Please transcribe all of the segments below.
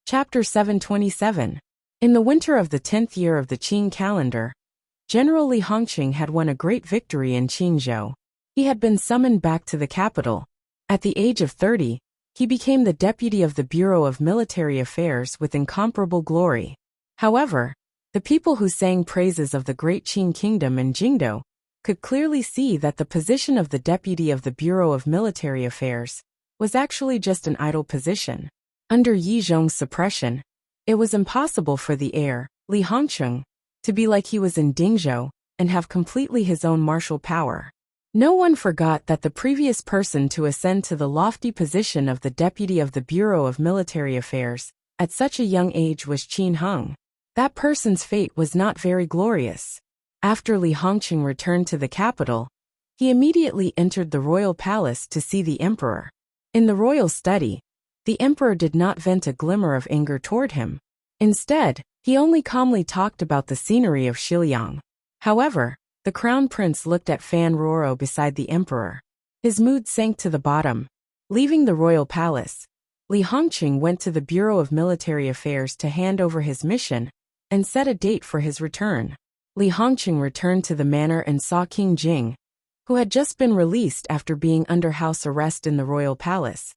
Chapter 727. In the winter of the 10th year of the Qing calendar, General Li Hongqing had won a great victory in Qingzhou. He had been summoned back to the capital. At the age of 30, he became the deputy of the Bureau of Military Affairs with incomparable glory. However, the people who sang praises of the great Qing kingdom in Jingdou could clearly see that the position of the deputy of the Bureau of Military Affairs was actually just an idle position. Under Yi Zhong's suppression, it was impossible for the heir, Li Hongqing, to be like he was in Dingzhou and have completely his own martial power. No one forgot that the previous person to ascend to the lofty position of the deputy of the Bureau of Military Affairs at such a young age was Qin Heng. That person's fate was not very glorious. After Li Hongqing returned to the capital, he immediately entered the royal palace to see the emperor. In the royal study, the emperor did not vent a glimmer of anger toward him. Instead, he only calmly talked about the scenery of Xiliang. However, the crown prince looked at Fan Roro beside the emperor. His mood sank to the bottom. Leaving the royal palace, Li Hongqing went to the Bureau of Military Affairs to hand over his mission and set a date for his return. Li Hongqing returned to the manor and saw King Jing, who had just been released after being under house arrest in the royal palace,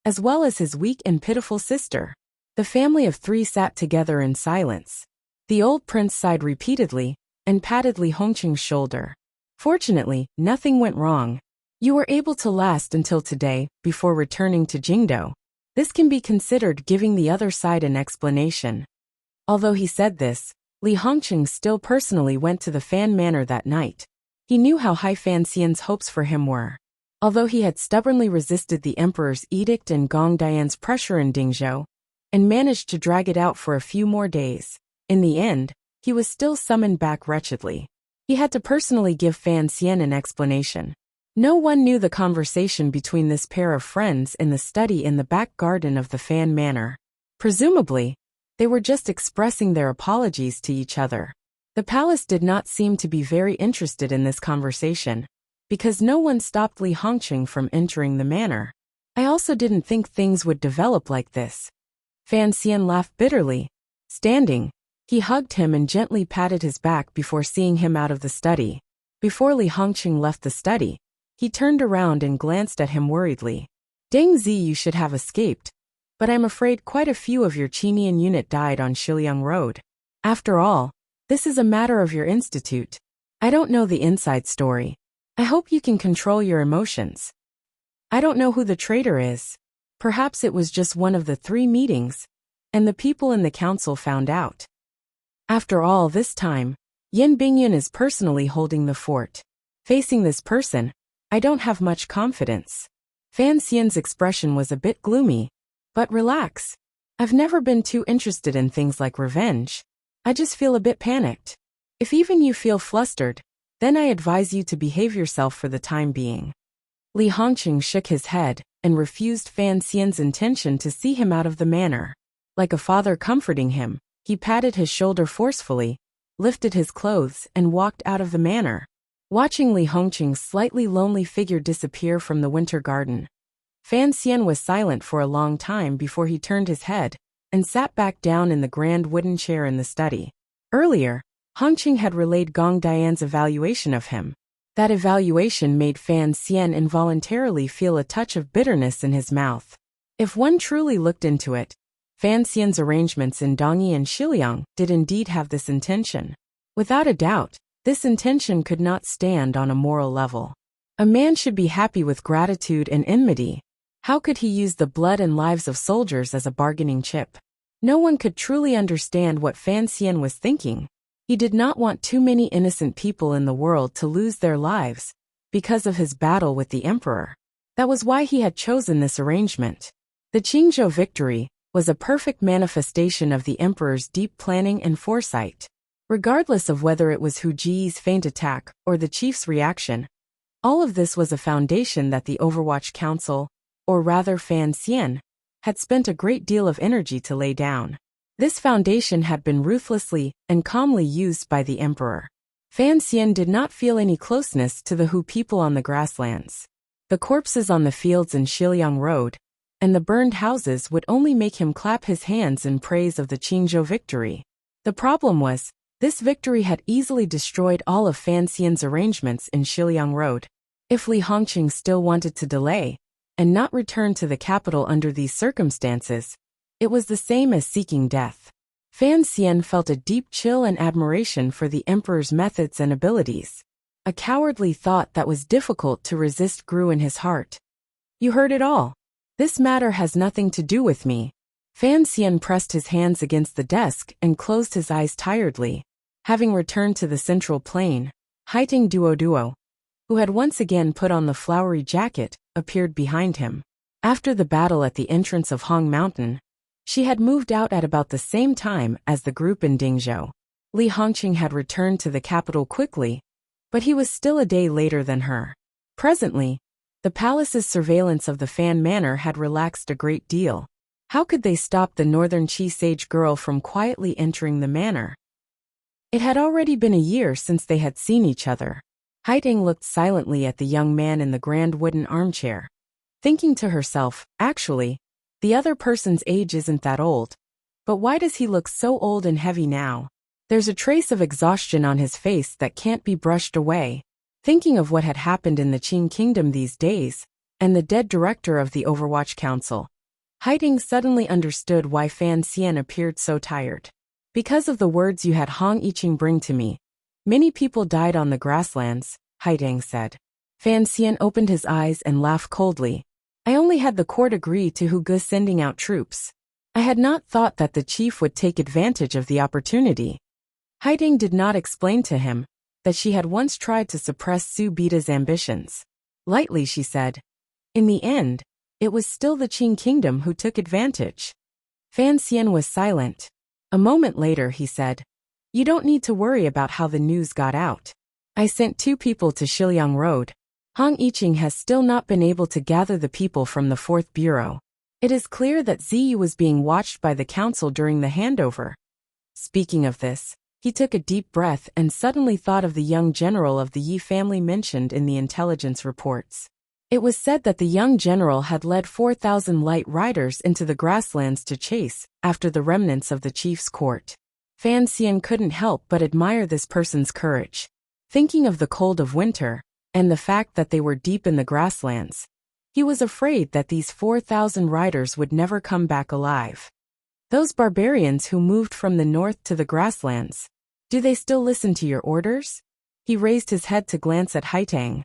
as well as his weak and pitiful sister. The family of three sat together in silence. The old prince sighed repeatedly and patted Li Hongqing's shoulder. Fortunately, nothing went wrong. You were able to last until today, before returning to Jingdou. This can be considered giving the other side an explanation. Although he said this, Li Hongqing still personally went to the Fan Manor that night. He knew how high Fan Xian's hopes for him were. Although he had stubbornly resisted the emperor's edict and Gong Dian's pressure in Dingzhou, and managed to drag it out for a few more days, in the end, he was still summoned back wretchedly. He had to personally give Fan Xian an explanation. No one knew the conversation between this pair of friends in the study in the back garden of the Fan Manor. Presumably, they were just expressing their apologies to each other. The palace did not seem to be very interested in this conversation, because no one stopped Li Hongqing from entering the manor. I also didn't think things would develop like this. Fan Xian laughed bitterly. Standing, he hugged him and gently patted his back before seeing him out of the study. Before Li Hongqing left the study, he turned around and glanced at him worriedly. Deng Zi, you should have escaped, but I'm afraid quite a few of your Qinian unit died on Xiliang Road. After all, this is a matter of your institute. I don't know the inside story. I hope you can control your emotions. I don't know who the traitor is. Perhaps it was just one of the 3 meetings, and the people in the council found out. After all this time, Yin Bingyun is personally holding the fort. Facing this person, I don't have much confidence. Fan Xian's expression was a bit gloomy. But relax. I've never been too interested in things like revenge. I just feel a bit panicked. If even you feel flustered, then I advise you to behave yourself for the time being. Li Hongqing shook his head and refused Fan Xian's intention to see him out of the manor. Like a father comforting him, he patted his shoulder forcefully, lifted his clothes and walked out of the manor. Watching Li Hongqing's slightly lonely figure disappear from the winter garden, Fan Xian was silent for a long time before he turned his head and sat back down in the grand wooden chair in the study. Earlier, Hongqing had relayed Gong Dian's evaluation of him. That evaluation made Fan Xian involuntarily feel a touch of bitterness in his mouth. If one truly looked into it, Fan Xian's arrangements in Dongyi and Xiliang did indeed have this intention. Without a doubt, this intention could not stand on a moral level. A man should be happy with gratitude and enmity. How could he use the blood and lives of soldiers as a bargaining chip? No one could truly understand what Fan Xian was thinking. He did not want too many innocent people in the world to lose their lives because of his battle with the emperor. That was why he had chosen this arrangement. The Qingzhou victory was a perfect manifestation of the emperor's deep planning and foresight. Regardless of whether it was Hu Ji's feint attack or the chief's reaction, all of this was a foundation that the Overwatch Council, or rather Fan Xian, had spent a great deal of energy to lay down. This foundation had been ruthlessly and calmly used by the emperor. Fan Xian did not feel any closeness to the Hu people on the grasslands. The corpses on the fields in Xiliang Road, and the burned houses would only make him clap his hands in praise of the Qingzhou victory. The problem was, this victory had easily destroyed all of Fan Xian's arrangements in Shiliang Road. If Li Hongqing still wanted to delay, and not return to the capital under these circumstances, it was the same as seeking death. Fan Xian felt a deep chill and admiration for the emperor's methods and abilities. A cowardly thought that was difficult to resist grew in his heart. You heard it all. This matter has nothing to do with me. Fan Xian pressed his hands against the desk and closed his eyes tiredly. Having returned to the central plain, Haiteng Duo, who had once again put on the flowery jacket, appeared behind him. After the battle at the entrance of Hong Mountain, she had moved out at about the same time as the group in Dingzhou. Li Hongqing had returned to the capital quickly, but he was still a day later than her. Presently, the palace's surveillance of the Fan Manor had relaxed a great deal. How could they stop the northern Qi sage girl from quietly entering the manor? It had already been a year since they had seen each other. Haiteng looked silently at the young man in the grand wooden armchair, thinking to herself, actually, the other person's age isn't that old. But why does he look so old and heavy now? There's a trace of exhaustion on his face that can't be brushed away. Thinking of what had happened in the Qing kingdom these days, and the dead director of the Overwatch Council, Haiteng suddenly understood why Fan Xian appeared so tired. Because of the words you had Hong Yiqing bring to me. Many people died on the grasslands, Haiteng said. Fan Xian opened his eyes and laughed coldly. I only had the court agree to Hu Ge sending out troops. I had not thought that the chief would take advantage of the opportunity. Haiteng did not explain to him that she had once tried to suppress Su Bida's ambitions. Lightly she said, in the end, it was still the Qing kingdom who took advantage. Fan Xian was silent. A moment later he said, you don't need to worry about how the news got out. I sent 2 people to Shiliang Road. Hong Yiqing has still not been able to gather the people from the 4th Bureau. It is clear that Ziyu was being watched by the council during the handover. Speaking of this, he took a deep breath and suddenly thought of the young general of the Yi family mentioned in the intelligence reports. It was said that the young general had led 4,000 light riders into the grasslands to chase after the remnants of the chief's court. Fan Xian couldn't help but admire this person's courage. Thinking of the cold of winter, and the fact that they were deep in the grasslands, he was afraid that these 4,000 riders would never come back alive. Those barbarians who moved from the north to the grasslands, do they still listen to your orders? He raised his head to glance at Haiteng.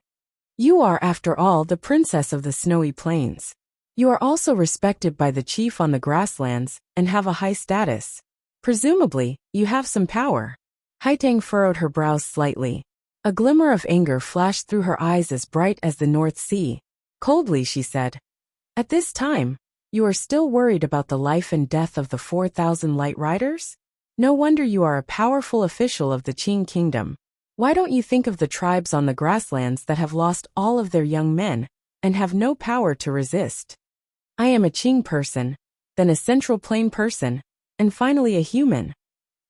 You are, after all, the princess of the snowy plains. You are also respected by the chief on the grasslands, and have a high status. Presumably, you have some power. Haiteng furrowed her brows slightly. A glimmer of anger flashed through her eyes as bright as the North Sea. Coldly she said, at this time, you are still worried about the life and death of the 4,000 light riders? No wonder you are a powerful official of the Qing kingdom. Why don't you think of the tribes on the grasslands that have lost all of their young men, and have no power to resist? I am a Qing person, then a Central Plain person, and finally a human.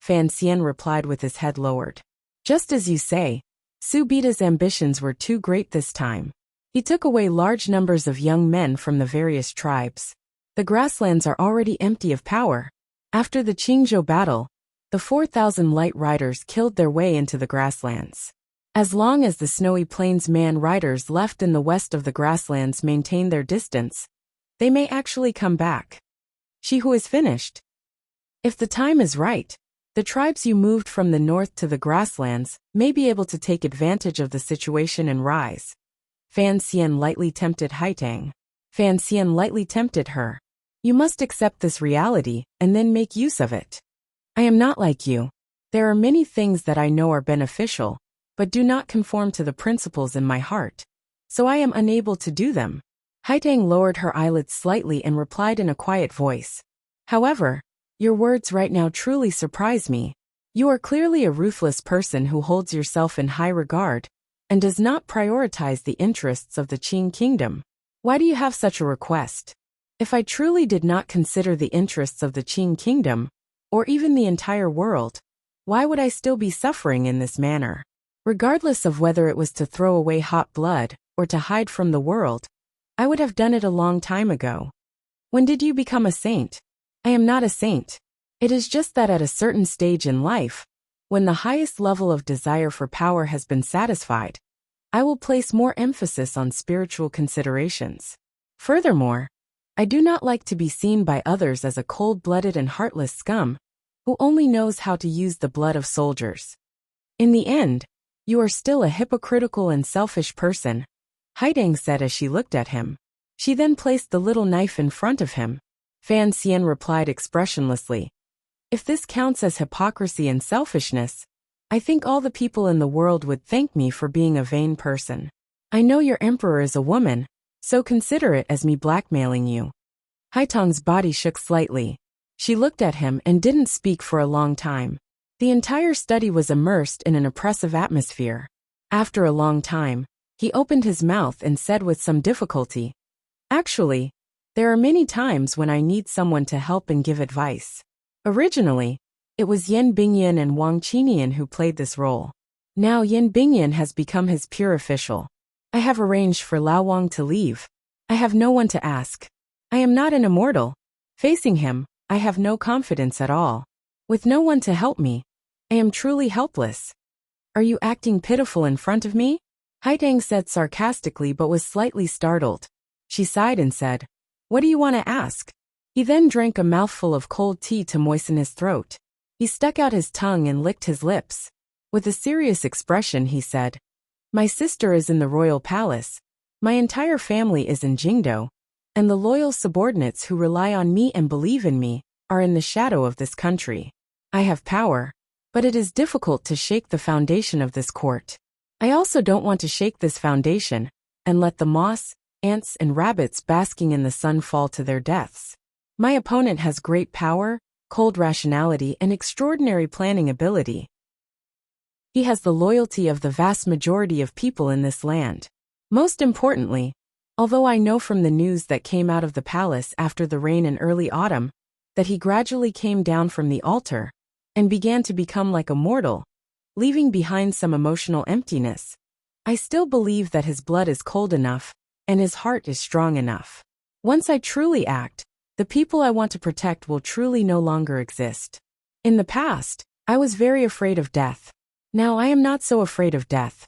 Fan Xian replied with his head lowered. Just as you say, Su Bida's ambitions were too great this time. He took away large numbers of young men from the various tribes. The grasslands are already empty of power. After the Qingzhou battle, the 4,000 light riders killed their way into the grasslands. As long as the snowy plains man riders left in the west of the grasslands maintain their distance, they may actually come back. She who is finished. If the time is right, the tribes you moved from the north to the grasslands may be able to take advantage of the situation and rise. Fan Xian lightly tempted Haiteng. Fan Xian lightly tempted her. You must accept this reality and then make use of it. I am not like you. There are many things that I know are beneficial, but do not conform to the principles in my heart, so I am unable to do them. Haiteng lowered her eyelids slightly and replied in a quiet voice. However, your words right now truly surprise me. You are clearly a ruthless person who holds yourself in high regard, and does not prioritize the interests of the Qing kingdom. Why do you have such a request? If I truly did not consider the interests of the Qing kingdom, or even the entire world, why would I still be suffering in this manner? Regardless of whether it was to throw away hot blood, or to hide from the world, I would have done it a long time ago. When did you become a saint? I am not a saint. It is just that at a certain stage in life, when the highest level of desire for power has been satisfied, I will place more emphasis on spiritual considerations. Furthermore, I do not like to be seen by others as a cold-blooded and heartless scum who only knows how to use the blood of soldiers. In the end, you are still a hypocritical and selfish person, Haidang said as she looked at him. She then placed the little knife in front of him. Fan Xian replied expressionlessly, "If this counts as hypocrisy and selfishness, I think all the people in the world would thank me for being a vain person. I know your emperor is a woman, so consider it as me blackmailing you." Haitong's body shook slightly. She looked at him and didn't speak for a long time. The entire study was immersed in an oppressive atmosphere. After a long time, he opened his mouth and said with some difficulty, "Actually, there are many times when I need someone to help and give advice. Originally, it was Yen Bingyan and Wang Qinian who played this role. Now Yen Bingyan has become his pure official. I have arranged for Lao Wang to leave. I have no one to ask. I am not an immortal. Facing him, I have no confidence at all. With no one to help me, I am truly helpless. Are you acting pitiful in front of me?" Haidang said sarcastically but was slightly startled. She sighed and said, "What do you want to ask?" He then drank a mouthful of cold tea to moisten his throat. He stuck out his tongue and licked his lips. With a serious expression he said, "My sister is in the royal palace. My entire family is in Jingdo, and the loyal subordinates who rely on me and believe in me are in the shadow of this country. I have power, but it is difficult to shake the foundation of this court. I also don't want to shake this foundation and let the moss, ants, and rabbits basking in the sun fall to their deaths. My opponent has great power, cold rationality, and extraordinary planning ability. He has the loyalty of the vast majority of people in this land. Most importantly, although I know from the news that came out of the palace after the rain in early autumn, that he gradually came down from the altar and began to become like a mortal, leaving behind some emotional emptiness, I still believe that his blood is cold enough and his heart is strong enough. Once I truly act, the people I want to protect will truly no longer exist. In the past, I was very afraid of death. Now I am not so afraid of death."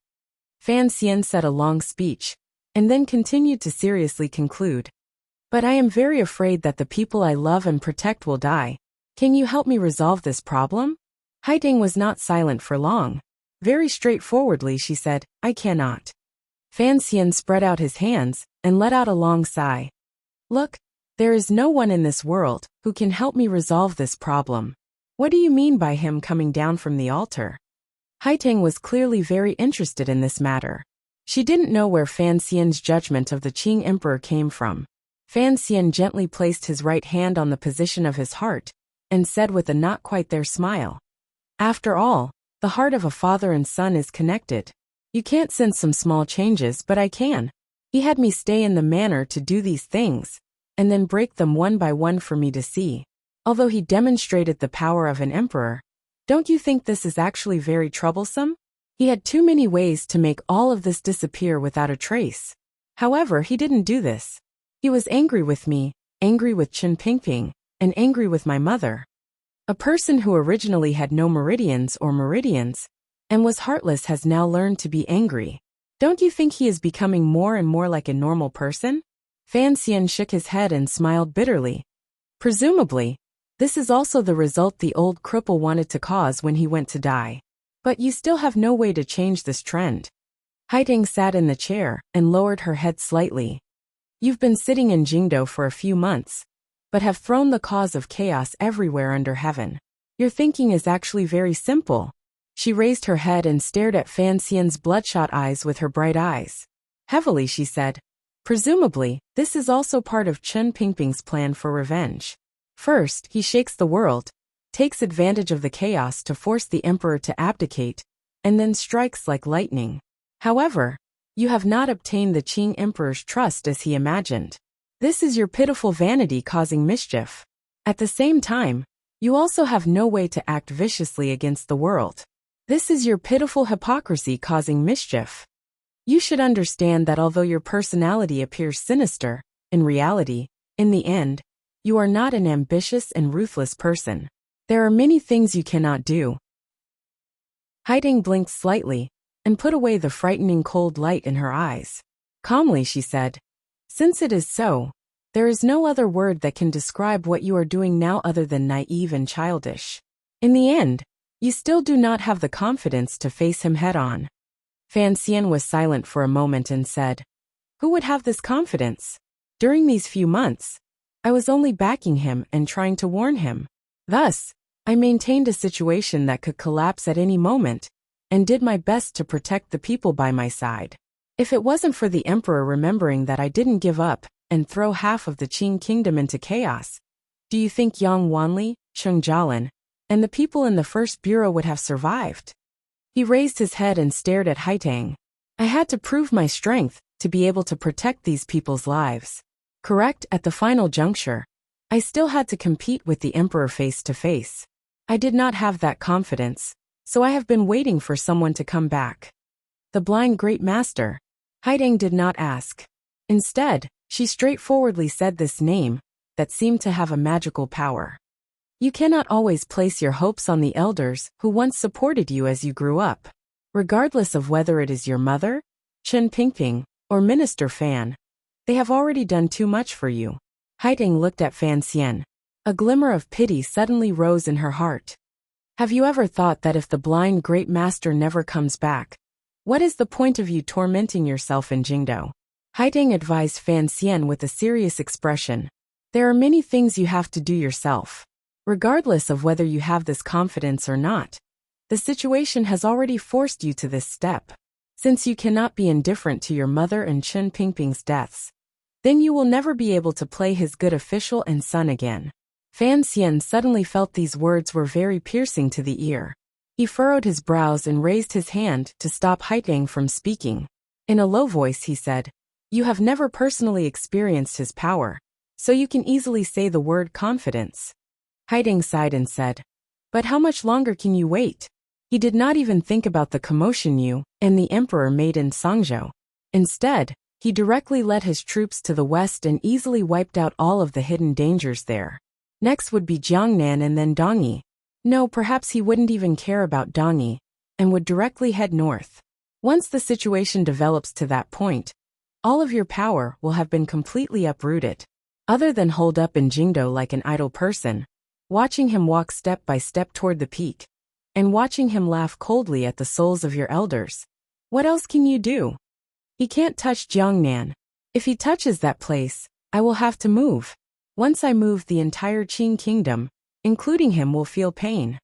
Fan Xian said a long speech, and then continued to seriously conclude, "But I am very afraid that the people I love and protect will die. Can you help me resolve this problem?" Haiding was not silent for long. Very straightforwardly she said, "I cannot." Fan Xian spread out his hands and let out a long sigh. "Look, there is no one in this world who can help me resolve this problem." "What do you mean by him coming down from the altar?" Haitang was clearly very interested in this matter. She didn't know where Fan Xian's judgment of the Qing emperor came from. Fan Xian gently placed his right hand on the position of his heart and said with a not quite there smile, "After all, the heart of a father and son is connected. You can't sense some small changes, but I can. He had me stay in the manner to do these things, and then break them one by one for me to see. Although he demonstrated the power of an emperor, don't you think this is actually very troublesome? He had too many ways to make all of this disappear without a trace. However, he didn't do this. He was angry with me, angry with Chen Pingping, and angry with my mother. A person who originally had no meridians and was heartless has now learned to be angry. Don't you think he is becoming more and more like a normal person?" Fan Xian shook his head and smiled bitterly. "Presumably, this is also the result the old cripple wanted to cause when he went to die. But you still have no way to change this trend." Haiding sat in the chair and lowered her head slightly. "You've been sitting in Jingdo for a few months, but have thrown the cause of chaos everywhere under heaven. Your thinking is actually very simple." She raised her head and stared at Fan Xian's bloodshot eyes with her bright eyes. Heavily she said, "Presumably, this is also part of Chen Pingping's plan for revenge. First, he shakes the world, takes advantage of the chaos to force the emperor to abdicate, and then strikes like lightning. However, you have not obtained the Qing emperor's trust as he imagined. This is your pitiful vanity causing mischief. At the same time, you also have no way to act viciously against the world. This is your pitiful hypocrisy causing mischief. You should understand that although your personality appears sinister, in reality, in the end, You are not an ambitious and ruthless person. There are many things you cannot do. Haiding blinked slightly and put away the frightening cold light in her eyes. Calmly she said, "Since it is so, there is no other word that can describe what you are doing now other than naive and childish. In the end, you still do not have the confidence to face him head-on." Fan Xian was silent for a moment and said, "Who would have this confidence? During these few months, I was only backing him and trying to warn him. Thus, I maintained a situation that could collapse at any moment, and did my best to protect the people by my side. If it wasn't for the emperor remembering that I didn't give up and throw half of the Qing kingdom into chaos, do you think Yang Wanli, Cheng Jialin, and the people in the first bureau would have survived?" He raised his head and stared at Haitang. "I had to prove my strength to be able to protect these people's lives. Correct, at the final juncture, I still had to compete with the emperor face to face. I did not have that confidence, so I have been waiting for someone to come back." The blind great master? Haidang did not ask. Instead, she straightforwardly said this name that seemed to have a magical power. You cannot always place your hopes on the elders who once supported you as you grew up. Regardless of whether it is your mother, Chen Pingping, or Minister Fan, they have already done too much for you. Haiding looked at Fan Xian. A glimmer of pity suddenly rose in her heart. Have you ever thought that if the blind great master never comes back, what is the point of you tormenting yourself in Jingdo? Haiding advised Fan Xian with a serious expression. There are many things you have to do yourself. Regardless of whether you have this confidence or not, the situation has already forced you to this step. Since you cannot be indifferent to your mother and Chen Pingping's deaths, then you will never be able to play his good official and son again. Fan Xian suddenly felt these words were very piercing to the ear. He furrowed his brows and raised his hand to stop Haitang from speaking. In a low voice he said, "You have never personally experienced his power, so you can easily say the word confidence." Haitang sighed and said, "But how much longer can you wait?" He did not even think about the commotion Yu and the emperor made in Sangzhou. Instead, he directly led his troops to the west and easily wiped out all of the hidden dangers there. Next would be Jiangnan and then Dongyi. No, perhaps he wouldn't even care about Dongyi, and would directly head north. Once the situation develops to that point, all of your power will have been completely uprooted. Other than hold up in Jingdo like an idle person, watching him walk step by step toward the peak, and watching him laugh coldly at the souls of your elders. What else can you do? He can't touch Jiangnan. If he touches that place, I will have to move. Once I move, the entire Qing kingdom, including him, will feel pain.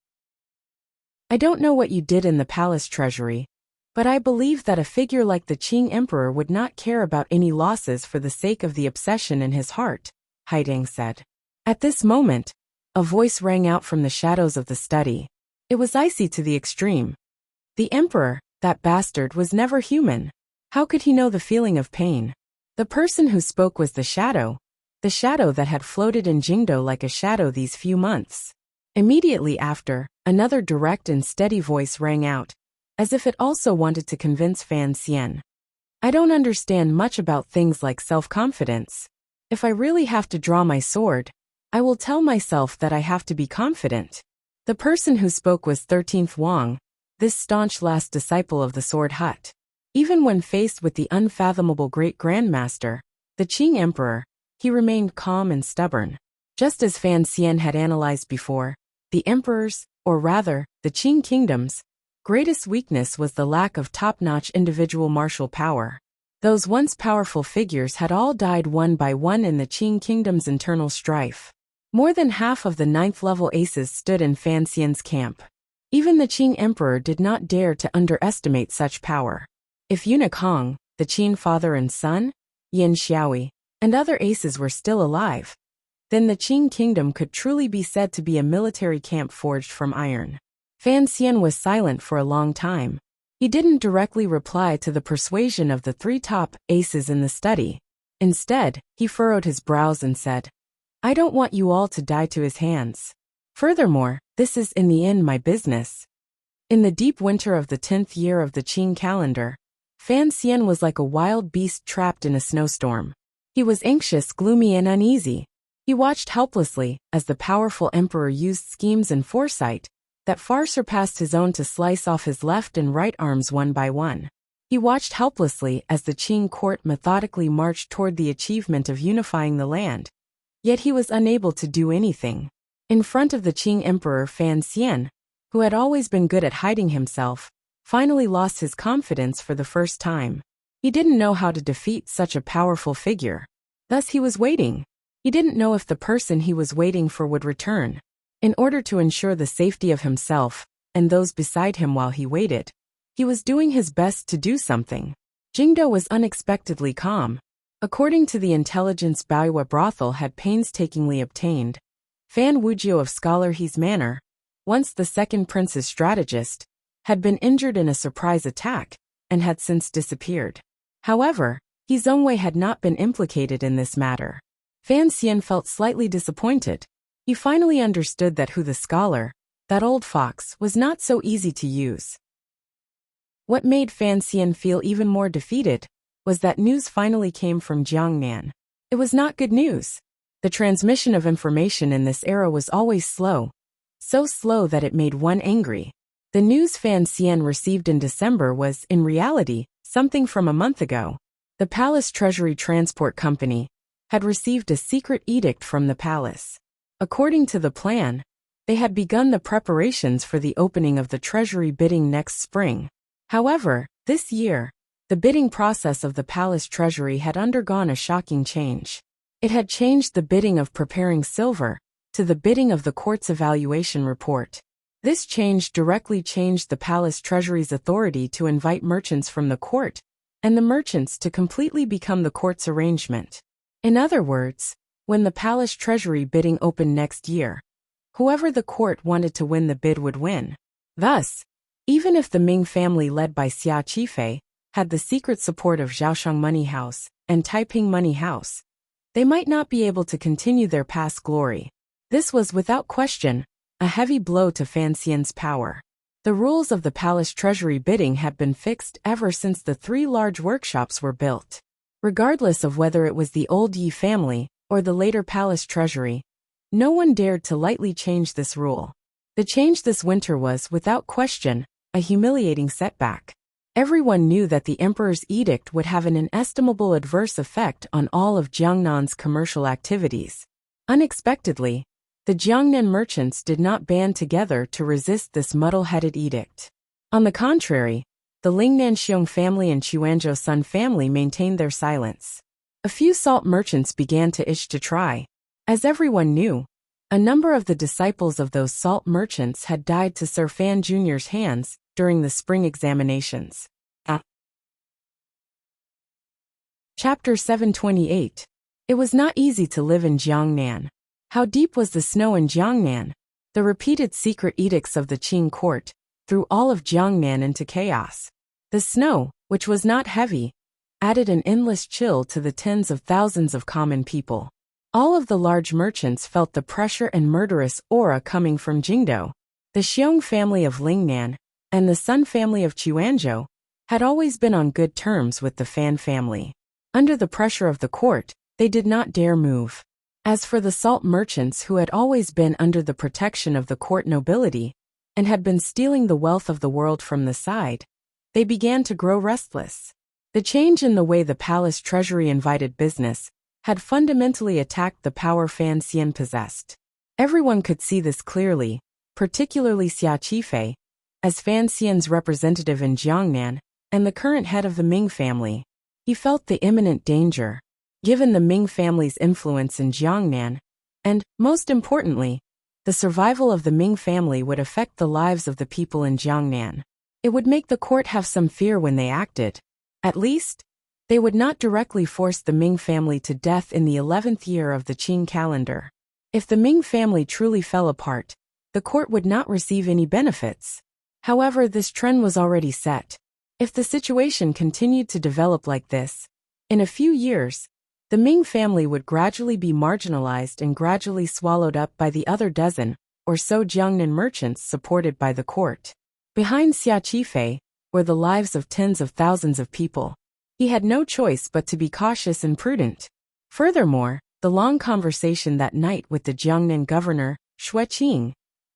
I don't know what you did in the palace treasury, but I believe that a figure like the Qing emperor would not care about any losses for the sake of the obsession in his heart, Haidang said. At this moment, a voice rang out from the shadows of the study. It was icy to the extreme. The emperor, that bastard, was never human. How could he know the feeling of pain? The person who spoke was the shadow that had floated in Jingdo like a shadow these few months. Immediately after, another direct and steady voice rang out, as if it also wanted to convince Fan Xian. I don't understand much about things like self-confidence. If I really have to draw my sword, I will tell myself that I have to be confident. The person who spoke was 13th Wang, this staunch last disciple of the Sword Hut. Even when faced with the unfathomable great grandmaster, the Qing emperor, he remained calm and stubborn. Just as Fan Xian had analyzed before, the emperor's, or rather, the Qing kingdom's, greatest weakness was the lack of top-notch individual martial power. Those once powerful figures had all died one by one in the Qing kingdom's internal strife. More than half of the 9th-level aces stood in Fan Xian's camp. Even the Qing emperor did not dare to underestimate such power. If Eunuch Hong, the Qin father and son, Yin Xiaoyi, and other aces were still alive, then the Qing kingdom could truly be said to be a military camp forged from iron. Fan Xian was silent for a long time. He didn't directly reply to the persuasion of the 3 top aces in the study. Instead, he furrowed his brows and said, I don't want you all to die to his hands. Furthermore, this is in the end my business. In the deep winter of the 10th year of the Qing calendar, Fan Xian was like a wild beast trapped in a snowstorm. He was anxious, gloomy, and uneasy. He watched helplessly as the powerful emperor used schemes and foresight that far surpassed his own to slice off his left and right arms one by one. He watched helplessly as the Qing court methodically marched toward the achievement of unifying the land. Yet he was unable to do anything. In front of the Qing emperor, Fan Xian, who had always been good at hiding himself, finally lost his confidence for the first time. He didn't know how to defeat such a powerful figure. Thus he was waiting. He didn't know if the person he was waiting for would return. In order to ensure the safety of himself and those beside him while he waited, he was doing his best to do something. Jingdo was unexpectedly calm. According to the intelligence Baoyue brothel had painstakingly obtained, Fan Wujiu of Scholar He's Manor, once the second prince's strategist, had been injured in a surprise attack and had since disappeared. However, He Zhongwei had not been implicated in this matter. Fan Xian felt slightly disappointed. He finally understood that who the scholar, that old fox, was not so easy to use. What made Fan Xian feel even more defeated was that news finally came from Jiangnan. It was not good news. The transmission of information in this era was always slow, so slow that it made one angry. The news Fan Xian received in December was, in reality, something from a month ago. The Palace Treasury Transport Company had received a secret edict from the palace. According to the plan, they had begun the preparations for the opening of the treasury bidding next spring. However, this year, the bidding process of the palace treasury had undergone a shocking change. It had changed the bidding of preparing silver to the bidding of the court's evaluation report. This change directly changed the palace treasury's authority to invite merchants from the court, and the merchants to completely become the court's arrangement. In other words, when the palace treasury bidding opened next year, whoever the court wanted to win the bid would win. Thus, even if the Ming family led by Xia Qifei had the secret support of Zhaoshang Money House and Taiping Money House, they might not be able to continue their past glory. This was, without question, a heavy blow to Fan Xian's power. The rules of the palace treasury bidding had been fixed ever since the 3 large workshops were built. Regardless of whether it was the old Yi family or the later palace treasury, no one dared to lightly change this rule. The change this winter was, without question, a humiliating setback. Everyone knew that the emperor's edict would have an inestimable adverse effect on all of Jiangnan's commercial activities. Unexpectedly, the Jiangnan merchants did not band together to resist this muddle-headed edict. On the contrary, the Lingnan Xiong family and Chuanzhou Sun family maintained their silence. A few salt merchants began to itch to try. As everyone knew, a number of the disciples of those salt merchants had died to Sir Fan Jr.'s hands during the spring examinations. Chapter 728. It was not easy to live in Jiangnan. How deep was the snow in Jiangnan? The repeated secret edicts of the Qing court threw all of Jiangnan into chaos. The snow, which was not heavy, added an endless chill to the tens of thousands of common people. All of the large merchants felt the pressure and murderous aura coming from Jingdo. The Xiong family of Lingnan and the Sun family of Chuanzhou had always been on good terms with the Fan family. Under the pressure of the court, they did not dare move. As for the salt merchants who had always been under the protection of the court nobility and had been stealing the wealth of the world from the side, they began to grow restless. The change in the way the palace treasury invited business had fundamentally attacked the power Fan Xian possessed. Everyone could see this clearly, particularly Xia Qifei, as Fan Xian's representative in Jiangnan and the current head of the Ming family. He felt the imminent danger, given the Ming family's influence in Jiangnan, and, most importantly, the survival of the Ming family would affect the lives of the people in Jiangnan. It would make the court have some fear when they acted. At least, they would not directly force the Ming family to death in the 11th year of the Qing calendar. If the Ming family truly fell apart, the court would not receive any benefits. However, this trend was already set. If the situation continued to develop like this, in a few years, the Ming family would gradually be marginalized and gradually swallowed up by the other dozen or so Jiangnan merchants supported by the court. Behind Xia Qifei were the lives of tens of thousands of people. He had no choice but to be cautious and prudent. Furthermore, The long conversation that night with the Jiangnan governor, Qing,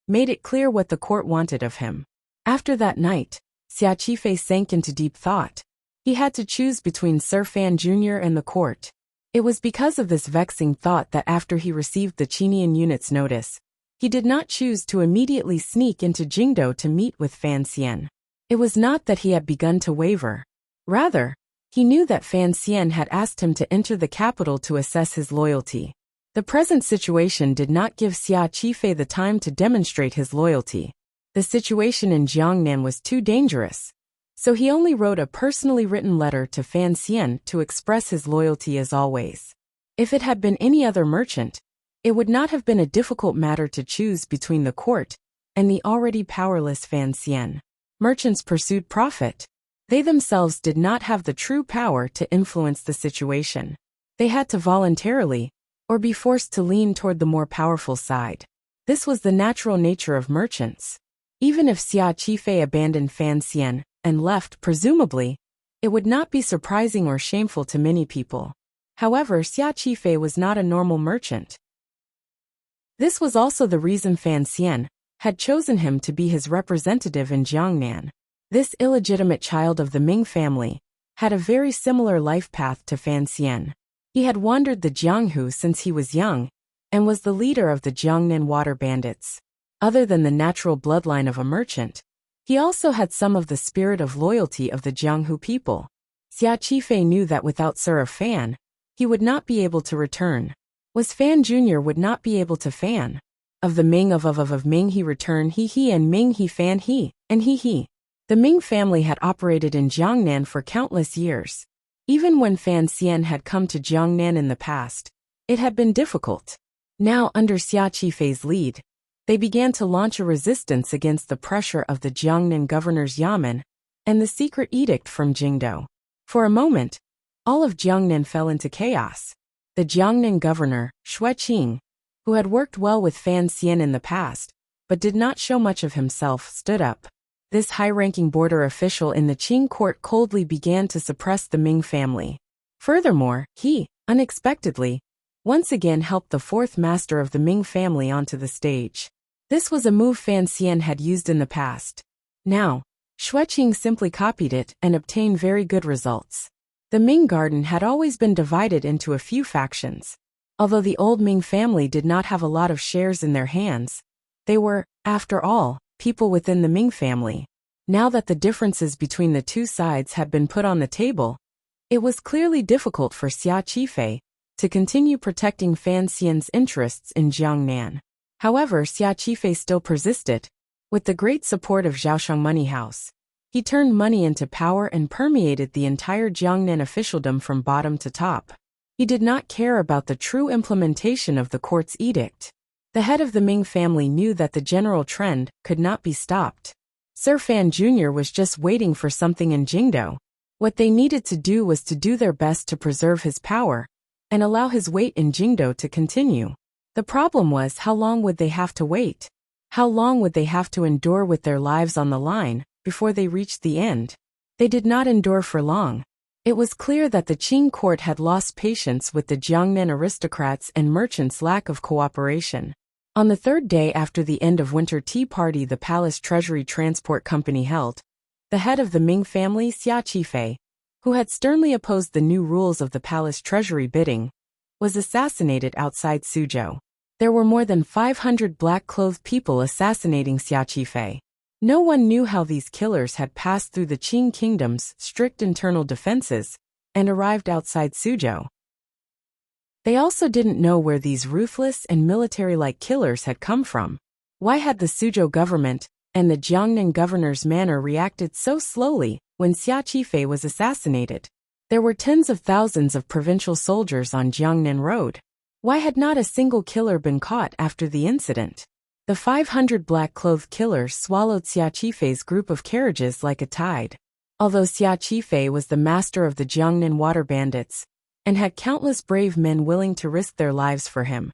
made it clear what the court wanted of him. After that night, Xia Qifei sank into deep thought. He had to choose between Sir Fan Jr. and the court. It was because of this vexing thought that after he received the Qinian unit's notice, he did not choose to immediately sneak into Jingdo to meet with Fan Xian. It was not that he had begun to waver. Rather, he knew that Fan Xian had asked him to enter the capital to assess his loyalty. The present situation did not give Xia Qifei the time to demonstrate his loyalty. The situation in Jiangnan was too dangerous. So he only wrote a personally written letter to Fan Xian to express his loyalty as always. If it had been any other merchant, it would not have been a difficult matter to choose between the court and the already powerless Fan Xian. Merchants pursued profit. They themselves did not have the true power to influence the situation. They had to voluntarily, or be forced to lean toward the more powerful side. This was the natural nature of merchants. Even if Xia Qifei abandoned Fan Xian and left, presumably, it would not be surprising or shameful to many people. However, Xia Qifei was not a normal merchant. This was also the reason Fan Xian had chosen him to be his representative in Jiangnan. This illegitimate child of the Ming family had a very similar life path to Fan Xian. He had wandered the Jianghu since he was young and was the leader of the Jiangnan water bandits. Other than the natural bloodline of a merchant, he also had some of the spirit of loyalty of the Jianghu people. Xia Qifei knew that without Sir Fan, he would not be able to return. Was Fan Jr. would not be able to fan. Of the Ming of Ming he return he and Ming he fan he, and he. The Ming family had operated in Jiangnan for countless years. Even when Fan Xian had come to Jiangnan in the past, it had been difficult. Now under Xia Qifei's lead, they began to launch a resistance against the pressure of the Jiangnan governor's yamen and the secret edict from Jingdo. For a moment, all of Jiangnan fell into chaos. The Jiangnan governor, Qing, who had worked well with Fan Xian in the past, but did not show much of himself, stood up. This high-ranking border official in the Qing court coldly began to suppress the Ming family. Furthermore, he, unexpectedly, once again helped the fourth master of the Ming family onto the stage. This was a move Fan Xian had used in the past. Now, Qing simply copied it and obtained very good results. The Ming garden had always been divided into a few factions. Although the old Ming family did not have a lot of shares in their hands, they were, after all, people within the Ming family. Now that the differences between the two sides had been put on the table, it was clearly difficult for Xia Qifei to continue protecting Fan Xian's interests in Jiangnan. However, Xia Qifei still persisted. With the great support of Zhaoshang Money House, he turned money into power and permeated the entire Jiangnan officialdom from bottom to top. He did not care about the true implementation of the court's edict. The head of the Ming family knew that the general trend could not be stopped. Sir Fan Jr. was just waiting for something in Jingdo. What they needed to do was to do their best to preserve his power and allow his wait in Jingdo to continue. The problem was, how long would they have to wait? How long would they have to endure with their lives on the line before they reached the end? They did not endure for long. It was clear that the Qing court had lost patience with the Jiangnan aristocrats and merchants' lack of cooperation. On the third day after the end of winter tea party the Palace Treasury Transport Company held, the head of the Ming family, Xia Qifei, who had sternly opposed the new rules of the palace treasury bidding, was assassinated outside Suzhou. There were more than 500 black-clothed people assassinating Xia Qifei. No one knew how these killers had passed through the Qing kingdom's strict internal defenses and arrived outside Suzhou. They also didn't know where these ruthless and military-like killers had come from. Why had the Suzhou government and the Jiangnan governor's manor reacted so slowly when Xia Qifei was assassinated? There were tens of thousands of provincial soldiers on Jiangnan Road. Why had not a single killer been caught after the incident? The 500 black-clothed killers swallowed Xia Qifei's group of carriages like a tide. Although Xia Qifei was the master of the Jiangnan water bandits and had countless brave men willing to risk their lives for him,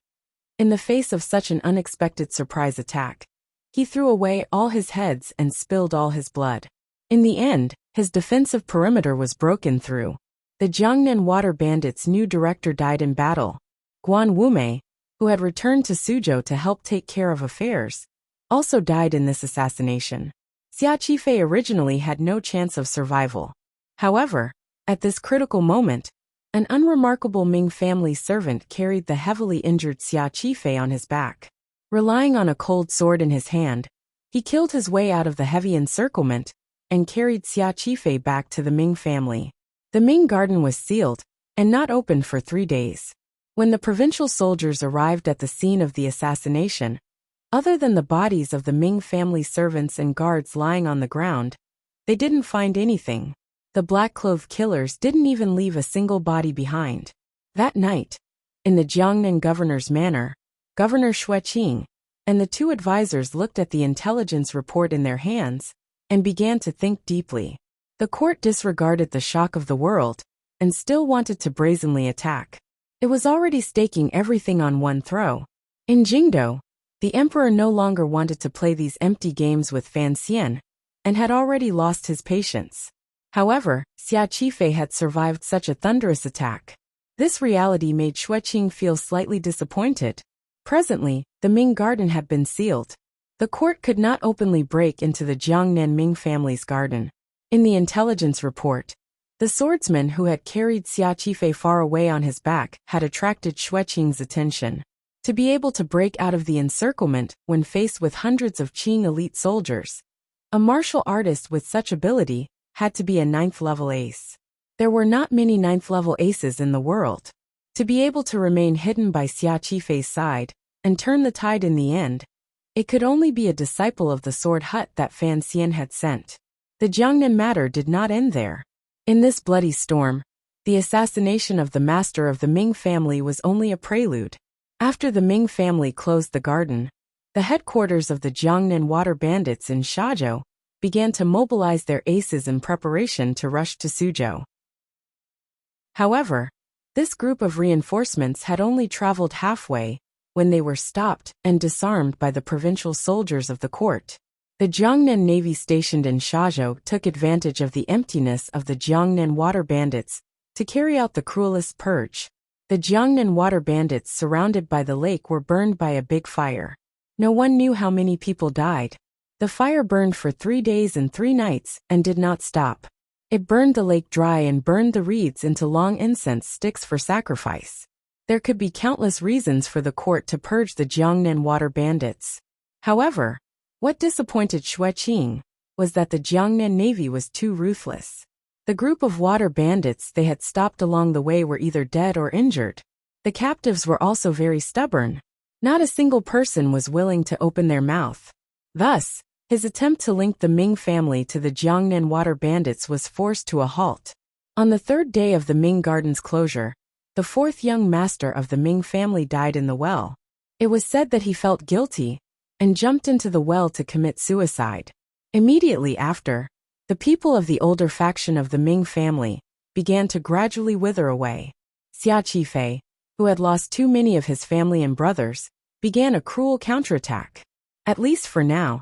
in the face of such an unexpected surprise attack, he threw away all his heads and spilled all his blood. In the end, his defensive perimeter was broken through. The Jiangnan water bandits' new director died in battle. Guan Wumei, who had returned to Suzhou to help take care of affairs, also died in this assassination. Xia Qifei originally had no chance of survival. However, at this critical moment, an unremarkable Ming family servant carried the heavily injured Xia Qifei on his back. Relying on a cold sword in his hand, he killed his way out of the heavy encirclement and carried Xia Qifei back to the Ming family. The Ming garden was sealed and not opened for 3 days. When the provincial soldiers arrived at the scene of the assassination, other than the bodies of the Ming family servants and guards lying on the ground, they didn't find anything. The black-clothed killers didn't even leave a single body behind. That night, in the Jiangnan governor's manor, Governor Xueqing and the 2 advisors looked at the intelligence report in their hands and began to think deeply. The court disregarded the shock of the world and still wanted to brazenly attack. It was already staking everything on one throw. In Jingdou, the emperor no longer wanted to play these empty games with Fan Xian and had already lost his patience. However, Xia Qifei had survived such a thunderous attack. This reality made Xueqing feel slightly disappointed. Presently, the Ming garden had been sealed. The court could not openly break into the Jiangnan Ming family's garden. In the intelligence report, the swordsman who had carried Xia Qifei far away on his back had attracted Xueqing's attention. To be able to break out of the encirclement when faced with hundreds of Qing elite soldiers, a martial artist with such ability had to be a 9th-level ace. There were not many 9th-level aces in the world. To be able to remain hidden by Xia Qifei's side and turn the tide in the end, it could only be a disciple of the sword hut that Fan Xian had sent. The Jiangnan matter did not end there. In this bloody storm, the assassination of the master of the Ming family was only a prelude. After the Ming family closed the garden, the headquarters of the Jiangnan water bandits in Shazhou began to mobilize their aces in preparation to rush to Suzhou. However, this group of reinforcements had only traveled halfway when they were stopped and disarmed by the provincial soldiers of the court. The Jiangnan Navy stationed in Shazhou took advantage of the emptiness of the Jiangnan water bandits to carry out the cruelest purge. The Jiangnan water bandits surrounded by the lake were burned by a big fire. No one knew how many people died. The fire burned for 3 days and 3 nights and did not stop. It burned the lake dry and burned the reeds into long incense sticks for sacrifice. There could be countless reasons for the court to purge the Jiangnan water bandits. However, what disappointed Xueqing was that the Jiangnan Navy was too ruthless. The group of water bandits they had stopped along the way were either dead or injured. The captives were also very stubborn. Not a single person was willing to open their mouth. Thus, his attempt to link the Ming family to the Jiangnan water bandits was forced to a halt. On the 3rd day of the Ming garden's closure, the 4th young master of the Ming family died in the well. It was said that he felt guilty and jumped into the well to commit suicide. Immediately after, the people of the older faction of the Ming family began to gradually wither away. Xia Qifei, who had lost too many of his family and brothers, began a cruel counterattack. At least for now,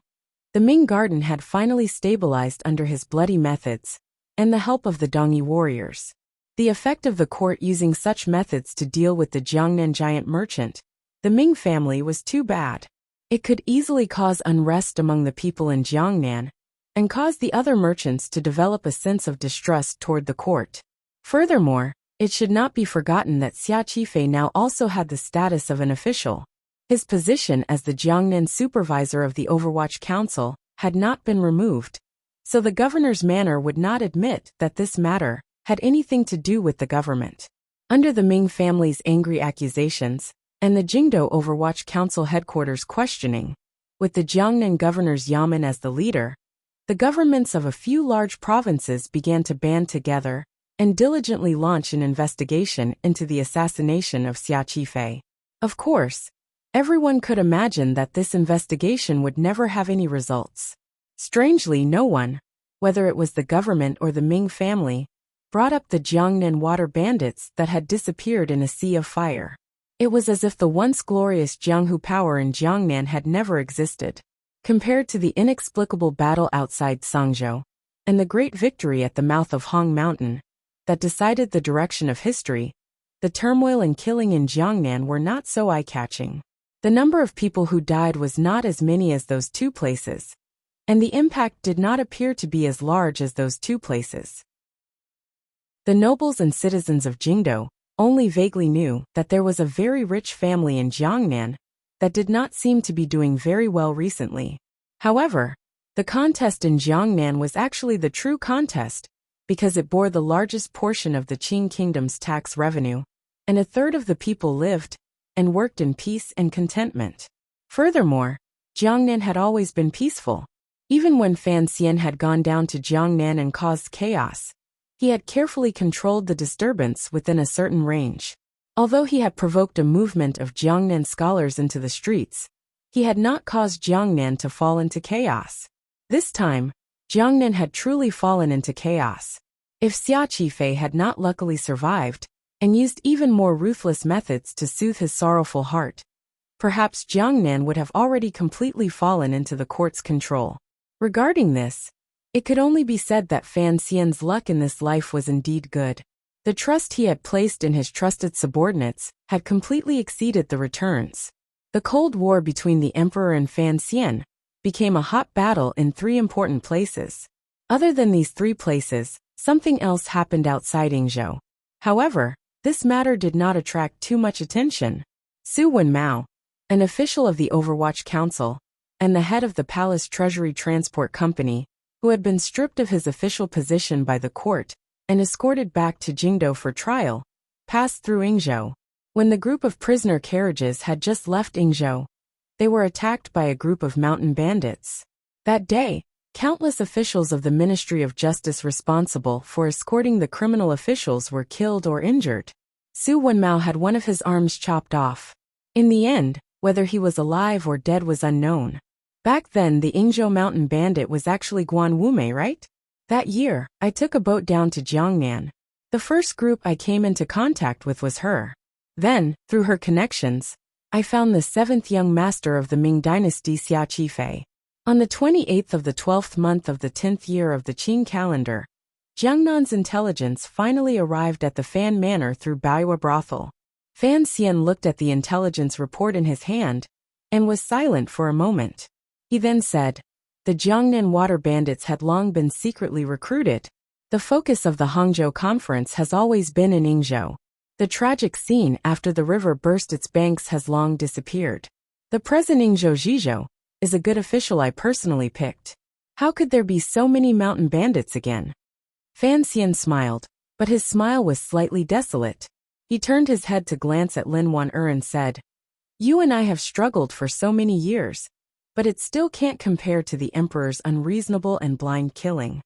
the Ming garden had finally stabilized under his bloody methods and the help of the Dongyi warriors. The effect of the court using such methods to deal with the Jiangnan giant merchant, the Ming family, was too bad. It could easily cause unrest among the people in Jiangnan and cause the other merchants to develop a sense of distrust toward the court. Furthermore, it should not be forgotten that Xia Qifei now also had the status of an official. His position as the Jiangnan supervisor of the Overwatch Council had not been removed, so the governor's manor would not admit that this matter had anything to do with the government. Under the Ming family's angry accusations, and the Jingdou Overwatch Council headquarters questioning, with the Jiangnan governor's yamen as the leader, the governments of a few large provinces began to band together and diligently launch an investigation into the assassination of Xia Qifei. Of course, everyone could imagine that this investigation would never have any results. Strangely, no one, whether it was the government or the Ming family, brought up the Jiangnan water bandits that had disappeared in a sea of fire. It was as if the once glorious Jianghu power in Jiangnan had never existed. Compared to the inexplicable battle outside Sangzhou and the great victory at the mouth of Hong Mountain that decided the direction of history, the turmoil and killing in Jiangnan were not so eye-catching. The number of people who died was not as many as those two places, and the impact did not appear to be as large as those two places. The nobles and citizens of Jingdo only vaguely knew that there was a very rich family in Jiangnan that did not seem to be doing very well recently. However, the contest in Jiangnan was actually the true contest because it bore the largest portion of the Qing kingdom's tax revenue, and a third of the people lived and worked in peace and contentment. Furthermore, Jiangnan had always been peaceful. Even when Fan Xian had gone down to Jiangnan and caused chaos, he had carefully controlled the disturbance within a certain range. Although he had provoked a movement of Jiangnan scholars into the streets, he had not caused Jiangnan to fall into chaos. This time, Jiangnan had truly fallen into chaos. If Xia Qifei had not luckily survived, and used even more ruthless methods to soothe his sorrowful heart, perhaps Jiangnan would have already completely fallen into the court's control. Regarding this, it could only be said that Fan Xian's luck in this life was indeed good. The trust he had placed in his trusted subordinates had completely exceeded the returns. The Cold War between the Emperor and Fan Xian became a hot battle in 3 important places. Other than these 3 places, something else happened outside Yingzhou. However, this matter did not attract too much attention. Su Wenmao, an official of the Overwatch Council, and the head of the Palace Treasury Transport Company, who had been stripped of his official position by the court and escorted back to Jingdo for trial, passed through Yingzhou. When the group of prisoner carriages had just left Yingzhou, they were attacked by a group of mountain bandits. That day, countless officials of the Ministry of Justice responsible for escorting the criminal officials were killed or injured. Su Wenmao had one of his arms chopped off. In the end, whether he was alive or dead was unknown. Back then, the Yingzhou mountain bandit was actually Guan Wumei, right? That year, I took a boat down to Jiangnan. The first group I came into contact with was her. Then, through her connections, I found the 7th young master of the Ming dynasty, Xia Qifei. On the 28th of the 12th month of the 10th year of the Qing calendar, Jiangnan's intelligence finally arrived at the Fan Manor through Baiyue brothel. Fan Xian looked at the intelligence report in his hand and was silent for a moment. He then said, "The Jiangnan water bandits had long been secretly recruited. The focus of the Hangzhou conference has always been in Yingzhou. The tragic scene after the river burst its banks has long disappeared. The present Yingzhou Zhizhou is a good official I personally picked. How could there be so many mountain bandits again?" Fan Xian smiled, but his smile was slightly desolate. He turned his head to glance at Lin Wan'er and said, "You and I have struggled for so many years, but it still can't compare to the Emperor's unreasonable and blind killing."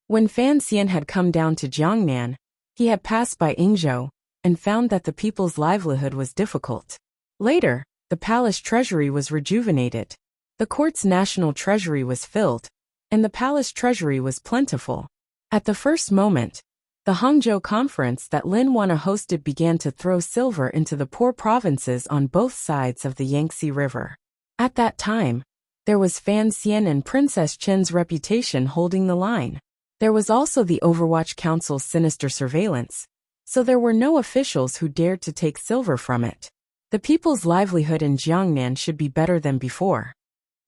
When Fan Xian had come down to Jiangnan, he had passed by Yingzhou and found that the people's livelihood was difficult. Later, the palace treasury was rejuvenated. The court's national treasury was filled, and the palace treasury was plentiful. At the first moment, the Hangzhou conference that Lin Wan'er hosted began to throw silver into the poor provinces on both sides of the Yangtze River. At that time, there was Fan Xian and Princess Chen's reputation holding the line. There was also the Overwatch Council's sinister surveillance, so there were no officials who dared to take silver from it. The people's livelihood in Jiangnan should be better than before.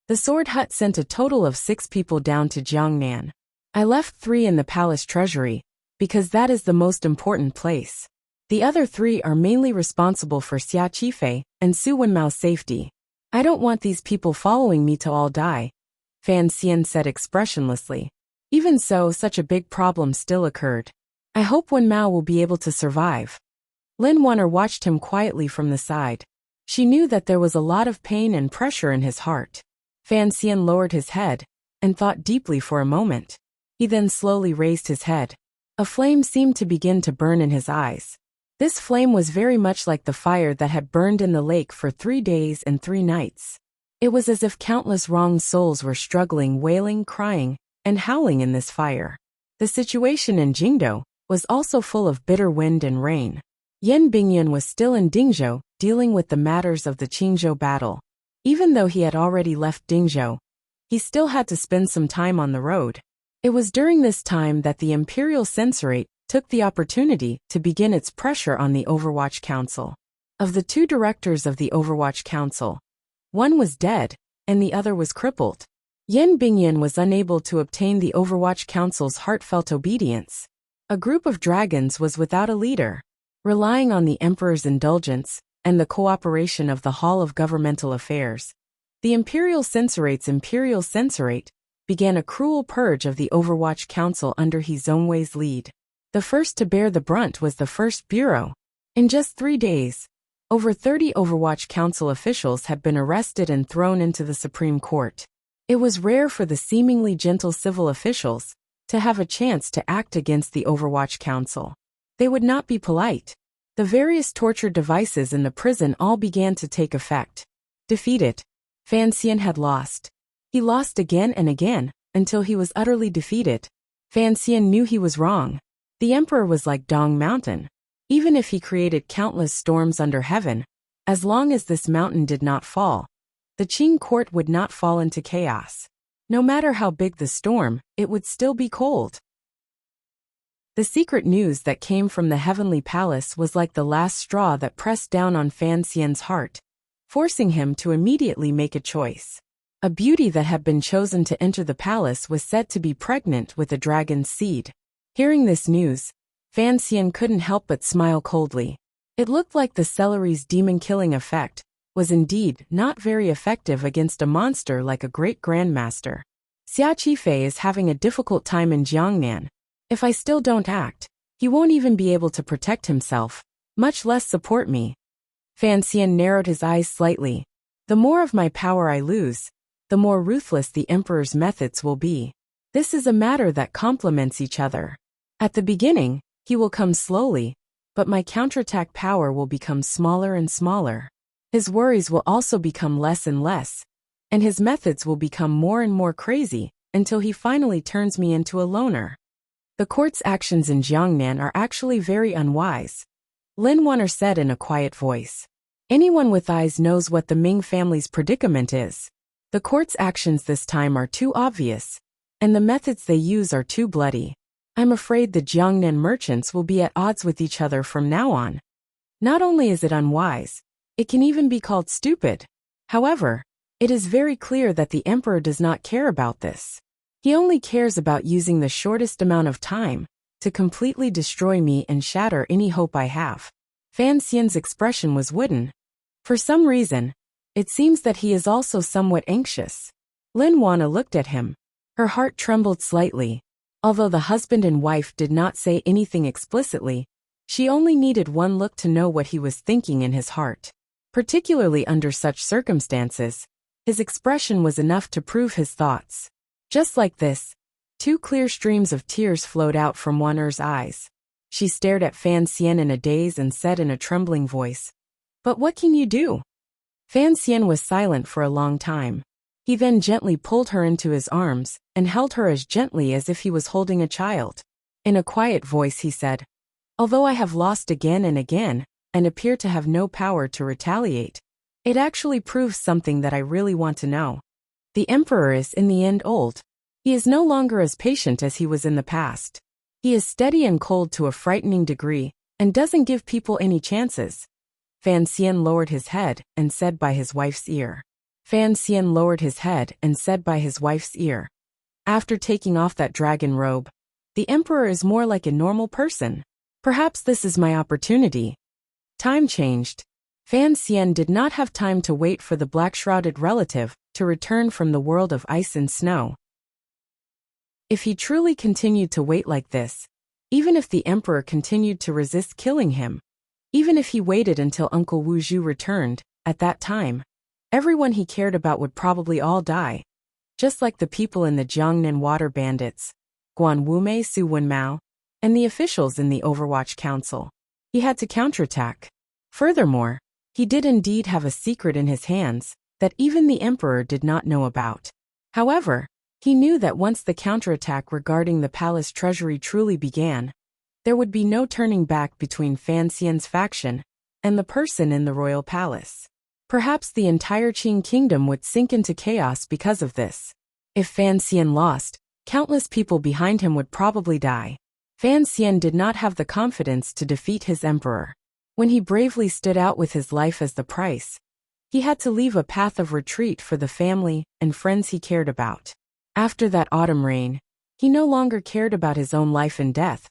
The Sword Hut sent a total of 6 people down to Jiangnan. I left 3 in the palace treasury, because that is the most important place. The other 3 are mainly responsible for Xia Qifei and Su Wenmao's safety. I don't want these people following me to all die," Fan Xian said expressionlessly. Even so, such a big problem still occurred. I hope Wenmao will be able to survive. Lin Wan'er watched him quietly from the side. She knew that there was a lot of pain and pressure in his heart. Fan Xian lowered his head and thought deeply for a moment. He then slowly raised his head. A flame seemed to begin to burn in his eyes. This flame was very much like the fire that had burned in the lake for 3 days and 3 nights. It was as if countless wronged souls were struggling, wailing, crying, and howling in this fire. The situation in Jingdo was also full of bitter wind and rain. Yan Bingyun was still in Dingzhou, dealing with the matters of the Qingzhou battle. Even though he had already left Dingzhou, he still had to spend some time on the road. It was during this time that the imperial censorate took the opportunity to begin its pressure on the Overwatch Council. Of the two directors of the Overwatch Council, one was dead, and the other was crippled. Yen Bingyan was unable to obtain the Overwatch Council's heartfelt obedience. A group of dragons was without a leader, relying on the Emperor's indulgence and the cooperation of the Hall of Governmental Affairs. The Imperial Censorate began a cruel purge of the Overwatch Council under He Zhongwei's lead. The first to bear the brunt was the First Bureau. In just 3 days, over 30 Overwatch Council officials had been arrested and thrown into the Supreme Court. It was rare for the seemingly gentle civil officials to have a chance to act against the Overwatch Council. They would not be polite. The various torture devices in the prison all began to take effect. Defeated, Fan Xian had lost. He lost again and again, until he was utterly defeated. Fan Xian knew he was wrong. The Emperor was like Dong Mountain. Even if he created countless storms under heaven, as long as this mountain did not fall, the Qing court would not fall into chaos. No matter how big the storm, it would still be cold. The secret news that came from the heavenly palace was like the last straw that pressed down on Fan Xian's heart, forcing him to immediately make a choice. A beauty that had been chosen to enter the palace was said to be pregnant with a dragon's seed. Hearing this news, Fan Xian couldn't help but smile coldly. It looked like the celery's demon-killing effect was indeed not very effective against a monster like a great grandmaster. Xia Qifei is having a difficult time in Jiangnan. If I still don't act, he won't even be able to protect himself, much less support me. Fan Xian narrowed his eyes slightly. The more of my power I lose, the more ruthless the Emperor's methods will be. This is a matter that complements each other. At the beginning, he will come slowly, but my counterattack power will become smaller and smaller. His worries will also become less and less, and his methods will become more and more crazy, until he finally turns me into a loner. The court's actions in Jiangnan are actually very unwise, Lin Wanner said in a quiet voice. Anyone with eyes knows what the Ming family's predicament is. The court's actions this time are too obvious, and the methods they use are too bloody. I'm afraid the Jiangnan merchants will be at odds with each other from now on. Not only is it unwise, it can even be called stupid. However, it is very clear that the Emperor does not care about this. He only cares about using the shortest amount of time to completely destroy me and shatter any hope I have. Fan Xian's expression was wooden. For some reason, it seems that he is also somewhat anxious. Lin Wanna looked at him. Her heart trembled slightly. Although the husband and wife did not say anything explicitly, she only needed one look to know what he was thinking in his heart. Particularly under such circumstances, his expression was enough to prove his thoughts. Just like this, 2 clear streams of tears flowed out from Wanner's eyes. She stared at Fan Xian in a daze and said in a trembling voice, "But what can you do?" Fan Xian was silent for a long time. He then gently pulled her into his arms and held her as gently as if he was holding a child. In a quiet voice he said, "Although I have lost again and again, and appear to have no power to retaliate, it actually proves something that I really want to know. The Emperor is in the end old. He is no longer as patient as he was in the past. He is steady and cold to a frightening degree, and doesn't give people any chances." Fan Xian lowered his head and said by his wife's ear. After taking off that dragon robe, the Emperor is more like a normal person. Perhaps this is my opportunity. Time changed. Fan Xian did not have time to wait for the black-shrouded relative to return from the world of ice and snow. If he truly continued to wait like this, even if the Emperor continued to resist killing him, even if he waited until Uncle Wu Zhu returned, at that time, everyone he cared about would probably all die. Just like the people in the Jiangnan water bandits, Guan Wumei, Su Wenmao, and the officials in the Overwatch Council. He had to counterattack. Furthermore, he did indeed have a secret in his hands that even the Emperor did not know about. However, he knew that once the counterattack regarding the palace treasury truly began, there would be no turning back between Fan Xian's faction and the person in the royal palace. Perhaps the entire Qing kingdom would sink into chaos because of this. If Fan Xian lost, countless people behind him would probably die. Fan Xian did not have the confidence to defeat his emperor. When he bravely stood out with his life as the price, he had to leave a path of retreat for the family and friends he cared about. After that autumn rain, he no longer cared about his own life and death,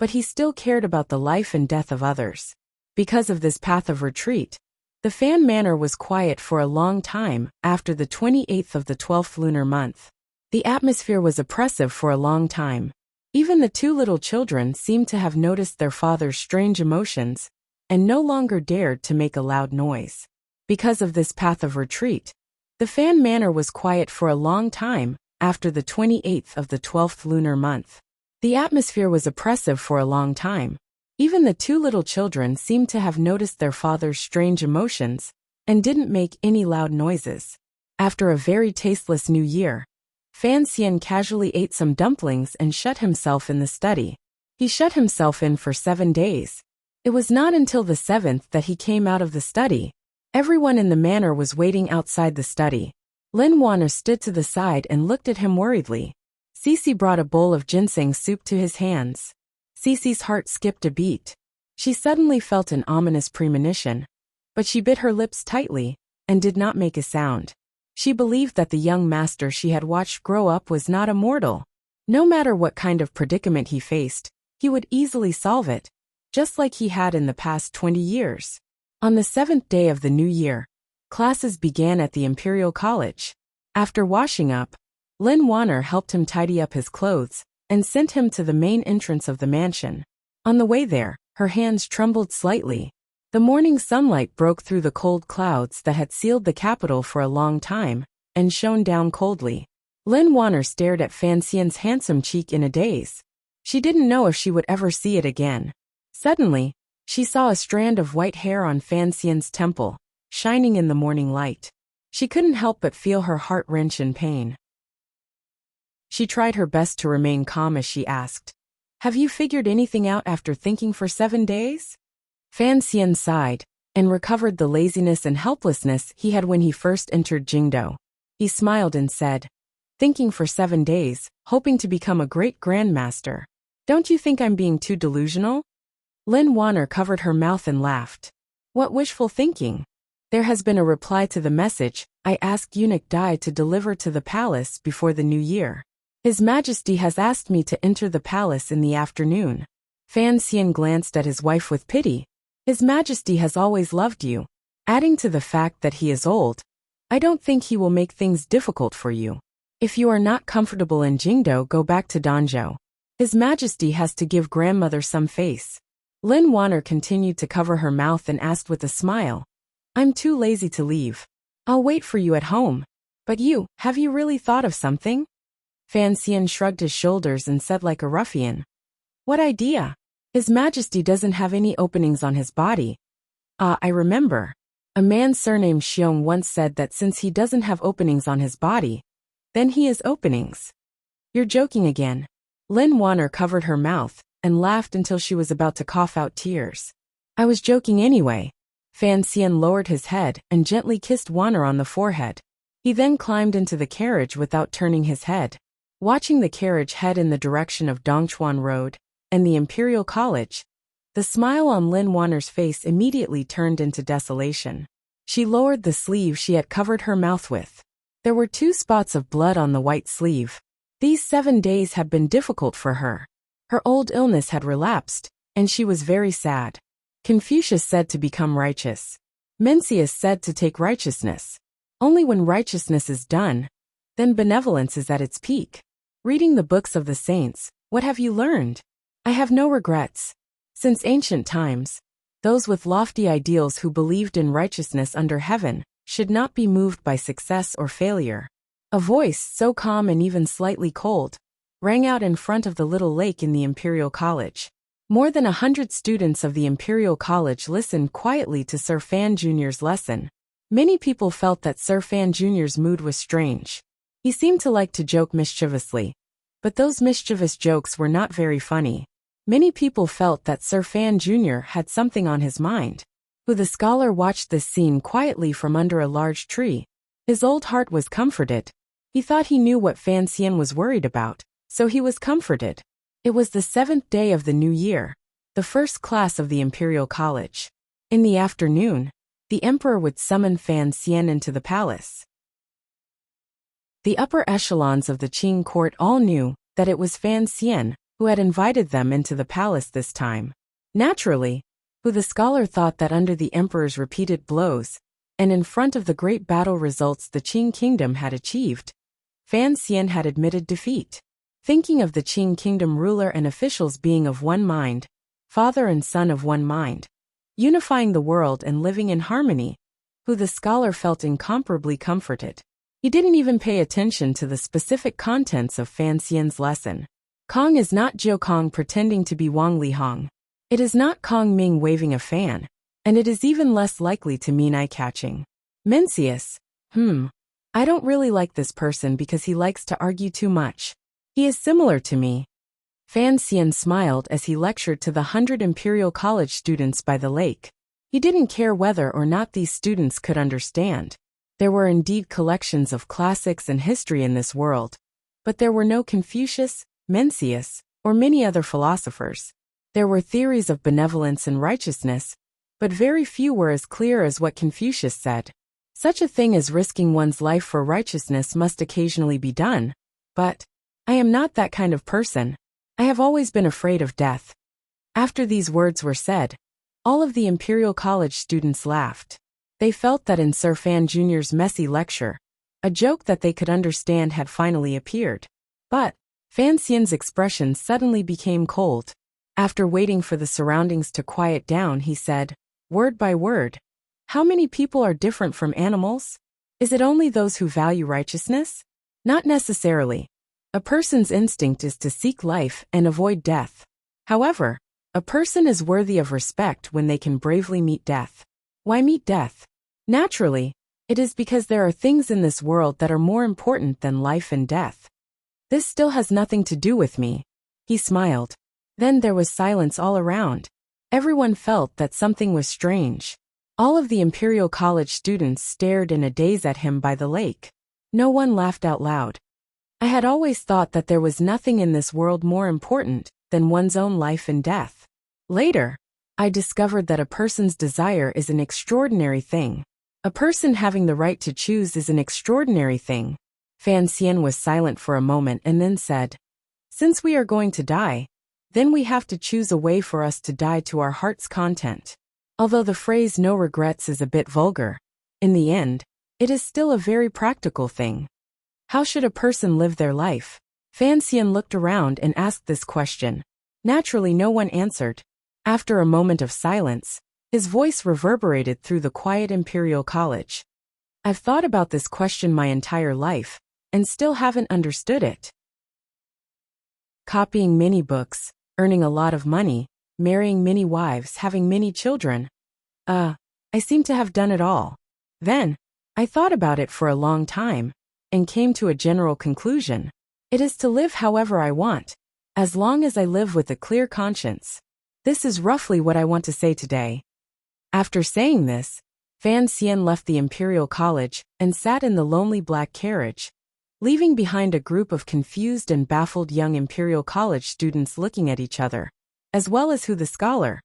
but he still cared about the life and death of others. Because of this path of retreat, the Fan Manor was quiet for a long time after the 28th of the 12th lunar month. The atmosphere was oppressive for a long time. Even the two little children seemed to have noticed their father's strange emotions and no longer dared to make a loud noise. Because of this path of retreat, the Fan Manor was quiet for a long time after the 28th of the 12th lunar month. The atmosphere was oppressive for a long time. Even the two little children seemed to have noticed their father's strange emotions and didn't make any loud noises. After a very tasteless new year, Fan Xian casually ate some dumplings and shut himself in the study. He shut himself in for 7 days. It was not until the 7th that he came out of the study. Everyone in the manor was waiting outside the study. Lin Wanner stood to the side and looked at him worriedly. Cece brought a bowl of ginseng soup to his hands. Cece's heart skipped a beat. She suddenly felt an ominous premonition, but she bit her lips tightly and did not make a sound. She believed that the young master she had watched grow up was not a mortal. No matter what kind of predicament he faced, he would easily solve it, just like he had in the past 20 years. On the 7th day of the new year, classes began at the Imperial College. After washing up, Lin Wanner helped him tidy up his clothes and sent him to the main entrance of the mansion. On the way there, her hands trembled slightly. The morning sunlight broke through the cold clouds that had sealed the capital for a long time and shone down coldly. Lin Wanner stared at Fan Xian's handsome cheek in a daze. She didn't know if she would ever see it again. Suddenly, she saw a strand of white hair on Fan Xian's temple, shining in the morning light. She couldn't help but feel her heart wrench in pain. She tried her best to remain calm as she asked, "Have you figured anything out after thinking for 7 days?" Fan Xian sighed and recovered the laziness and helplessness he had when he first entered Jingdo. He smiled and said, "Thinking for 7 days, hoping to become a great grandmaster. Don't you think I'm being too delusional?" Lin Wanner covered her mouth and laughed. "What wishful thinking? There has been a reply to the message I asked Eunuch Dai to deliver to the palace before the new year. His Majesty has asked me to enter the palace in the afternoon." Fan Xian glanced at his wife with pity. "His Majesty has always loved you." Adding to the fact that he is old, "I don't think he will make things difficult for you. If you are not comfortable in Jingdo, go back to Danzhou. His Majesty has to give grandmother some face." Lin Wanner continued to cover her mouth and asked with a smile, "I'm too lazy to leave. I'll wait for you at home. But you, have you really thought of something?" Fan Xian shrugged his shoulders and said like a ruffian, "What idea? His Majesty doesn't have any openings on his body." "Ah, I remember. A man surnamed Xiong once said that since he doesn't have openings on his body, then he has openings." "You're joking again." Lin Wanner covered her mouth and laughed until she was about to cough out tears. "I was joking anyway." Fan Xian lowered his head and gently kissed Wanner on the forehead. He then climbed into the carriage without turning his head. Watching the carriage head in the direction of Dongchuan Road and the Imperial College, the smile on Lin Wanner's face immediately turned into desolation. She lowered the sleeve she had covered her mouth with. There were 2 spots of blood on the white sleeve. These 7 days had been difficult for her. Her old illness had relapsed, and she was very sad. Confucius said to become righteous. Mencius said to take righteousness. Only when righteousness is done, then benevolence is at its peak. Reading the books of the saints, what have you learned? I have no regrets. Since ancient times, those with lofty ideals who believed in righteousness under heaven should not be moved by success or failure. A voice so calm and even slightly cold rang out in front of the little lake in the Imperial College. More than 100 students of the Imperial College listened quietly to Sir Fan Jr.'s lesson. Many people felt that Sir Fan Jr.'s mood was strange. He seemed to like to joke mischievously, but those mischievous jokes were not very funny. Many people felt that Sir Fan Jr. had something on his mind. The scholar watched this scene quietly from under a large tree. His old heart was comforted. He thought he knew what Fan Xian was worried about, so he was comforted. It was the 7th day of the new year, the first class of the Imperial College. In the afternoon, the emperor would summon Fan Xian into the palace. The upper echelons of the Qing court all knew that it was Fan Xian who had invited them into the palace this time. Naturally, who the scholar thought that under the emperor's repeated blows, and in front of the great battle results the Qing kingdom had achieved, Fan Xian had admitted defeat. Thinking of the Qing kingdom ruler and officials being of one mind, father and son of one mind, unifying the world and living in harmony, who the scholar felt incomparably comforted. He didn't even pay attention to the specific contents of Fan Xian's lesson. Kong is not Jiu Kong pretending to be Wang Lihong. It is not Kong Ming waving a fan, and it is even less likely to mean eye-catching. Mencius, I don't really like this person because he likes to argue too much. He is similar to me. Fan Xian smiled as he lectured to the 100 Imperial College students by the lake. He didn't care whether or not these students could understand. There were indeed collections of classics and history in this world, but there were no Confucius, Mencius, or many other philosophers. There were theories of benevolence and righteousness, but very few were as clear as what Confucius said. Such a thing as risking one's life for righteousness must occasionally be done, but I am not that kind of person. I have always been afraid of death. After these words were said, all of the Imperial College students laughed. They felt that in Sir Fan Jr.'s messy lecture, a joke that they could understand had finally appeared. But Fan Xian's expression suddenly became cold. After waiting for the surroundings to quiet down, he said, word by word, how many people are different from animals? Is it only those who value righteousness? Not necessarily. A person's instinct is to seek life and avoid death. However, a person is worthy of respect when they can bravely meet death. Why meet death? Naturally, it is because there are things in this world that are more important than life and death. This still has nothing to do with me. He smiled. Then there was silence all around. Everyone felt that something was strange. All of the Imperial College students stared in a daze at him by the lake. No one laughed out loud. I had always thought that there was nothing in this world more important than one's own life and death. Later, I discovered that a person's desire is an extraordinary thing. A person having the right to choose is an extraordinary thing. Fan Xian was silent for a moment and then said, since we are going to die, then we have to choose a way for us to die to our heart's content. Although the phrase no regrets is a bit vulgar, in the end, it is still a very practical thing. How should a person live their life? Fan Xian looked around and asked this question. Naturally, no one answered. After a moment of silence, his voice reverberated through the quiet Imperial College. I've thought about this question my entire life, and still haven't understood it. Copying many books, earning a lot of money, marrying many wives, having many children. I seem to have done it all. Then, I thought about it for a long time, and came to a general conclusion. It is to live however I want, as long as I live with a clear conscience. This is roughly what I want to say today. After saying this, Fan Xian left the Imperial College and sat in the lonely black carriage, leaving behind a group of confused and baffled young Imperial College students looking at each other, as well as the scholar,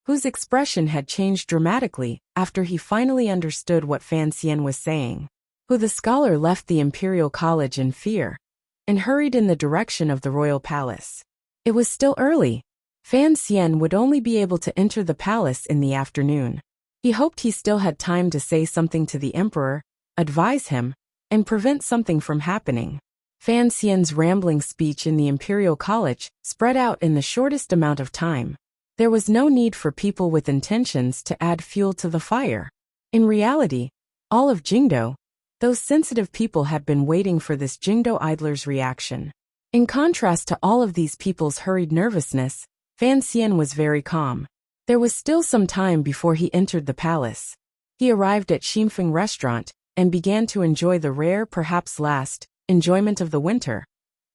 whose expression had changed dramatically after he finally understood what Fan Xian was saying. The scholar left the Imperial College in fear and hurried in the direction of the royal palace. It was still early. Fan Xian would only be able to enter the palace in the afternoon. He hoped he still had time to say something to the emperor, advise him, and prevent something from happening. Fan Xian's rambling speech in the Imperial College spread out in the shortest amount of time. There was no need for people with intentions to add fuel to the fire. In reality, all of Jingdo, those sensitive people had been waiting for this Jingdo idler's reaction. In contrast to all of these people's hurried nervousness, Fan Xian was very calm. There was still some time before he entered the palace. He arrived at Xinfeng restaurant and began to enjoy the rare, perhaps last, enjoyment of the winter.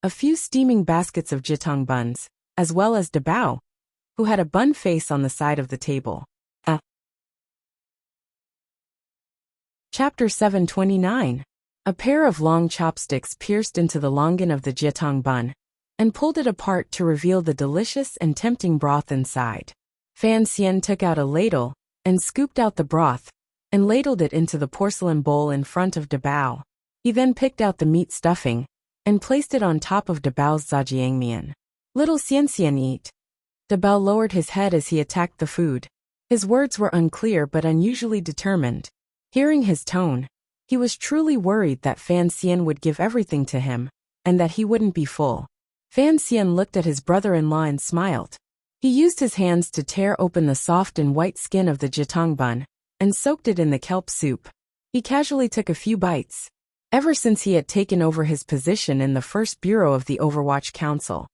A few steaming baskets of jitong buns, as well as Dabao, who had a bun face on the side of the table. Chapter 729. A pair of long chopsticks pierced into the longan of the jitong bun, and pulled it apart to reveal the delicious and tempting broth inside. Fan Xian took out a ladle and scooped out the broth and ladled it into the porcelain bowl in front of Dabao. He then picked out the meat stuffing and placed it on top of Dabao's zhajiangmian. Little Xian Xian, eat. Dabao lowered his head as he attacked the food. His words were unclear but unusually determined. Hearing his tone, he was truly worried that Fan Xian would give everything to him, and that he wouldn't be full. Fan Xian looked at his brother-in-law and smiled. He used his hands to tear open the soft and white skin of the jitong bun, and soaked it in the kelp soup. He casually took a few bites. Ever since he had taken over his position in the first bureau of the Overwatch Council,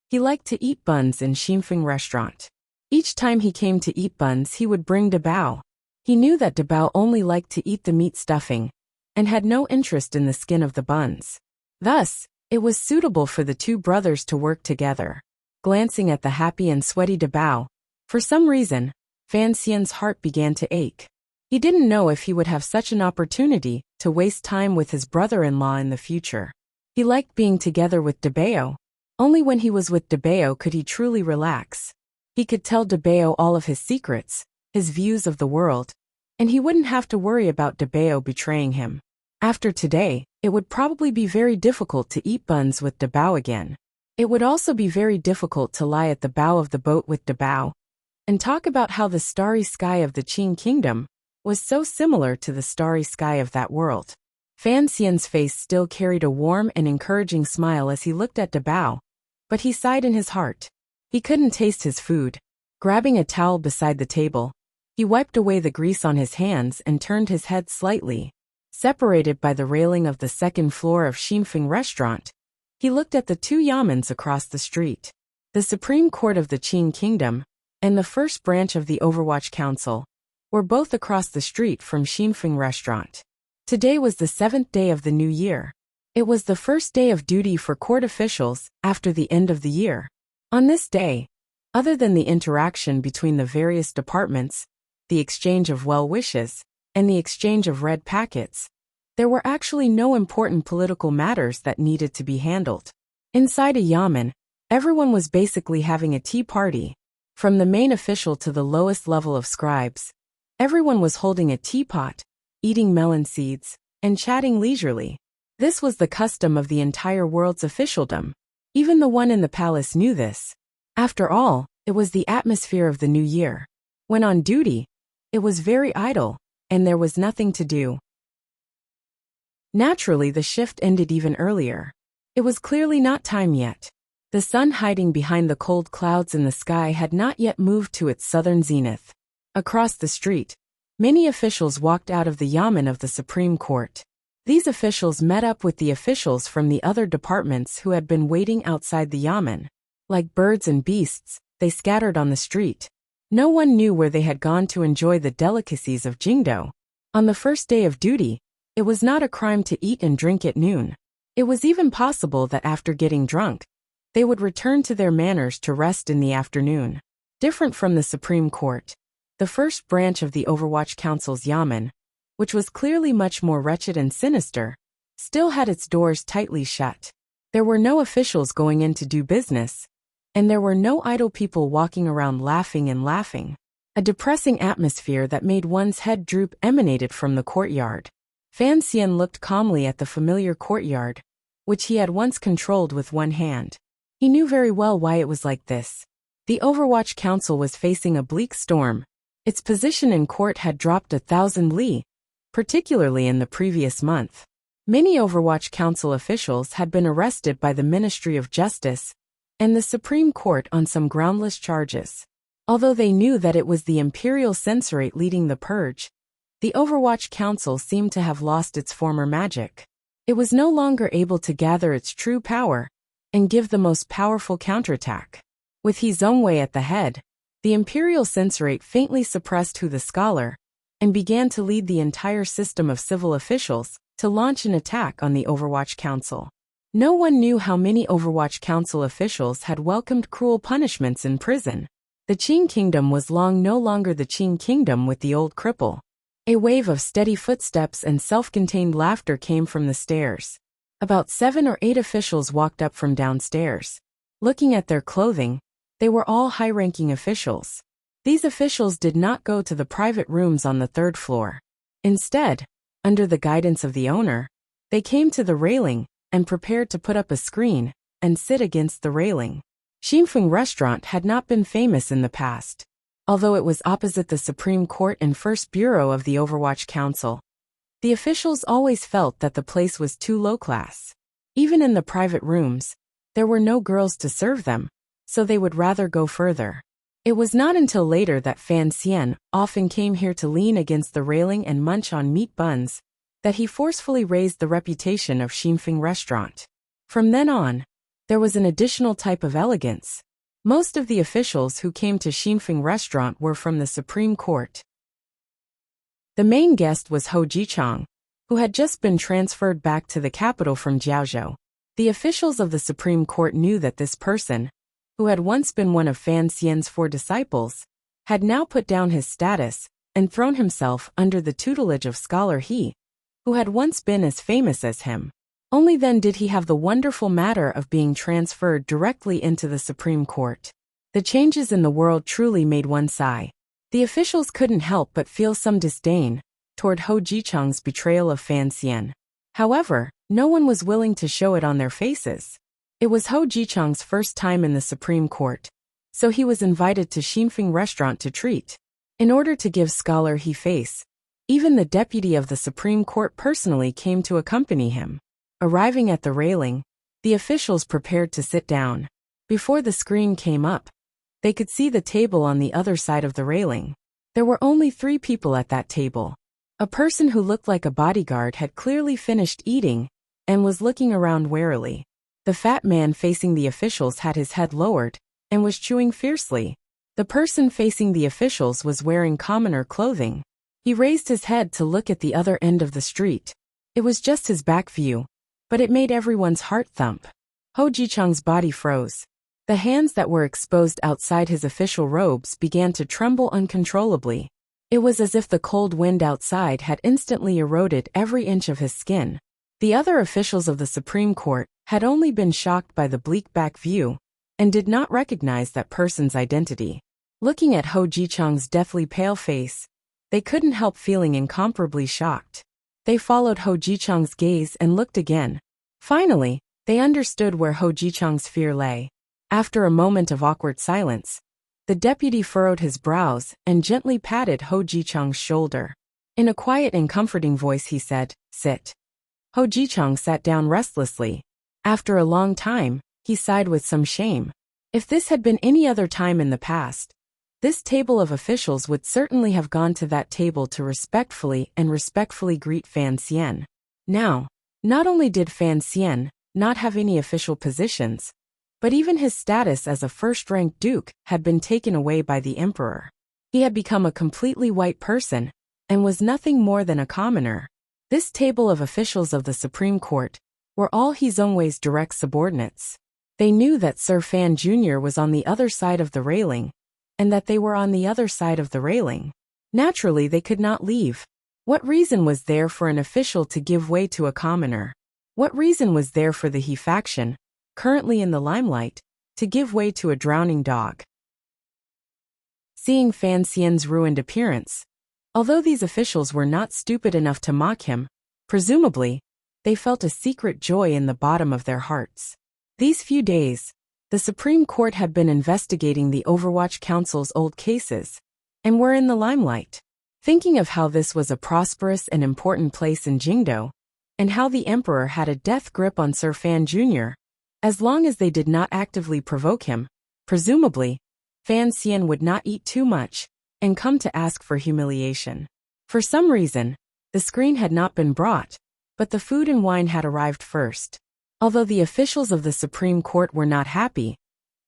he liked to eat buns in Xinfeng restaurant. Each time he came to eat buns, he would bring Dabao. He knew that Dabao only liked to eat the meat stuffing, and had no interest in the skin of the buns. Thus, it was suitable for the two brothers to work together. Glancing at the happy and sweaty Dabao, for some reason, Fan Xian's heart began to ache. He didn't know if he would have such an opportunity to waste time with his brother-in-law in the future. He liked being together with Dabao. Only when he was with Dabao could he truly relax. He could tell Dabao all of his secrets, his views of the world, and he wouldn't have to worry about Dabao betraying him. After today, it would probably be very difficult to eat buns with Dabao again. It would also be very difficult to lie at the bow of the boat with Dabao and talk about how the starry sky of the Qing Kingdom was so similar to the starry sky of that world. Fan Xian's face still carried a warm and encouraging smile as he looked at Dabao, but he sighed in his heart. He couldn't taste his food. Grabbing a towel beside the table, he wiped away the grease on his hands and turned his head slightly. Separated by the railing of the second floor of Xinfeng restaurant, he looked at the two yamens across the street. The Supreme Court of the Qing Kingdom and the first branch of the Overwatch Council were both across the street from Xinfeng restaurant. Today was the 7th day of the new year. It was the first day of duty for court officials after the end of the year. On this day, other than the interaction between the various departments, the exchange of well wishes, and the exchange of red packets, there were actually no important political matters that needed to be handled. Inside a yamen, everyone was basically having a tea party. From the main official to the lowest level of scribes, everyone was holding a teapot, eating melon seeds, and chatting leisurely. This was the custom of the entire world's officialdom. Even the one in the palace knew this. After all, it was the atmosphere of the new year. When on duty, it was very idle, and there was nothing to do. Naturally, the shift ended even earlier. It was clearly not time yet. The sun hiding behind the cold clouds in the sky had not yet moved to its southern zenith. Across the street, many officials walked out of the yamen of the Supreme Court. These officials met up with the officials from the other departments who had been waiting outside the yamen. Like birds and beasts, they scattered on the street. No one knew where they had gone to enjoy the delicacies of Jingdo. On the first day of duty, it was not a crime to eat and drink at noon. It was even possible that after getting drunk, they would return to their manners to rest in the afternoon. Different from the Supreme Court, the first branch of the Overwatch Council's yamen, which was clearly much more wretched and sinister, still had its doors tightly shut. There were no officials going in to do business, and there were no idle people walking around laughing and laughing. A depressing atmosphere that made one's head droop emanated from the courtyard. Fan Xian looked calmly at the familiar courtyard, which he had once controlled with one hand. He knew very well why it was like this. The Overwatch Council was facing a bleak storm. Its position in court had dropped 1,000 li, particularly in the previous month. Many Overwatch Council officials had been arrested by the Ministry of Justice and the Supreme Court on some groundless charges. Although they knew that it was the Imperial Censorate leading the purge, the Overwatch Council seemed to have lost its former magic. It was no longer able to gather its true power and give the most powerful counterattack. With He Zhongwei at the head, the Imperial Censorate faintly suppressed Hu the Scholar and began to lead the entire system of civil officials to launch an attack on the Overwatch Council. No one knew how many Overwatch Council officials had welcomed cruel punishments in prison. The Qing Kingdom was no longer the Qing Kingdom with the old cripple. A wave of steady footsteps and self-contained laughter came from the stairs. About 7 or 8 officials walked up from downstairs. Looking at their clothing, they were all high-ranking officials. These officials did not go to the private rooms on the third floor. Instead, under the guidance of the owner, they came to the railing and prepared to put up a screen and sit against the railing. Xinfeng Restaurant had not been famous in the past. Although it was opposite the Supreme Court and First Bureau of the Overwatch Council, the officials always felt that the place was too low class. Even in the private rooms, there were no girls to serve them, so they would rather go further. It was not until later that Fan Xian often came here to lean against the railing and munch on meat buns that he forcefully raised the reputation of Xinfeng Restaurant. From then on, there was an additional type of elegance. Most of the officials who came to Xinfeng Restaurant were from the Supreme Court. The main guest was Hou Jichang, who had just been transferred back to the capital from Jiaozhou. The officials of the Supreme Court knew that this person, who had once been one of Fan Xian's 4 disciples, had now put down his status and thrown himself under the tutelage of Scholar He, who had once been as famous as him. Only then did he have the wonderful matter of being transferred directly into the Supreme Court. The changes in the world truly made one sigh. The officials couldn't help but feel some disdain toward Hou Jichang's betrayal of Fan Xian. However, no one was willing to show it on their faces. It was Hou Jichang's first time in the Supreme Court, so he was invited to Xinfeng Restaurant to treat. In order to give Scholar He face, even the deputy of the Supreme Court personally came to accompany him. Arriving at the railing, the officials prepared to sit down. Before the screen came up, they could see the table on the other side of the railing. There were only 3 people at that table. A person who looked like a bodyguard had clearly finished eating and was looking around warily. The fat man facing the officials had his head lowered and was chewing fiercely. The person facing the officials was wearing commoner clothing. He raised his head to look at the other end of the street. It was just his back view, but it made everyone's heart thump. Hou Jichang's body froze. The hands that were exposed outside his official robes began to tremble uncontrollably. It was as if the cold wind outside had instantly eroded every inch of his skin. The other officials of the Supreme Court had only been shocked by the bleak back view and did not recognize that person's identity. Looking at Hou Jichang's deathly pale face, they couldn't help feeling incomparably shocked. They followed Hou Jichang's gaze and looked again. Finally, they understood where Hou Jichang's fear lay. After a moment of awkward silence, the deputy furrowed his brows and gently patted Hou Jichang's shoulder. In a quiet and comforting voice he said, "Sit." Hou Jichang sat down restlessly. After a long time, he sighed with some shame. If this had been any other time in the past, this table of officials would certainly have gone to that table to respectfully greet Fan Xian. Now, not only did Fan Xian not have any official positions, but even his status as a first-ranked duke had been taken away by the emperor. He had become a completely white person and was nothing more than a commoner. This table of officials of the Supreme Court were all He Zongwei's direct subordinates. They knew that Sir Fan Jr. was on the other side of the railing, and that they were on the other side of the railing. Naturally, they could not leave. What reason was there for an official to give way to a commoner? What reason was there for the He faction, currently in the limelight, to give way to a drowning dog? Seeing Fan Xian's ruined appearance, although these officials were not stupid enough to mock him, presumably, they felt a secret joy in the bottom of their hearts. These few days, the Supreme Court had been investigating the Overwatch Council's old cases, and were in the limelight. Thinking of how this was a prosperous and important place in Jingdo, and how the emperor had a death grip on Sir Fan Jr., as long as they did not actively provoke him, presumably, Fan Xian would not eat too much and come to ask for humiliation. For some reason, the screen had not been brought, but the food and wine had arrived first. Although the officials of the Supreme Court were not happy,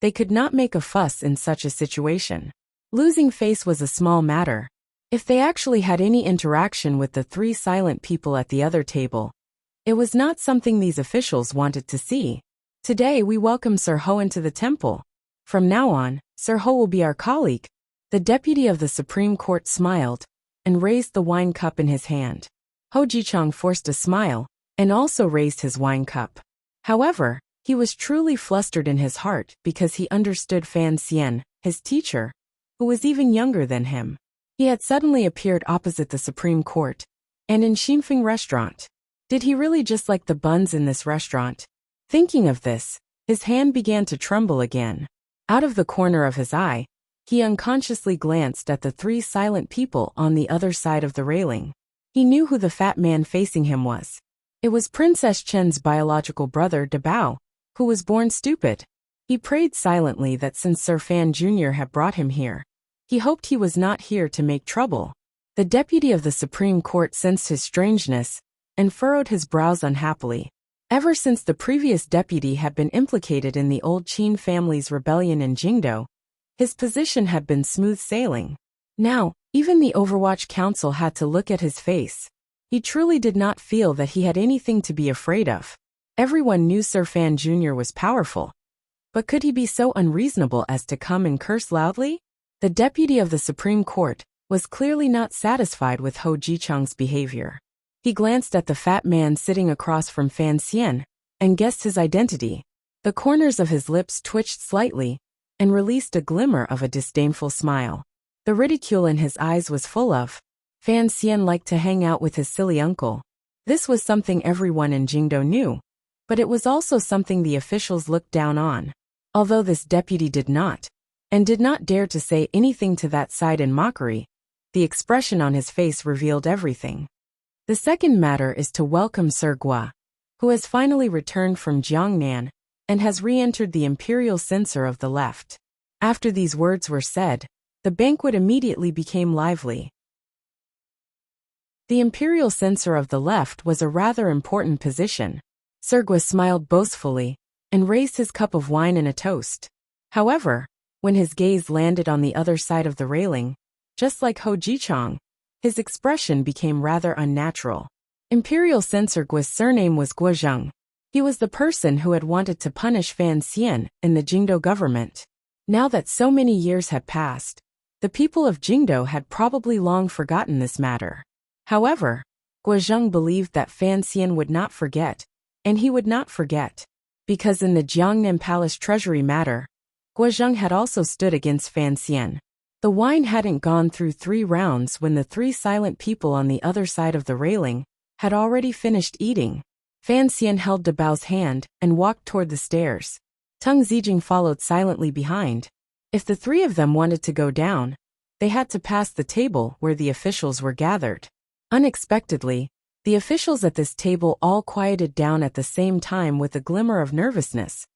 they could not make a fuss in such a situation. Losing face was a small matter. If they actually had any interaction with the 3 silent people at the other table, it was not something these officials wanted to see. Today we welcome Sir Hou into the temple. From now on, Sir Hou will be our colleague. The deputy of the Supreme Court smiled and raised the wine cup in his hand. Hou Jichang forced a smile and also raised his wine cup. However, He was truly flustered in his heart because he understood Fan Xian, his teacher, who was even younger than him. He had suddenly appeared opposite the Supreme Court, and in Xinfeng restaurant. Did he really just like the buns in this restaurant? Thinking of this, his hand began to tremble again. Out of the corner of his eye, he unconsciously glanced at the three silent people on the other side of the railing. He knew who the fat man facing him was. It was Princess Chen's biological brother Dabao, who was born stupid. He prayed silently that since Sir Fan Jr. had brought him here, he hoped he was not here to make trouble. The deputy of the Supreme Court sensed his strangeness and furrowed his brows unhappily. Ever since the previous deputy had been implicated in the old Qin family's rebellion in Jingdo, his position had been smooth sailing. Now, even the Overwatch Council had to look at his face. He truly did not feel that he had anything to be afraid of. Everyone knew Sir Fan Jr. was powerful. But could he be so unreasonable as to come and curse loudly? The deputy of the Supreme Court was clearly not satisfied with Ho Jichang's behavior. He glanced at the fat man sitting across from Fan Xian and guessed his identity. The corners of his lips twitched slightly and released a glimmer of a disdainful smile. The ridicule in his eyes was full of. Fan Xian liked to hang out with his silly uncle. This was something everyone in Jingdo knew, but it was also something the officials looked down on. Although this deputy did not dare to say anything to that side in mockery, the expression on his face revealed everything. The second matter is to welcome Sir Gua, who has finally returned from Jiangnan and has re-entered the imperial censor of the left. After these words were said, the banquet immediately became lively. The imperial censor of the left was a rather important position. Sir Gua smiled boastfully and raised his cup of wine in a toast. However, when his gaze landed on the other side of the railing, just like Ho Jichang, his expression became rather unnatural. Imperial Censor Gua's surname was Guozheng. He was the person who had wanted to punish Fan Xian in the Jingdo government. Now that so many years had passed, the people of Jingdo had probably long forgotten this matter. However, Guozheng believed that Fan Xian would not forget, and he would not forget, because in the Jiangnan Palace treasury matter, Guozheng had also stood against Fan Xian. The wine hadn't gone through 3 rounds when the 3 silent people on the other side of the railing had already finished eating. Fan Xian held Dabao's hand and walked toward the stairs. Teng Zijing followed silently behind. If the 3 of them wanted to go down, they had to pass the table where the officials were gathered. Unexpectedly, the officials at this table all quieted down at the same time with a glimmer of nervousness,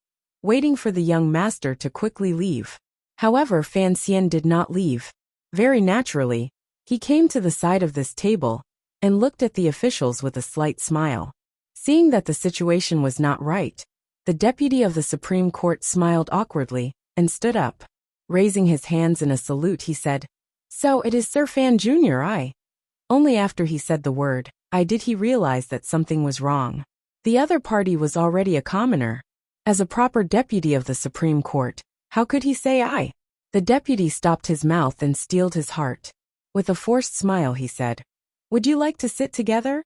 waiting for the young master to quickly leave. However, Fan Xian did not leave. Very naturally, he came to the side of this table and looked at the officials with a slight smile. Seeing that the situation was not right, the deputy of the Supreme Court smiled awkwardly and stood up. Raising his hands in a salute, he said, "So it is Sir Fan Jr. I." Only after he said the word, "I" did he realize that something was wrong. The other party was already a commoner. As a proper deputy of the Supreme Court, how could he say "I"? The deputy stopped his mouth and steeled his heart. With a forced smile, he said, "Would you like to sit together?"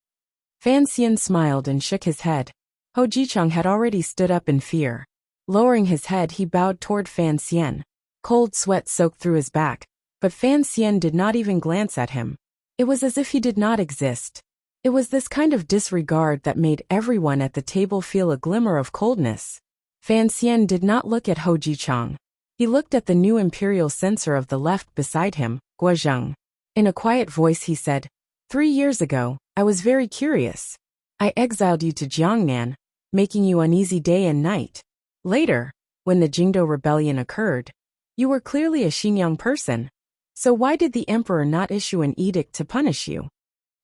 Fan Xian smiled and shook his head. Ho Jichang had already stood up in fear. Lowering his head, he bowed toward Fan Xian. Cold sweat soaked through his back, but Fan Xian did not even glance at him. It was as if he did not exist. It was this kind of disregard that made everyone at the table feel a glimmer of coldness. Fan Xian did not look at Ho Jichang. He looked at the new imperial censor of the left beside him, Guozheng. In a quiet voice he said, 3 years ago, I was very curious. I exiled you to Jiangnan, making you uneasy day and night. Later, when the Jingdo rebellion occurred, you were clearly a Xinjiang person. So why did the emperor not issue an edict to punish you?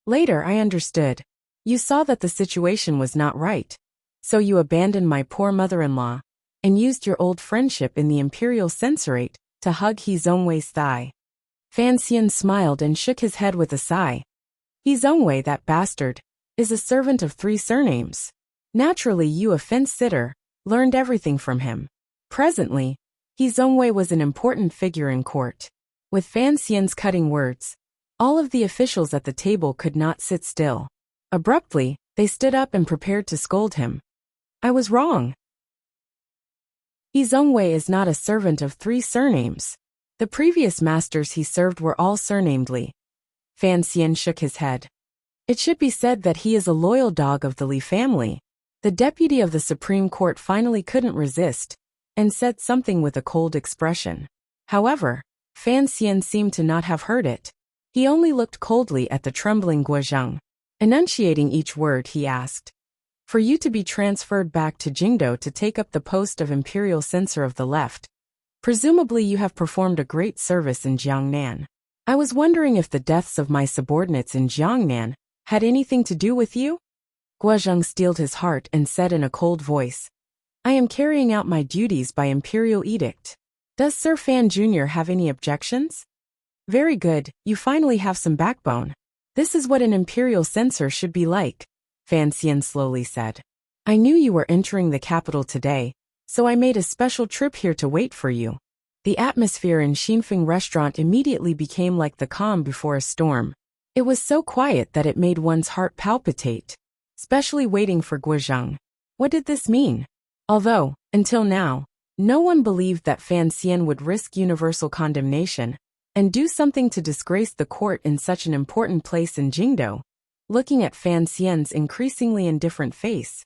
Later I understood. You saw that the situation was not right. So you abandoned my poor mother-in-law and used your old friendship in the imperial censorate to hug He Zongwei's thigh. Fan Xian smiled and shook his head with a sigh. He Zongwei, that bastard, is a servant of 3 surnames. Naturally, you, a fence-sitter, learned everything from him. Presently, He Zongwei was an important figure in court. With Fan Xian's cutting words, all of the officials at the table could not sit still. Abruptly, they stood up and prepared to scold him. I was wrong. He Zhongwei is not a servant of 3 surnames. The previous masters he served were all surnamed Li. Fan Xian shook his head. It should be said that he is a loyal dog of the Li family. The deputy of the Supreme Court finally couldn't resist, and said something with a cold expression. However, Fan Xian seemed to not have heard it. He only looked coldly at the trembling Guozhang. Enunciating each word, he asked, "For you to be transferred back to Jingdo to take up the post of imperial censor of the left, presumably you have performed a great service in Jiangnan. I was wondering if the deaths of my subordinates in Jiangnan had anything to do with you?" Guozhang steeled his heart and said in a cold voice, "I am carrying out my duties by imperial edict. Does Sir Fan Jr. have any objections?" "Very good, you finally have some backbone. This is what an imperial censor should be like," Fan Xian slowly said. "I knew you were entering the capital today, so I made a special trip here to wait for you." The atmosphere in Xinfeng restaurant immediately became like the calm before a storm. It was so quiet that it made one's heart palpitate, especially waiting for Guozhang. What did this mean? Although, until now, no one believed that Fan Xian would risk universal condemnation and do something to disgrace the court in such an important place in Jingdo. Looking at Fan Xian's increasingly indifferent face,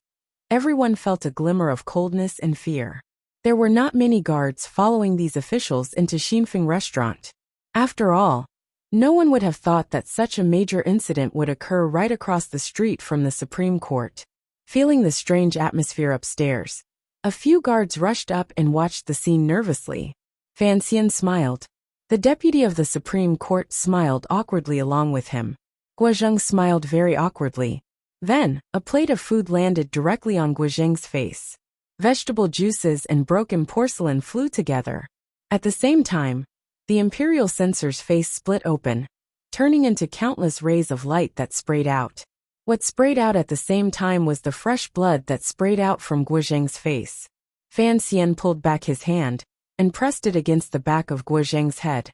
everyone felt a glimmer of coldness and fear. There were not many guards following these officials into Xinfeng restaurant. After all, no one would have thought that such a major incident would occur right across the street from the Supreme Court. Feeling the strange atmosphere upstairs, a few guards rushed up and watched the scene nervously. Fan Xian smiled. The deputy of the Supreme Court smiled awkwardly along with him. Guozhang smiled very awkwardly. Then, a plate of food landed directly on Guozhang's face. Vegetable juices and broken porcelain flew together. At the same time, the imperial censor's face split open, turning into countless rays of light that sprayed out. What sprayed out at the same time was the fresh blood that sprayed out from Guozhang's face. Fan Xian pulled back his hand and pressed it against the back of Guozhang's head,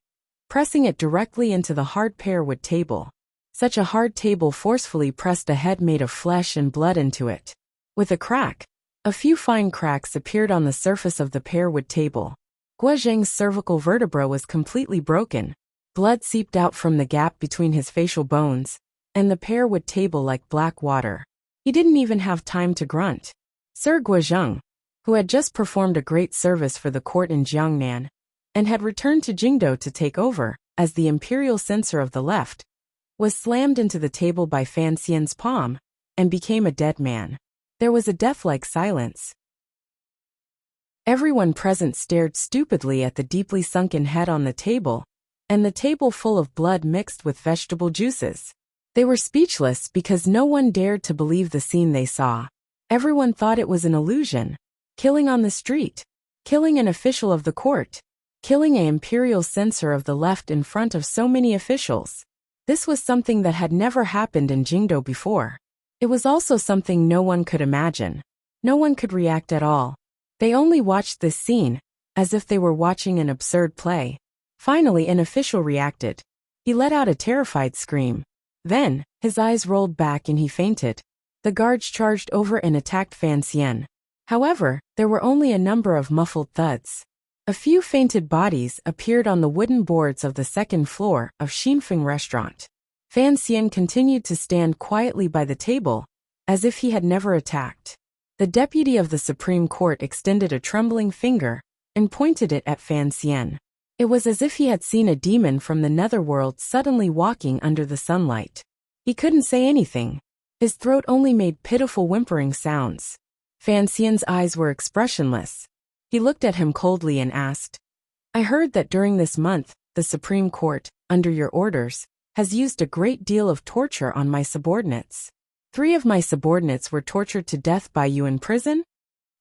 pressing it directly into the hard pearwood table. Such a hard table forcefully pressed a head made of flesh and blood into it. With a crack, a few fine cracks appeared on the surface of the pearwood table. Guozhang's cervical vertebra was completely broken. Blood seeped out from the gap between his facial bones and the pearwood table like black water. He didn't even have time to grunt. Sir Guozhang, who had just performed a great service for the court in Jiangnan and had returned to Jingdo to take over as the imperial censor of the left, was slammed into the table by Fan Xian's palm and became a dead man. There was a death-like silence. Everyone present stared stupidly at the deeply sunken head on the table, and the table full of blood mixed with vegetable juices. They were speechless because no one dared to believe the scene they saw. Everyone thought it was an illusion. Killing on the street. Killing an official of the court. Killing an imperial censor of the left in front of so many officials. This was something that had never happened in Jingdo before. It was also something no one could imagine. No one could react at all. They only watched this scene, as if they were watching an absurd play. Finally, an official reacted. He let out a terrified scream. Then, his eyes rolled back and he fainted. The guards charged over and attacked Fan Xian. However, there were only a number of muffled thuds. A few fainted bodies appeared on the wooden boards of the second floor of Xinfeng restaurant. Fan Xian continued to stand quietly by the table, as if he had never attacked. The deputy of the Supreme Court extended a trembling finger and pointed it at Fan Xian. It was as if he had seen a demon from the netherworld suddenly walking under the sunlight. He couldn't say anything. His throat only made pitiful whimpering sounds. Fan Xian's eyes were expressionless. He looked at him coldly and asked, "I heard that during this month, the Supreme Court, under your orders, has used a great deal of torture on my subordinates. 3 of my subordinates were tortured to death by you in prison?"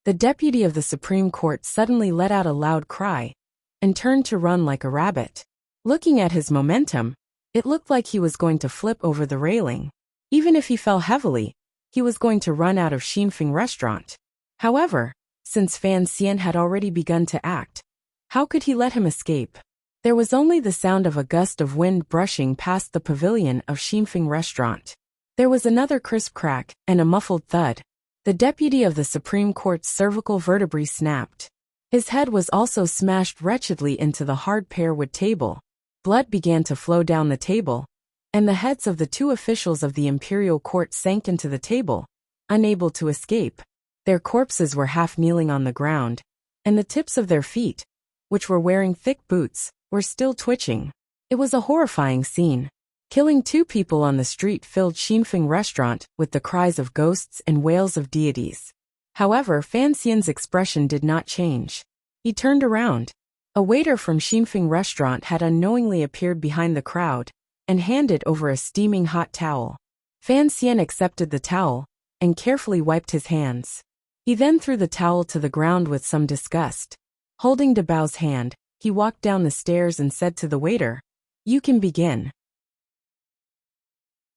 The deputy of the Supreme Court suddenly let out a loud cry and turned to run like a rabbit. Looking at his momentum, it looked like he was going to flip over the railing. Even if he fell heavily, he was going to run out of Xinfeng restaurant. However, since Fan Xian had already begun to act, how could he let him escape? There was only the sound of a gust of wind brushing past the pavilion of Xinfeng restaurant. There was another crisp crack and a muffled thud. The deputy of the Supreme Court's cervical vertebrae snapped. His head was also smashed wretchedly into the hard pear-wood table. Blood began to flow down the table, and the heads of the two officials of the imperial court sank into the table, unable to escape. Their corpses were half kneeling on the ground, and the tips of their feet, which were wearing thick boots, were still twitching. It was a horrifying scene. Killing two people on the street filled Xinfeng restaurant with the cries of ghosts and wails of deities. However, Fan Xian's expression did not change. He turned around. A waiter from Xinfeng restaurant had unknowingly appeared behind the crowd and handed over a steaming hot towel. Fan Xian accepted the towel and carefully wiped his hands. He then threw the towel to the ground with some disgust. Holding Dabao's hand, he walked down the stairs and said to the waiter, "You can begin."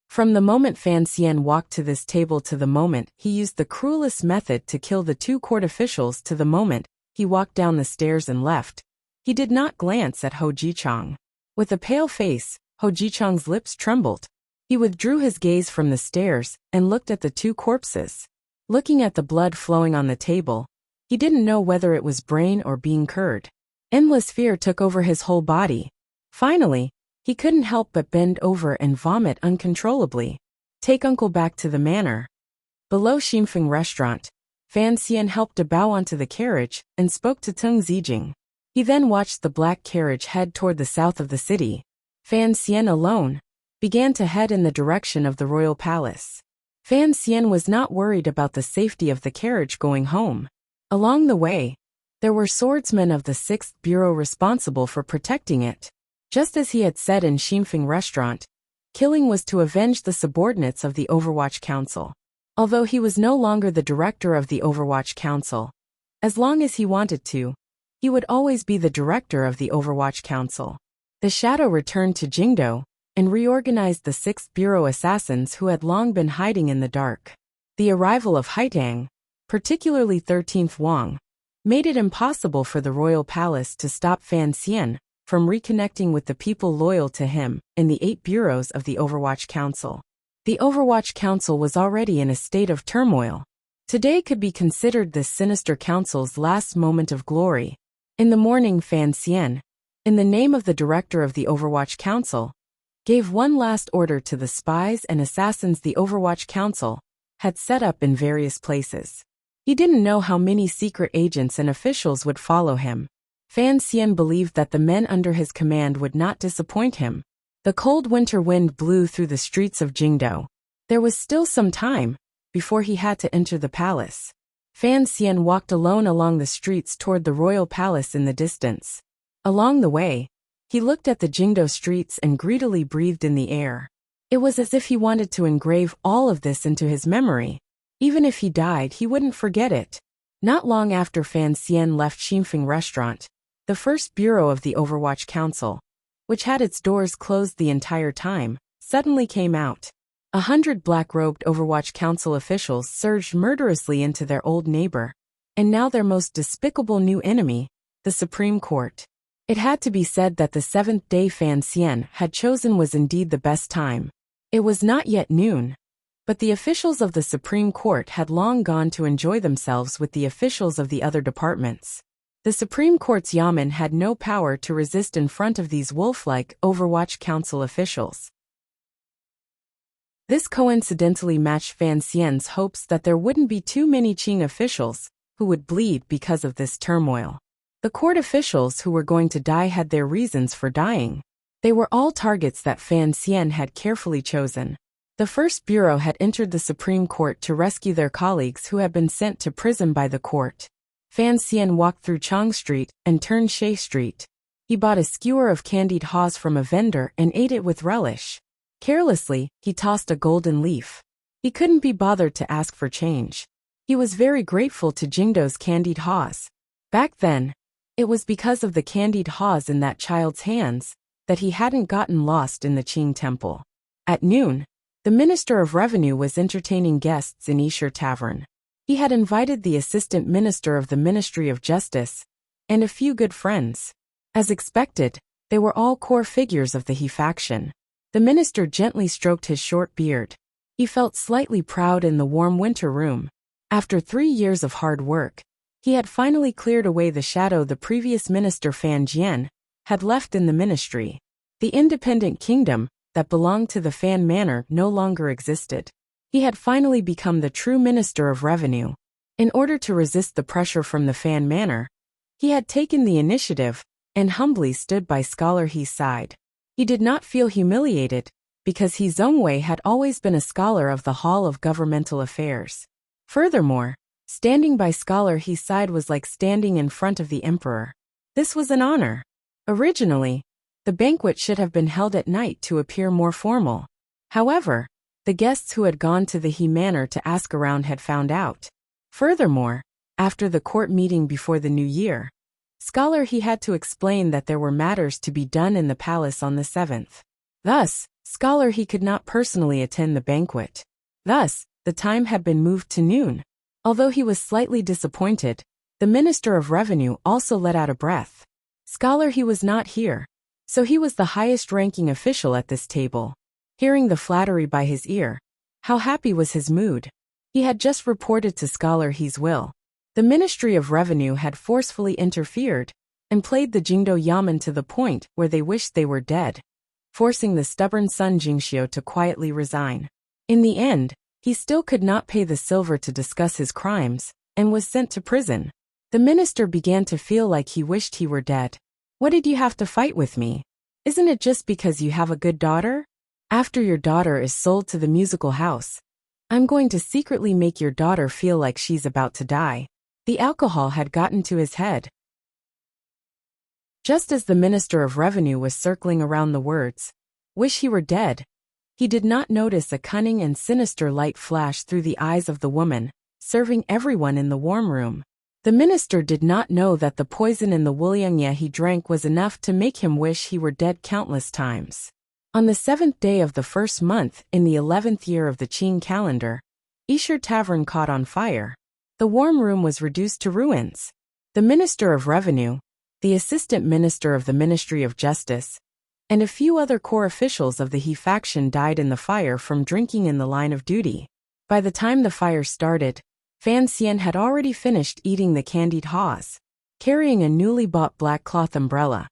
From the moment Fan Xian walked to this table to the moment he used the cruelest method to kill the two court officials to the moment he walked down the stairs and left, he did not glance at Ho Jichang. With a pale face, Ho Jichang's lips trembled. He withdrew his gaze from the stairs and looked at the two corpses. Looking at the blood flowing on the table, he didn't know whether it was brain or being curd. Endless fear took over his whole body. Finally, he couldn't help but bend over and vomit uncontrollably. Take uncle back to the manor. Below Xinfeng restaurant, Fan Xian helped Dabao onto the carriage and spoke to Tung Zijing. He then watched the black carriage head toward the south of the city. Fan Xian alone began to head in the direction of the royal palace. Fan Xian was not worried about the safety of the carriage going home. Along the way, there were swordsmen of the 6th Bureau responsible for protecting it. Just as he had said in Xinfeng restaurant, killing was to avenge the subordinates of the Overwatch Council. Although he was no longer the director of the Overwatch Council, as long as he wanted to, he would always be the director of the Overwatch Council. The shadow returned to Jingdo and reorganized the 6th Bureau assassins who had long been hiding in the dark. The arrival of Haitang, particularly 13th Wang, made it impossible for the royal palace to stop Fan Xian from reconnecting with the people loyal to him in the 8 bureaus of the Overwatch Council. The Overwatch Council was already in a state of turmoil. Today could be considered this sinister council's last moment of glory. In the morning, Fan Xian, in the name of the director of the Overwatch Council, gave one last order to the spies and assassins the Overwatch Council had set up in various places. He didn't know how many secret agents and officials would follow him. Fan Xian believed that the men under his command would not disappoint him. The cold winter wind blew through the streets of Jingdo. There was still some time before he had to enter the palace. Fan Xian walked alone along the streets toward the royal palace in the distance. Along the way, he looked at the Jingdo streets and greedily breathed in the air. It was as if he wanted to engrave all of this into his memory. Even if he died, he wouldn't forget it. Not long after Fan Xian left Xinfeng restaurant, the 1st Bureau of the Overwatch Council, which had its doors closed the entire time, suddenly came out. 100 black-robed Overwatch Council officials surged murderously into their old neighbor, and now their most despicable new enemy, the Supreme Court. It had to be said that the 7th day Fan Xian had chosen was indeed the best time. It was not yet noon, but the officials of the Supreme Court had long gone to enjoy themselves with the officials of the other departments. The Supreme Court's yamen had no power to resist in front of these wolf-like Overwatch Council officials. This coincidentally matched Fan Xian's hopes that there wouldn't be too many Qing officials who would bleed because of this turmoil. The court officials who were going to die had their reasons for dying. They were all targets that Fan Xian had carefully chosen. The 1st Bureau had entered the Supreme Court to rescue their colleagues who had been sent to prison by the court. Fan Xian walked through Chang Street and turned Shea Street. He bought a skewer of candied haws from a vendor and ate it with relish. Carelessly, he tossed a golden leaf. He couldn't be bothered to ask for change. He was very grateful to Jingdo's candied haws. Back then, it was because of the candied haws in that child's hands that he hadn't gotten lost in the Qing temple. At noon, the Minister of Revenue was entertaining guests in Yishir Tavern. He had invited the Assistant Minister of the Ministry of Justice and a few good friends. As expected, they were all core figures of the He faction. The minister gently stroked his short beard. He felt slightly proud in the warm winter room. After 3 years of hard work, He had finally cleared away the shadow the previous minister Fan Jian had left in the ministry. The independent kingdom that belonged to the Fan Manor no longer existed. He had finally become the true Minister of Revenue. In order to resist the pressure from the Fan Manor, he had taken the initiative and humbly stood by Scholar He's side. He did not feel humiliated because He Zhongwei had always been a scholar of the Hall of Governmental Affairs. Furthermore, standing by Scholar He's side was like standing in front of the emperor. This was an honor. Originally, the banquet should have been held at night to appear more formal. However, the guests who had gone to the He Manor to ask around had found out. Furthermore, after the court meeting before the new year, Scholar He had to explain that there were matters to be done in the palace on the 7th. Thus, Scholar He could not personally attend the banquet. Thus, the time had been moved to noon. Although he was slightly disappointed, the Minister of Revenue also let out a breath. Scholar He was not here, so he was the highest-ranking official at this table. Hearing the flattery by his ear, how happy was his mood. He had just reported to Scholar He's will. The Ministry of Revenue had forcefully interfered and played the Jingdo Yamen to the point where they wished they were dead, forcing the stubborn Sun Jingxiu to quietly resign. In the end, he still could not pay the silver to discuss his crimes and was sent to prison. The minister began to feel like he wished he were dead. What did you have to fight with me? Isn't it just because you have a good daughter? After your daughter is sold to the musical house, I'm going to secretly make your daughter feel like she's about to die. The alcohol had gotten to his head. Just as the Minister of Revenue was circling around the words, "Wish he were dead," he did not notice a cunning and sinister light flash through the eyes of the woman, serving everyone in the warm room. The minister did not know that the poison in the wuliangya he drank was enough to make him wish he were dead countless times. On the 7th day of the first month in the 11th year of the Qing calendar, Yishur Tavern caught on fire. The warm room was reduced to ruins. The Minister of Revenue, the Assistant Minister of the Ministry of Justice, and a few other core officials of the He faction died in the fire from drinking in the line of duty. By the time the fire started, Fan Xian had already finished eating the candied haws. Carrying a newly bought black cloth umbrella,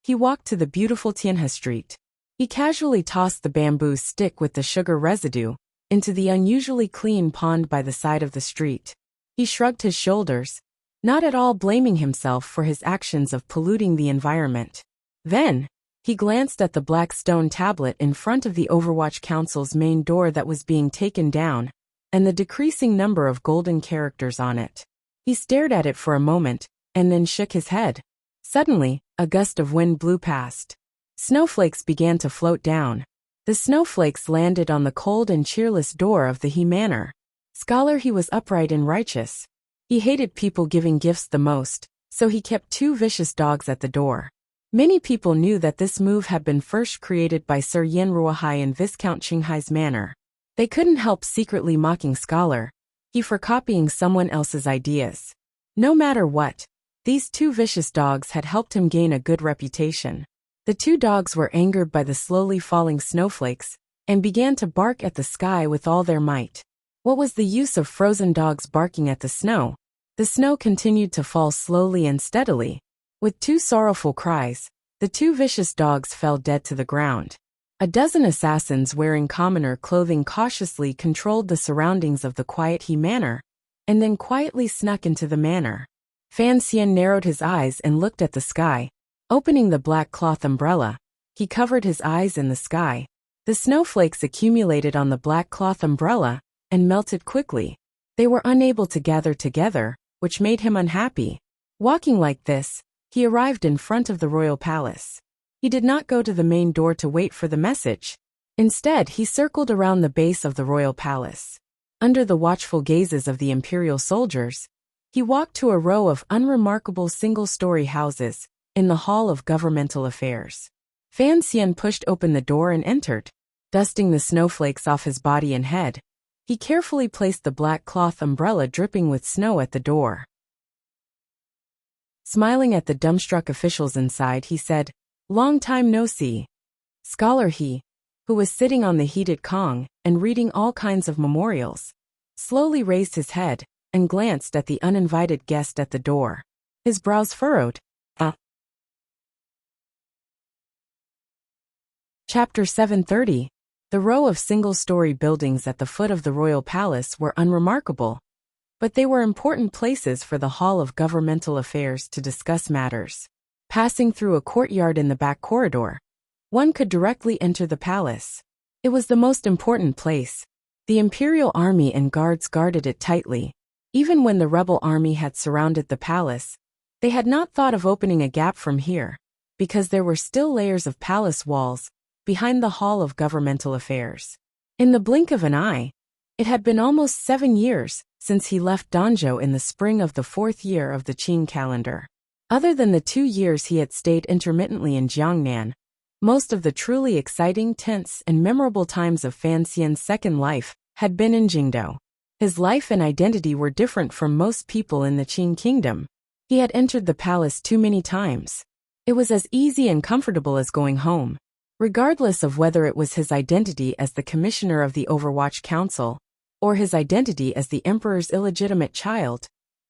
he walked to the beautiful Tianhe Street. He casually tossed the bamboo stick with the sugar residue into the unusually clean pond by the side of the street. He shrugged his shoulders, not at all blaming himself for his actions of polluting the environment. Then, he glanced at the black stone tablet in front of the Overwatch Council's main door that was being taken down, and the decreasing number of golden characters on it. He stared at it for a moment, and then shook his head. Suddenly, a gust of wind blew past. Snowflakes began to float down. The snowflakes landed on the cold and cheerless door of the He Manor. Scholar He was upright and righteous. He hated people giving gifts the most, so he kept 2 vicious dogs at the door. Many people knew that this move had been first created by Sir Yan Ruohai in Viscount Qinghai's manor. They couldn't help secretly mocking Scholar He for copying someone else's ideas. No matter what, these 2 vicious dogs had helped him gain a good reputation. The 2 dogs were angered by the slowly falling snowflakes and began to bark at the sky with all their might. What was the use of frozen dogs barking at the snow? The snow continued to fall slowly and steadily. With 2 sorrowful cries, the 2 vicious dogs fell dead to the ground. A dozen assassins wearing commoner clothing cautiously controlled the surroundings of the quiet He Manor, and then quietly snuck into the manor. Fan Xian narrowed his eyes and looked at the sky. Opening the black cloth umbrella, he covered his eyes in the sky. The snowflakes accumulated on the black cloth umbrella and melted quickly. They were unable to gather together, which made him unhappy. Walking like this, he arrived in front of the royal palace. He did not go to the main door to wait for the message. Instead, he circled around the base of the royal palace. Under the watchful gazes of the imperial soldiers, he walked to a row of unremarkable single-story houses in the Hall of Governmental Affairs. Fan Xian pushed open the door and entered. Dusting the snowflakes off his body and head, he carefully placed the black cloth umbrella dripping with snow at the door. Smiling at the dumbstruck officials inside, he said, "Long time no see." Scholar He, who was sitting on the heated Kong and reading all kinds of memorials, slowly raised his head and glanced at the uninvited guest at the door. His brows furrowed. Chapter 730. The row of single-story buildings at the foot of the royal palace were unremarkable, but they were important places for the Hall of Governmental Affairs to discuss matters. Passing through a courtyard in the back corridor, one could directly enter the palace. It was the most important place. The imperial army and guards guarded it tightly. Even when the rebel army had surrounded the palace, they had not thought of opening a gap from here, because there were still layers of palace walls behind the Hall of Governmental Affairs. In the blink of an eye, it had been almost 7 years since he left Danzhou in the spring of the 4th year of the Qing calendar. Other than the 2 years he had stayed intermittently in Jiangnan, most of the truly exciting, tense, and memorable times of Fan Xian's second life had been in Jingdou. His life and identity were different from most people in the Qing kingdom. He had entered the palace too many times. It was as easy and comfortable as going home. Regardless of whether it was his identity as the commissioner of the Overwatch Council, or his identity as the emperor's illegitimate child,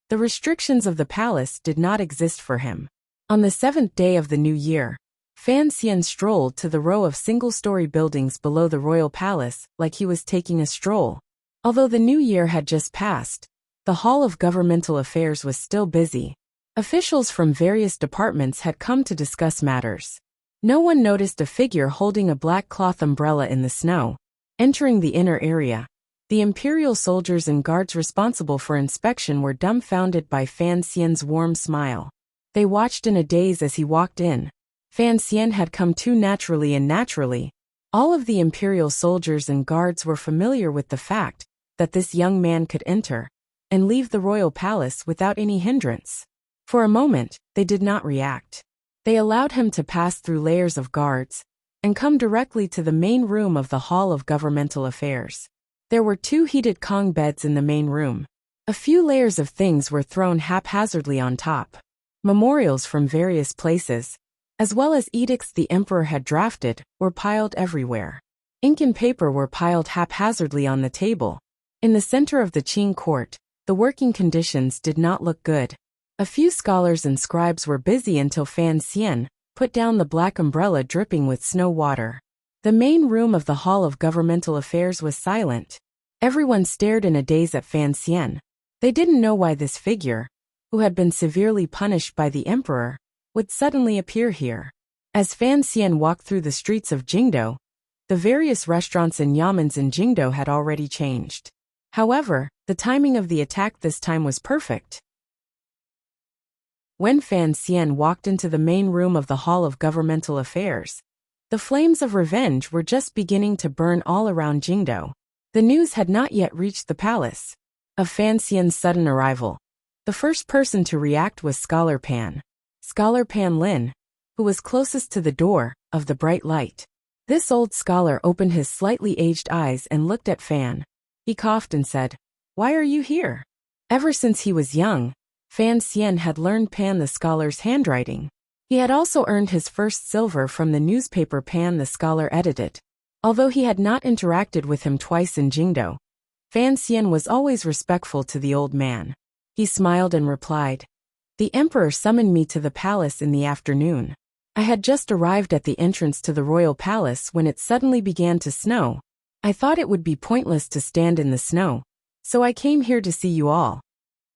the restrictions of the palace did not exist for him. On the 7th day of the new year, Fan Xian strolled to the row of single-story buildings below the royal palace like he was taking a stroll. Although the new year had just passed, the Hall of Governmental Affairs was still busy. Officials from various departments had come to discuss matters. No one noticed a figure holding a black cloth umbrella in the snow. Entering the inner area, the imperial soldiers and guards responsible for inspection were dumbfounded by Fan Xian's warm smile. They watched in a daze as he walked in. Fan Xian had come too naturally and naturally. All of the imperial soldiers and guards were familiar with the fact that this young man could enter and leave the royal palace without any hindrance. For a moment, they did not react. They allowed him to pass through layers of guards and come directly to the main room of the Hall of Governmental Affairs. There were 2 heated Kong beds in the main room. A few layers of things were thrown haphazardly on top. Memorials from various places, as well as edicts the emperor had drafted, were piled everywhere. Ink and paper were piled haphazardly on the table. In the center of the Qing court, the working conditions did not look good. A few scholars and scribes were busy until Fan Xian put down the black umbrella dripping with snow water. The main room of the Hall of Governmental Affairs was silent. Everyone stared in a daze at Fan Xian. They didn't know why this figure, who had been severely punished by the emperor, would suddenly appear here. As Fan Xian walked through the streets of Jingdou, the various restaurants and yamens in Jingdou had already changed. However, the timing of the attack this time was perfect. When Fan Xian walked into the main room of the Hall of Governmental Affairs, the flames of revenge were just beginning to burn all around Jingdou. The news had not yet reached the palace of Fan Xian's sudden arrival. The first person to react was Scholar Pan Lin, who was closest to the door of the bright light. This old scholar opened his slightly aged eyes and looked at Fan. He coughed and said, "Why are you here?" Ever since he was young, Fan Xian had learned Pan the scholar's handwriting. He had also earned his first silver from the newspaper Pan the scholar edited. Although he had not interacted with him twice in Jingdou, Fan Xian was always respectful to the old man. He smiled and replied, "The emperor summoned me to the palace in the afternoon. I had just arrived at the entrance to the royal palace when it suddenly began to snow. I thought it would be pointless to stand in the snow, so I came here to see you all."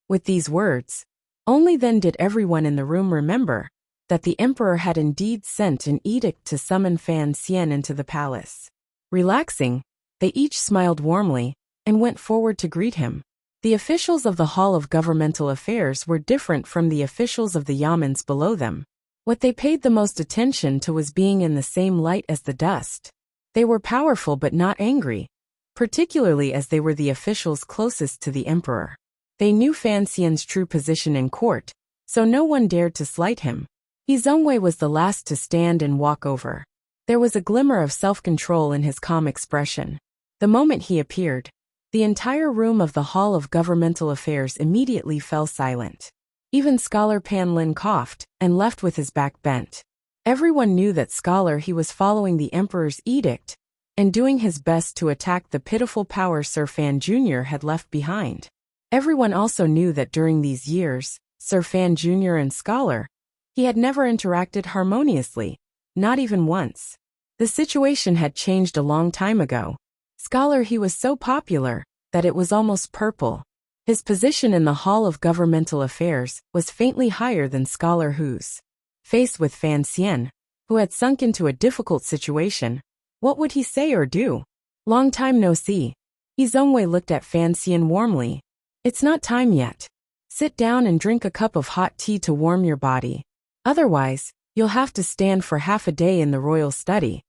With these words, only then did everyone in the room remember that the emperor had indeed sent an edict to summon Fan Xian into the palace. Relaxing, they each smiled warmly and went forward to greet him. The officials of the Hall of Governmental Affairs were different from the officials of the yamens below them. What they paid the most attention to was being in the same light as the dust. They were powerful but not angry, particularly as they were the officials closest to the emperor. They knew Fan Xian's true position in court, so no one dared to slight him. He Zhongwei was the last to stand and walk over. There was a glimmer of self-control in his calm expression. The moment he appeared, the entire room of the Hall of Governmental Affairs immediately fell silent. Even Scholar Pan Lin coughed and left with his back bent. Everyone knew that Scholar he was following the emperor's edict and doing his best to attack the pitiful power Sir Fan Jr. had left behind. Everyone also knew that during these years, Sir Fan Jr. and Scholar, he had never interacted harmoniously, not even once. The situation had changed a long time ago. Scholar, he was so popular that it was almost purple. His position in the Hall of Governmental Affairs was faintly higher than Scholar Hu's. Faced with Fan Xian, who had sunk into a difficult situation, what would he say or do? Long time no see. He Zhongwei looked at Fan Xian warmly. It's not time yet. Sit down and drink a cup of hot tea to warm your body. Otherwise, you'll have to stand for half a day in the royal study.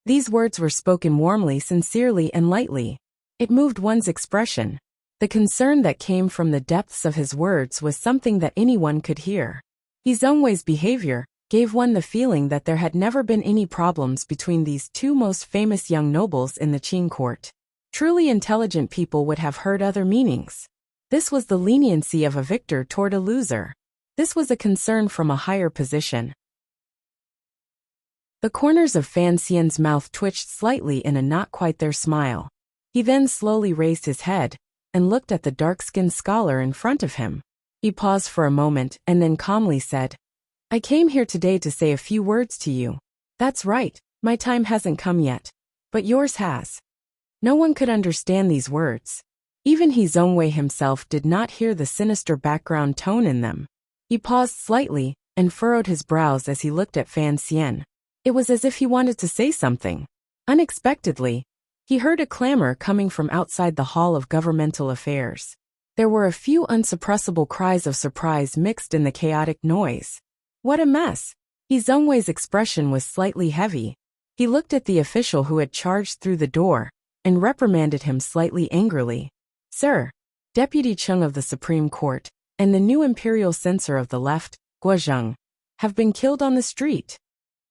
These words were spoken warmly, sincerely, and lightly. It moved one's expression. The concern that came from the depths of his words was something that anyone could hear. He Zhongwei's behavior gave one the feeling that there had never been any problems between these two most famous young nobles in the Qing court. Truly intelligent people would have heard other meanings. This was the leniency of a victor toward a loser. This was a concern from a higher position. The corners of Fan Xian's mouth twitched slightly in a not quite there smile. He then slowly raised his head and looked at the dark-skinned scholar in front of him. He paused for a moment and then calmly said, I came here today to say a few words to you. That's right, my time hasn't come yet. But yours has. No one could understand these words. Even He Zhongwei himself did not hear the sinister background tone in them. He paused slightly and furrowed his brows as he looked at Fan Xian. It was as if he wanted to say something. Unexpectedly, he heard a clamor coming from outside the Hall of Governmental Affairs. There were a few unsuppressible cries of surprise mixed in the chaotic noise. What a mess! He Zhongwei's expression was slightly heavy. He looked at the official who had charged through the door and reprimanded him slightly angrily. Sir, Deputy Chung of the Supreme Court and the new imperial censor of the left, Guozheng, have been killed on the street.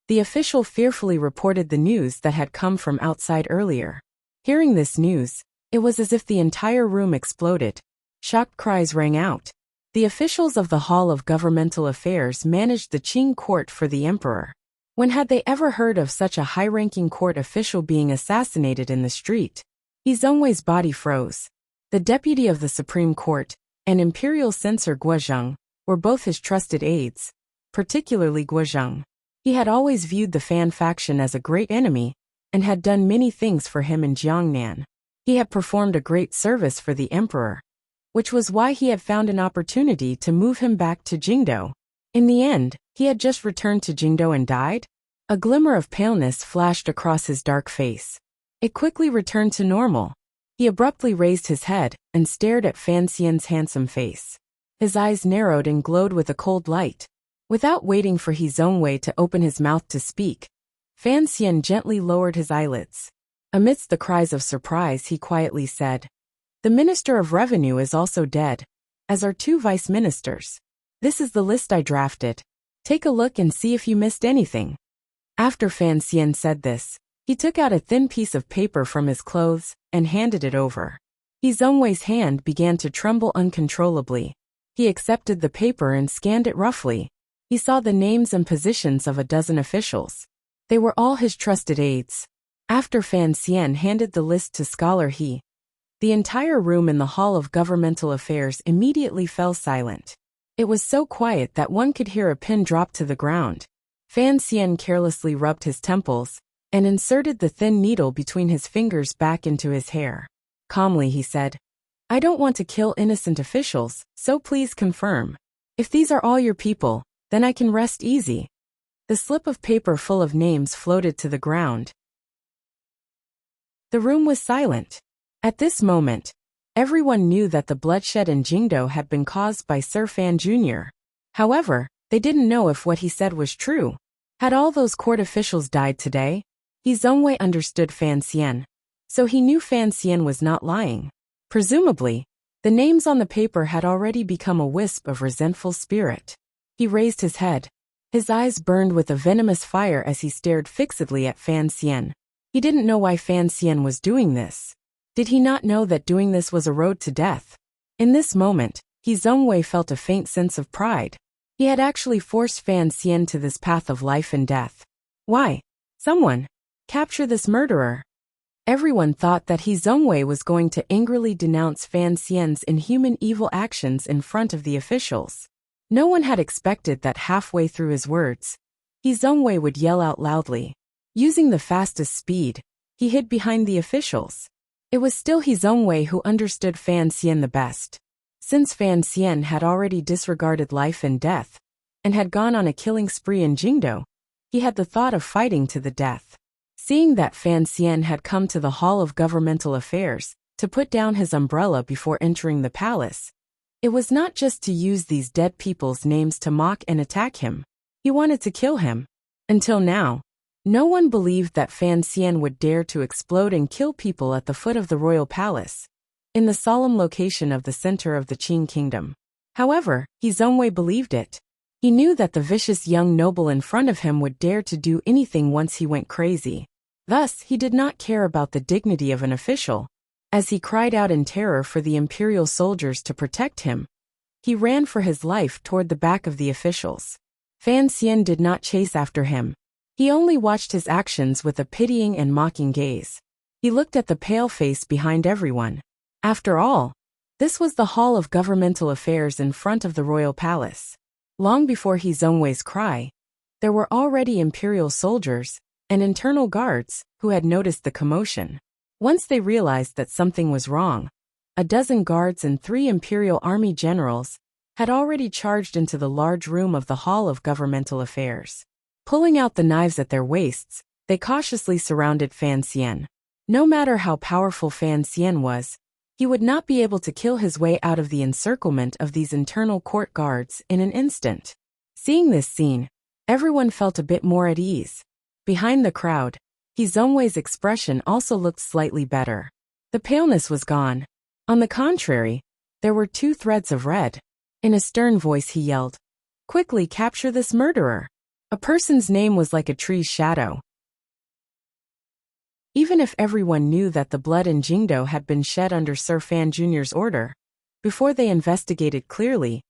The official fearfully reported the news that had come from outside earlier. Hearing this news, it was as if the entire room exploded. Shocked cries rang out. The officials of the Hall of Governmental Affairs managed the Qing court for the emperor. When had they ever heard of such a high-ranking court official being assassinated in the street? He Zhongwei's body froze. The deputy of the Supreme Court and imperial censor Guozheng were both his trusted aides, particularly Guozheng. He had always viewed the Fan faction as a great enemy and had done many things for him in Jiangnan. He had performed a great service for the emperor, which was why he had found an opportunity to move him back to Jingdou. In the end, he had just returned to Jingdou and died? A glimmer of paleness flashed across his dark face. It quickly returned to normal. He abruptly raised his head and stared at Fan Xian's handsome face. His eyes narrowed and glowed with a cold light. Without waiting for He Zhongwei to open his mouth to speak, Fan Xian gently lowered his eyelids. Amidst the cries of surprise, he quietly said, The Minister of Revenue is also dead, as are 2 vice ministers. This is the list I drafted. Take a look and see if you missed anything. After Fan Xian said this, he took out a thin piece of paper from his clothes and handed it over. He Zhongwei's hand began to tremble uncontrollably. He accepted the paper and scanned it roughly. He saw the names and positions of a dozen officials. They were all his trusted aides. After Fan Xian handed the list to Scholar He, the entire room in the Hall of Governmental Affairs immediately fell silent. It was so quiet that one could hear a pin drop to the ground. Fan Xian carelessly rubbed his temples and inserted the thin needle between his fingers back into his hair. Calmly he said, I don't want to kill innocent officials, so please confirm. If these are all your people, then I can rest easy. The slip of paper full of names floated to the ground. The room was silent. At this moment, everyone knew that the bloodshed in Jingdou had been caused by Sir Fan Jr. However, they didn't know if what he said was true. Had all those court officials died today? He Zhongwei understood Fan Xian, so he knew Fan Xian was not lying. Presumably, the names on the paper had already become a wisp of resentful spirit. He raised his head. His eyes burned with a venomous fire as he stared fixedly at Fan Xian. He didn't know why Fan Xian was doing this. Did he not know that doing this was a road to death? In this moment, He Zhongwei felt a faint sense of pride. He had actually forced Fan Xian to this path of life and death. Why? Someone! Capture this murderer! Everyone thought that He Zongwei was going to angrily denounce Fan Xian's inhuman evil actions in front of the officials. No one had expected that halfway through his words, He Zongwei would yell out loudly. Using the fastest speed, he hid behind the officials. It was still He Zongwei who understood Fan Xian the best. Since Fan Xian had already disregarded life and death, and had gone on a killing spree in Jingdo, he had the thought of fighting to the death. Seeing that Fan Xian had come to the Hall of Governmental Affairs to put down his umbrella before entering the palace, it was not just to use these dead people's names to mock and attack him. He wanted to kill him. Until now, no one believed that Fan Xian would dare to explode and kill people at the foot of the royal palace, in the solemn location of the center of the Qing kingdom. However, He Zongwei believed it. He knew that the vicious young noble in front of him would dare to do anything once he went crazy. Thus, he did not care about the dignity of an official. As he cried out in terror for the imperial soldiers to protect him, he ran for his life toward the back of the officials. Fan Xian did not chase after him. He only watched his actions with a pitying and mocking gaze. He looked at the pale face behind everyone. After all, this was the Hall of Governmental Affairs in front of the royal palace. Long before He Zongwei's cry, there were already imperial soldiers and internal guards who had noticed the commotion. Once they realized that something was wrong, a dozen guards and 3 imperial army generals had already charged into the large room of the Hall of Governmental Affairs. Pulling out the knives at their waists, they cautiously surrounded Fan Xian. No matter how powerful Fan Xian was, he would not be able to kill his way out of the encirclement of these internal court guards in an instant. Seeing this scene, everyone felt a bit more at ease. Behind the crowd, He Zongwei's expression also looked slightly better. The paleness was gone. On the contrary, there were 2 threads of red. In a stern voice he yelled, "Quickly capture this murderer." A person's name was like a tree's shadow. Even if everyone knew that the blood in Jingdo had been shed under Sir Fan Jr.'s order, before they investigated clearly,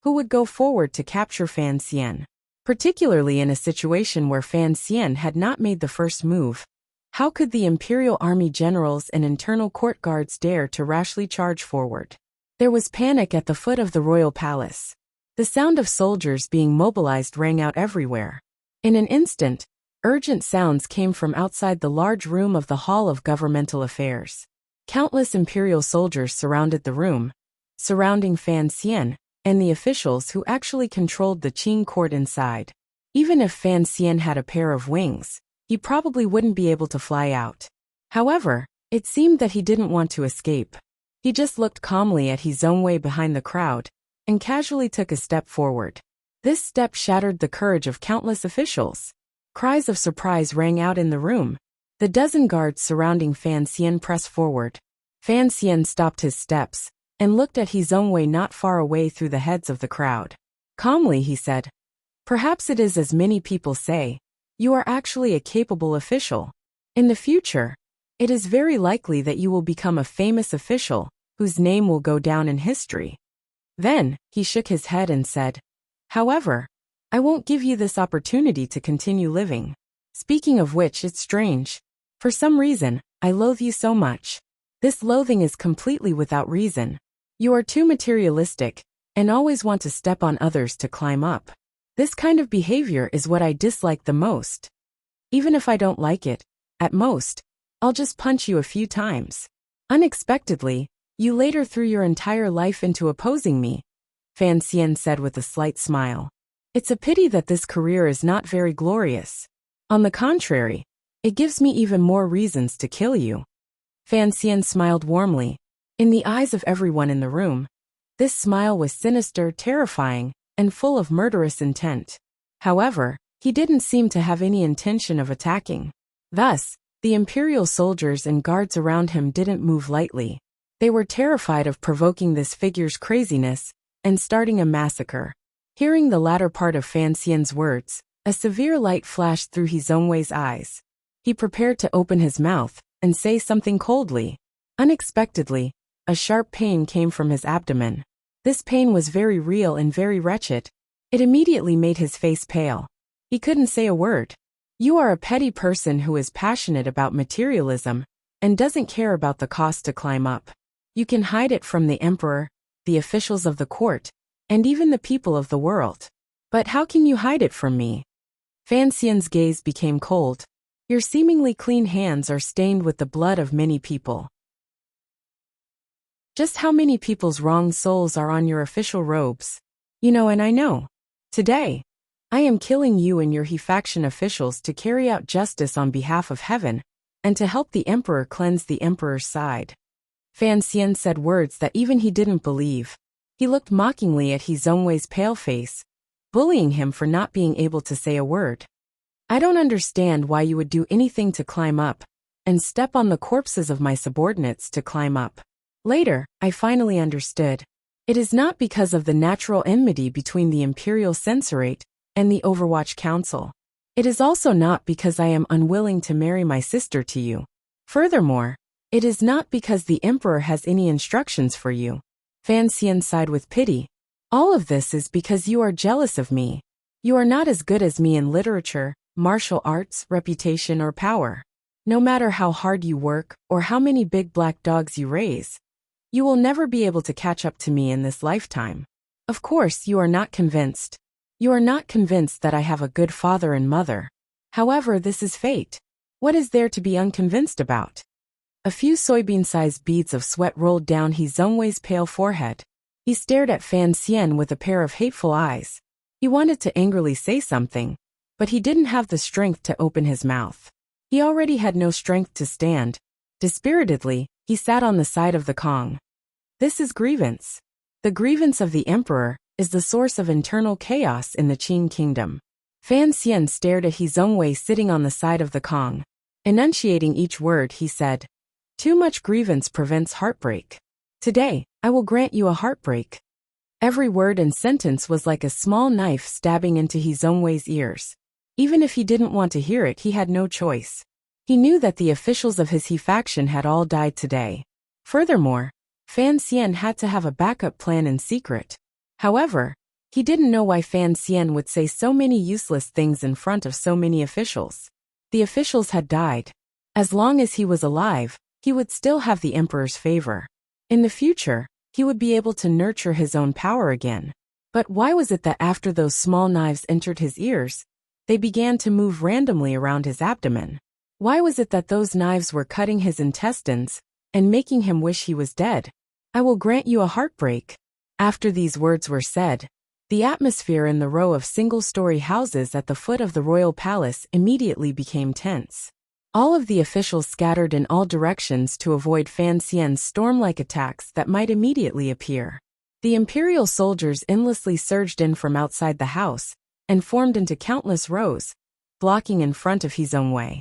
who would go forward to capture Fan Xian? Particularly in a situation where Fan Xian had not made the first move, how could the imperial army generals and internal court guards dare to rashly charge forward? There was panic at the foot of the royal palace. The sound of soldiers being mobilized rang out everywhere. In an instant, urgent sounds came from outside the large room of the Hall of Governmental Affairs. Countless imperial soldiers surrounded the room, surrounding Fan Xian and the officials who actually controlled the Qing court inside. Even if Fan Xian had a pair of wings, he probably wouldn't be able to fly out. However, it seemed that he didn't want to escape. He just looked calmly at He Zongwei behind the crowd and casually took a step forward. This step shattered the courage of countless officials. Cries of surprise rang out in the room. The dozen guards surrounding Fan Xian pressed forward. Fan Xian stopped his steps and looked at He Zongwei not far away through the heads of the crowd. Calmly he said, "Perhaps it is as many people say. You are actually a capable official. In the future, it is very likely that you will become a famous official whose name will go down in history." Then, he shook his head and said, "However, I won't give you this opportunity to continue living. Speaking of which, it's strange. For some reason, I loathe you so much. This loathing is completely without reason. You are too materialistic, and always want to step on others to climb up. This kind of behavior is what I dislike the most. Even if I don't like it, at most, I'll just punch you a few times." Unexpectedly, you later threw your entire life into opposing me, Fan Xian said with a slight smile. "It's a pity that this career is not very glorious. On the contrary, it gives me even more reasons to kill you." Fan Xian smiled warmly. In the eyes of everyone in the room, this smile was sinister, terrifying, and full of murderous intent. However, he didn't seem to have any intention of attacking. Thus, the imperial soldiers and guards around him didn't move lightly. They were terrified of provoking this figure's craziness and starting a massacre. Hearing the latter part of Fan Xian's words, a severe light flashed through He Zongwei's eyes. He prepared to open his mouth and say something coldly. Unexpectedly, a sharp pain came from his abdomen. This pain was very real and very wretched. It immediately made his face pale. He couldn't say a word. "You are a petty person who is passionate about materialism and doesn't care about the cost to climb up. You can hide it from the emperor, the officials of the court, and even the people of the world. But how can you hide it from me? Fan Xian's gaze became cold. Your seemingly clean hands are stained with the blood of many people. Just how many people's wrong souls are on your official robes? You know, and I know. Today, I am killing you and your He faction officials to carry out justice on behalf of heaven, and to help the emperor cleanse the emperor's side. Fan Xian said words that even he didn't believe. He looked mockingly at He Zhongwei's pale face, bullying him for not being able to say a word. I don't understand why you would do anything to climb up, and step on the corpses of my subordinates to climb up. Later, I finally understood. It is not because of the natural enmity between the Imperial Censorate and the Overwatch Council. It is also not because I am unwilling to marry my sister to you. Furthermore, it is not because the Emperor has any instructions for you. Fan Xian sighed with pity. All of this is because you are jealous of me. You are not as good as me in literature, martial arts, reputation, or power. No matter how hard you work or how many big black dogs you raise, you will never be able to catch up to me in this lifetime. Of course, you are not convinced. You are not convinced that I have a good father and mother. However, this is fate. What is there to be unconvinced about? A few soybean-sized beads of sweat rolled down He Zhongwei's pale forehead. He stared at Fan Xian with a pair of hateful eyes. He wanted to angrily say something, but he didn't have the strength to open his mouth. He already had no strength to stand. Dispiritedly, he sat on the side of the Kong. This is grievance. The grievance of the emperor is the source of internal chaos in the Qin kingdom. Fan Xian stared at He Zhongwei sitting on the side of the Kong. Enunciating each word, he said, "Too much grievance prevents heartbreak. Today, I will grant you a heartbreak." Every word and sentence was like a small knife stabbing into He Zhongwei's ears. Even if he didn't want to hear it, he had no choice. He knew that the officials of his He faction had all died today. Furthermore, Fan Xian had to have a backup plan in secret. However, he didn't know why Fan Xian would say so many useless things in front of so many officials. The officials had died. As long as he was alive, he would still have the emperor's favor. In the future, he would be able to nurture his own power again. But why was it that after those small knives entered his ears, they began to move randomly around his abdomen? Why was it that those knives were cutting his intestines and making him wish he was dead? I will grant you a heartbreak. After these words were said, the atmosphere in the row of single-story houses at the foot of the royal palace immediately became tense. All of the officials scattered in all directions to avoid Fan Xian's storm-like attacks that might immediately appear. The imperial soldiers endlessly surged in from outside the house and formed into countless rows, blocking in front of He Zhongwei.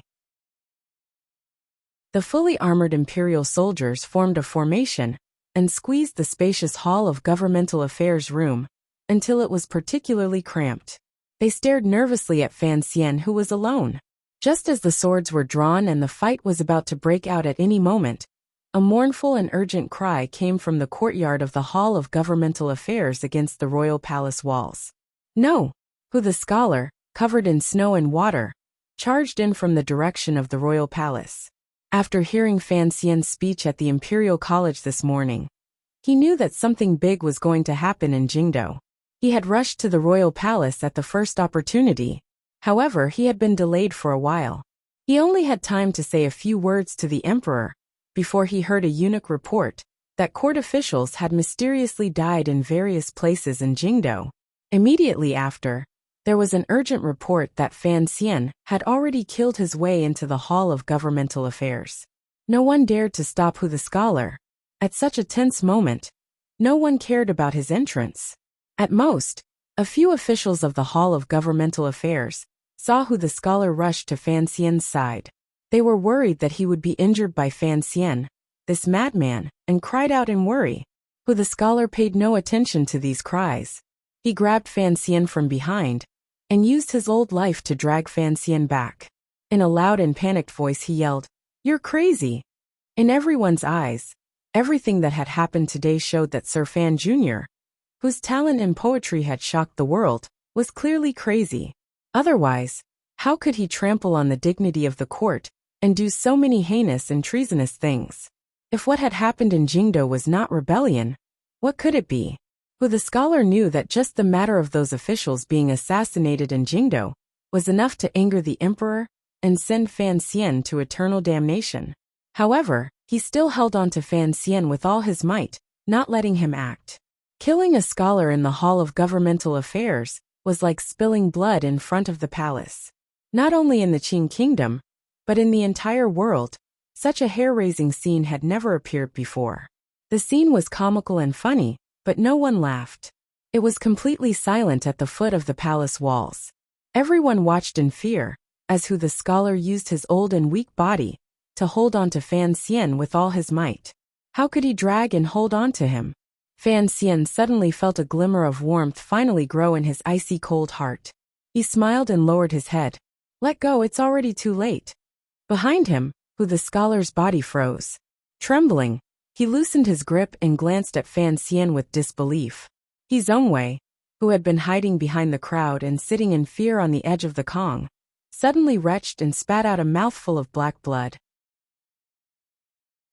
The fully armored imperial soldiers formed a formation and squeezed the spacious hall of governmental affairs room until it was particularly cramped. They stared nervously at Fan Xian, who was alone. Just as the swords were drawn and the fight was about to break out at any moment, a mournful and urgent cry came from the courtyard of the Hall of Governmental Affairs against the royal palace walls. No! Who the scholar, covered in snow and water, charged in from the direction of the royal palace. After hearing Fan Xian's speech at the Imperial College this morning, he knew that something big was going to happen in Jingdo. He had rushed to the royal palace at the first opportunity. However, he had been delayed for a while. He only had time to say a few words to the emperor before he heard a eunuch report that court officials had mysteriously died in various places in Jingdo. Immediately after, there was an urgent report that Fan Xian had already killed his way into the Hall of Governmental Affairs. No one dared to stop Hu the scholar. At such a tense moment, no one cared about his entrance. At most, a few officials of the Hall of Governmental Affairs saw Hu the scholar rush to Fan Xian's side. They were worried that he would be injured by Fan Xian, this madman, and cried out in worry. Hu the scholar paid no attention to these cries. He grabbed Fan Xian from behind and used his old life to drag Fan Xian back. In a loud and panicked voice he yelled, "You're crazy!" In everyone's eyes, everything that had happened today showed that Sir Fan Jr., whose talent in poetry had shocked the world, was clearly crazy. Otherwise, how could he trample on the dignity of the court and do so many heinous and treasonous things. If what had happened in Jingdo was not rebellion, what could it be? Who the scholar knew that just the matter of those officials being assassinated in Jingdo was enough to anger the emperor and send Fan Xian to eternal damnation. However, he still held on to Fan Xian with all his might, not letting him act. Killing a scholar in the Hall of Governmental Affairs was like spilling blood in front of the palace. Not only in the Qing kingdom, but in the entire world, such a hair-raising scene had never appeared before. The scene was comical and funny, but no one laughed. It was completely silent at the foot of the palace walls. Everyone watched in fear, as Hu the scholar used his old and weak body to hold on to Fan Xian with all his might. How could he drag and hold on to him? Fan Xian suddenly felt a glimmer of warmth finally grow in his icy cold heart. He smiled and lowered his head. Let go, it's already too late. Behind him, Hu the scholar's body froze. Trembling, he loosened his grip and glanced at Fan Xian with disbelief. He Zhongwei, who had been hiding behind the crowd and sitting in fear on the edge of the Kong, suddenly retched and spat out a mouthful of black blood.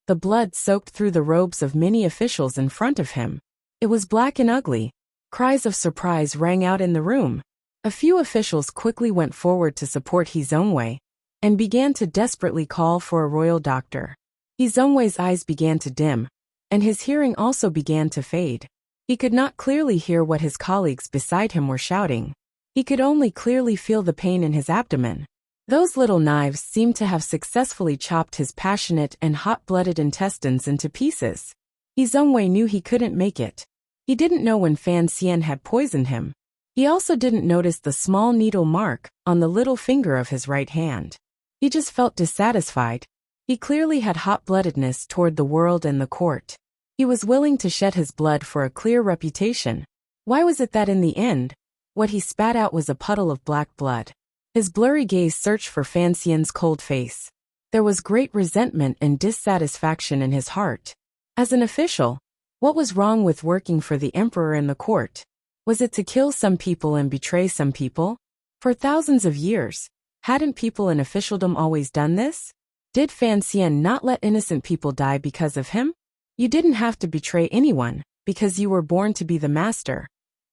The blood soaked through the robes of many officials in front of him. It was black and ugly. Cries of surprise rang out in the room. A few officials quickly went forward to support He Zhongwei and began to desperately call for a royal doctor. He Zhongwei's eyes began to dim, and his hearing also began to fade. He could not clearly hear what his colleagues beside him were shouting. He could only clearly feel the pain in his abdomen. Those little knives seemed to have successfully chopped his passionate and hot-blooded intestines into pieces. He Zhongwei knew he couldn't make it. He didn't know when Fan Xian had poisoned him. He also didn't notice the small needle mark on the little finger of his right hand. He just felt dissatisfied. He clearly had hot-bloodedness toward the world and the court. He was willing to shed his blood for a clear reputation. Why was it that in the end, what he spat out was a puddle of black blood? His blurry gaze searched for Fan Xian's cold face. There was great resentment and dissatisfaction in his heart. As an official, what was wrong with working for the emperor and the court? Was it to kill some people and betray some people? For thousands of years, hadn't people in officialdom always done this? Did Fan Xian not let innocent people die because of him? You didn't have to betray anyone, because you were born to be the master,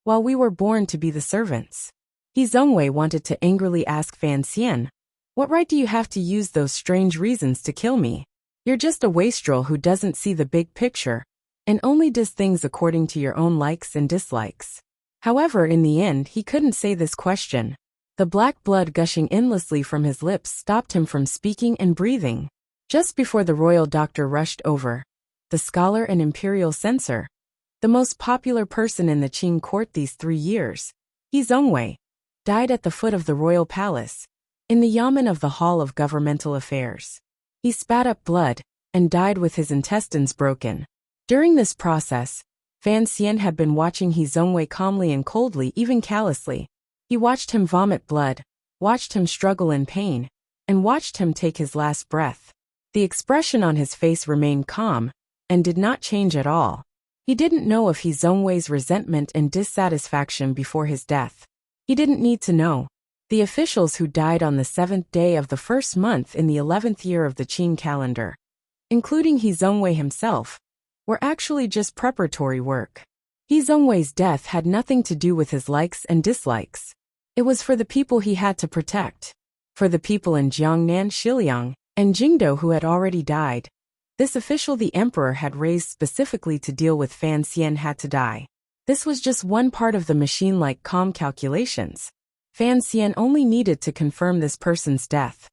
while we were born to be the servants. He Zhongwei wanted to angrily ask Fan Xian, what right do you have to use those strange reasons to kill me? You're just a wastrel who doesn't see the big picture, and only does things according to your own likes and dislikes. However, in the end, he couldn't say this question. The black blood gushing endlessly from his lips stopped him from speaking and breathing. Just before the royal doctor rushed over, the scholar and imperial censor, the most popular person in the Qing court these 3 years, He Zhongwei, died at the foot of the royal palace, in the yamen of the Hall of Governmental Affairs. He spat up blood and died with his intestines broken. During this process, Fan Xian had been watching He Zhongwei calmly and coldly, even callously. He watched him vomit blood, watched him struggle in pain, and watched him take his last breath. The expression on his face remained calm and did not change at all. He didn't know of He Zhongwei's resentment and dissatisfaction before his death. He didn't need to know. The officials who died on the 7th day of the first month in the 11th year of the Qing calendar, including He Zhongwei himself, were actually just preparatory work. He Zhongwei's death had nothing to do with his likes and dislikes. It was for the people he had to protect. For the people in Jiangnan, Xiliang, and Jingdo who had already died, this official the emperor had raised specifically to deal with Fan Xian had to die. This was just one part of the machine-like calm calculations. Fan Xian only needed to confirm this person's death.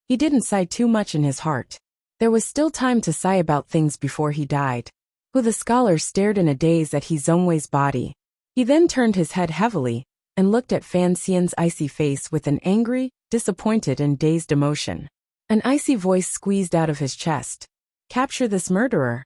He didn't sigh too much in his heart. There was still time to sigh about things before he died. Hu the scholar stared in a daze at He Zhongwei's body. He then turned his head heavily and looked at Fan Xian's icy face with an angry, disappointed and dazed emotion. An icy voice squeezed out of his chest. Capture this murderer.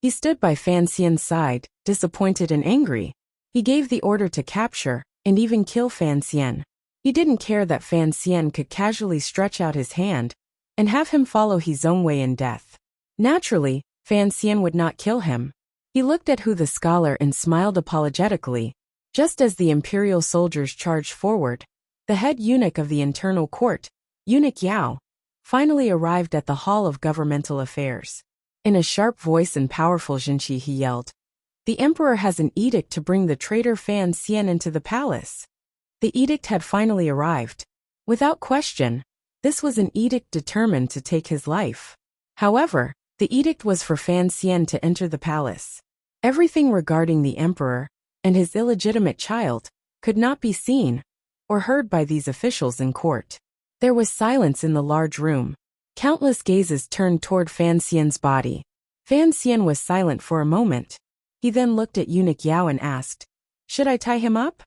He stood by Fan Xian's side, disappointed and angry. He gave the order to capture and even kill Fan Xian. He didn't care that Fan Xian could casually stretch out his hand and have him follow He Zhongwei in death. Naturally, Fan Xian would not kill him. He looked at Hu the scholar and smiled apologetically. Just as the imperial soldiers charged forward, the head eunuch of the internal court Eunuch Yao, finally arrived at the Hall of Governmental Affairs. In a sharp voice and powerful Jinqi he yelled, "The emperor has an edict to bring the traitor Fan Xian into the palace." The edict had finally arrived. Without question, this was an edict determined to take his life. However, the edict was for Fan Xian to enter the palace. Everything regarding the emperor and his illegitimate child could not be seen or heard by these officials in court. There was silence in the large room. Countless gazes turned toward Fan Xian's body. Fan Xian was silent for a moment. He then looked at Eunuch Yao and asked, "Should I tie him up?"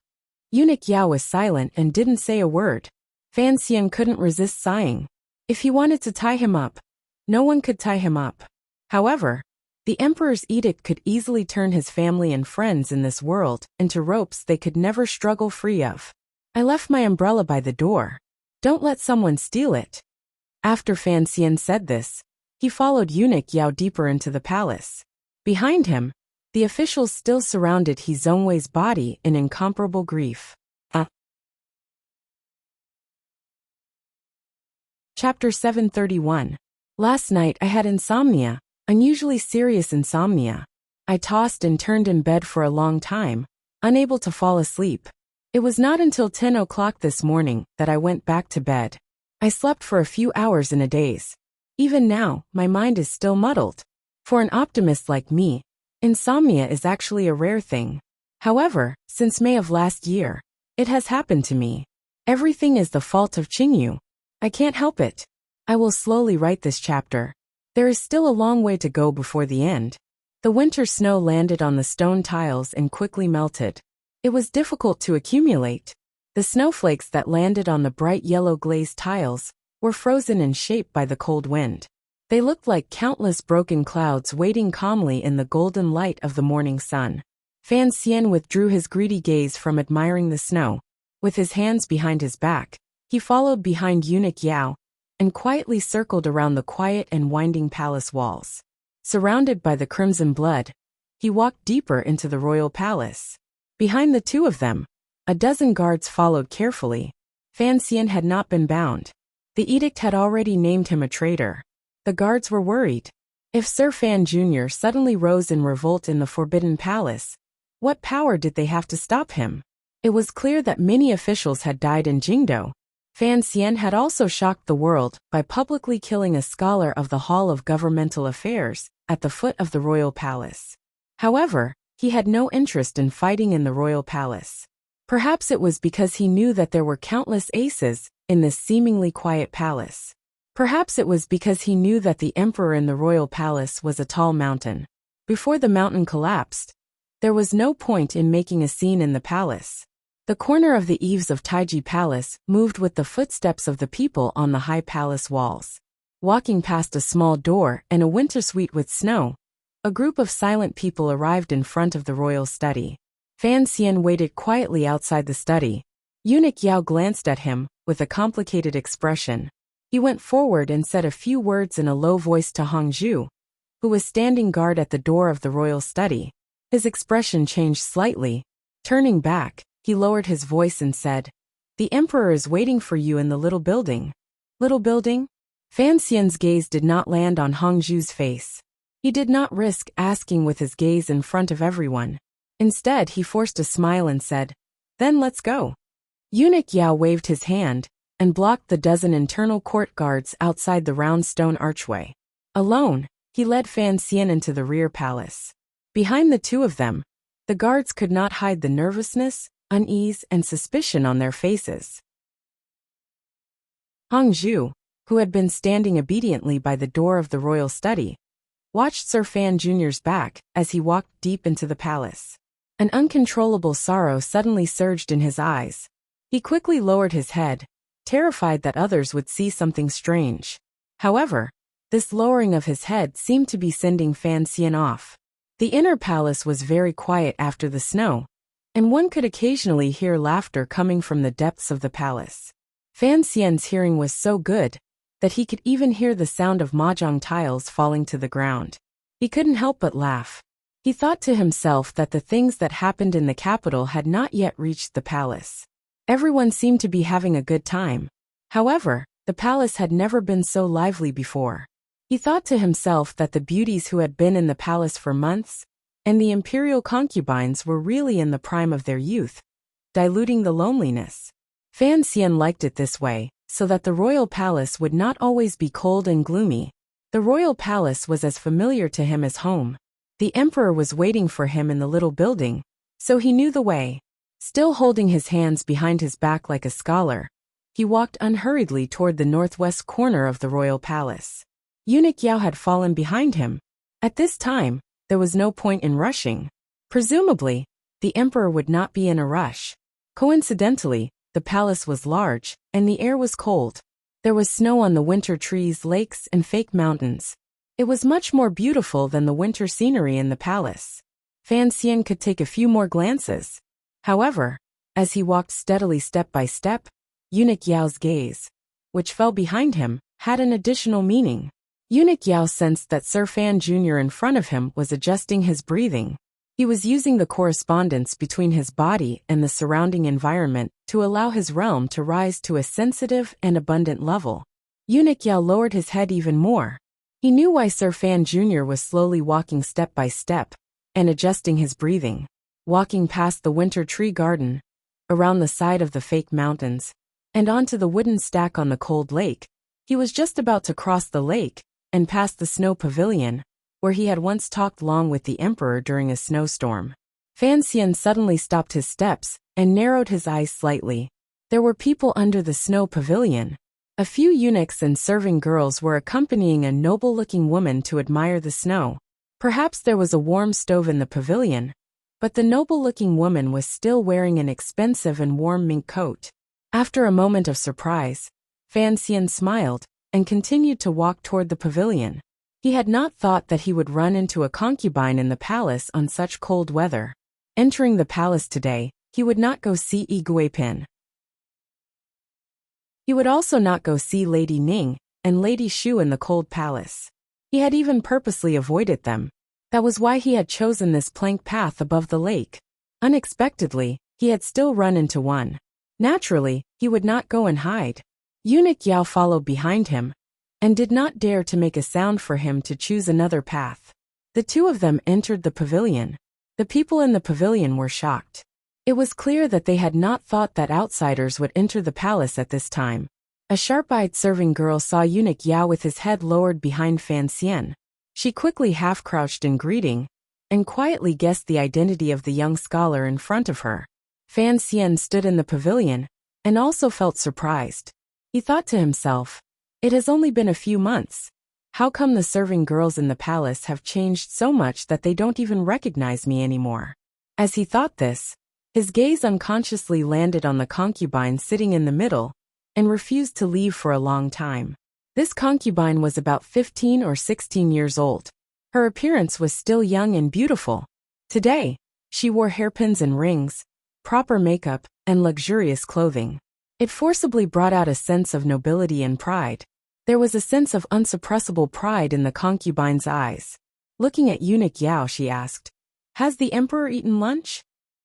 Eunuch Yao was silent and didn't say a word. Fan Xian couldn't resist sighing. If he wanted to tie him up, no one could tie him up. However, the emperor's edict could easily turn his family and friends in this world into ropes they could never struggle free of. "I left my umbrella by the door. Don't let someone steal it." After Fan Xian said this, he followed Eunuch Yao deeper into the palace. Behind him, the officials still surrounded He Zhongwei's body in incomparable grief. Chapter 731. Last night I had insomnia, unusually serious insomnia. I tossed and turned in bed for a long time, unable to fall asleep. It was not until 10 o'clock this morning that I went back to bed. I slept for a few hours in a daze. Even now, my mind is still muddled. For an optimist like me, insomnia is actually a rare thing. However, since May of last year, it has happened to me. Everything is the fault of Qingyu. I can't help it. I will slowly write this chapter. There is still a long way to go before the end. The winter snow landed on the stone tiles and quickly melted. It was difficult to accumulate. The snowflakes that landed on the bright yellow glazed tiles were frozen in shape by the cold wind. They looked like countless broken clouds waiting calmly in the golden light of the morning sun. Fan Xian withdrew his greedy gaze from admiring the snow. With his hands behind his back, he followed behind Eunuch Yao and quietly circled around the quiet and winding palace walls. Surrounded by the crimson blood, he walked deeper into the royal palace. Behind the two of them, a dozen guards followed carefully. Fan Xian had not been bound. The edict had already named him a traitor. The guards were worried. If Sir Fan Jr. suddenly rose in revolt in the Forbidden Palace, what power did they have to stop him? It was clear that many officials had died in Jingdo. Fan Xian had also shocked the world by publicly killing a scholar of the Hall of Governmental Affairs at the foot of the royal palace. However, he had no interest in fighting in the royal palace. Perhaps it was because he knew that there were countless aces in this seemingly quiet palace. Perhaps it was because he knew that the emperor in the royal palace was a tall mountain. Before the mountain collapsed, there was no point in making a scene in the palace. The corner of the eaves of Taiji Palace moved with the footsteps of the people on the high palace walls. Walking past a small door and a winter suite with snow, a group of silent people arrived in front of the royal study. Fan Xian waited quietly outside the study. Eunuch Yao glanced at him with a complicated expression. He went forward and said a few words in a low voice to Hongzhu, who was standing guard at the door of the royal study. His expression changed slightly. Turning back, he lowered his voice and said, "The emperor is waiting for you in the little building." Little building? Fan Xian's gaze did not land on Hongzhu's face. He did not risk asking with his gaze in front of everyone. Instead, he forced a smile and said, "Then let's go." Eunuch Yao waved his hand and blocked the dozen internal court guards outside the round stone archway. Alone, he led Fan Xian into the rear palace. Behind the two of them, the guards could not hide the nervousness, unease, and suspicion on their faces. Hongzhu, who had been standing obediently by the door of the royal study, watched Sir Fan Jr.'s back as he walked deep into the palace. An uncontrollable sorrow suddenly surged in his eyes. He quickly lowered his head, terrified that others would see something strange. However, this lowering of his head seemed to be sending Fan Xian off. The inner palace was very quiet after the snow, and one could occasionally hear laughter coming from the depths of the palace. Fan Xian's hearing was so good that he could even hear the sound of mahjong tiles falling to the ground. He couldn't help but laugh. He thought to himself that the things that happened in the capital had not yet reached the palace. Everyone seemed to be having a good time. However, The palace had never been so lively before. He thought to himself that the beauties who had been in the palace for months, and the imperial concubines were really in the prime of their youth, diluting the loneliness. Fan Xian liked it this way, so that the royal palace would not always be cold and gloomy. The royal palace was as familiar to him as home. The emperor was waiting for him in the little building, so he knew the way. Still holding his hands behind his back like a scholar, he walked unhurriedly toward the northwest corner of the royal palace. Eunuch Yao had fallen behind him. At this time, there was no point in rushing. Presumably, the emperor would not be in a rush. Coincidentally, the palace was large, and the air was cold. There was snow on the winter trees, lakes, and fake mountains. It was much more beautiful than the winter scenery in the palace. Fan Xian could take a few more glances. However, as he walked steadily step by step, Eunuch Yao's gaze, which fell behind him, had an additional meaning. Eunuch Yao sensed that Sir Fan Jr. in front of him was adjusting his breathing. He was using the correspondence between his body and the surrounding environment to allow his realm to rise to a sensitive and abundant level. Eunuch Yao lowered his head even more. He knew why Sir Fan Jr. was slowly walking step by step and adjusting his breathing. Walking past the winter tree garden, around the side of the fake mountains, and onto the wooden stack on the cold lake, he was just about to cross the lake and past the snow pavilion, where he had once talked long with the emperor during a snowstorm. Fan Xian suddenly stopped his steps and narrowed his eyes slightly. There were people under the snow pavilion. A few eunuchs and serving girls were accompanying a noble-looking woman to admire the snow. Perhaps there was a warm stove in the pavilion, but the noble-looking woman was still wearing an expensive and warm mink coat. After a moment of surprise, Fan Xian smiled and continued to walk toward the pavilion. He had not thought that he would run into a concubine in the palace on such cold weather. Entering the palace today, he would not go see Yi Guipin. He would also not go see Lady Ning and Lady Shu in the cold palace. He had even purposely avoided them. That was why he had chosen this plank path above the lake. Unexpectedly, he had still run into one. Naturally, he would not go and hide. Eunuch Yao followed behind him, and did not dare to make a sound for him to choose another path. The two of them entered the pavilion. The people in the pavilion were shocked. It was clear that they had not thought that outsiders would enter the palace at this time. A sharp-eyed serving girl saw Eunuch Yao with his head lowered behind Fan Xian. She quickly half-crouched in greeting, and quietly guessed the identity of the young scholar in front of her. Fan Xian stood in the pavilion, and also felt surprised. He thought to himself, "It has only been a few months. How come the serving girls in the palace have changed so much that they don't even recognize me anymore?" As he thought this, his gaze unconsciously landed on the concubine sitting in the middle, and refused to leave for a long time. This concubine was about 15 or 16 years old. Her appearance was still young and beautiful. Today, she wore hairpins and rings, proper makeup, and luxurious clothing. It forcibly brought out a sense of nobility and pride. There was a sense of unsuppressible pride in the concubine's eyes. Looking at Eunuch Yao, she asked, "Has the emperor eaten lunch?"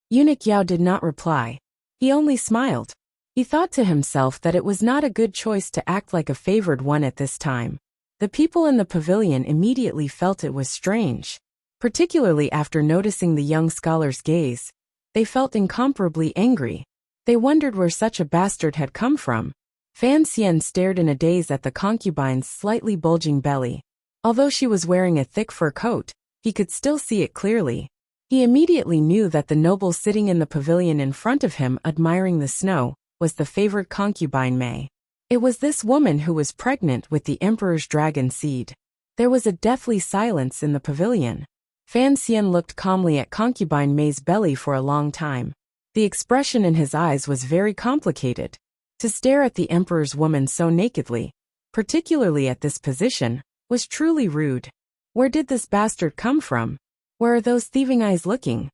Eunuch Yao did not reply. He only smiled. He thought to himself that it was not a good choice to act like a favored one at this time. The people in the pavilion immediately felt it was strange. Particularly after noticing the young scholar's gaze, they felt incomparably angry. They wondered where such a bastard had come from. Fan Xian stared in a daze at the concubine's slightly bulging belly. Although she was wearing a thick fur coat, he could still see it clearly. He immediately knew that the noble sitting in the pavilion in front of him admiring the snow was the favored concubine Mei. It was this woman who was pregnant with the emperor's dragon seed. There was a deathly silence in the pavilion. Fan Xian looked calmly at concubine Mei's belly for a long time. The expression in his eyes was very complicated. To stare at the emperor's woman so nakedly, particularly at this position, was truly rude. Where did this bastard come from? Where are those thieving eyes looking?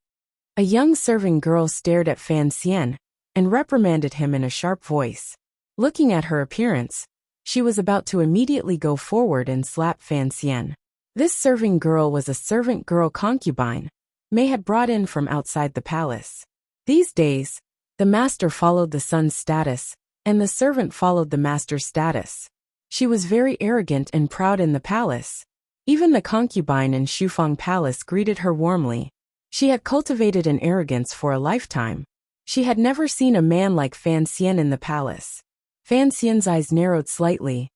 A young serving girl stared at Fan Xian and reprimanded him in a sharp voice. Looking at her appearance, she was about to immediately go forward and slap Fan Xian. This serving girl was a servant girl concubine Mei had brought in from outside the palace. These days, the master followed the son's status and the servant followed the master's status. She was very arrogant and proud in the palace. Even the concubine in Shufang Palace greeted her warmly. She had cultivated an arrogance for a lifetime. She had never seen a man like Fan Xian in the palace. Fan Xian's eyes narrowed slightly.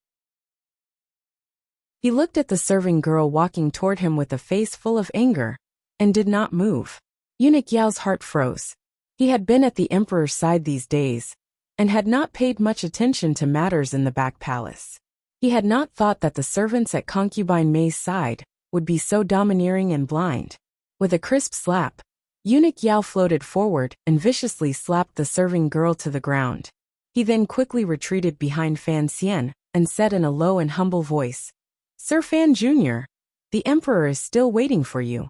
He looked at the serving girl walking toward him with a face full of anger, and did not move. Eunuch Yao's heart froze. He had been at the emperor's side these days, and had not paid much attention to matters in the back palace. He had not thought that the servants at concubine Mei's side would be so domineering and blind. With a crisp slap, Eunuch Yao floated forward and viciously slapped the serving girl to the ground. He then quickly retreated behind Fan Xian and said in a low and humble voice, "Sir Fan Jr., the emperor is still waiting for you."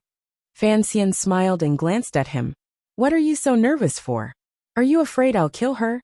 Fan Xian smiled and glanced at him. "What are you so nervous for? Are you afraid I'll kill her?"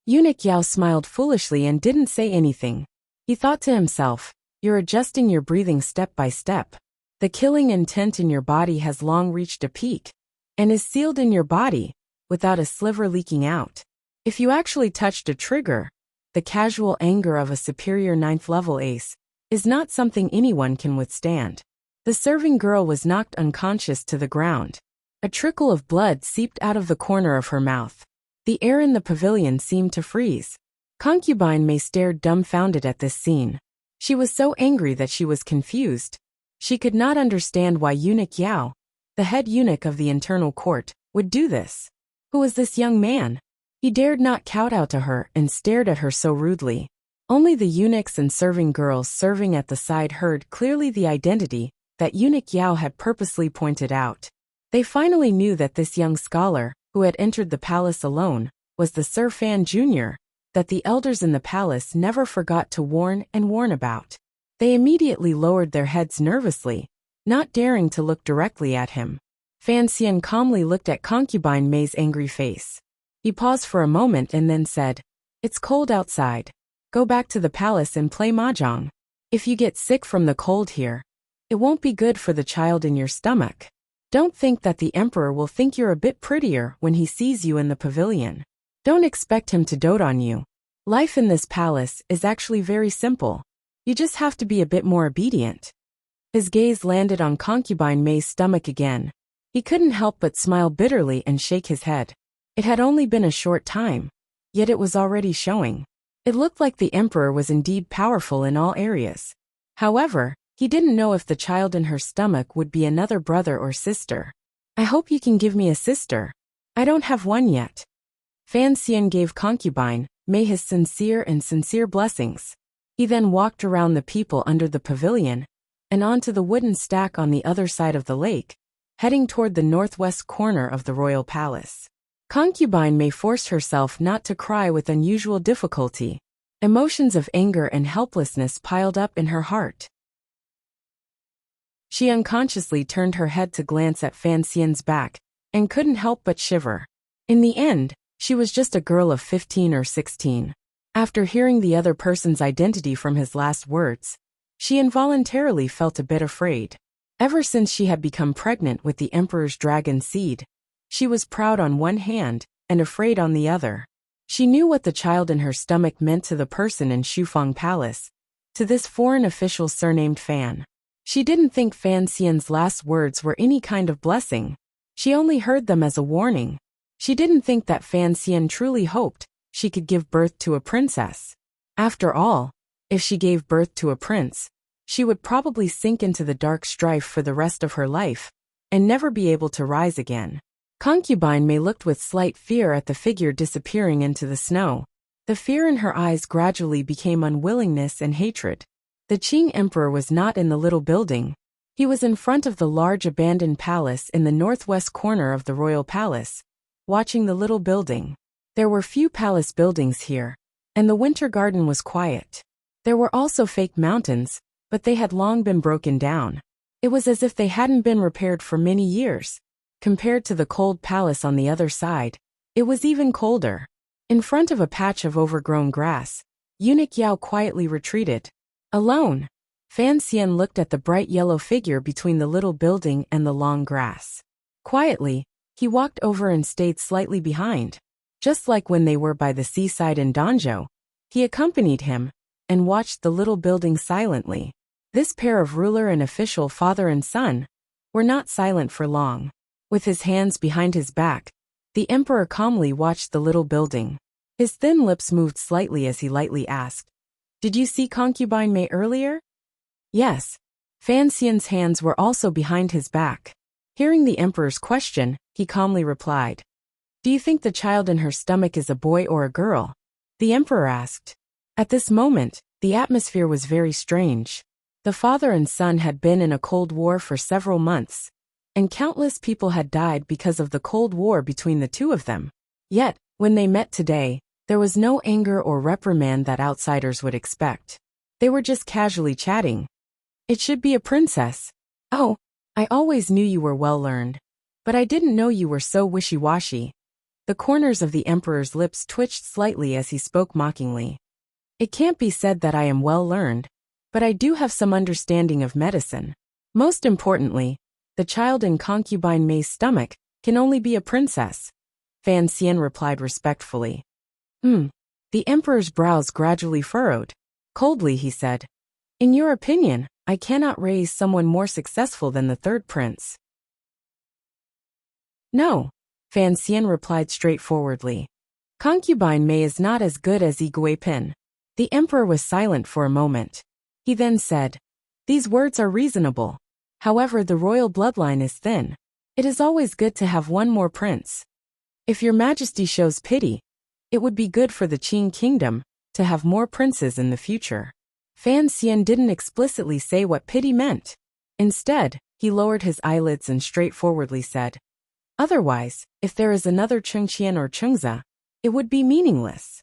Eunuch Yao smiled foolishly and didn't say anything. He thought to himself, "You're adjusting your breathing step by step. The killing intent in your body has long reached a peak, and is sealed in your body, without a sliver leaking out. If you actually touched a trigger, the casual anger of a superior 9th level ace is not something anyone can withstand." The serving girl was knocked unconscious to the ground. A trickle of blood seeped out of the corner of her mouth. The air in the pavilion seemed to freeze. Concubine Mei stared dumbfounded at this scene. She was so angry that she was confused. She could not understand why Eunuch Yao, the head eunuch of the internal court, would do this. Who was this young man? He dared not kowtow to her and stared at her so rudely. Only the eunuchs and serving girls serving at the side heard clearly the identity that Eunuch Yao had purposely pointed out. They finally knew that this young scholar, who had entered the palace alone, was the Sir Fan Jr., that the elders in the palace never forgot to warn about. They immediately lowered their heads nervously, not daring to look directly at him. Fan Xian calmly looked at concubine Mei's angry face. He paused for a moment and then said, "It's cold outside. Go back to the palace and play mahjong. If you get sick from the cold here, it won't be good for the child in your stomach. Don't think that the emperor will think you're a bit prettier when he sees you in the pavilion. Don't expect him to dote on you. Life in this palace is actually very simple. You just have to be a bit more obedient." His gaze landed on concubine Mei's stomach again. He couldn't help but smile bitterly and shake his head. It had only been a short time, yet it was already showing. It looked like the emperor was indeed powerful in all areas. However, he didn't know if the child in her stomach would be another brother or sister. "I hope you can give me a sister. I don't have one yet." Fan Xian gave concubine Mei his sincere blessings. He then walked around the people under the pavilion and onto the wooden stack on the other side of the lake, heading toward the northwest corner of the royal palace. Concubine Mei forced herself not to cry with unusual difficulty. Emotions of anger and helplessness piled up in her heart. She unconsciously turned her head to glance at Fan Xian's back, and couldn't help but shiver. In the end, she was just a girl of 15 or 16. After hearing the other person's identity from his last words, she involuntarily felt a bit afraid. Ever since she had become pregnant with the emperor's dragon seed, she was proud on one hand and afraid on the other. She knew what the child in her stomach meant to the person in Shufang Palace, to this foreign official surnamed Fan. She didn't think Fan Xian's last words were any kind of blessing. She only heard them as a warning. She didn't think that Fan Xian truly hoped she could give birth to a princess. After all, if she gave birth to a prince, she would probably sink into the dark strife for the rest of her life, and never be able to rise again. Concubine Mei looked with slight fear at the figure disappearing into the snow. The fear in her eyes gradually became unwillingness and hatred. The Qing emperor was not in the little building. He was in front of the large abandoned palace in the northwest corner of the royal palace, watching the little building. There were few palace buildings here, and the winter garden was quiet. There were also fake mountains, but they had long been broken down. It was as if they hadn't been repaired for many years. Compared to the cold palace on the other side, it was even colder. In front of a patch of overgrown grass, Eunuch Yao quietly retreated. Alone, Fan Xian looked at the bright yellow figure between the little building and the long grass. Quietly, he walked over and stayed slightly behind. Just like when they were by the seaside in Danzhou, he accompanied him and watched the little building silently. This pair of ruler and official father and son were not silent for long. With his hands behind his back, the emperor calmly watched the little building. His thin lips moved slightly as he lightly asked, "Did you see concubine Mei earlier?" Yes. Fan Xian's hands were also behind his back. Hearing the emperor's question, he calmly replied, "Do you think the child in her stomach is a boy or a girl?" The emperor asked. At this moment, the atmosphere was very strange. The father and son had been in a cold war for several months, and countless people had died because of the cold war between the two of them. Yet, when they met today, there was no anger or reprimand that outsiders would expect. They were just casually chatting. "It should be a princess. Oh, I always knew you were well-learned, but I didn't know you were so wishy-washy." The corners of the emperor's lips twitched slightly as he spoke mockingly. "It can't be said that I am well-learned, but I do have some understanding of medicine. Most importantly, the child in concubine Mei's stomach can only be a princess," Fan Xian replied respectfully. The emperor's brows gradually furrowed. Coldly he said, "In your opinion, I cannot raise someone more successful than the third prince." "No," Fan Xian replied straightforwardly. "Concubine Mei is not as good as Yi Guipin." The emperor was silent for a moment. He then said, "These words are reasonable. However, the royal bloodline is thin. It is always good to have one more prince. If your majesty shows pity, it would be good for the Qing kingdom to have more princes in the future." Fan Xian didn't explicitly say what pity meant. Instead, he lowered his eyelids and straightforwardly said, "Otherwise, if there is another Chengqian or Chengza, it would be meaningless."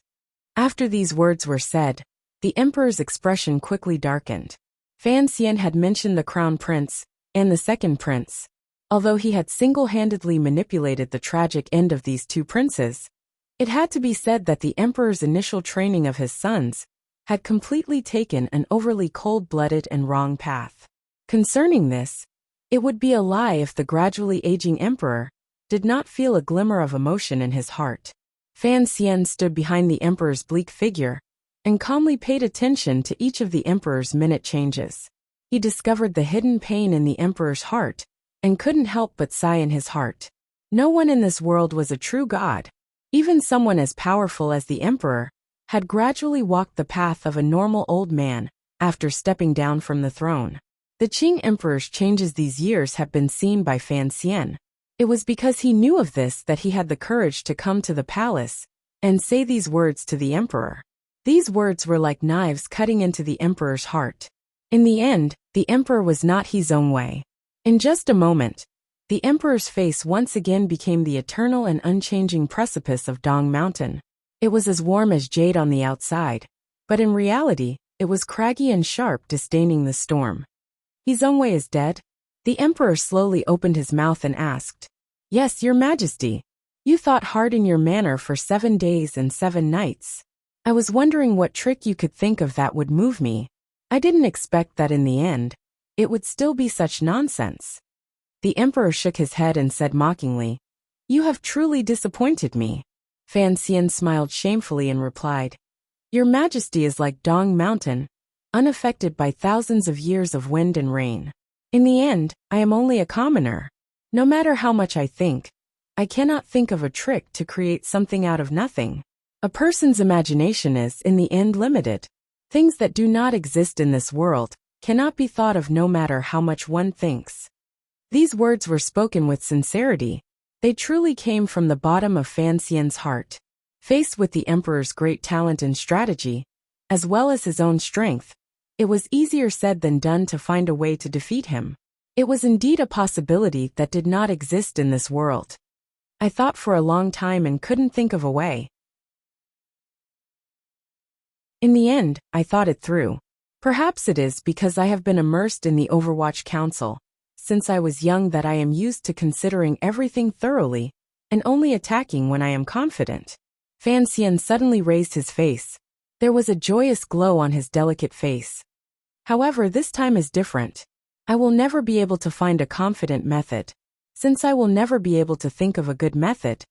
After these words were said, the emperor's expression quickly darkened. Fan Xian had mentioned the crown prince and the second prince. Although he had single-handedly manipulated the tragic end of these two princes, it had to be said that the emperor's initial training of his sons had completely taken an overly cold-blooded and wrong path. Concerning this, it would be a lie if the gradually aging emperor did not feel a glimmer of emotion in his heart. Fan Xian stood behind the emperor's bleak figure and calmly paid attention to each of the emperor's minute changes. He discovered the hidden pain in the emperor's heart and couldn't help but sigh in his heart. No one in this world was a true god. Even someone as powerful as the emperor had gradually walked the path of a normal old man after stepping down from the throne. The Qing emperor's changes these years have been seen by Fan Xian. It was because he knew of this that he had the courage to come to the palace and say these words to the emperor. These words were like knives cutting into the emperor's heart. In the end, the emperor was not his own way. In just a moment, the emperor's face once again became the eternal and unchanging precipice of Dong Mountain. It was as warm as jade on the outside, but in reality, it was craggy and sharp, disdaining the storm. "His own way is dead?" The emperor slowly opened his mouth and asked. "Yes, your majesty. You thought hard in your manner for 7 days and 7 nights. I was wondering what trick you could think of that would move me. I didn't expect that in the end, it would still be such nonsense." The emperor shook his head and said mockingly, "You have truly disappointed me." Fan Xian smiled shamefully and replied, "Your majesty is like Dong Mountain, unaffected by thousands of years of wind and rain. In the end, I am only a commoner. No matter how much I think, I cannot think of a trick to create something out of nothing. A person's imagination is, in the end, limited. Things that do not exist in this world cannot be thought of no matter how much one thinks." These words were spoken with sincerity. They truly came from the bottom of Fan Xian's heart. Faced with the emperor's great talent and strategy, as well as his own strength, it was easier said than done to find a way to defeat him. It was indeed a possibility that did not exist in this world. "I thought for a long time and couldn't think of a way. In the end, I thought it through. Perhaps it is because I have been immersed in the Overwatch Council since I was young that I am used to considering everything thoroughly and only attacking when I am confident." Fan Xian suddenly raised his face. There was a joyous glow on his delicate face. "However, this time is different. I will never be able to find a confident method. Since I will never be able to think of a good method,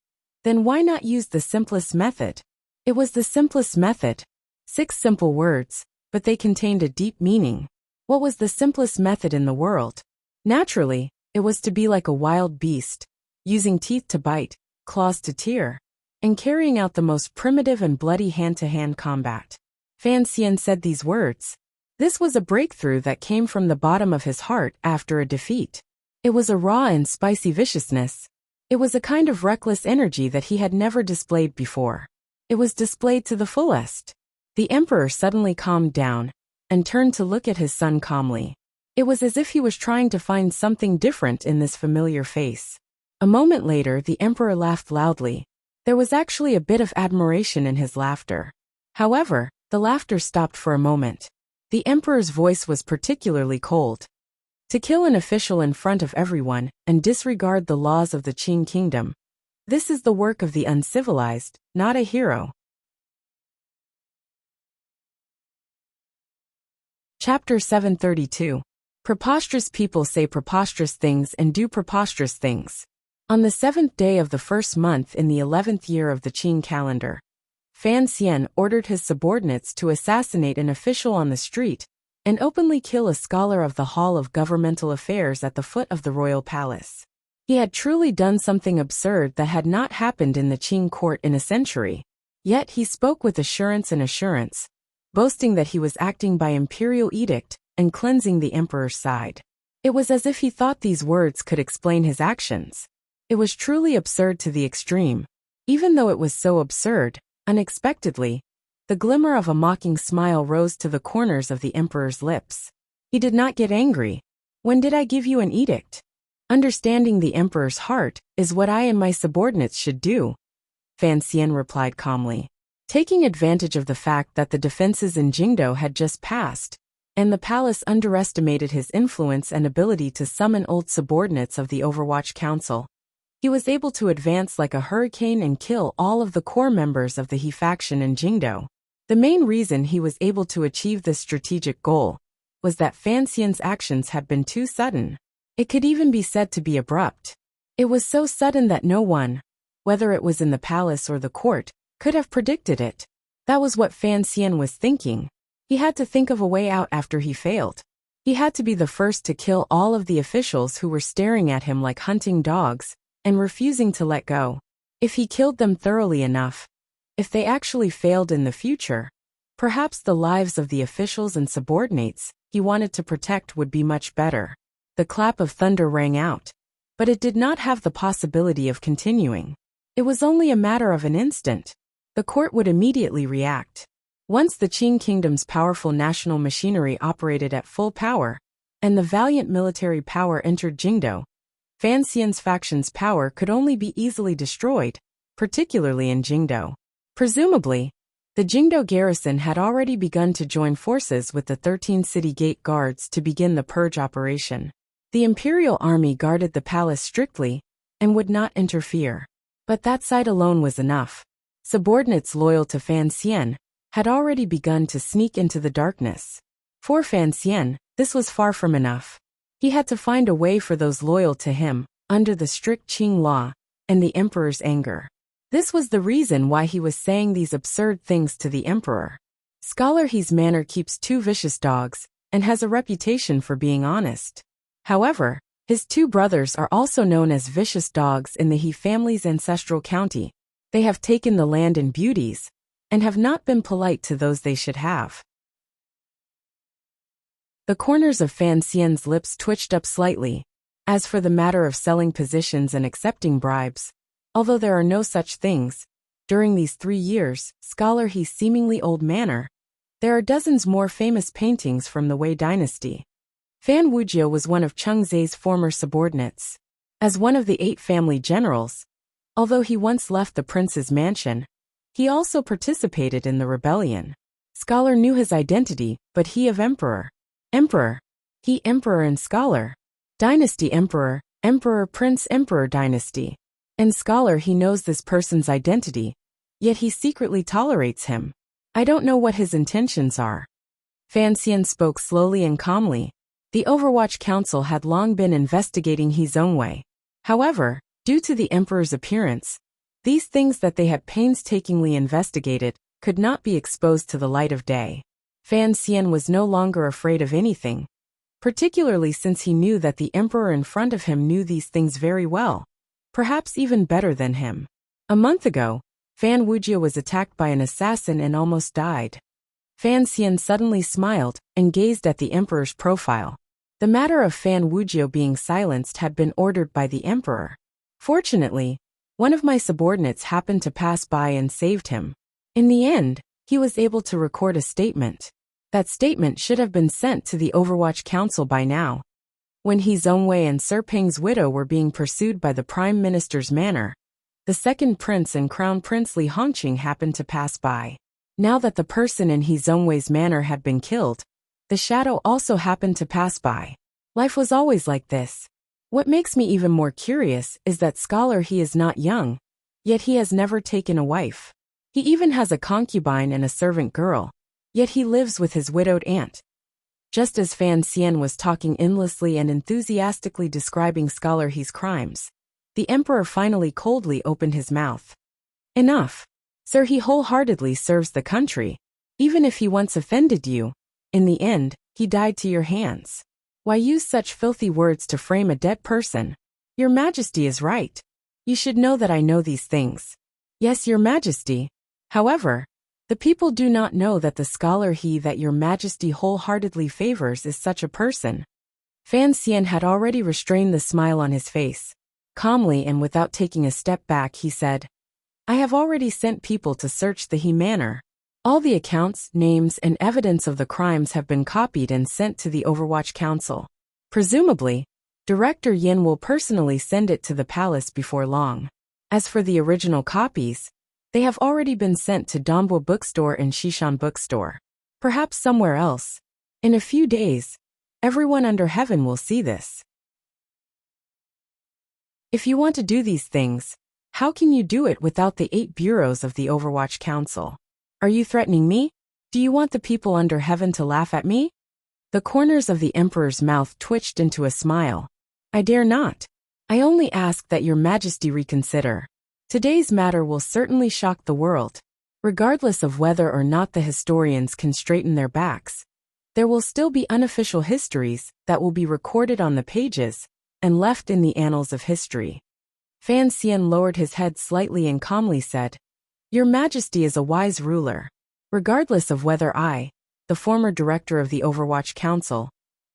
Then why not use the simplest method? It was the simplest method. 6 simple words, but they contained a deep meaning. What was the simplest method in the world? Naturally, it was to be like a wild beast, using teeth to bite, claws to tear, and carrying out the most primitive and bloody hand-to-hand combat. Fan Xian said these words. This was a breakthrough that came from the bottom of his heart after a defeat. It was a raw and spicy viciousness. It was a kind of reckless energy that he had never displayed before. It was displayed to the fullest. The emperor suddenly calmed down and turned to look at his son calmly. It was as if he was trying to find something different in this familiar face. A moment later, the emperor laughed loudly. There was actually a bit of admiration in his laughter. However, the laughter stopped for a moment. The emperor's voice was particularly cold. To kill an official in front of everyone and disregard the laws of the Qing kingdom. This is the work of the uncivilized, not a hero. Chapter 732. Preposterous people say preposterous things and do preposterous things. On the 7th day of the 1st month in the 11th year of the Qing calendar, Fan Xian ordered his subordinates to assassinate an official on the street and openly kill a scholar of the Hall of Governmental Affairs at the foot of the royal palace. He had truly done something absurd that had not happened in the Qing court in a century. Yet he spoke with assurance, boasting that he was acting by imperial edict and cleansing the emperor's side. It was as if he thought these words could explain his actions. It was truly absurd to the extreme. Even though it was so absurd, unexpectedly, the glimmer of a mocking smile rose to the corners of the emperor's lips. He did not get angry. When did I give you an edict? Understanding the emperor's heart is what I and my subordinates should do, Fan Xian replied calmly. Taking advantage of the fact that the defenses in Jingdo had just passed, and the palace underestimated his influence and ability to summon old subordinates of the Overwatch Council, he was able to advance like a hurricane and kill all of the core members of the He faction in Jingdo. The main reason he was able to achieve this strategic goal was that Fan Xian's actions had been too sudden. It could even be said to be abrupt. It was so sudden that no one, whether it was in the palace or the court, could have predicted it. That was what Fan Xian was thinking. He had to think of a way out after he failed. He had to be the first to kill all of the officials who were staring at him like hunting dogs and refusing to let go. If he killed them thoroughly enough, if they actually failed in the future, perhaps the lives of the officials and subordinates he wanted to protect would be much better. The clap of thunder rang out, but it did not have the possibility of continuing. It was only a matter of an instant. The court would immediately react. Once the Qing kingdom's powerful national machinery operated at full power, and the valiant military power entered Jingdo, Fan Xian's faction's power could only be easily destroyed, particularly in Jingdo. Presumably, the Jingdo garrison had already begun to join forces with the 13 city gate guards to begin the purge operation. The imperial army guarded the palace strictly and would not interfere. But that sight alone was enough. Subordinates loyal to Fan Xian had already begun to sneak into the darkness. For Fan Xian, this was far from enough. He had to find a way for those loyal to him, under the strict Qing law, and the emperor's anger. This was the reason why he was saying these absurd things to the emperor. Scholar He's manor keeps 2 vicious dogs, and has a reputation for being honest. However, his 2 brothers are also known as vicious dogs in the He family's ancestral county. They have taken the land in beauties, and have not been polite to those they should have. The corners of Fan Xian's lips twitched up slightly. As for the matter of selling positions and accepting bribes, although there are no such things, during these 3 years, Scholar He's seemingly old manor, there are dozens more famous paintings from the Wei dynasty. Fan Wujie was one of Cheng Zai's former subordinates. As one of the 8 family generals, although he once left the prince's mansion, he also participated in the rebellion. Scholar knew his identity, but he of emperor. Emperor. He emperor and scholar. Dynasty emperor, emperor prince emperor dynasty. And Scholar He knows this person's identity, yet he secretly tolerates him. I don't know what his intentions are. Fan Xian spoke slowly and calmly. The Overwatch Council had long been investigating He Zhongwei. However, due to the emperor's appearance, These things that they had painstakingly investigated could not be exposed to the light of day. Fan Xian was no longer afraid of anything, particularly since he knew that the emperor in front of him knew these things very well, perhaps even better than him. A month ago, Fan Wujia was attacked by an assassin and almost died. Fan Xian suddenly smiled and gazed at the emperor's profile. The matter of Fan Wujia being silenced had been ordered by the emperor. Fortunately, one of my subordinates happened to pass by and saved him. In the end, he was able to record a statement. That statement should have been sent to the Overwatch Council by now. When He Zhongwei and Sir Ping's widow were being pursued by the Prime Minister's manor, the second prince and Crown Prince Li Hongqing happened to pass by. Now that the person in He Zhongwei's manor had been killed, the shadow also happened to pass by. Life was always like this. What makes me even more curious is that Scholar He is not young, yet he has never taken a wife. He even has a concubine and a servant girl, yet he lives with his widowed aunt. Just as Fan Xian was talking endlessly and enthusiastically describing Scholar He's crimes, the emperor finally coldly opened his mouth. Enough. Sir, he wholeheartedly serves the country. Even if he once offended you, in the end, he died to your hands. Why use such filthy words to frame a dead person? Your Majesty is right. You should know that I know these things. Yes, Your Majesty. However, the people do not know that the Scholar He that Your Majesty wholeheartedly favors is such a person. Fan Xian had already restrained the smile on his face. Calmly and without taking a step back, he said, I have already sent people to search the He Manor. All the accounts, names, and evidence of the crimes have been copied and sent to the Overwatch Council. Presumably, Director Yin will personally send it to the palace before long. As for the original copies, they have already been sent to Dongbua Bookstore and Shishan Bookstore. Perhaps somewhere else. In a few days, everyone under heaven will see this. If you want to do these things, how can you do it without the 8 bureaus of the Overwatch Council? Are you threatening me? Do you want the people under heaven to laugh at me? The corners of the emperor's mouth twitched into a smile. I dare not. I only ask that Your Majesty reconsider. Today's matter will certainly shock the world. Regardless of whether or not the historians can straighten their backs, there will still be unofficial histories that will be recorded on the pages and left in the annals of history. Fan Xian lowered his head slightly and calmly said, Your Majesty is a wise ruler. Regardless of whether I, the former director of the Overwatch Council,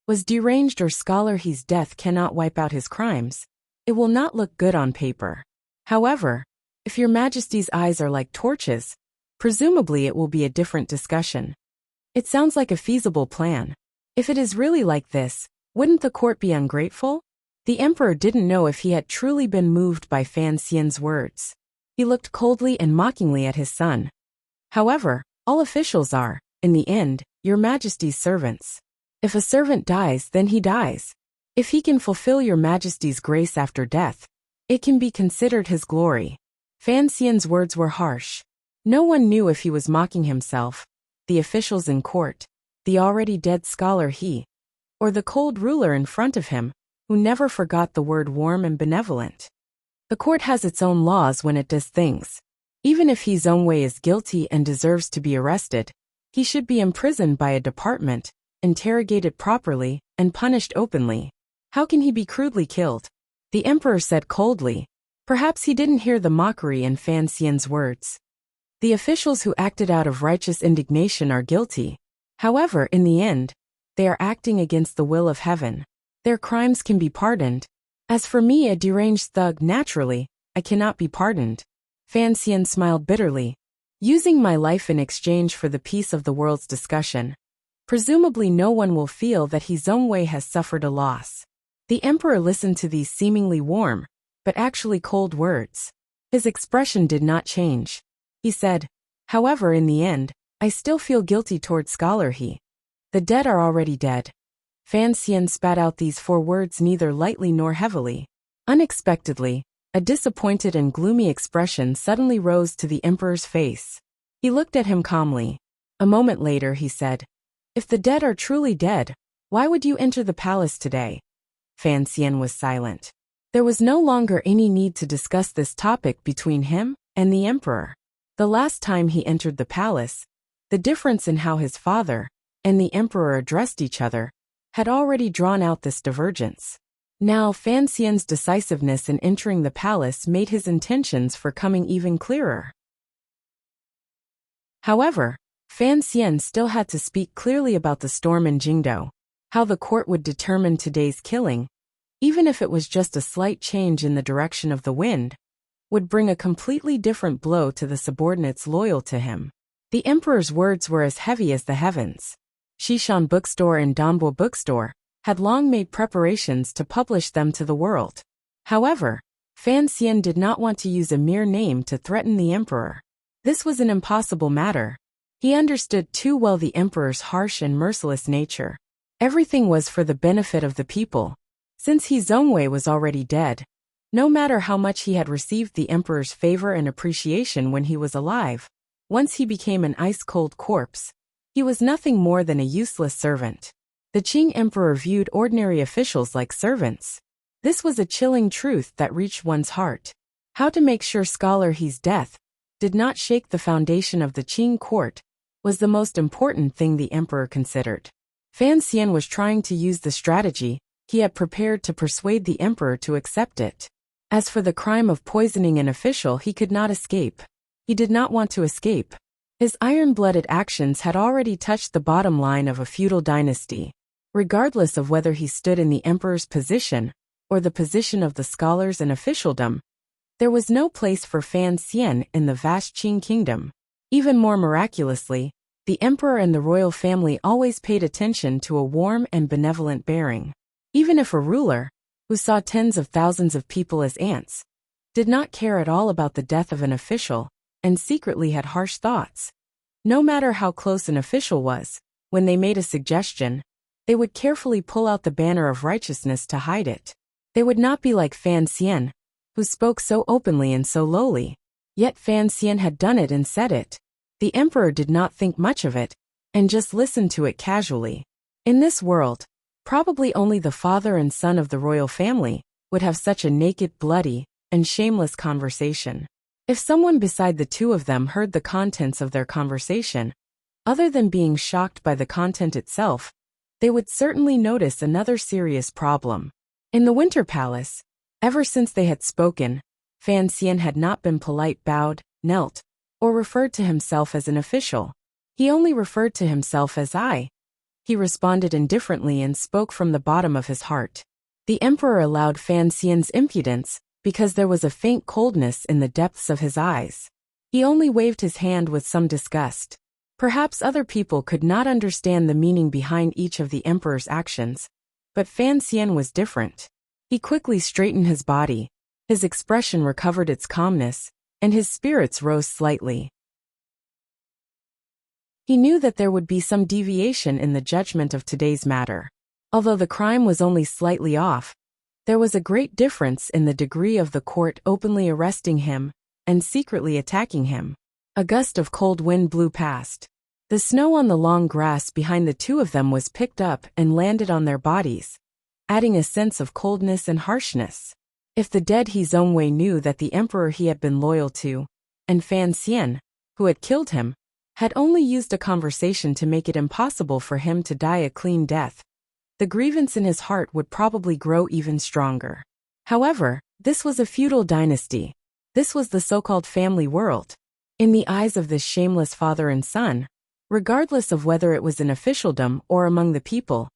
was deranged or Scholar He's death cannot wipe out his crimes, it will not look good on paper. However, if Your Majesty's eyes are like torches, presumably it will be a different discussion. It sounds like a feasible plan. If it is really like this, wouldn't the court be ungrateful? The emperor didn't know if he had truly been moved by Fan Xian's words. He looked coldly and mockingly at his son. However, all officials are, in the end, Your Majesty's servants. If a servant dies, then he dies. If he can fulfill Your Majesty's grace after death, it can be considered his glory. Fan Xian's words were harsh. No one knew if he was mocking himself, the officials in court, the already dead Scholar He, or the cold ruler in front of him, who never forgot the word warm and benevolent. The court has its own laws when it does things. Even if He Zhongwei is guilty and deserves to be arrested, he should be imprisoned by a department, interrogated properly, and punished openly. How can he be crudely killed? The emperor said coldly. Perhaps he didn't hear the mockery in Fan Xian's words. The officials who acted out of righteous indignation are guilty. However, in the end, they are acting against the will of heaven. Their crimes can be pardoned. As for me, a deranged thug, naturally, I cannot be pardoned. Fan Xian smiled bitterly. Using my life in exchange for the peace of the world's discussion. Presumably no one will feel that He Zhongwei has suffered a loss. The emperor listened to these seemingly warm, but actually cold words. His expression did not change. He said, However, in the end, I still feel guilty toward Scholar He. The dead are already dead. Fan Xian spat out these 4 words neither lightly nor heavily. Unexpectedly, a disappointed and gloomy expression suddenly rose to the emperor's face. He looked at him calmly. A moment later he said, If the dead are truly dead, why would you enter the palace today? Fan Xian was silent. There was no longer any need to discuss this topic between him and the emperor. The last time he entered the palace, the difference in how his father and the emperor addressed each other had already drawn out this divergence. Now Fan Xian's decisiveness in entering the palace made his intentions for coming even clearer. However, Fan Xian still had to speak clearly about the storm in Jingdou, how the court would determine today's killing, even if it was just a slight change in the direction of the wind, would bring a completely different blow to the subordinates loyal to him. The emperor's words were as heavy as the heavens. Xishan Bookstore and Danbo Bookstore had long made preparations to publish them to the world. However, Fan Xian did not want to use a mere name to threaten the emperor. This was an impossible matter. He understood too well the emperor's harsh and merciless nature. Everything was for the benefit of the people. Since He Zongwei was already dead, no matter how much he had received the emperor's favor and appreciation when he was alive, once he became an ice-cold corpse, he was nothing more than a useless servant. The Qing emperor viewed ordinary officials like servants. This was a chilling truth that reached one's heart. How to make sure Scholar He's death did not shake the foundation of the Qing court was the most important thing the emperor considered. Fan Xian was trying to use the strategy he had prepared to persuade the emperor to accept it. As for the crime of poisoning an official, he could not escape. He did not want to escape. His iron-blooded actions had already touched the bottom line of a feudal dynasty. Regardless of whether he stood in the emperor's position or the position of the scholars and officialdom, there was no place for Fan Xian in the vast Qing kingdom. Even more miraculously, the emperor and the royal family always paid attention to a warm and benevolent bearing. Even if a ruler, who saw tens of thousands of people as ants, did not care at all about the death of an official, and secretly had harsh thoughts. No matter how close an official was, when they made a suggestion, they would carefully pull out the banner of righteousness to hide it. They would not be like Fan Xian, who spoke so openly and so lowly. Yet Fan Xian had done it and said it. The emperor did not think much of it, and just listened to it casually. In this world, probably only the father and son of the royal family would have such a naked, bloody, and shameless conversation. If someone beside the two of them heard the contents of their conversation, other than being shocked by the content itself, they would certainly notice another serious problem. In the Winter Palace, ever since they had spoken, Fan Xian had not been polite, bowed, knelt, or referred to himself as an official. He only referred to himself as I. He responded indifferently and spoke from the bottom of his heart. The emperor allowed Fan Xian's impudence because there was a faint coldness in the depths of his eyes. He only waved his hand with some disgust. Perhaps other people could not understand the meaning behind each of the emperor's actions, but Fan Xian was different. He quickly straightened his body, his expression recovered its calmness, and his spirits rose slightly. He knew that there would be some deviation in the judgment of today's matter. Although the crime was only slightly off, there was a great difference in the degree of the court openly arresting him and secretly attacking him. A gust of cold wind blew past. The snow on the long grass behind the two of them was picked up and landed on their bodies, adding a sense of coldness and harshness. If the dead He Zongwei knew that the emperor he had been loyal to, and Fan Xian, who had killed him, had only used a conversation to make it impossible for him to die a clean death, the grievance in his heart would probably grow even stronger. However, this was a feudal dynasty. This was the so-called family world. In the eyes of this shameless father and son, regardless of whether it was in officialdom or among the people,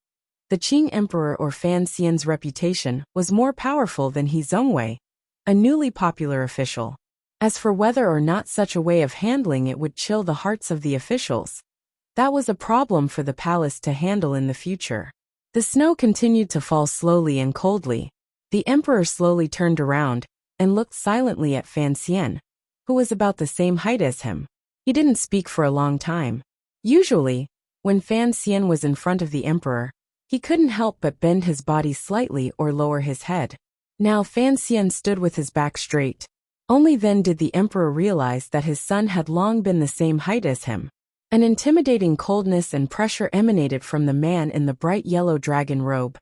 the Qing emperor or Fan Xian's reputation was more powerful than He Zongwei, a newly popular official. As for whether or not such a way of handling it would chill the hearts of the officials, that was a problem for the palace to handle in the future. The snow continued to fall slowly and coldly. The emperor slowly turned around and looked silently at Fan Xian, who was about the same height as him. He didn't speak for a long time. Usually, when Fan Xian was in front of the emperor, he couldn't help but bend his body slightly or lower his head. Now Fan Xian stood with his back straight. Only then did the emperor realize that his son had long been the same height as him. An intimidating coldness and pressure emanated from the man in the bright yellow dragon robe,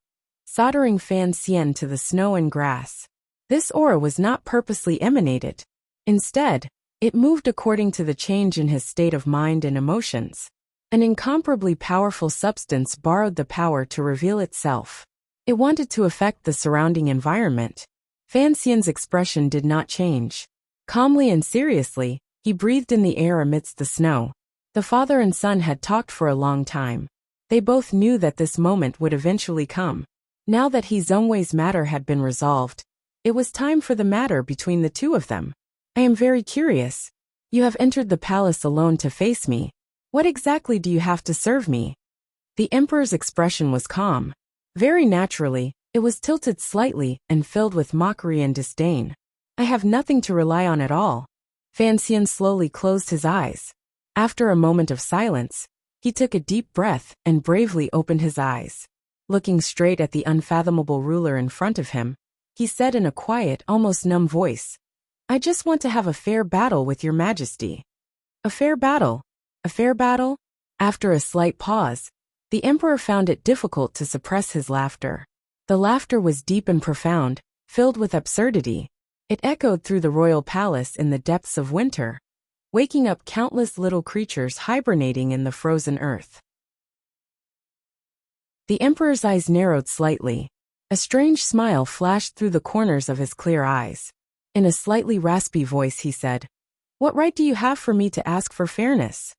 soldering Fan Xian to the snow and grass. This aura was not purposely emanated. Instead, it moved according to the change in his state of mind and emotions. An incomparably powerful substance borrowed the power to reveal itself. It wanted to affect the surrounding environment. Fan Xian's expression did not change. Calmly and seriously, he breathed in the air amidst the snow. The father and son had talked for a long time. They both knew that this moment would eventually come. Now that He Zhongwei's matter had been resolved, it was time for the matter between the two of them. I am very curious. You have entered the palace alone to face me. What exactly do you have to serve me? The emperor's expression was calm. Very naturally, it was tilted slightly and filled with mockery and disdain. I have nothing to rely on at all. Fan Xian slowly closed his eyes. After a moment of silence, he took a deep breath and bravely opened his eyes. Looking straight at the unfathomable ruler in front of him, he said in a quiet, almost numb voice, I just want to have a fair battle with your majesty. A fair battle? A fair battle? After a slight pause, the emperor found it difficult to suppress his laughter. The laughter was deep and profound, filled with absurdity. It echoed through the royal palace in the depths of winter, waking up countless little creatures hibernating in the frozen earth. The emperor's eyes narrowed slightly. A strange smile flashed through the corners of his clear eyes. In a slightly raspy voice he said, What right do you have for me to ask for fairness?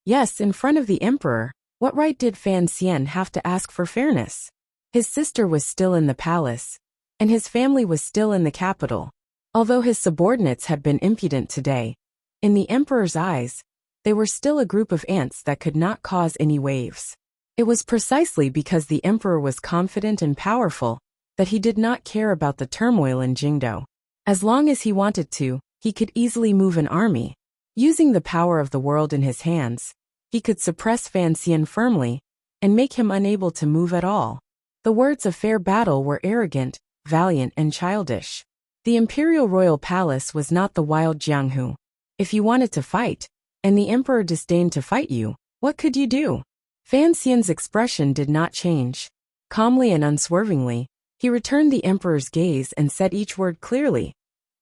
Yes, in front of the emperor, what right did Fan Xian have to ask for fairness? His sister was still in the palace, and his family was still in the capital. Although his subordinates had been impudent today, in the emperor's eyes, they were still a group of ants that could not cause any waves. It was precisely because the emperor was confident and powerful that he did not care about the turmoil in Jingdo. As long as he wanted to, he could easily move an army. Using the power of the world in his hands, he could suppress Fan Xian firmly and make him unable to move at all. The words of fair battle were arrogant, valiant, and childish. The imperial royal palace was not the wild Jianghu. If you wanted to fight, and the emperor disdained to fight you, what could you do? Fan Xian's expression did not change. Calmly and unswervingly, he returned the emperor's gaze and said each word clearly.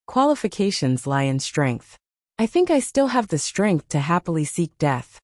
Qualifications lie in strength. I think I still have the strength to happily seek death.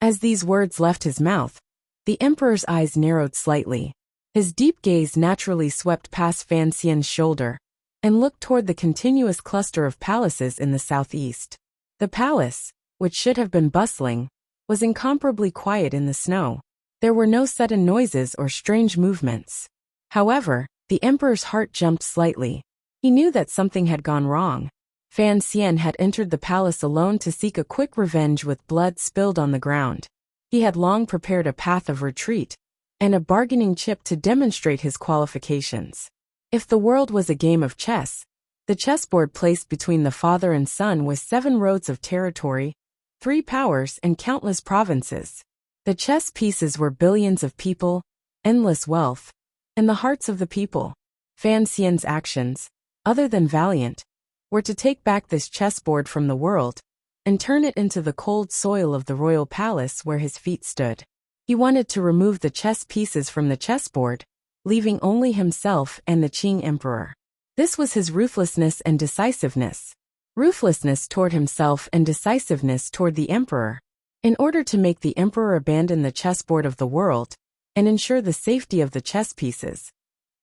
As these words left his mouth, the emperor's eyes narrowed slightly. His deep gaze naturally swept past Fan Xian's shoulder and looked toward the continuous cluster of palaces in the southeast. The palace, which should have been bustling, was incomparably quiet in the snow. There were no sudden noises or strange movements. However, the emperor's heart jumped slightly. He knew that something had gone wrong. Fan Xian had entered the palace alone to seek a quick revenge with blood spilled on the ground. He had long prepared a path of retreat and a bargaining chip to demonstrate his qualifications. If the world was a game of chess, the chessboard placed between the father and son was 7 roads of territory, 3 powers, and countless provinces. The chess pieces were billions of people, endless wealth, and the hearts of the people. Fan Xian's actions, other than valiant, were to take back this chessboard from the world and turn it into the cold soil of the royal palace where his feet stood. He wanted to remove the chess pieces from the chessboard, leaving only himself and the Qing emperor. This was his ruthlessness and decisiveness. Ruthlessness toward himself and decisiveness toward the emperor. In order to make the emperor abandon the chessboard of the world and ensure the safety of the chess pieces,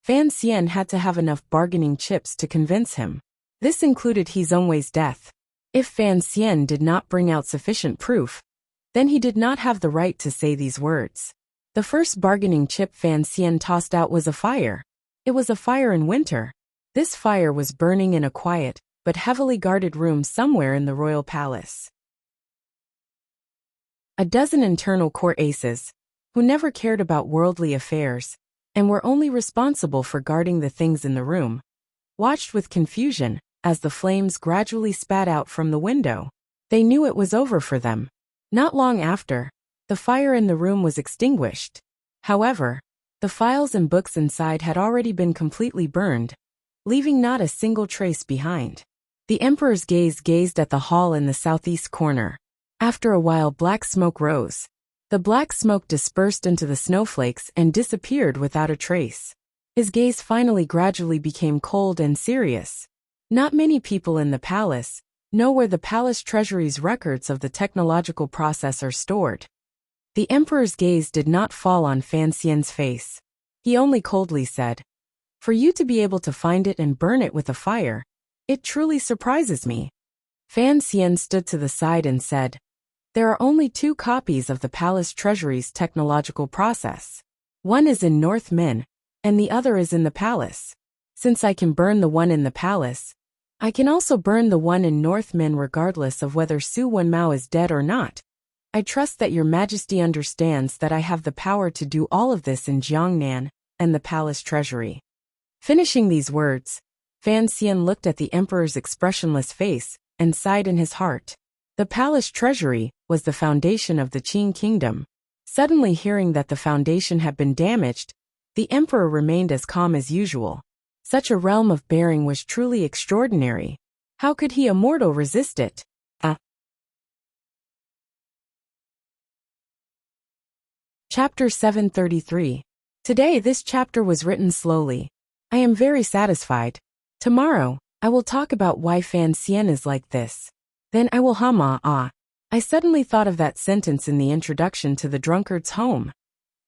Fan Xian had to have enough bargaining chips to convince him. This included He Zhongwei's death. If Fan Xian did not bring out sufficient proof, then he did not have the right to say these words. The first bargaining chip Fan Xian tossed out was a fire. It was a fire in winter. This fire was burning in a quiet, but heavily guarded room somewhere in the royal palace. A dozen internal court aces, who never cared about worldly affairs, and were only responsible for guarding the things in the room, watched with confusion as the flames gradually spat out from the window. They knew it was over for them. Not long after, the fire in the room was extinguished. However, the files and books inside had already been completely burned, leaving not a single trace behind. The emperor's gaze gazed at the hall in the southeast corner. After a while, black smoke rose. The black smoke dispersed into the snowflakes and disappeared without a trace. His gaze finally gradually became cold and serious. Not many people in the palace know where the palace treasury's records of the technological process are stored. The emperor's gaze did not fall on Fan Xian's face. He only coldly said, "For you to be able to find it and burn it with a fire, it truly surprises me." Fan Xian stood to the side and said, "There are only 2 copies of the palace treasury's technological process. One is in North Min, and the other is in the palace. Since I can burn the one in the palace, I can also burn the one in North Min regardless of whether Su Wenmao is dead or not. I trust that your majesty understands that I have the power to do all of this in Jiangnan and the palace treasury." Finishing these words, Fan Xian looked at the emperor's expressionless face and sighed in his heart. The palace treasury was the foundation of the Qing kingdom. Suddenly hearing that the foundation had been damaged, the emperor remained as calm as usual. Such a realm of bearing was truly extraordinary. How could he, a mortal, resist it? Chapter 733. Today this chapter was written slowly. I am very satisfied. Tomorrow, I will talk about why Fan Xian is like this. Then I will I suddenly thought of that sentence in the introduction to The Drunkard's Home.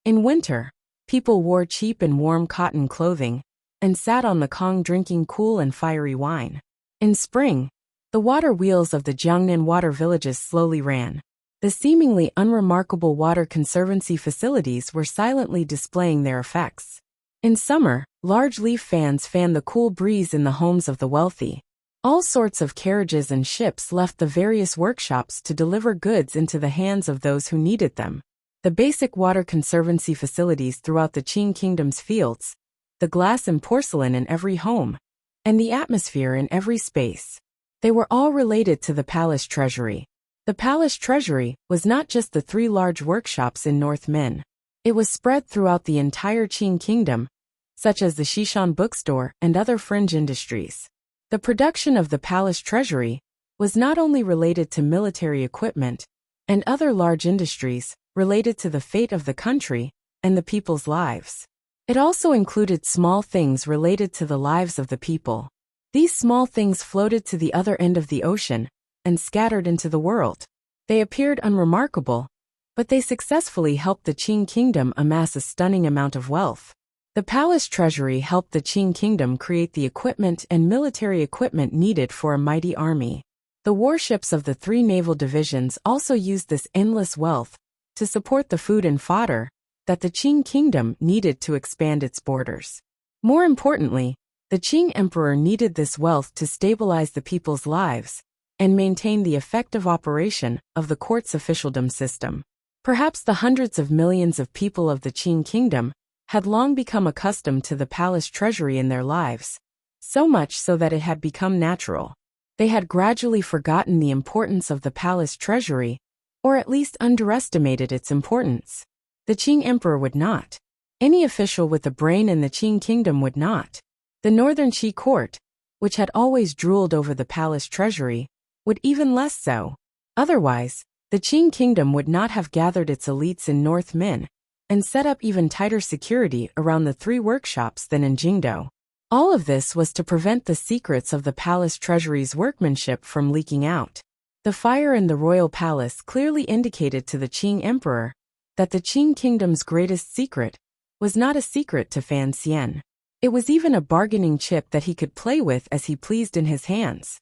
In winter, people wore cheap and warm cotton clothing and sat on the Kong drinking cool and fiery wine. In spring, the water wheels of the Jiangnan water villages slowly ran. The seemingly unremarkable water conservancy facilities were silently displaying their effects. In summer, large leaf fans fanned the cool breeze in the homes of the wealthy. All sorts of carriages and ships left the various workshops to deliver goods into the hands of those who needed them. The basic water conservancy facilities throughout the Qing kingdom's fields, the glass and porcelain in every home, and the atmosphere in every space. They were all related to the palace treasury. The palace treasury was not just the 3 large workshops in North Min. It was spread throughout the entire Qing kingdom, such as the Xishan bookstore and other fringe industries. The production of the palace treasury was not only related to military equipment and other large industries related to the fate of the country and the people's lives. It also included small things related to the lives of the people. These small things floated to the other end of the ocean and scattered into the world. They appeared unremarkable, but they successfully helped the Qing kingdom amass a stunning amount of wealth. The palace treasury helped the Qing kingdom create the equipment and military equipment needed for a mighty army. The warships of the 3 naval divisions also used this endless wealth to support the food and fodder that the Qing kingdom needed to expand its borders. More importantly, the Qing emperor needed this wealth to stabilize the people's lives and maintain the effective operation of the court's officialdom system. Perhaps the hundreds of millions of people of the Qing kingdom had long become accustomed to the palace treasury in their lives, so much so that it had become natural. They had gradually forgotten the importance of the palace treasury, or at least underestimated its importance. The Qing emperor would not. Any official with a brain in the Qing kingdom would not. The northern Qi court, which had always drooled over the palace treasury, would even less so. Otherwise, the Qing kingdom would not have gathered its elites in North Min and set up even tighter security around the 3 workshops than in Jingdo. All of this was to prevent the secrets of the palace treasury's workmanship from leaking out. The fire in the royal palace clearly indicated to the Qing emperor that the Qing kingdom's greatest secret was not a secret to Fan Xian. It was even a bargaining chip that he could play with as he pleased in his hands.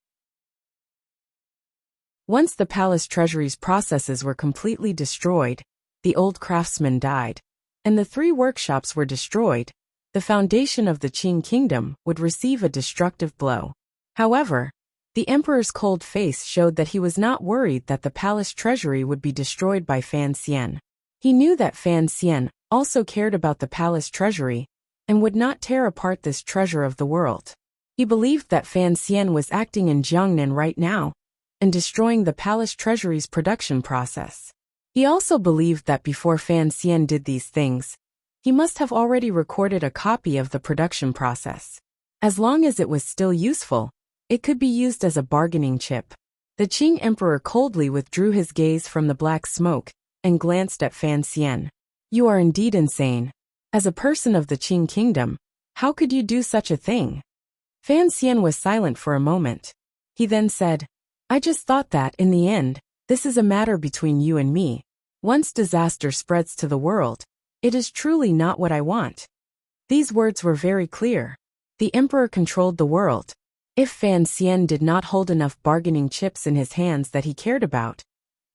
Once the palace treasury's processes were completely destroyed, the old craftsman died, and the 3 workshops were destroyed, the foundation of the Qing kingdom would receive a destructive blow. However, the emperor's cold face showed that he was not worried that the palace treasury would be destroyed by Fan Xian. He knew that Fan Xian also cared about the palace treasury and would not tear apart this treasure of the world. He believed that Fan Xian was acting in Jiangnan right now and destroying the palace treasury's production process. He also believed that before Fan Xian did these things, he must have already recorded a copy of the production process. As long as it was still useful, it could be used as a bargaining chip. The Qing emperor coldly withdrew his gaze from the black smoke and glanced at Fan Xian. "You are indeed insane. As a person of the Qing kingdom, How could you do such a thing? Fan Xian was silent for a moment. He then said, I just thought that, in the end, this is a matter between you and me. Once disaster spreads to the world, it is truly not what I want. These words were very clear. The emperor controlled the world. If Fan Xian did not hold enough bargaining chips in his hands that he cared about,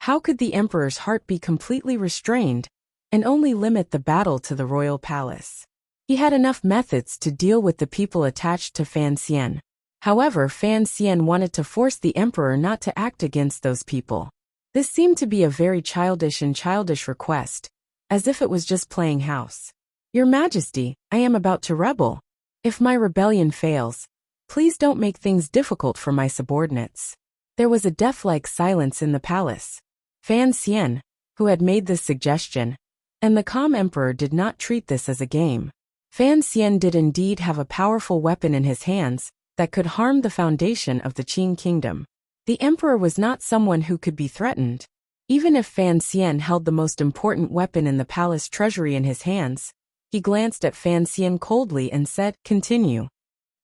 how could the emperor's heart be completely restrained and only limit the battle to the royal palace? He had enough methods to deal with the people attached to Fan Xian. However, Fan Xian wanted to force the emperor not to act against those people. This seemed to be a very childish request, as if it was just playing house. Your Majesty, I am about to rebel. If my rebellion fails, please don't make things difficult for my subordinates. There was a death-like silence in the palace. Fan Xian, who had made this suggestion, and the calm emperor did not treat this as a game. Fan Xian did indeed have a powerful weapon in his hands that could harm the foundation of the Qing kingdom. The emperor was not someone who could be threatened. Even if Fan Xian held the most important weapon in the palace treasury in his hands, he glanced at Fan Xian coldly and said, Continue.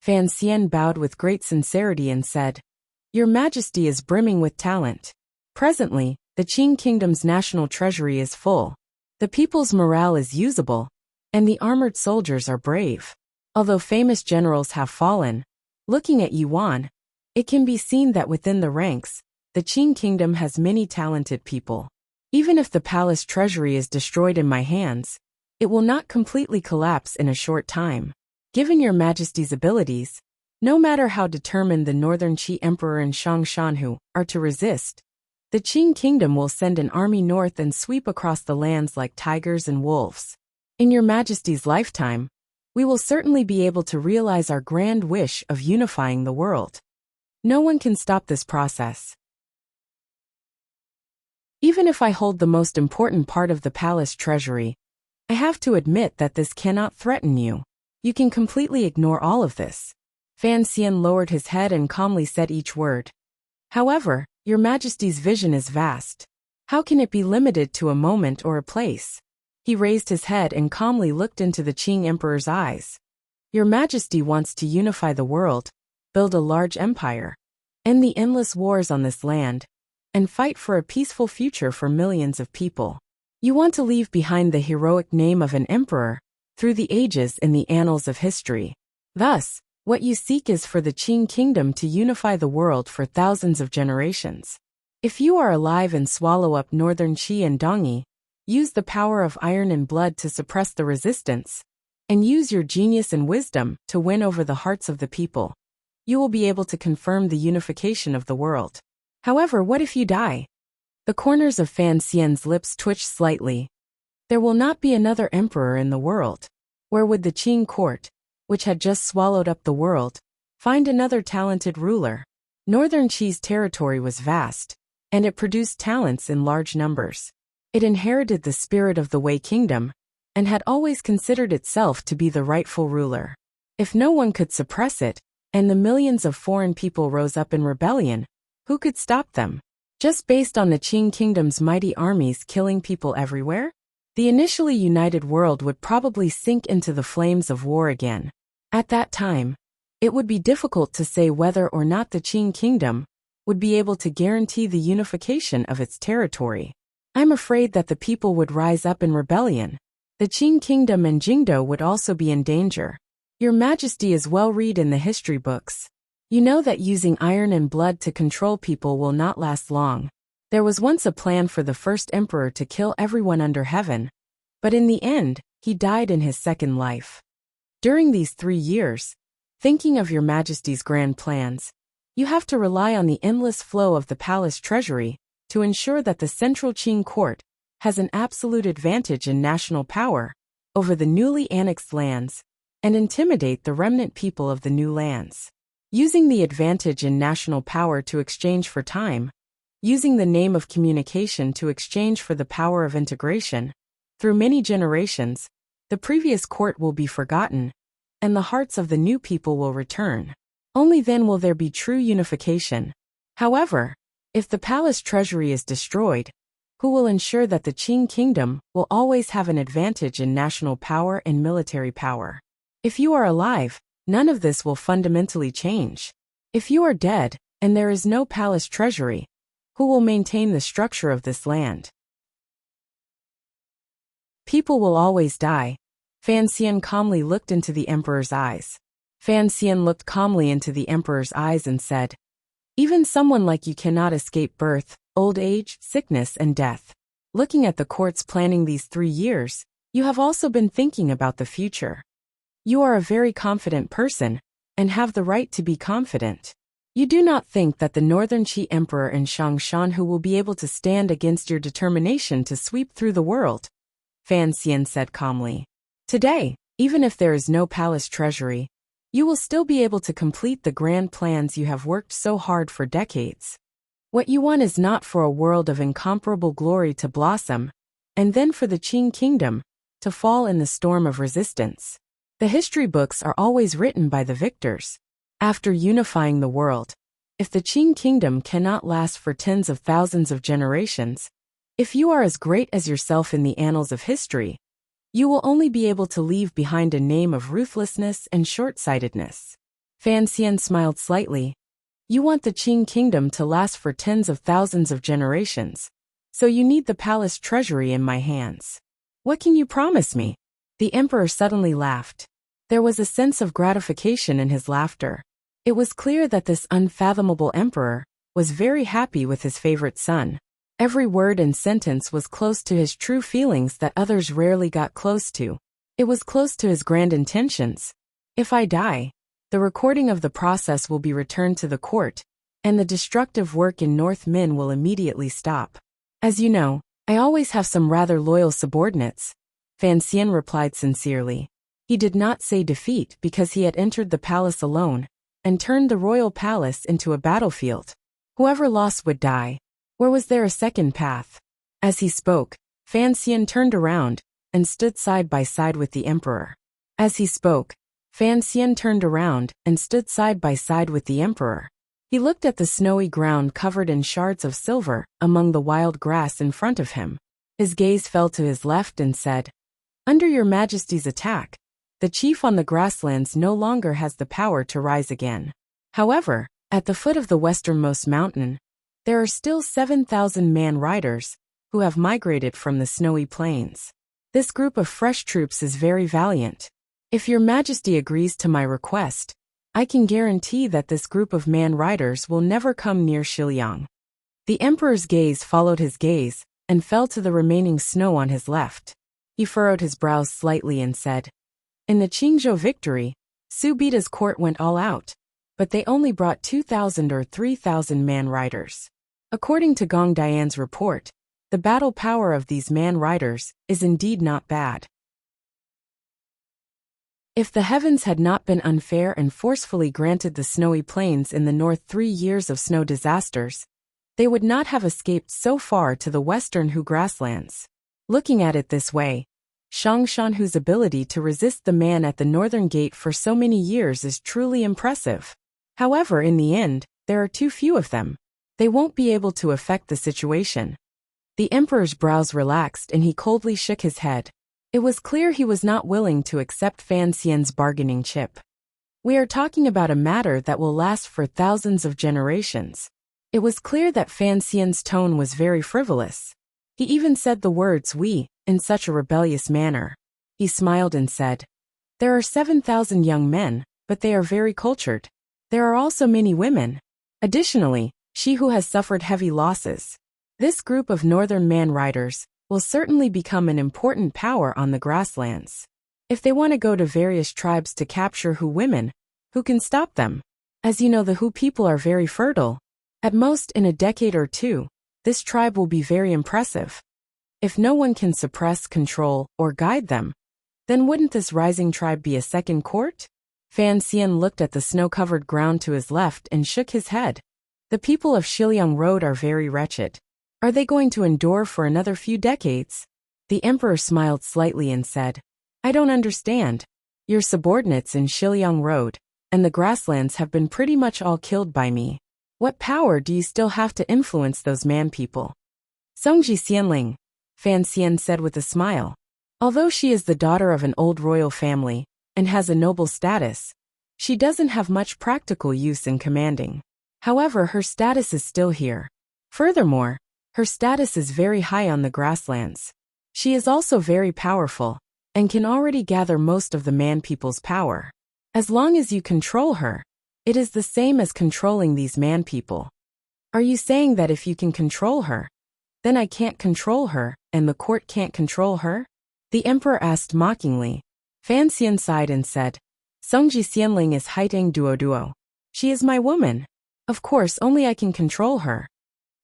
Fan Xian bowed with great sincerity and said, Your Majesty is brimming with talent. Presently, the Qing kingdom's national treasury is full. The people's morale is usable, and the armored soldiers are brave. Although famous generals have fallen, looking at Yuan, it can be seen that within the ranks, the Qing kingdom has many talented people. Even if the palace treasury is destroyed in my hands, it will not completely collapse in a short time. Given your Majesty's abilities, no matter how determined the Northern Qi Emperor and Shang Shanhu are to resist, the Qing kingdom will send an army north and sweep across the lands like tigers and wolves. In your Majesty's lifetime, we will certainly be able to realize our grand wish of unifying the world. No one can stop this process. Even if I hold the most important part of the palace treasury, I have to admit that this cannot threaten you. You can completely ignore all of this. Fan Xian lowered his head and calmly said each word. However, your Majesty's vision is vast. How can it be limited to a moment or a place? He raised his head and calmly looked into the Qing Emperor's eyes. Your Majesty wants to unify the world, build a large empire, end the endless wars on this land, and fight for a peaceful future for millions of people. You want to leave behind the heroic name of an emperor through the ages in the annals of history. Thus, what you seek is for the Qing kingdom to unify the world for thousands of generations. If you are alive and swallow up Northern Qi and Dongyi, use the power of iron and blood to suppress the resistance, and use your genius and wisdom to win over the hearts of the people, you will be able to confirm the unification of the world. However, what if you die? The corners of Fan Xian's lips twitched slightly. There will not be another emperor in the world. Where would the Qing court, which had just swallowed up the world, find another talented ruler? Northern Qi's territory was vast, and it produced talents in large numbers. It inherited the spirit of the Wei kingdom, and had always considered itself to be the rightful ruler. If no one could suppress it, and the millions of foreign people rose up in rebellion, who could stop them? Just based on the Qing kingdom's mighty armies killing people everywhere? The initially united world would probably sink into the flames of war again. At that time, it would be difficult to say whether or not the Qing kingdom would be able to guarantee the unification of its territory. I'm afraid that the people would rise up in rebellion. The Qing kingdom and Jingdo would also be in danger. Your Majesty is well read in the history books. You know that using iron and blood to control people will not last long. There was once a plan for the first emperor to kill everyone under heaven, but in the end, he died in his second life. During these 3 years, thinking of your Majesty's grand plans, you have to rely on the endless flow of the palace treasury to ensure that the central Qing court has an absolute advantage in national power over the newly annexed lands and intimidate the remnant people of the new lands. Using the advantage in national power to exchange for time, using the name of communication to exchange for the power of integration, through many generations, the previous court will be forgotten, and the hearts of the new people will return. Only then will there be true unification. However, if the palace treasury is destroyed, who will ensure that the Qing kingdom will always have an advantage in national power and military power? If you are alive, none of this will fundamentally change. If you are dead, and there is no palace treasury, who will maintain the structure of this land? People will always die. Fan Xian calmly looked into the emperor's eyes. Fan Xian looked calmly into the emperor's eyes and said, "Even someone like you cannot escape birth, old age, sickness and death. Looking at the courts planning these 3 years, you have also been thinking about the future. You are a very confident person, and have the right to be confident. You do not think that the Northern Qi Emperor and Shangshan who will be able to stand against your determination to sweep through the world," Fan Xian said calmly. "Today, even if there is no palace treasury, you will still be able to complete the grand plans you have worked so hard for decades. What you want is not for a world of incomparable glory to blossom, and then for the Qing kingdom to fall in the storm of resistance. The history books are always written by the victors. After unifying the world, if the Qing kingdom cannot last for tens of thousands of generations, if you are as great as yourself in the annals of history, you will only be able to leave behind a name of ruthlessness and short-sightedness." Fan Xian smiled slightly. "You want the Qing kingdom to last for tens of thousands of generations, so you need the palace treasury in my hands. What can you promise me?" The emperor suddenly laughed. There was a sense of gratification in his laughter. It was clear that this unfathomable emperor was very happy with his favorite son. Every word and sentence was close to his true feelings that others rarely got close to. It was close to his grand intentions. "If I die, the recording of the process will be returned to the court, and the destructive work in North Min will immediately stop. As you know, I always have some rather loyal subordinates," Fan Xian replied sincerely. He did not say defeat because he had entered the palace alone and turned the royal palace into a battlefield. Whoever lost would die. Where was there a second path? As he spoke, Fan Xian turned around and stood side by side with the emperor. As he spoke, Fan Xian turned around and stood side by side with the emperor. He looked at the snowy ground covered in shards of silver among the wild grass in front of him. His gaze fell to his left and said, "Under your majesty's attack, the chief on the grasslands no longer has the power to rise again. However, at the foot of the westernmost mountain, there are still 7,000 man riders who have migrated from the snowy plains. This group of fresh troops is very valiant. If your majesty agrees to my request, I can guarantee that this group of man riders will never come near Shiliang." The emperor's gaze followed his gaze and fell to the remaining snow on his left. He furrowed his brows slightly and said, "In the Qingzhou victory, Su Bida's court went all out, but they only brought 2,000 or 3,000 man riders. According to Gong Dian's report, the battle power of these man riders is indeed not bad. If the heavens had not been unfair and forcefully granted the snowy plains in the north 3 years of snow disasters, they would not have escaped so far to the western Hu grasslands. Looking at it this way, Shangshan Hu's ability to resist the man at the northern gate for so many years is truly impressive. However, in the end, there are too few of them. They won't be able to affect the situation." The emperor's brows relaxed and he coldly shook his head. It was clear he was not willing to accept Fan Xian's bargaining chip. "We are talking about a matter that will last for thousands of generations." It was clear that Fan Xian's tone was very frivolous. He even said the words "we" in such a rebellious manner. He smiled and said, "There are 7,000 young men, but they are very cultured. There are also many women. Additionally, she who has suffered heavy losses. This group of northern man riders will certainly become an important power on the grasslands. If they want to go to various tribes to capture Hu women, who can stop them? As you know, the Hu people are very fertile. At most in a decade or two, this tribe will be very impressive. If no one can suppress, control, or guide them, then wouldn't this rising tribe be a second court?" Fan Xian looked at the snow-covered ground to his left and shook his head. "The people of Shiliang Road are very wretched. Are they going to endure for another few decades?" The emperor smiled slightly and said, "I don't understand. Your subordinates in Shiliang Road and the grasslands have been pretty much all killed by me. What power do you still have to influence those man people?" "Songji Xianling," Fan Xian said with a smile. "Although she is the daughter of an old royal family, and has a noble status, she doesn't have much practical use in commanding. However, her status is still here. Furthermore, her status is very high on the grasslands. She is also very powerful, and can already gather most of the man-people's power. As long as you control her, it is the same as controlling these man-people. Are you saying that if you can control her, then I can't control her, and the court can't control her? The emperor asked mockingly. Fan Xian sighed and said, Songji Xianling is Haiteng Duo. She is my woman. Of course, only I can control her.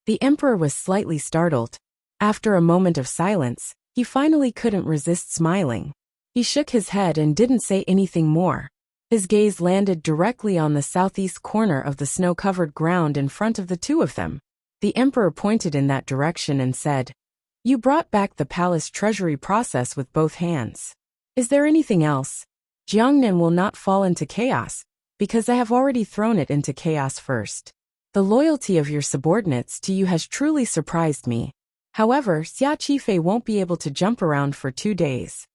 The emperor was slightly startled. After a moment of silence, he finally couldn't resist smiling. He shook his head and didn't say anything more. His gaze landed directly on the southeast corner of the snow-covered ground in front of the two of them. The emperor pointed in that direction and said, You brought back the palace treasury process with both hands. Is there anything else? Jiangnan will not fall into chaos, because I have already thrown it into chaos first. The loyalty of your subordinates to you has truly surprised me. However, Xia Qifei won't be able to jump around for 2 days.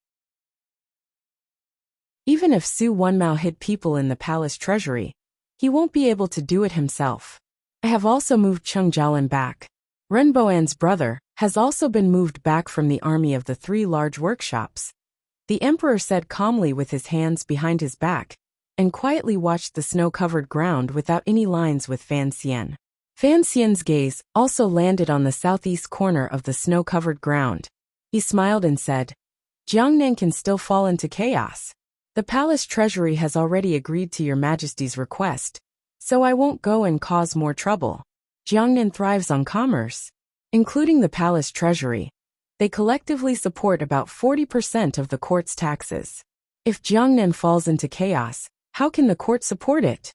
Even if Su Wenmao hid people in the palace treasury, he won't be able to do it himself. I have also moved Cheng Jialan back. Ren Boan's brother has also been moved back from the army of the 3 large workshops. The emperor said calmly with his hands behind his back, and quietly watched the snow-covered ground without any lines with Fan Xian. Fan Xian's gaze also landed on the southeast corner of the snow-covered ground. He smiled and said, Jiangnan can still fall into chaos. The palace treasury has already agreed to your majesty's request, so I won't go and cause more trouble. Jiangnan thrives on commerce, including the palace treasury. They collectively support about 40% of the court's taxes. If Jiangnan falls into chaos, how can the court support it?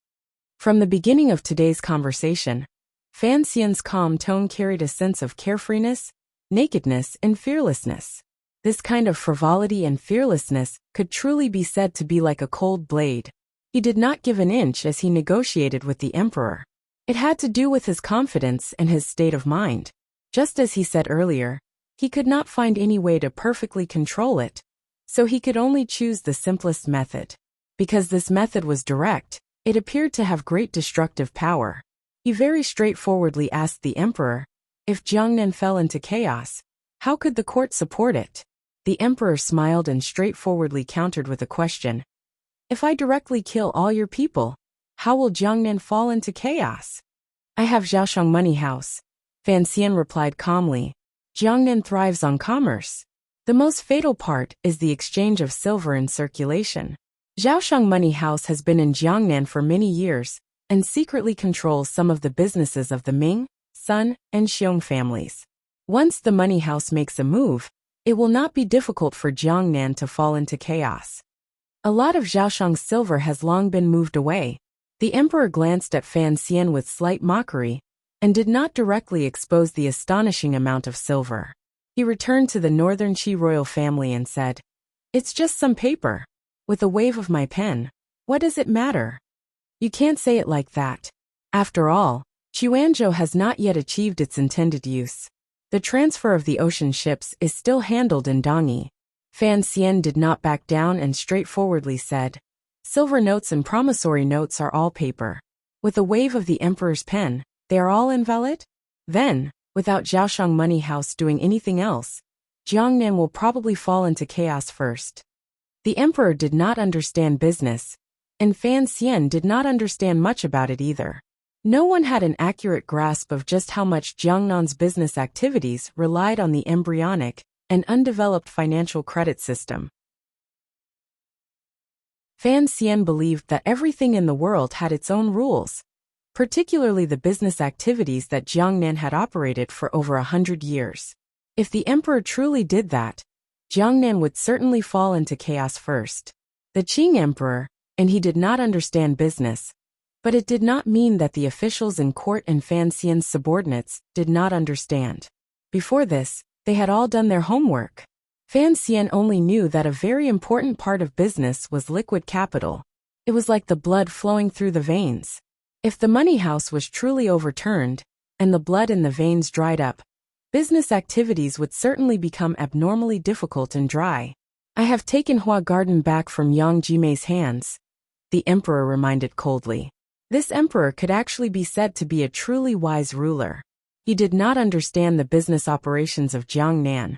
From the beginning of today's conversation, Fan Xian's calm tone carried a sense of carefreeness, nakedness, and fearlessness. This kind of frivolity and fearlessness could truly be said to be like a cold blade. He did not give an inch as he negotiated with the emperor. It had to do with his confidence and his state of mind. Just as he said earlier, he could not find any way to perfectly control it, so he could only choose the simplest method. Because this method was direct, it appeared to have great destructive power. He very straightforwardly asked the emperor, if Jiangnan fell into chaos, how could the court support it? The emperor smiled and straightforwardly countered with a question. If I directly kill all your people, how will Jiangnan fall into chaos? I have Zhaoshang Money House. Fan Xian replied calmly. Jiangnan thrives on commerce. The most fatal part is the exchange of silver in circulation. Zhaoshang Money House has been in Jiangnan for many years and secretly controls some of the businesses of the Ming, Sun, and Xiong families. Once the money house makes a move, it will not be difficult for Jiangnan to fall into chaos. A lot of Zhaoshang's silver has long been moved away. The emperor glanced at Fan Xian with slight mockery, and did not directly expose the astonishing amount of silver. He returned to the northern Qi royal family and said, It's just some paper. With a wave of my pen, what does it matter? You can't say it like that. After all, Xuanzhou has not yet achieved its intended use. The transfer of the ocean ships is still handled in Dongyi. Fan Xian did not back down and straightforwardly said, Silver notes and promissory notes are all paper. With a wave of the emperor's pen, they are all invalid? Then, without Zhaoshang Money House doing anything else, Jiangnan will probably fall into chaos first. The emperor did not understand business, and Fan Xian did not understand much about it either. No one had an accurate grasp of just how much Jiangnan's business activities relied on the embryonic and undeveloped financial credit system. Fan Xian believed that everything in the world had its own rules, particularly the business activities that Jiangnan had operated for over 100 years. If the emperor truly did that, Jiangnan would certainly fall into chaos first. The Qing emperor, and he did not understand business, but it did not mean that the officials in court and Fan Xian's subordinates did not understand. Before this, they had all done their homework. Fan Xian only knew that a very important part of business was liquid capital. It was like the blood flowing through the veins. If the money house was truly overturned, and the blood in the veins dried up, business activities would certainly become abnormally difficult and dry. I have taken Hua Garden back from Yang Jimei's hands, the emperor reminded coldly. This emperor could actually be said to be a truly wise ruler. He did not understand the business operations of Jiangnan,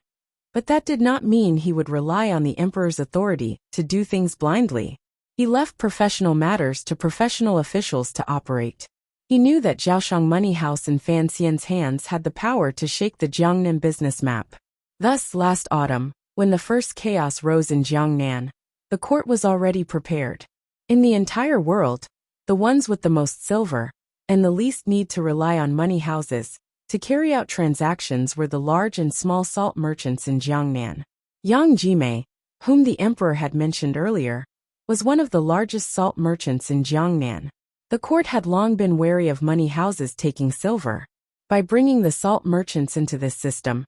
but that did not mean he would rely on the emperor's authority to do things blindly. He left professional matters to professional officials to operate. He knew that Zhaoshang Money House in Fan Xian's hands had the power to shake the Jiangnan business map. Thus, last autumn, when the first chaos rose in Jiangnan, the court was already prepared. In the entire world, the ones with the most silver and the least need to rely on money houses to carry out transactions were the large and small salt merchants in Jiangnan. Yang Jimei, whom the emperor had mentioned earlier, was one of the largest salt merchants in Jiangnan. The court had long been wary of money houses taking silver. By bringing the salt merchants into this system,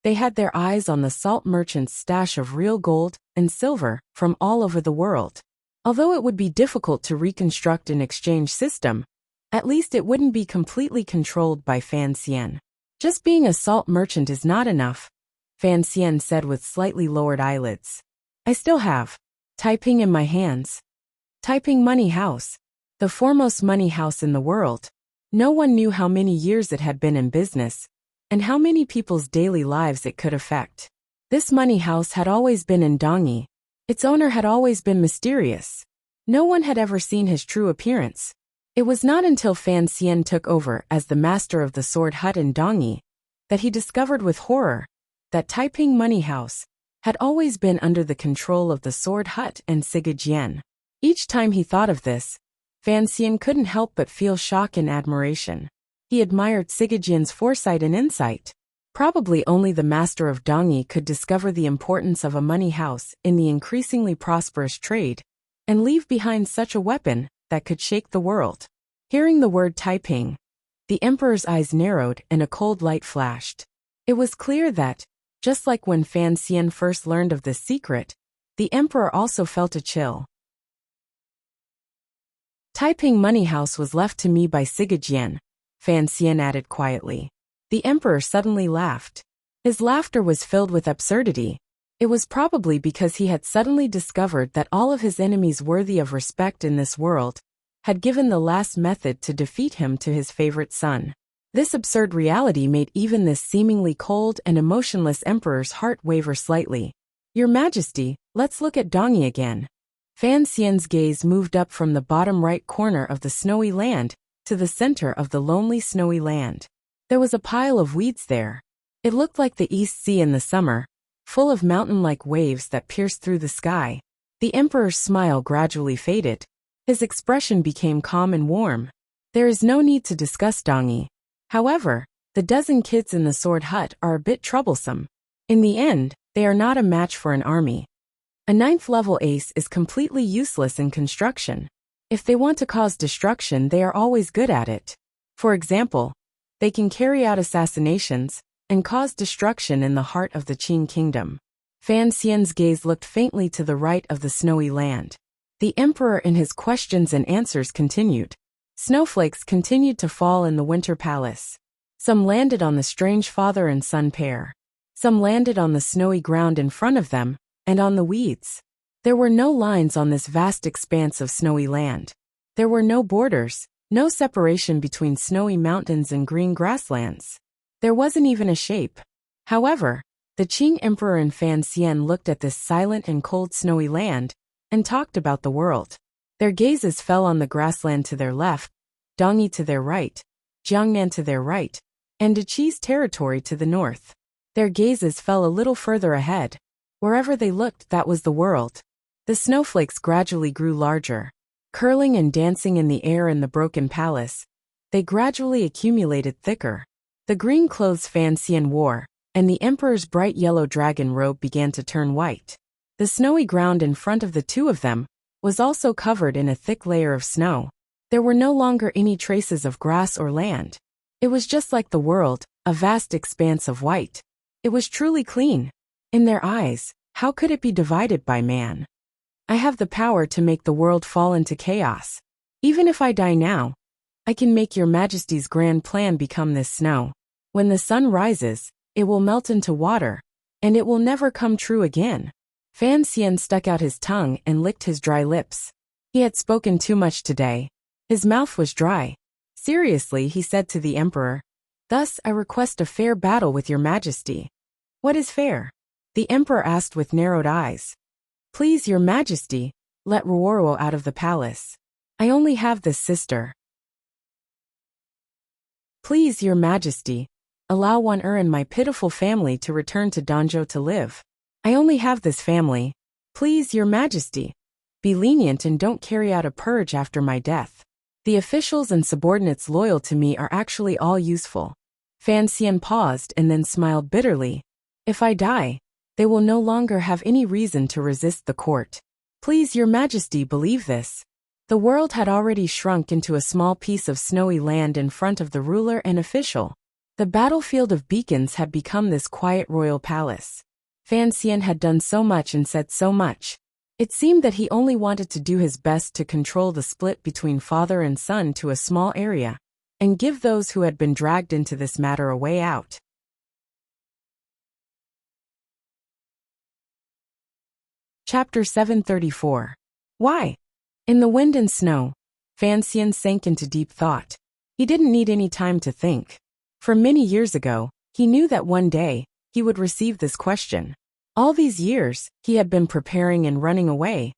they had their eyes on the salt merchants' stash of real gold and silver from all over the world. Although it would be difficult to reconstruct an exchange system, at least it wouldn't be completely controlled by Fan Xian. Just being a salt merchant is not enough, Fan Xian said with slightly lowered eyelids. I still have Taiping in my hands. Taiping Money House, the foremost money house in the world. No one knew how many years it had been in business, and how many people's daily lives it could affect. This money house had always been in Dongyi. Its owner had always been mysterious. No one had ever seen his true appearance. It was not until Fan Xian took over as the master of the sword hut in Dongyi that he discovered with horror that Taiping Money House had always been under the control of the sword hut and Sigejian. Each time he thought of this, Fan Xian couldn't help but feel shock and admiration. He admired Sigejian's foresight and insight. Probably only the master of Dongyi could discover the importance of a money house in the increasingly prosperous trade, and leave behind such a weapon that could shake the world. Hearing the word Taiping, the emperor's eyes narrowed and a cold light flashed. It was clear that, just like when Fan Xian first learned of this secret, the emperor also felt a chill. Taiping Money House was left to me by Sigejian, Fan Xian added quietly. The emperor suddenly laughed. His laughter was filled with absurdity. It was probably because he had suddenly discovered that all of his enemies worthy of respect in this world had given the last method to defeat him to his favorite son. This absurd reality made even this seemingly cold and emotionless emperor's heart waver slightly. Your Majesty, let's look at Dongyi again. Fan Xian's gaze moved up from the bottom right corner of the snowy land to the center of the lonely snowy land. There was a pile of weeds there. It looked like the East Sea in the summer, full of mountain-like waves that pierced through the sky. The emperor's smile gradually faded. His expression became calm and warm. There is no need to discuss Dongyi. However, the dozen kids in the sword hut are a bit troublesome. In the end, they are not a match for an army. A 9th-level ace is completely useless in construction. If they want to cause destruction, they are always good at it. For example, they can carry out assassinations and cause destruction in the heart of the Qing kingdom. Fan Xian's gaze looked faintly to the right of the snowy land. The emperor in his questions and answers continued. Snowflakes continued to fall in the winter palace. Some landed on the strange father and son pair. Some landed on the snowy ground in front of them, and on the weeds. There were no lines on this vast expanse of snowy land. There were no borders, no separation between snowy mountains and green grasslands. There wasn't even a shape. However, the Qing emperor and Fan Xian looked at this silent and cold snowy land and talked about the world. Their gazes fell on the grassland to their left, Dongyi to their right, Jiangnan to their right, and Deqi's territory to the north. Their gazes fell a little further ahead. Wherever they looked, that was the world. The snowflakes gradually grew larger. Curling and dancing in the air in the broken palace, they gradually accumulated thicker. The green clothes Fan Xian wore, and the emperor's bright yellow dragon robe began to turn white. The snowy ground in front of the two of them was also covered in a thick layer of snow. There were no longer any traces of grass or land. It was just like the world, a vast expanse of white. It was truly clean. In their eyes, how could it be divided by man? I have the power to make the world fall into chaos. Even if I die now, I can make your Majesty's grand plan become this snow. When the sun rises, it will melt into water, and it will never come true again. Fan Xian stuck out his tongue and licked his dry lips. He had spoken too much today. His mouth was dry. Seriously, he said to the emperor. Thus, I request a fair battle with your majesty. What is fair? The emperor asked with narrowed eyes. Please, your majesty, let Ruoro out of the palace. I only have this sister. Please, your majesty, allow one and my pitiful family to return to Danzhou to live. I only have this family. Please, your majesty, be lenient and don't carry out a purge after my death. The officials and subordinates loyal to me are actually all useful. Fan Xian paused and then smiled bitterly. If I die, they will no longer have any reason to resist the court. Please, your majesty, believe this. The world had already shrunk into a small piece of snowy land in front of the ruler and official. The battlefield of beacons had become this quiet royal palace. Fan Xian had done so much and said so much. It seemed that he only wanted to do his best to control the split between father and son to a small area, and give those who had been dragged into this matter a way out. Chapter 734. Why? In the wind and snow, Fan Xian sank into deep thought. He didn't need any time to think. From many years ago, he knew that one day, he would receive this question. All these years, he had been preparing and running away,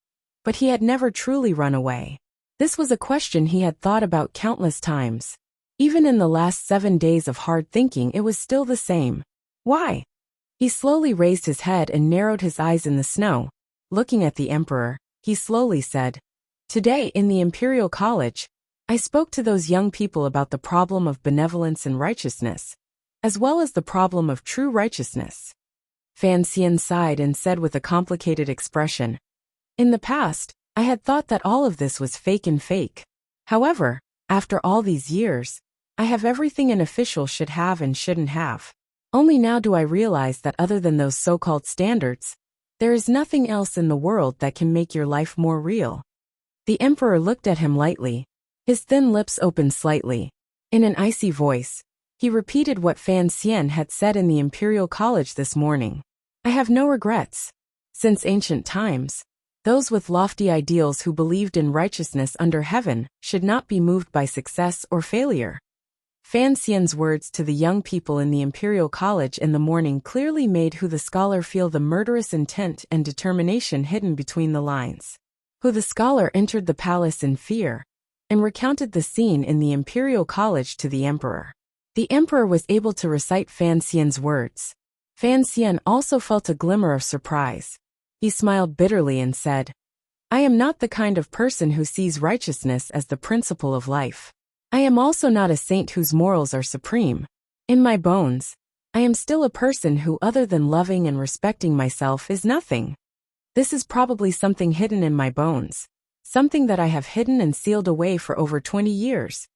but he had never truly run away. This was a question he had thought about countless times. Even in the last 7 days of hard thinking, it was still the same. Why? He slowly raised his head and narrowed his eyes in the snow. Looking at the emperor, he slowly said, Today, in the Imperial College, I spoke to those young people about the problem of benevolence and righteousness, as well as the problem of true righteousness. Fan Xian sighed and said with a complicated expression, In the past, I had thought that all of this was fake and fake. However, after all these years, I have everything an official should have and shouldn't have. Only now do I realize that other than those so-called standards, there is nothing else in the world that can make your life more real. The emperor looked at him lightly. His thin lips opened slightly. In an icy voice, he repeated what Fan Xian had said in the Imperial College this morning. I have no regrets. Since ancient times, those with lofty ideals who believed in righteousness under heaven should not be moved by success or failure. Fan Xian's words to the young people in the Imperial College in the morning clearly made who the scholar feel the murderous intent and determination hidden between the lines. Who the scholar entered the palace in fear, and recounted the scene in the Imperial College to the emperor. The emperor was able to recite Fan Xian's words. Fan Xian also felt a glimmer of surprise. He smiled bitterly and said, I am not the kind of person who sees righteousness as the principle of life. I am also not a saint whose morals are supreme. In my bones, I am still a person who, other than loving and respecting myself, is nothing. This is probably something hidden in my bones, something that I have hidden and sealed away for over 20 years.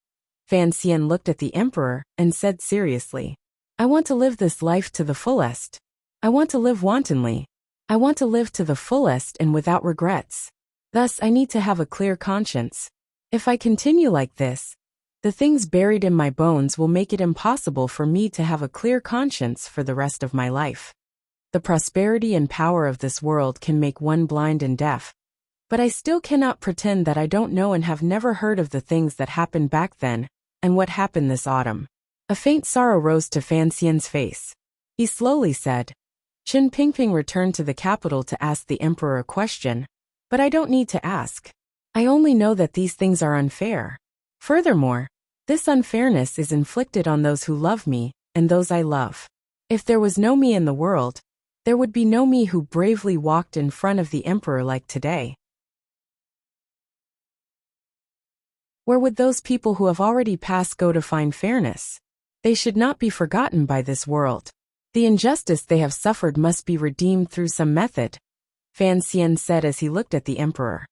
Fan Xian looked at the emperor and said seriously, I want to live this life to the fullest. I want to live wantonly. I want to live to the fullest and without regrets. Thus, I need to have a clear conscience. If I continue like this, the things buried in my bones will make it impossible for me to have a clear conscience for the rest of my life. The prosperity and power of this world can make one blind and deaf, but I still cannot pretend that I don't know and have never heard of the things that happened back then, and what happened this autumn. A faint sorrow rose to Fan Xian's face. He slowly said, Qin Pingping returned to the capital to ask the emperor a question, but I don't need to ask. I only know that these things are unfair. Furthermore, this unfairness is inflicted on those who love me, and those I love. If there was no me in the world, there would be no me who bravely walked in front of the emperor like today. Where would those people who have already passed go to find fairness? They should not be forgotten by this world. The injustice they have suffered must be redeemed through some method, Fan Xian said as he looked at the emperor.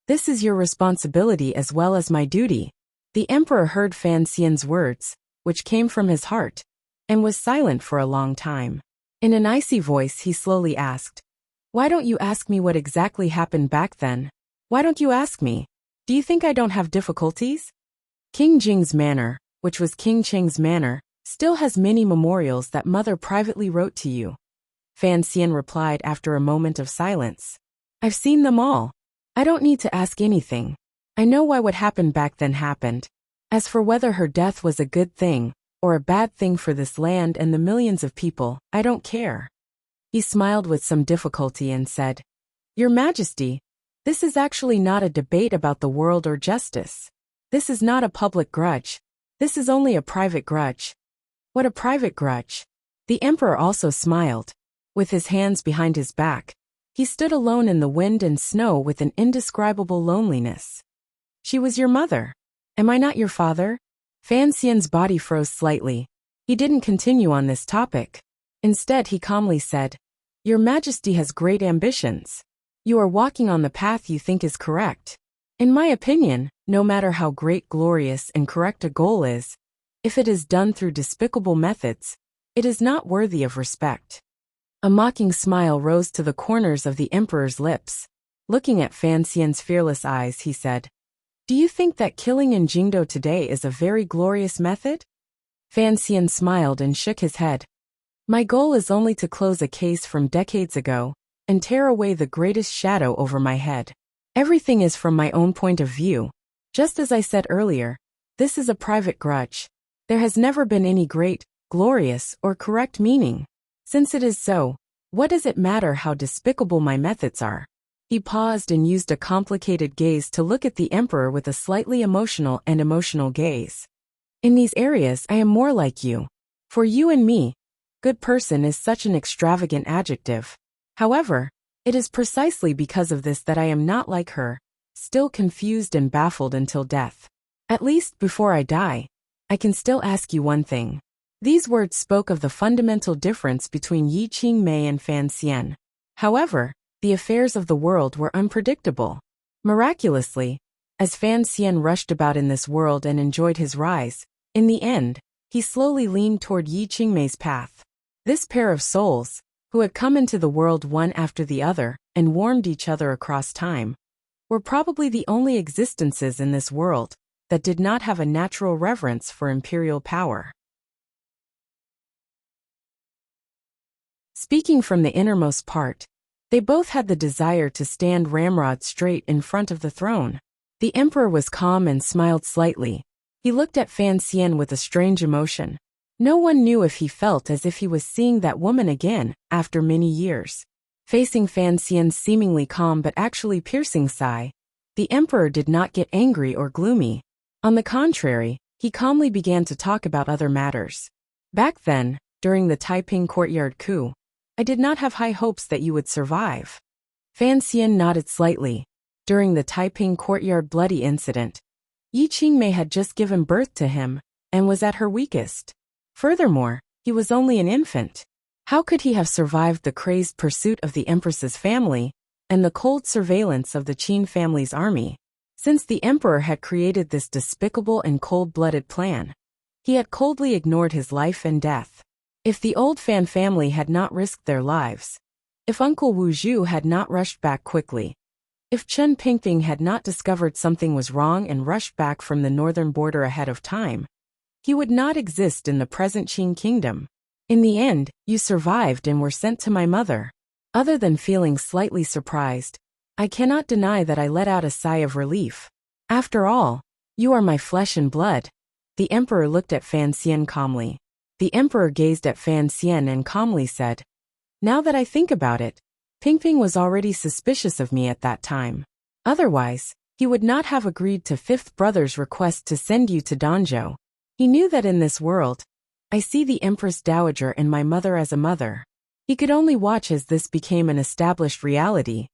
This is your responsibility as well as my duty. The emperor heard Fan Xian's words, which came from his heart, and was silent for a long time. In an icy voice he slowly asked, Why don't you ask me what exactly happened back then? Why don't you ask me? Do you think I don't have difficulties? King Jing's manor, which was King Cheng's manor, still has many memorials that mother privately wrote to you. Fan Xian replied after a moment of silence. I've seen them all. I don't need to ask anything. I know why what happened back then happened. As for whether her death was a good thing, or a bad thing for this land and the millions of people, I don't care. He smiled with some difficulty and said, Your Majesty, this is actually not a debate about the world or justice. This is not a public grudge. This is only a private grudge. What a private grudge. The emperor also smiled. With his hands behind his back, he stood alone in the wind and snow with an indescribable loneliness. She was your mother. Am I not your father? Fan Xian's body froze slightly. He didn't continue on this topic. Instead, he calmly said, Your Majesty has great ambitions. You are walking on the path you think is correct. In my opinion, no matter how great, glorious, and correct a goal is, if it is done through despicable methods, it is not worthy of respect. A mocking smile rose to the corners of the emperor's lips. Looking at Fan Xian's fearless eyes, he said, Do you think that killing in Jingdo today is a very glorious method? Fan Xian smiled and shook his head. My goal is only to close a case from decades ago, and tear away the greatest shadow over my head. Everything is from my own point of view. Just as I said earlier, this is a private grudge. There has never been any great, glorious, or correct meaning. Since it is so, what does it matter how despicable my methods are? He paused and used a complicated gaze to look at the emperor with a slightly emotional gaze. In these areas, I am more like you. For you and me, good person is such an extravagant adjective. However, it is precisely because of this that I am not like her, still confused and baffled until death. At least before I die, I can still ask you one thing. These words spoke of the fundamental difference between Yi Qingmei and Fan Xian. However, the affairs of the world were unpredictable. Miraculously, as Fan Xian rushed about in this world and enjoyed his rise, in the end, he slowly leaned toward Yi Qingmei's path. This pair of souls, who had come into the world one after the other and warmed each other across time, were probably the only existences in this world that did not have a natural reverence for imperial power. Speaking from the innermost part, they both had the desire to stand ramrod straight in front of the throne. The emperor was calm and smiled slightly. He looked at Fan Xian with a strange emotion. No one knew if he felt as if he was seeing that woman again, after many years. Facing Fan Xian's seemingly calm but actually piercing sigh, the emperor did not get angry or gloomy. On the contrary, he calmly began to talk about other matters. Back then, during the Taiping courtyard coup, I did not have high hopes that you would survive. Fan Xian nodded slightly. During the Taiping courtyard bloody incident, Yi Qingmei had just given birth to him, and was at her weakest. Furthermore, he was only an infant. How could he have survived the crazed pursuit of the empress's family, and the cold surveillance of the Qin family's army? Since the emperor had created this despicable and cold-blooded plan, he had coldly ignored his life and death. If the old Fan family had not risked their lives, if Uncle Wu Zhu had not rushed back quickly, if Chen Pingping had not discovered something was wrong and rushed back from the northern border ahead of time, he would not exist in the present Qin kingdom. In the end, you survived and were sent to my mother. Other than feeling slightly surprised, I cannot deny that I let out a sigh of relief. After all, you are my flesh and blood. The emperor looked at Fan Xian calmly. The emperor gazed at Fan Xian and calmly said, Now that I think about it, Pingping was already suspicious of me at that time. Otherwise, he would not have agreed to Fifth Brother's request to send you to Danzhou. He knew that in this world, I see the Empress Dowager and my mother as a mother. He could only watch as this became an established reality.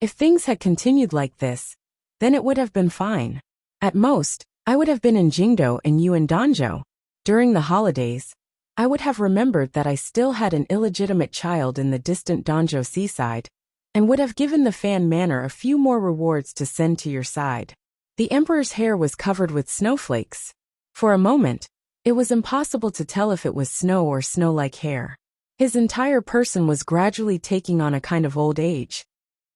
If things had continued like this, then it would have been fine. At most, I would have been in Jingdo and you in Danzhou. During the holidays, I would have remembered that I still had an illegitimate child in the distant Danzhou seaside, and would have given the Fan Manor a few more rewards to send to your side. The emperor's hair was covered with snowflakes. For a moment, it was impossible to tell if it was snow or snow-like hair. His entire person was gradually taking on a kind of old age.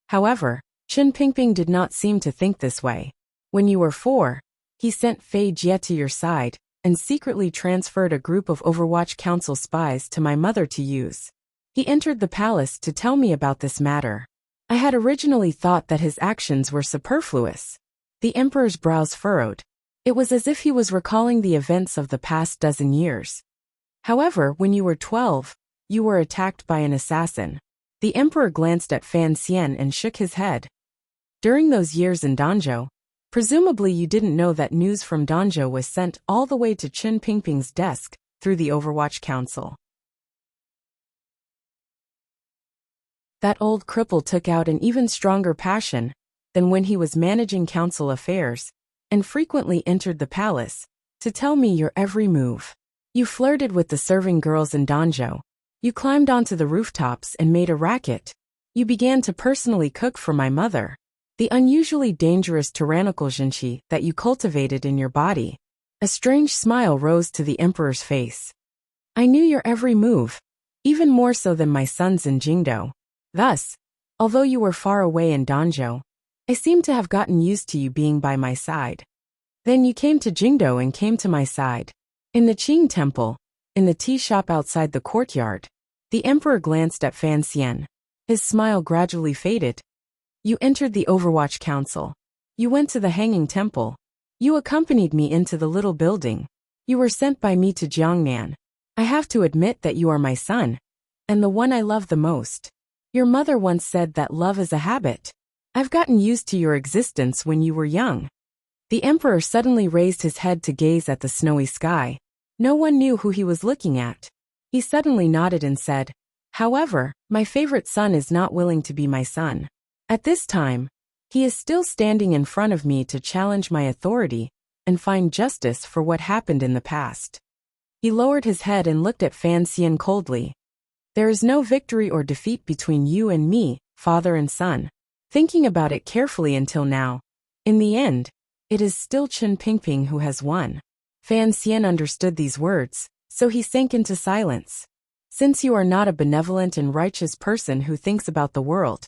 However, Chen Pingping did not seem to think this way. When you were 4, he sent Fei Jie to your side, and secretly transferred a group of Overwatch Council spies to my mother to use. He entered the palace to tell me about this matter. I had originally thought that his actions were superfluous. The emperor's brows furrowed. It was as if he was recalling the events of the past dozen years. However, when you were 12, you were attacked by an assassin. The emperor glanced at Fan Xian and shook his head. During those years in Danzhou, presumably you didn't know that news from Danzhou was sent all the way to Qin Pingping's desk through the Overwatch Council. That old cripple took out an even stronger passion than when he was managing council affairs, and frequently entered the palace to tell me your every move. You flirted with the serving girls in Danzhou. You climbed onto the rooftops and made a racket. You began to personally cook for my mother. The unusually dangerous tyrannical zhenqi that you cultivated in your body. A strange smile rose to the emperor's face. I knew your every move, even more so than my sons in Jingdou. Thus, although you were far away in Danzhou, I seemed to have gotten used to you being by my side. Then you came to Jingdou and came to my side. In the Qing temple, in the tea shop outside the courtyard. The emperor glanced at Fan Xian. His smile gradually faded. You entered the Overwatch Council. You went to the Hanging Temple. You accompanied me into the little building. You were sent by me to Jiangnan. I have to admit that you are my son, and the one I love the most. Your mother once said that love is a habit. I've gotten used to your existence when you were young. The emperor suddenly raised his head to gaze at the snowy sky. No one knew who he was looking at. He suddenly nodded and said, however, my favorite son is not willing to be my son. At this time, he is still standing in front of me to challenge my authority and find justice for what happened in the past. He lowered his head and looked at Fan Xian coldly. There is no victory or defeat between you and me, father and son. Thinking about it carefully until now, in the end, it is still Qin Pingping who has won. Fan Xian understood these words, so he sank into silence. Since you are not a benevolent and righteous person who thinks about the world,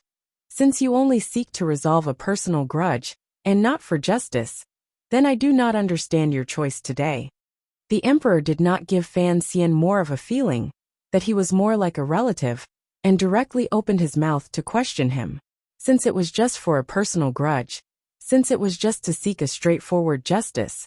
since you only seek to resolve a personal grudge, and not for justice, then I do not understand your choice today. The emperor did not give Fan Xian more of a feeling that he was more like a relative, and directly opened his mouth to question him. Since it was just for a personal grudge, since it was just to seek a straightforward justice,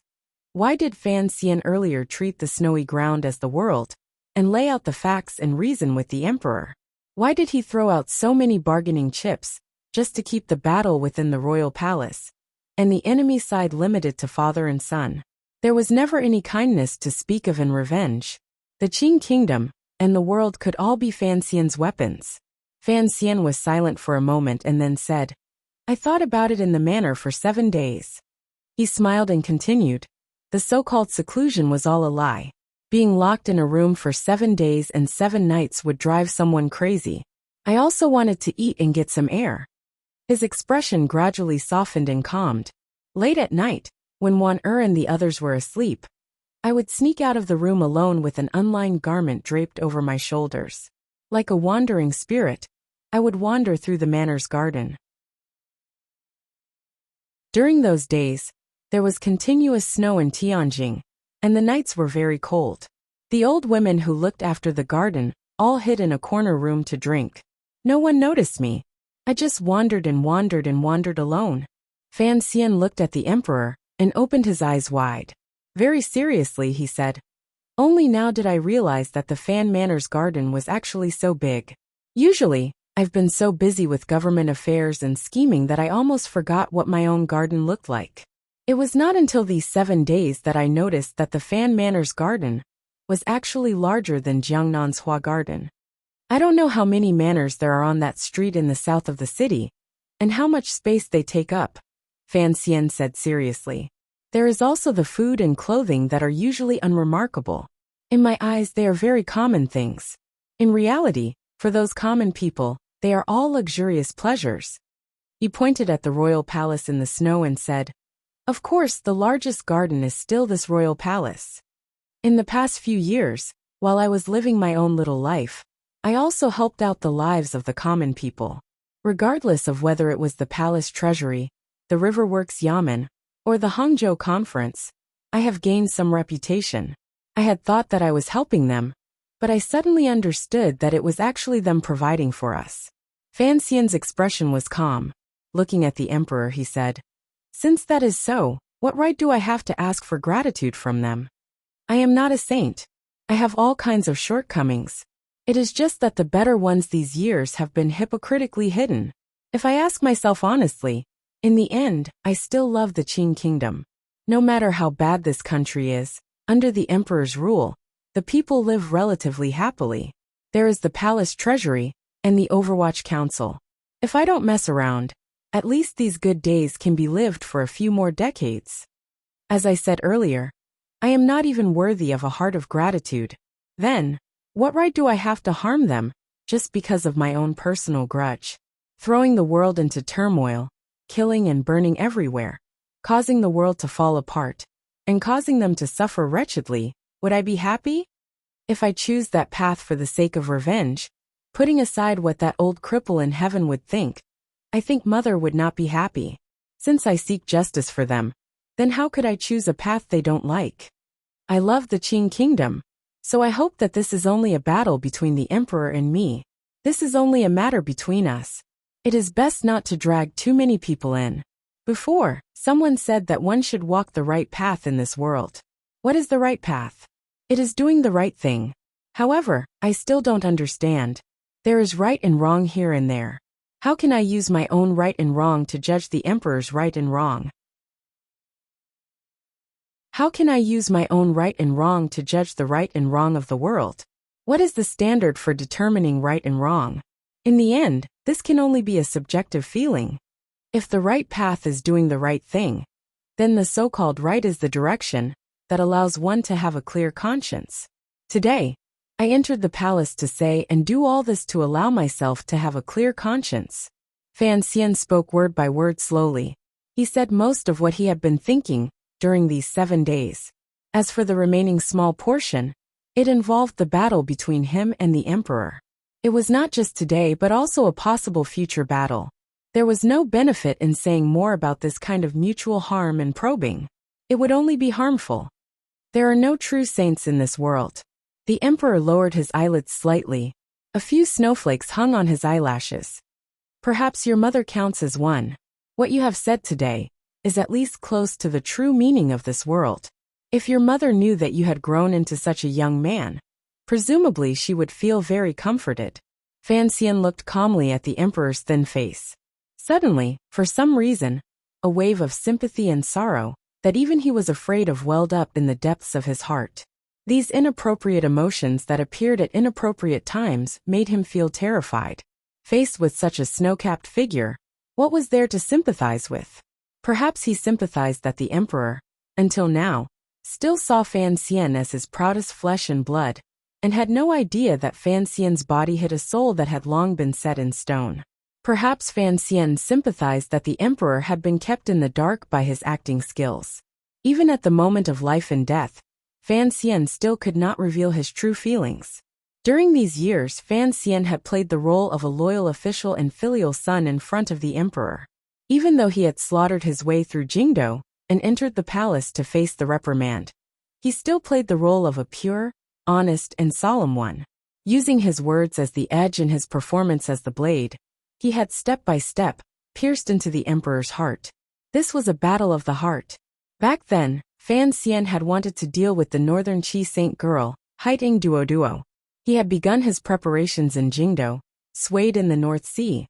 why did Fan Xian earlier treat the snowy ground as the world, and lay out the facts and reason with the emperor? Why did he throw out so many bargaining chips, just to keep the battle within the royal palace, and the enemy side limited to father and son? There was never any kindness to speak of in revenge. The Qing kingdom and the world could all be Fan Xian's weapons. Fan Xian was silent for a moment and then said, I thought about it in the manner for 7 days. He smiled and continued, the so-called seclusion was all a lie. Being locked in a room for 7 days and 7 nights would drive someone crazy. I also wanted to eat and get some air. His expression gradually softened and calmed. Late at night, when Wan and the others were asleep, I would sneak out of the room alone with an unlined garment draped over my shoulders. Like a wandering spirit, I would wander through the manor's garden. During those days, there was continuous snow in Tianjin, and the nights were very cold. The old women who looked after the garden all hid in a corner room to drink. No one noticed me. I just wandered and wandered and wandered alone. Fan Xian looked at the emperor and opened his eyes wide. Very seriously, he said, only now did I realize that the Fan Manor's garden was actually so big. Usually, I've been so busy with government affairs and scheming that I almost forgot what my own garden looked like. It was not until these 7 days that I noticed that the Fan Manor's garden was actually larger than Jiangnan's Hua Garden. I don't know how many manors there are on that street in the south of the city, and how much space they take up, Fan Xian said seriously. There is also the food and clothing that are usually unremarkable. In my eyes, they are very common things. In reality, for those common people, they are all luxurious pleasures. He pointed at the royal palace in the snow and said, of course, the largest garden is still this royal palace. In the past few years, while I was living my own little life, I also helped out the lives of the common people. Regardless of whether it was the palace treasury, the Riverworks Yamen, or the Hangzhou conference, I have gained some reputation. I had thought that I was helping them, But I suddenly understood that it was actually them providing for us. Fan Xian's expression was calm. Looking at the emperor, he said, "Since that is so, what right do I have to ask for gratitude from them? I am not a saint. I have all kinds of shortcomings. It is just that the better ones these years have been hypocritically hidden. If I ask myself honestly, in the end, I still love the Qing kingdom. No matter how bad this country is, under the emperor's rule, the people live relatively happily. There is the palace treasury and the Overwatch Council. If I don't mess around, at least these good days can be lived for a few more decades. As I said earlier, I am not even worthy of a heart of gratitude. Then, what right do I have to harm them, just because of my own personal grudge? Throwing the world into turmoil, killing and burning everywhere, causing the world to fall apart, and causing them to suffer wretchedly, would I be happy? If I choose that path for the sake of revenge, putting aside what that old cripple in heaven would think, I think Mother would not be happy. Since I seek justice for them, then how could I choose a path they don't like? I love the Qing kingdom, so I hope that this is only a battle between the emperor and me. This is only a matter between us. It is best not to drag too many people in. Before, someone said that one should walk the right path in this world. What is the right path? It is doing the right thing. However, I still don't understand. There is right and wrong here and there. How can I use my own right and wrong to judge the emperor's right and wrong? How can I use my own right and wrong to judge the right and wrong of the world? What is the standard for determining right and wrong? In the end, this can only be a subjective feeling. If the right path is doing the right thing, then the so-called right is the direction that allows one to have a clear conscience. Today, I entered the palace to say and do all this to allow myself to have a clear conscience. Fan Xian spoke word by word slowly. He said most of what he had been thinking during these 7 days. As for the remaining small portion, it involved the battle between him and the emperor. It was not just today but also a possible future battle. There was no benefit in saying more about this kind of mutual harm and probing. It would only be harmful. There are no true saints in this world. The emperor lowered his eyelids slightly. A few snowflakes hung on his eyelashes. Perhaps your mother counts as one. What you have said today is at least close to the true meaning of this world. If your mother knew that you had grown into such a young man, presumably she would feel very comforted. Fan Xian looked calmly at the emperor's thin face. Suddenly, for some reason, a wave of sympathy and sorrow that even he was afraid of welled up in the depths of his heart. These inappropriate emotions that appeared at inappropriate times made him feel terrified. Faced with such a snow-capped figure, what was there to sympathize with? Perhaps he sympathized that the emperor, until now, still saw Fan Xian as his proudest flesh and blood, and had no idea that Fan Xian's body hid a soul that had long been set in stone. Perhaps Fan Xian sympathized that the emperor had been kept in the dark by his acting skills. Even at the moment of life and death, Fan Xian still could not reveal his true feelings. During these years, Fan Xian had played the role of a loyal official and filial son in front of the emperor. Even though he had slaughtered his way through Jingdo and entered the palace to face the reprimand, he still played the role of a pure, honest, and solemn one. Using his words as the edge and his performance as the blade, he had step by step pierced into the emperor's heart. This was a battle of the heart. Back then, Fan Xian had wanted to deal with the northern Qi saint girl, Haiting Duo. He had begun his preparations in Jingdo, swayed in the North Sea,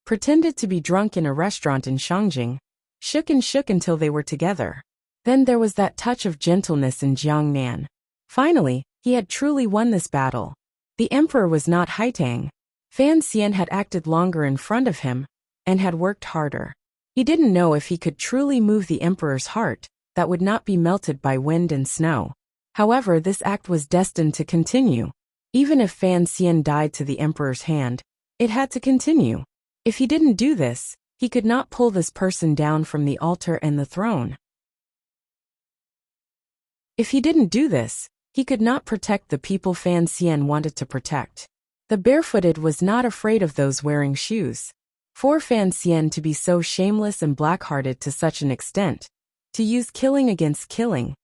pretended to be drunk in a restaurant in Shangjing, shook until they were together. Then there was that touch of gentleness in Jiangnan. Finally, he had truly won this battle. The emperor was not Haitang. Fan Xian had acted longer in front of him, and had worked harder. He didn't know if he could truly move the emperor's heart, that would not be melted by wind and snow. However, this act was destined to continue. Even if Fan Xian died to the emperor's hand, it had to continue. If he didn't do this, he could not pull this person down from the altar and the throne. If he didn't do this, he could not protect the people Fan Xian wanted to protect. The barefooted was not afraid of those wearing shoes. For Fan Xian to be so shameless and black-hearted to such an extent, to use killing against killing,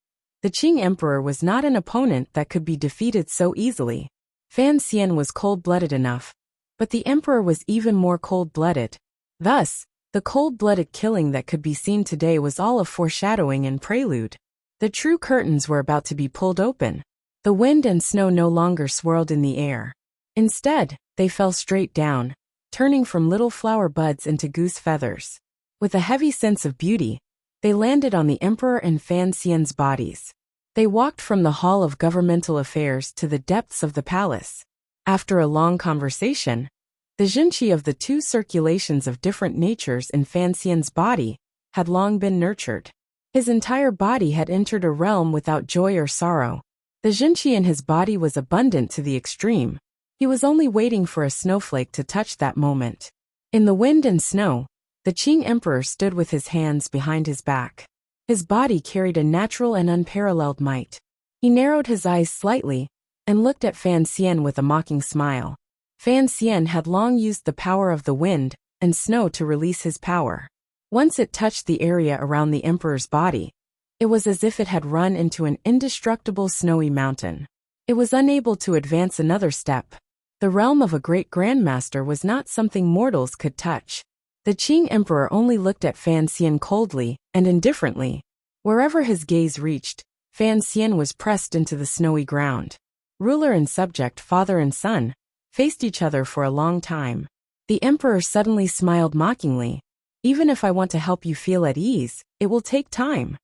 the Qing emperor was not an opponent that could be defeated so easily. Fan Xian was cold-blooded enough, but the emperor was even more cold-blooded. Thus, the cold-blooded killing that could be seen today was all a foreshadowing and prelude. The true curtains were about to be pulled open. The wind and snow no longer swirled in the air. Instead, they fell straight down, turning from little flower buds into goose feathers. With a heavy sense of beauty, they landed on the emperor and Fan Xian's bodies. They walked from the hall of governmental affairs to the depths of the palace. After a long conversation, the jinqi of the two circulations of different natures in Fan Xian's body had long been nurtured. His entire body had entered a realm without joy or sorrow. The jinqi in his body was abundant to the extreme. He was only waiting for a snowflake to touch that moment. In the wind and snow, the Qing emperor stood with his hands behind his back. His body carried a natural and unparalleled might. He narrowed his eyes slightly and looked at Fan Xian with a mocking smile. Fan Xian had long used the power of the wind and snow to release his power. Once it touched the area around the emperor's body, it was as if it had run into an indestructible snowy mountain. It was unable to advance another step. The realm of a great grandmaster was not something mortals could touch. The Qing emperor only looked at Fan Xian coldly and indifferently. Wherever his gaze reached, Fan Xian was pressed into the snowy ground. Ruler and subject, father and son, faced each other for a long time. The emperor suddenly smiled mockingly. Even if I want to help you feel at ease, it will take time.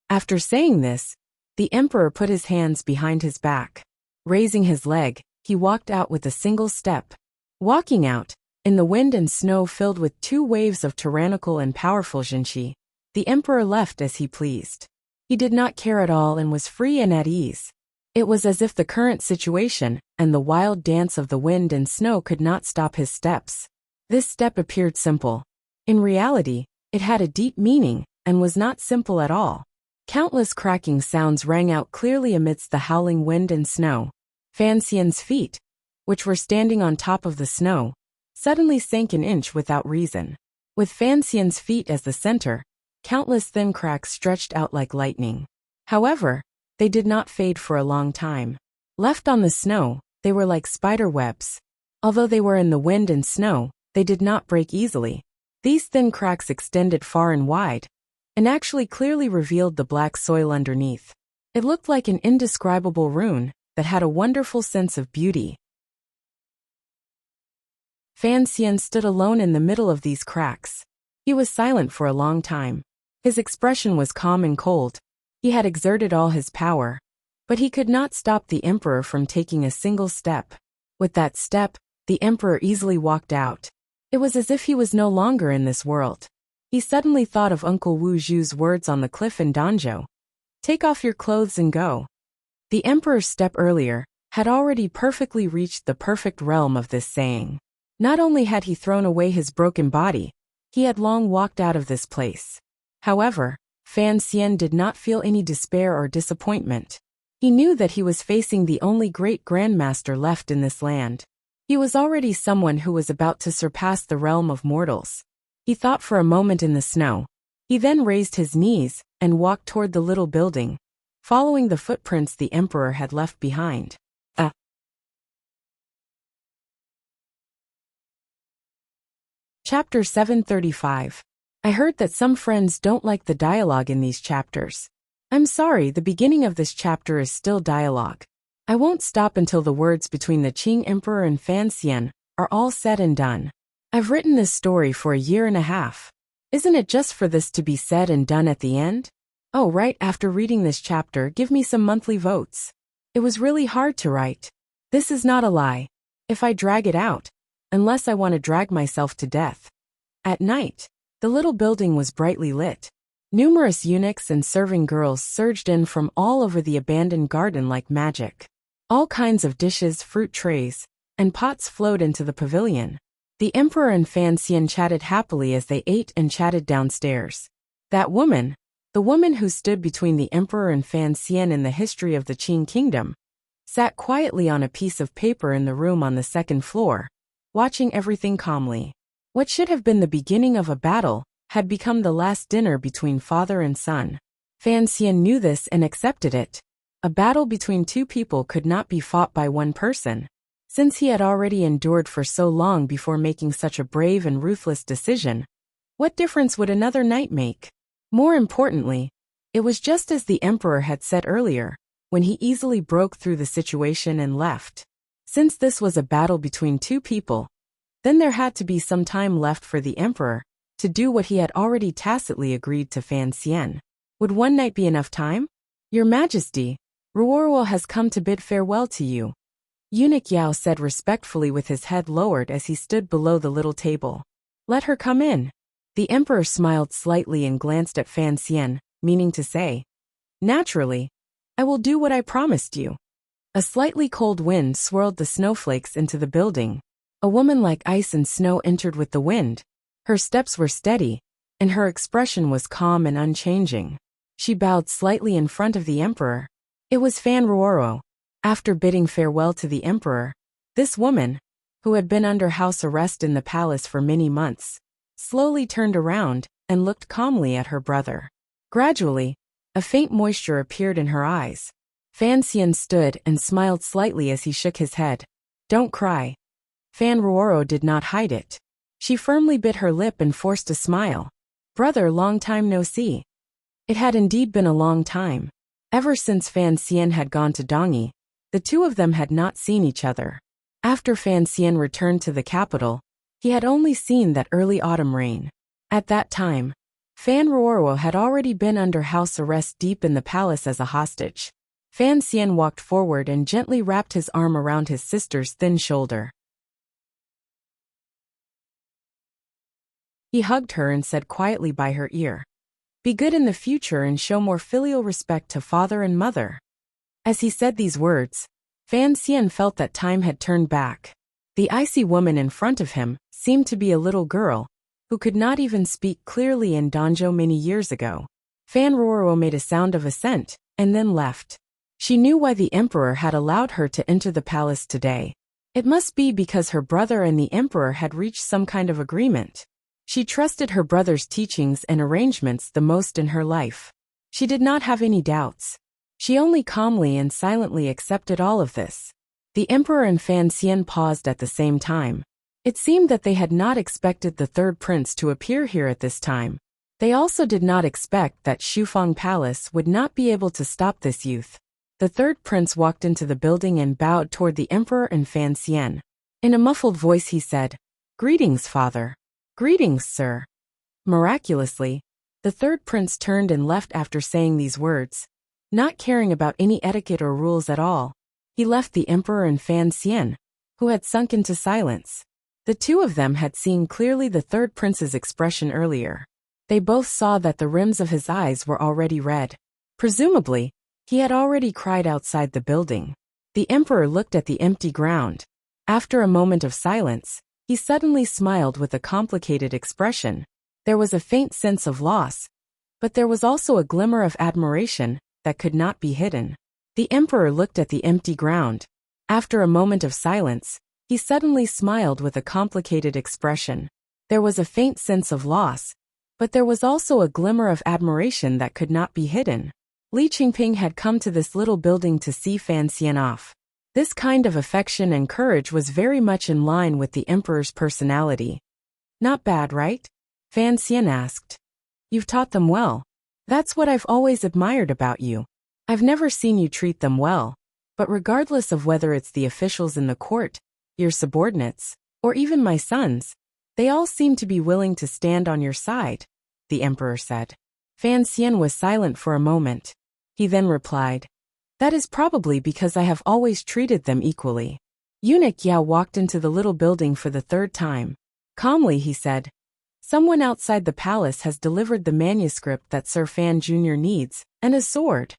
After saying this, the emperor put his hands behind his back. Raising his leg, he walked out with a single step. Walking out, in the wind and snow filled with two waves of tyrannical and powerful jinqi, the emperor left as he pleased. He did not care at all and was free and at ease. It was as if the current situation and the wild dance of the wind and snow could not stop his steps. This step appeared simple. In reality, it had a deep meaning and was not simple at all. Countless cracking sounds rang out clearly amidst the howling wind and snow. Fan Xian's feet, which were standing on top of the snow, suddenly sank an inch without reason. With Fan Xian's feet as the center, countless thin cracks stretched out like lightning. However, they did not fade for a long time. Left on the snow, they were like spider webs. Although they were in the wind and snow, they did not break easily. These thin cracks extended far and wide, and actually clearly revealed the black soil underneath. It looked like an indescribable rune that had a wonderful sense of beauty. Fan Xian stood alone in the middle of these cracks. He was silent for a long time. His expression was calm and cold. He had exerted all his power, but he could not stop the emperor from taking a single step. With that step, the emperor easily walked out. It was as if he was no longer in this world. He suddenly thought of Uncle Wu Zhu's words on the cliff in Danzhou. Take off your clothes and go. The emperor's step earlier had already perfectly reached the perfect realm of this saying. Not only had he thrown away his broken body, he had long walked out of this place. However, Fan Xian did not feel any despair or disappointment. He knew that he was facing the only great grandmaster left in this land. He was already someone who was about to surpass the realm of mortals. He thought for a moment in the snow. He then raised his knees and walked toward the little building, following the footprints the emperor had left behind. Chapter 735. I heard that some friends don't like the dialogue in these chapters. I'm sorry, the beginning of this chapter is still dialogue. I won't stop until the words between the Qing Emperor and Fan Xian are all said and done. I've written this story for a year and a half. Isn't it just for this to be said and done at the end? Oh, right after reading this chapter, give me some monthly votes. It was really hard to write. This is not a lie. If I drag it out, unless I want to drag myself to death. At night, the little building was brightly lit. Numerous eunuchs and serving girls surged in from all over the abandoned garden like magic. All kinds of dishes, fruit trays, and pots flowed into the pavilion. The emperor and Fan Xian chatted happily as they ate and chatted downstairs. That woman, the woman who stood between the emperor and Fan Xian in the history of the Qing kingdom, sat quietly on a piece of paper in the room on the second floor, watching everything calmly. What should have been the beginning of a battle had become the last dinner between father and son. Fan Xian knew this and accepted it. A battle between two people could not be fought by one person. Since he had already endured for so long before making such a brave and ruthless decision, what difference would another night make? More importantly, it was just as the emperor had said earlier, when he easily broke through the situation and left. Since this was a battle between two people, then there had to be some time left for the emperor to do what he had already tacitly agreed to Fan Xian. Would one night be enough time? Your Majesty, Ruoro has come to bid farewell to you, Eunuch Yao said respectfully with his head lowered as he stood below the little table. Let her come in. The emperor smiled slightly and glanced at Fan Xian, meaning to say, naturally, I will do what I promised you. A slightly cold wind swirled the snowflakes into the building. A woman like ice and snow entered with the wind. Her steps were steady, and her expression was calm and unchanging. She bowed slightly in front of the emperor. It was Fan Ruoro. After bidding farewell to the emperor, this woman, who had been under house arrest in the palace for many months, slowly turned around and looked calmly at her brother. Gradually, a faint moisture appeared in her eyes. Fan Xian stood and smiled slightly as he shook his head. Don't cry. Fan Ruoro did not hide it. She firmly bit her lip and forced a smile. Brother, long time no see. It had indeed been a long time. Ever since Fan Xian had gone to Dongyi, the two of them had not seen each other. After Fan Xian returned to the capital, he had only seen that early autumn rain. At that time, Fan Ruoro had already been under house arrest deep in the palace as a hostage. Fan Xian walked forward and gently wrapped his arm around his sister's thin shoulder. He hugged her and said quietly by her ear, "Be good in the future and show more filial respect to father and mother." As he said these words, Fan Xian felt that time had turned back. The icy woman in front of him seemed to be a little girl, who could not even speak clearly in Danzhou many years ago. Fan Ruoro made a sound of assent, and then left. She knew why the emperor had allowed her to enter the palace today. It must be because her brother and the emperor had reached some kind of agreement. She trusted her brother's teachings and arrangements the most in her life. She did not have any doubts. She only calmly and silently accepted all of this. The emperor and Fan Xian paused at the same time. It seemed that they had not expected the third prince to appear here at this time. They also did not expect that Shufang Palace would not be able to stop this youth. The third prince walked into the building and bowed toward the emperor and Fan Xian. In a muffled voice he said, "Greetings, father." "Greetings, sir." Miraculously, the third prince turned and left after saying these words. Not caring about any etiquette or rules at all, he left the emperor and Fan Xian, who had sunk into silence. The two of them had seen clearly the third prince's expression earlier. They both saw that the rims of his eyes were already red. Presumably, he had already cried outside the building. The emperor looked at the empty ground. After a moment of silence, he suddenly smiled with a complicated expression. There was a faint sense of loss, but there was also a glimmer of admiration that could not be hidden. The emperor looked at the empty ground. After a moment of silence, he suddenly smiled with a complicated expression. There was a faint sense of loss, but there was also a glimmer of admiration that could not be hidden. Li Qingping had come to this little building to see Fan Xian off. This kind of affection and courage was very much in line with the emperor's personality. Not bad, right? Fan Xian asked. You've taught them well. That's what I've always admired about you. I've never seen you treat them well, but regardless of whether it's the officials in the court, your subordinates, or even my sons, they all seem to be willing to stand on your side, the emperor said. Fan Xian was silent for a moment. He then replied, "That is probably because I have always treated them equally." Eunuch Yao walked into the little building for the third time. Calmly he said, "Someone outside the palace has delivered the manuscript that Sir Fan Jr. needs, and a sword."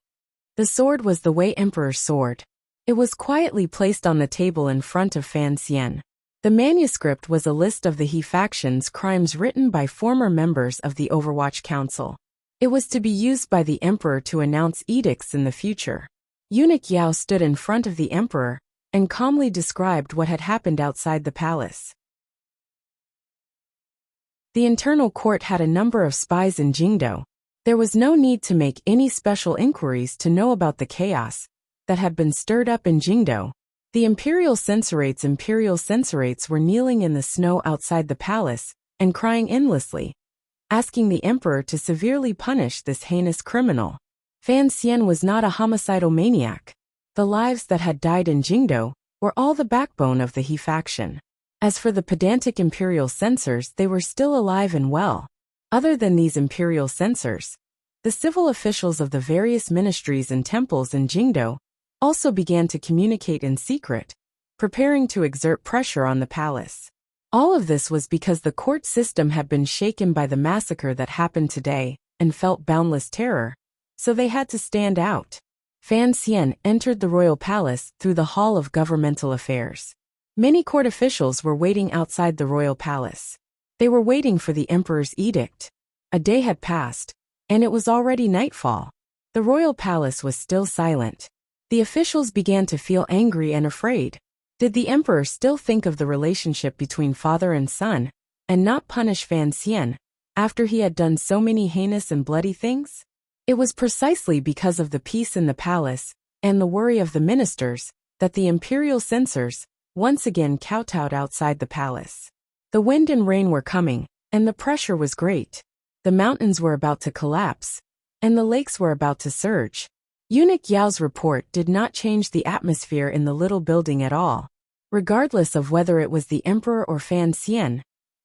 The sword was the Wei Emperor's sword. It was quietly placed on the table in front of Fan Xian. The manuscript was a list of the He faction's crimes written by former members of the Overwatch Council. It was to be used by the emperor to announce edicts in the future. Eunuch Yao stood in front of the emperor and calmly described what had happened outside the palace. The internal court had a number of spies in Jingdou. There was no need to make any special inquiries to know about the chaos that had been stirred up in Jingdou. The imperial censorites were kneeling in the snow outside the palace and crying endlessly, asking the emperor to severely punish this heinous criminal. Fan Xian was not a homicidal maniac. The lives that had died in Jingdo were all the backbone of the He faction. As for the pedantic imperial censors, they were still alive and well. Other than these imperial censors, the civil officials of the various ministries and temples in Jingdo also began to communicate in secret, preparing to exert pressure on the palace. All of this was because the court system had been shaken by the massacre that happened today and felt boundless terror, so they had to stand out. Fan Xian entered the royal palace through the Hall of Governmental Affairs. Many court officials were waiting outside the royal palace. They were waiting for the emperor's edict. A day had passed, and it was already nightfall. The royal palace was still silent. The officials began to feel angry and afraid. Did the emperor still think of the relationship between father and son, and not punish Fan Xian, after he had done so many heinous and bloody things? It was precisely because of the peace in the palace, and the worry of the ministers, that the imperial censors once again kowtowed outside the palace. The wind and rain were coming, and the pressure was great. The mountains were about to collapse, and the lakes were about to surge. Eunuch Yao's report did not change the atmosphere in the little building at all. Regardless of whether it was the emperor or Fan Xian,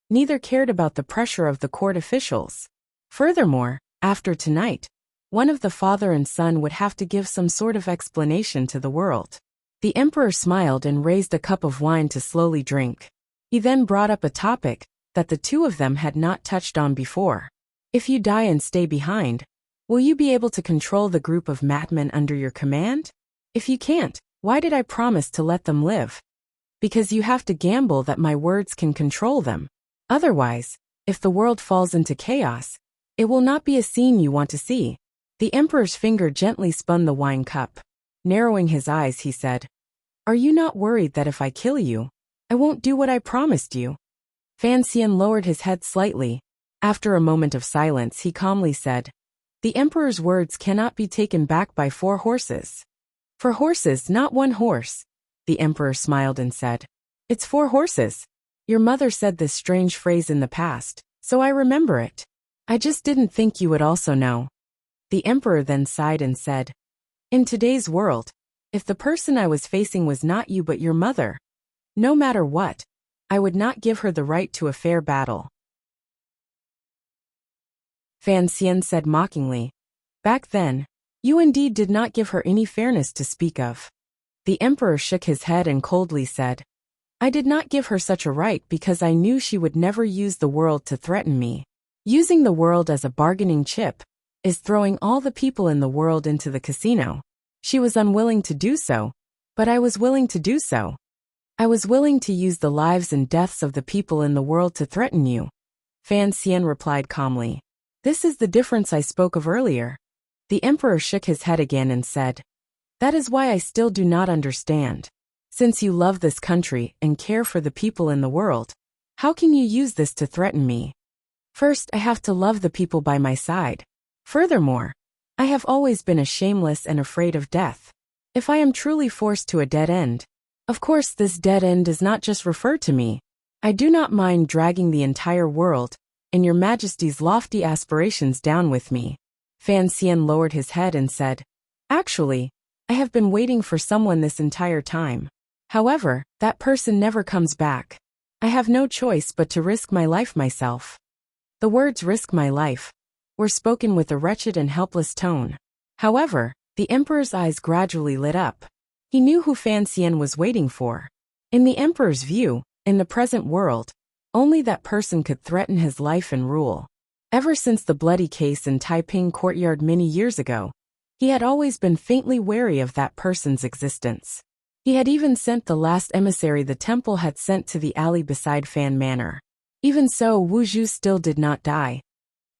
neither cared about the pressure of the court officials. Furthermore, after tonight, one of the father and son would have to give some sort of explanation to the world. The emperor smiled and raised a cup of wine to slowly drink. He then brought up a topic that the two of them had not touched on before. If you die and stay behind, will you be able to control the group of madmen under your command? If you can't, why did I promise to let them live? Because you have to gamble that my words can control them. Otherwise, if the world falls into chaos, it will not be a scene you want to see. The emperor's finger gently spun the wine cup. Narrowing his eyes, he said, "Are you not worried that if I kill you, I won't do what I promised you?" Fan Xian lowered his head slightly. After a moment of silence, he calmly said, "The emperor's words cannot be taken back by 4 horses. 4 horses, not 1 horse." The emperor smiled and said, "It's 4 horses. Your mother said this strange phrase in the past, so I remember it. I just didn't think you would also know." The emperor then sighed and said, "In today's world, if the person I was facing was not you but your mother, no matter what, I would not give her the right to a fair battle." Fan Xian said mockingly, "Back then, you indeed did not give her any fairness to speak of." The emperor shook his head and coldly said, "I did not give her such a right because I knew she would never use the world to threaten me. Using the world as a bargaining chip is throwing all the people in the world into the casino. She was unwilling to do so, but I was willing to do so. I was willing to use the lives and deaths of the people in the world to threaten you." Fan Xian replied calmly, "This is the difference I spoke of earlier." The emperor shook his head again and said, "That is why I still do not understand. Since you love this country and care for the people in the world, how can you use this to threaten me? First, I have to love the people by my side. Furthermore, I have always been a shameless and afraid of death. If I am truly forced to a dead end, of course this dead end does not just refer to me. I do not mind dragging the entire world and your majesty's lofty aspirations down with me." Fan Xian lowered his head and said, "Actually, I have been waiting for someone this entire time. However, that person never comes back. I have no choice but to risk my life myself." The words "risk my life" were spoken with a wretched and helpless tone. However, the emperor's eyes gradually lit up. He knew who Fan Xian was waiting for. In the emperor's view, in the present world, only that person could threaten his life and rule. Ever since the bloody case in Taiping courtyard many years ago, he had always been faintly wary of that person's existence. He had even sent the last emissary the temple had sent to the alley beside Fan Manor. Even so, Wu Zhu still did not die.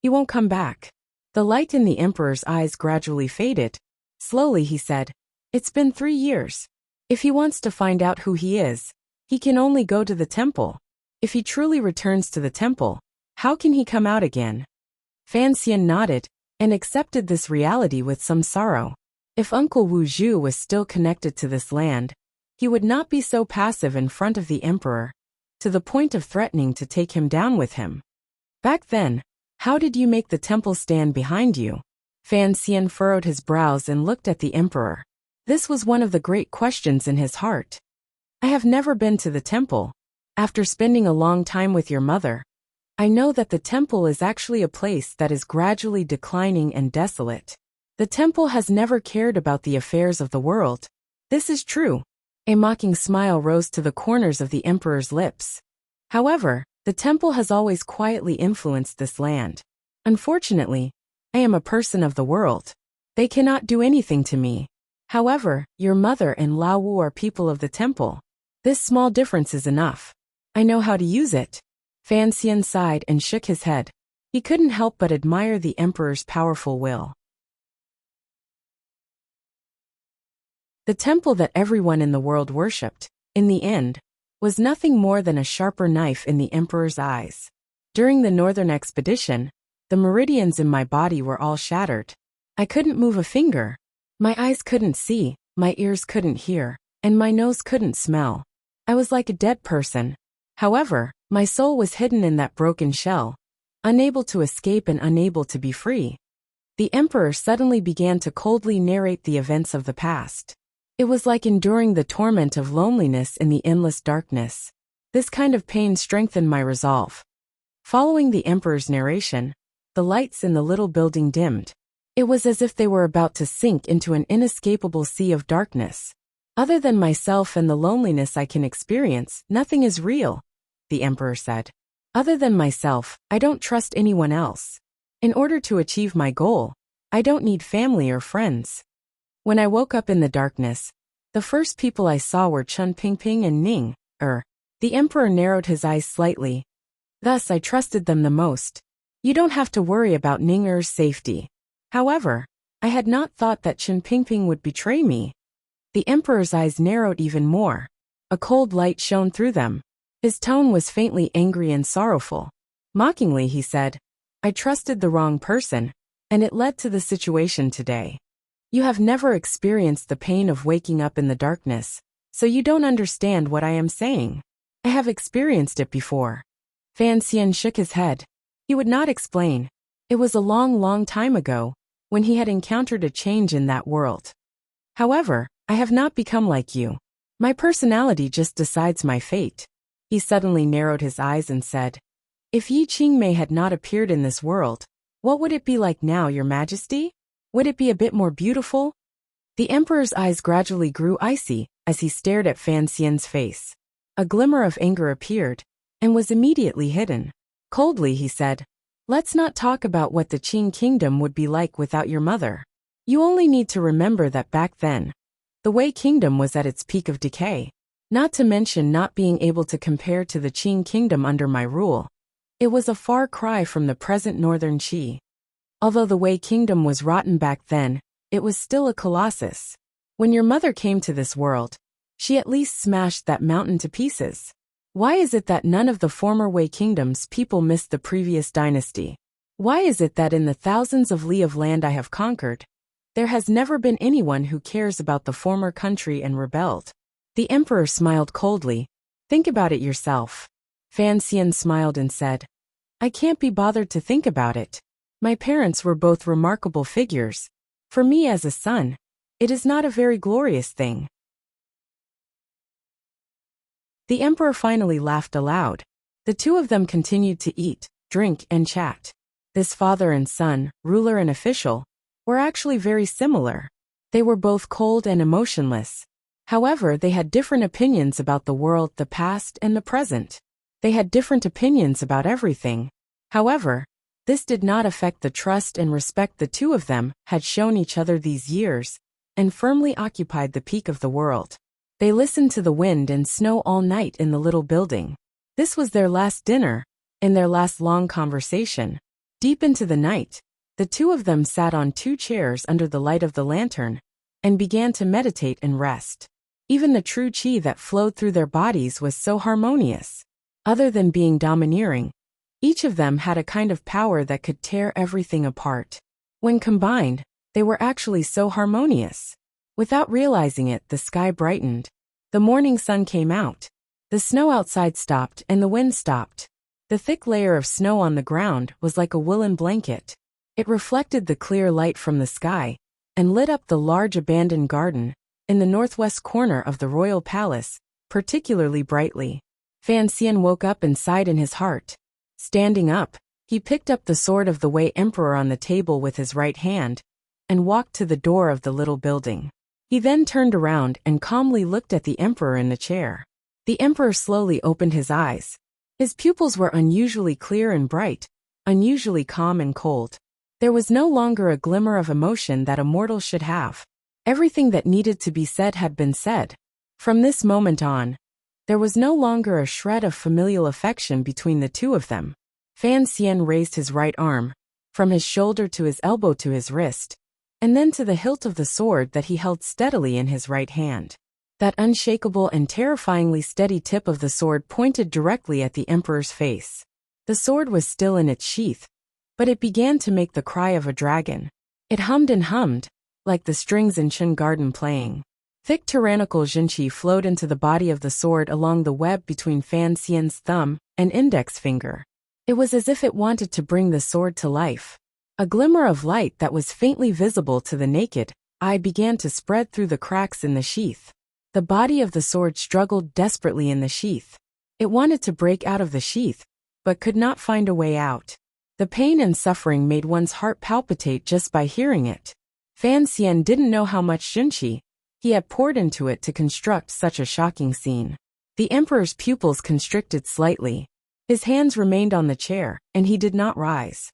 He won't come back. The light in the emperor's eyes gradually faded. Slowly he said, "It's been 3 years. If he wants to find out who he is, he can only go to the temple. If he truly returns to the temple, how can he come out again?" Fan Xian nodded and accepted this reality with some sorrow. If Uncle Wu Zhu was still connected to this land, He would not be so passive in front of the emperor, to the point of threatening to take him down with him. Back then, how did you make the temple stand behind you? Fan Xian furrowed his brows and looked at the emperor. This was one of the great questions in his heart. I have never been to the temple. After spending a long time with your mother, I know that the temple is actually a place that is gradually declining and desolate. The temple has never cared about the affairs of the world. This is true. A mocking smile rose to the corners of the emperor's lips. However, the temple has always quietly influenced this land. Unfortunately, I am a person of the world. They cannot do anything to me. However, your mother and Lao Wu are people of the temple. This small difference is enough. I know how to use it. Fan Xian sighed and shook his head. He couldn't help but admire the emperor's powerful will. The temple that everyone in the world worshipped, in the end, was nothing more than a sharper knife in the emperor's eyes. During the northern expedition, the meridians in my body were all shattered. I couldn't move a finger. My eyes couldn't see, my ears couldn't hear, and my nose couldn't smell. I was like a dead person. However, my soul was hidden in that broken shell, unable to escape and unable to be free. The emperor suddenly began to coldly narrate the events of the past. It was like enduring the torment of loneliness in the endless darkness. This kind of pain strengthened my resolve. Following the emperor's narration, the lights in the little building dimmed. It was as if they were about to sink into an inescapable sea of darkness. Other than myself and the loneliness I can experience, nothing is real, the emperor said. Other than myself, I don't trust anyone else. In order to achieve my goal, I don't need family or friends. When I woke up in the darkness, the first people I saw were Chun Pingping and Ning. The emperor narrowed his eyes slightly. Thus I trusted them the most. You don't have to worry about Ning Er's safety. However, I had not thought that Chun Pingping would betray me. The emperor's eyes narrowed even more. A cold light shone through them. His tone was faintly angry and sorrowful. Mockingly he said, I trusted the wrong person, and it led to the situation today. You have never experienced the pain of waking up in the darkness, so you don't understand what I am saying. I have experienced it before. Fan Xian shook his head. He would not explain. It was a long time ago, when he had encountered a change in that world. However, I have not become like you. My personality just decides my fate. He suddenly narrowed his eyes and said, If Yi Qingmei had not appeared in this world, what would it be like now, Your Majesty? Would it be a bit more beautiful? The emperor's eyes gradually grew icy as he stared at Fan Xian's face. A glimmer of anger appeared and was immediately hidden. Coldly he said, Let's not talk about what the Qing kingdom would be like without your mother. You only need to remember that back then, the Wei kingdom was at its peak of decay. Not to mention not being able to compare to the Qing kingdom under my rule. It was a far cry from the present northern Qi. Although the Wei kingdom was rotten back then, it was still a colossus. When your mother came to this world, she at least smashed that mountain to pieces. Why is it that none of the former Wei kingdom's people missed the previous dynasty? Why is it that in the thousands of li of land I have conquered, there has never been anyone who cares about the former country and rebelled? The emperor smiled coldly. Think about it yourself. Fan Xian smiled and said, I can't be bothered to think about it. My parents were both remarkable figures. For me as a son, it is not a very glorious thing. The emperor finally laughed aloud. The two of them continued to eat, drink, and chat. This father and son, ruler and official, were actually very similar. They were both cold and emotionless. However, they had different opinions about the world, the past, and the present. They had different opinions about everything. However, this did not affect the trust and respect the two of them had shown each other these years, and firmly occupied the peak of the world. They listened to the wind and snow all night in the little building. This was their last dinner, and their last long conversation. Deep into the night, the two of them sat on two chairs under the light of the lantern, and began to meditate and rest. Even the true qi that flowed through their bodies was so harmonious. Other than being domineering, each of them had a kind of power that could tear everything apart. When combined, they were actually so harmonious. Without realizing it, the sky brightened. The morning sun came out. The snow outside stopped and the wind stopped. The thick layer of snow on the ground was like a woolen blanket. It reflected the clear light from the sky and lit up the large abandoned garden in the northwest corner of the royal palace, particularly brightly. Fan Xian woke up and sighed in his heart. Standing up, he picked up the sword of the Wei Emperor on the table with his right hand and walked to the door of the little building. He then turned around and calmly looked at the emperor in the chair. The emperor slowly opened his eyes. His pupils were unusually clear and bright, unusually calm and cold. There was no longer a glimmer of emotion that a mortal should have. Everything that needed to be said had been said. From this moment on, there was no longer a shred of familial affection between the two of them. Fan Xian raised his right arm, from his shoulder to his elbow to his wrist, and then to the hilt of the sword that he held steadily in his right hand. That unshakable and terrifyingly steady tip of the sword pointed directly at the emperor's face. The sword was still in its sheath, but it began to make the cry of a dragon. It hummed and hummed, like the strings in Chen Garden playing. Thick tyrannical Jinqi flowed into the body of the sword along the web between Fan Xian's thumb and index finger. It was as if it wanted to bring the sword to life. A glimmer of light that was faintly visible to the naked eye began to spread through the cracks in the sheath. The body of the sword struggled desperately in the sheath. It wanted to break out of the sheath, but could not find a way out. The pain and suffering made one's heart palpitate just by hearing it. Fan Xian didn't know how much Jinqi he had poured into it to construct such a shocking scene. The emperor's pupils constricted slightly. His hands remained on the chair, and he did not rise.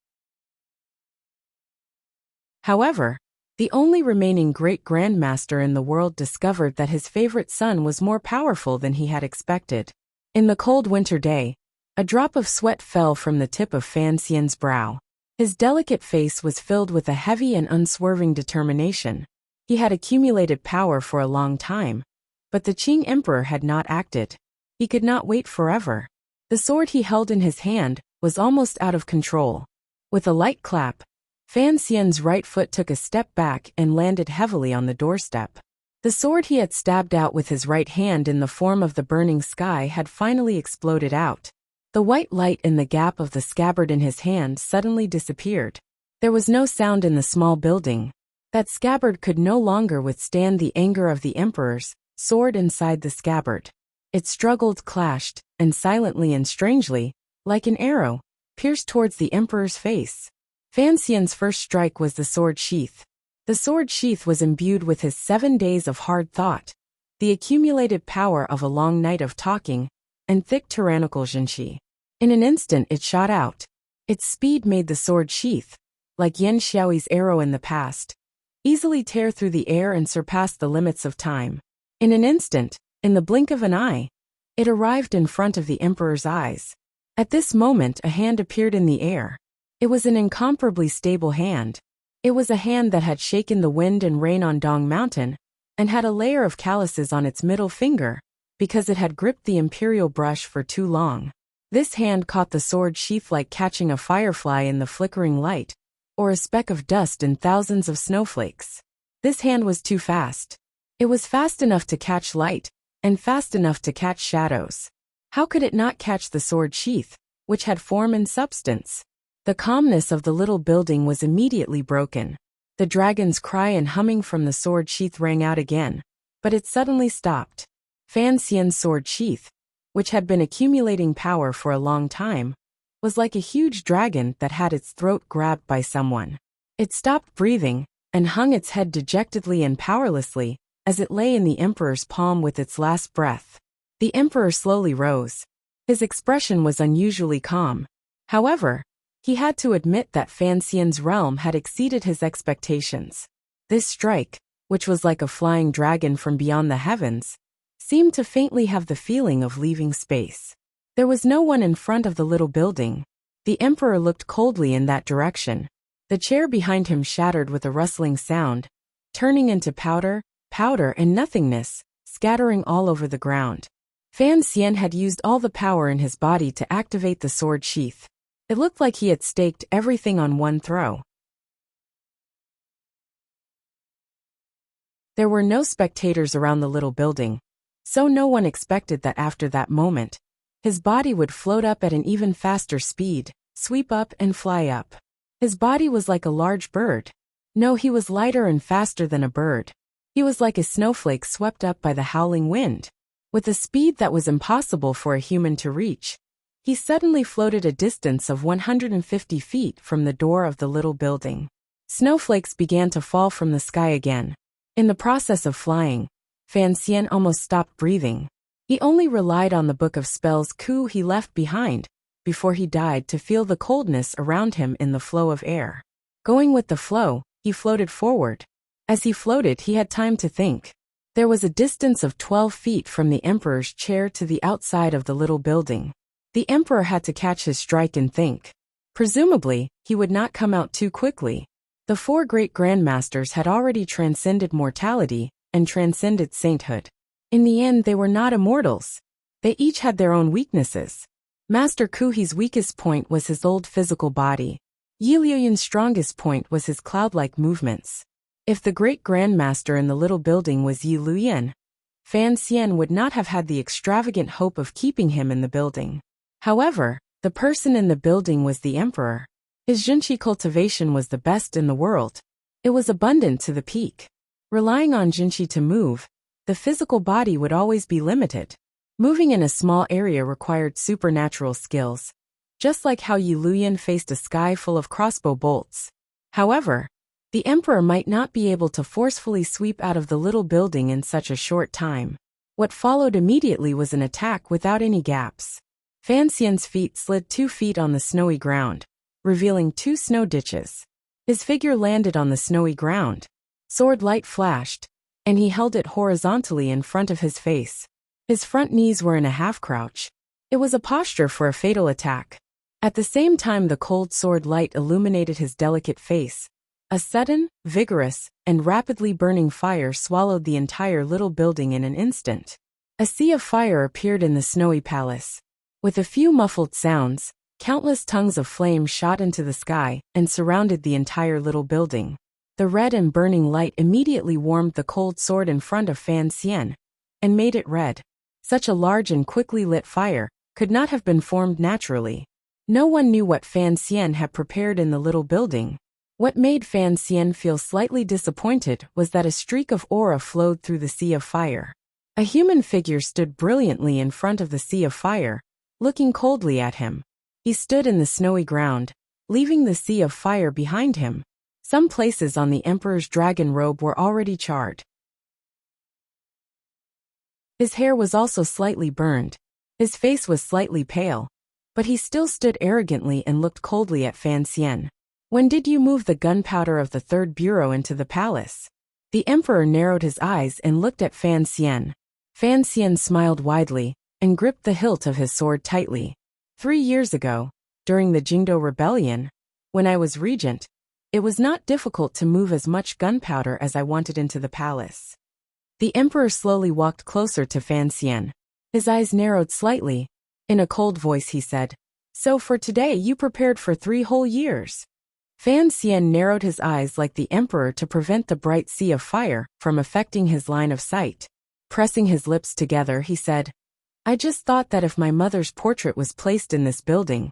However, the only remaining great grandmaster in the world discovered that his favorite son was more powerful than he had expected. In the cold winter day, a drop of sweat fell from the tip of Fan Xian's brow. His delicate face was filled with a heavy and unswerving determination. He had accumulated power for a long time, but the Qing emperor had not acted. He could not wait forever. The sword he held in his hand was almost out of control. With a light clap, Fan Xian's right foot took a step back and landed heavily on the doorstep. The sword he had stabbed out with his right hand in the form of the burning sky had finally exploded out. The white light in the gap of the scabbard in his hand suddenly disappeared. There was no sound in the small building. That scabbard could no longer withstand the anger of the emperor's sword inside the scabbard. It struggled, clashed, and silently and strangely, like an arrow, pierced towards the emperor's face. Fan Xian's first strike was the sword sheath. The sword sheath was imbued with his 7 days of hard thought, the accumulated power of a long night of talking, and thick tyrannical Jinqi. In an instant it shot out. Its speed made the sword sheath, like Yan Xiaoyi's arrow in the past, easily tear through the air and surpass the limits of time. In an instant, in the blink of an eye, it arrived in front of the emperor's eyes. At this moment a hand appeared in the air. It was an incomparably stable hand. It was a hand that had shaken the wind and rain on Dong Mountain, and had a layer of calluses on its middle finger, because it had gripped the imperial brush for too long. This hand caught the sword sheath like catching a firefly in the flickering light, or a speck of dust in thousands of snowflakes. This hand was too fast. It was fast enough to catch light, and fast enough to catch shadows. How could it not catch the sword sheath, which had form and substance? The calmness of the little building was immediately broken. The dragon's cry and humming from the sword sheath rang out again, but it suddenly stopped. Fan Xian's sword sheath, which had been accumulating power for a long time, was like a huge dragon that had its throat grabbed by someone. It stopped breathing, and hung its head dejectedly and powerlessly, as it lay in the emperor's palm with its last breath. The emperor slowly rose. His expression was unusually calm. However, he had to admit that Fan Xian's realm had exceeded his expectations. This strike, which was like a flying dragon from beyond the heavens, seemed to faintly have the feeling of leaving space. There was no one in front of the little building. The emperor looked coldly in that direction. The chair behind him shattered with a rustling sound, turning into powder and nothingness, scattering all over the ground. Fan Xian had used all the power in his body to activate the sword sheath. It looked like he had staked everything on one throw. There were no spectators around the little building. So no one expected that after that moment, his body would float up at an even faster speed, sweep up and fly up. His body was like a large bird. No, he was lighter and faster than a bird. He was like a snowflake swept up by the howling wind. With a speed that was impossible for a human to reach, he suddenly floated a distance of 150 feet from the door of the little building. Snowflakes began to fall from the sky again. In the process of flying, Fan Xian almost stopped breathing. He only relied on the book of spells he left behind before he died to feel the coldness around him in the flow of air. Going with the flow, he floated forward. As he floated, he had time to think. There was a distance of 12 feet from the emperor's chair to the outside of the little building. The emperor had to catch his strike and think. Presumably, he would not come out too quickly. The 4 great grandmasters had already transcended mortality and transcended sainthood. In the end, they were not immortals. They each had their own weaknesses. Master Kuhi's weakest point was his old physical body. Yi Liuyan's strongest point was his cloud-like movements. If the great grandmaster in the little building was Yi Liuyan, Fan Xian would not have had the extravagant hope of keeping him in the building. However, the person in the building was the emperor. His Jinqi cultivation was the best in the world. It was abundant to the peak. Relying on Jinqi to move, the physical body would always be limited. Moving in a small area required supernatural skills, just like how Yi Liuyan faced a sky full of crossbow bolts. However, the emperor might not be able to forcefully sweep out of the little building in such a short time. What followed immediately was an attack without any gaps. Fan Xian's feet slid 2 feet on the snowy ground, revealing 2 snow ditches. His figure landed on the snowy ground. Sword light flashed, and he held it horizontally in front of his face. His front knees were in a half-crouch. It was a posture for a fatal attack. At the same time, the cold sword light illuminated his delicate face. A sudden, vigorous, and rapidly burning fire swallowed the entire little building in an instant. A sea of fire appeared in the snowy palace. With a few muffled sounds, countless tongues of flame shot into the sky and surrounded the entire little building. The red and burning light immediately warmed the cold sword in front of Fan Xian and made it red. Such a large and quickly lit fire could not have been formed naturally. No one knew what Fan Xian had prepared in the little building. What made Fan Xian feel slightly disappointed was that a streak of aura flowed through the sea of fire. A human figure stood brilliantly in front of the sea of fire, looking coldly at him. He stood in the snowy ground, leaving the sea of fire behind him. Some places on the emperor's dragon robe were already charred. His hair was also slightly burned. His face was slightly pale, but he still stood arrogantly and looked coldly at Fan Xian. When did you move the gunpowder of the 3rd bureau into the palace? The emperor narrowed his eyes and looked at Fan Xian. Fan Xian smiled widely and gripped the hilt of his sword tightly. 3 years ago, during the Jingdo Rebellion, when I was regent, it was not difficult to move as much gunpowder as I wanted into the palace. The emperor slowly walked closer to Fan Xian. His eyes narrowed slightly. In a cold voice he said, "So for today you prepared for 3 whole years." Fan Xian narrowed his eyes like the emperor to prevent the bright sea of fire from affecting his line of sight. Pressing his lips together, he said, "I just thought that if my mother's portrait was placed in this building,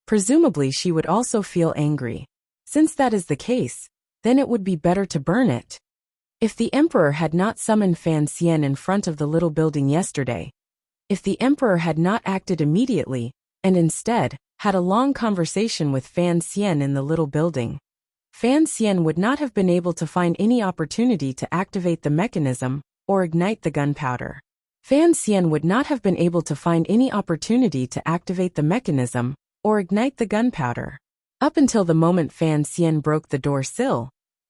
presumably she would also feel angry. Since that is the case, then it would be better to burn it." If the emperor had not summoned Fan Xian in front of the little building yesterday, if the emperor had not acted immediately, and instead had a long conversation with Fan Xian in the little building, Fan Xian would not have been able to find any opportunity to activate the mechanism or ignite the gunpowder. Fan Xian would not have been able to find any opportunity to activate the mechanism or ignite the gunpowder. Up until the moment Fan Xian broke the door sill,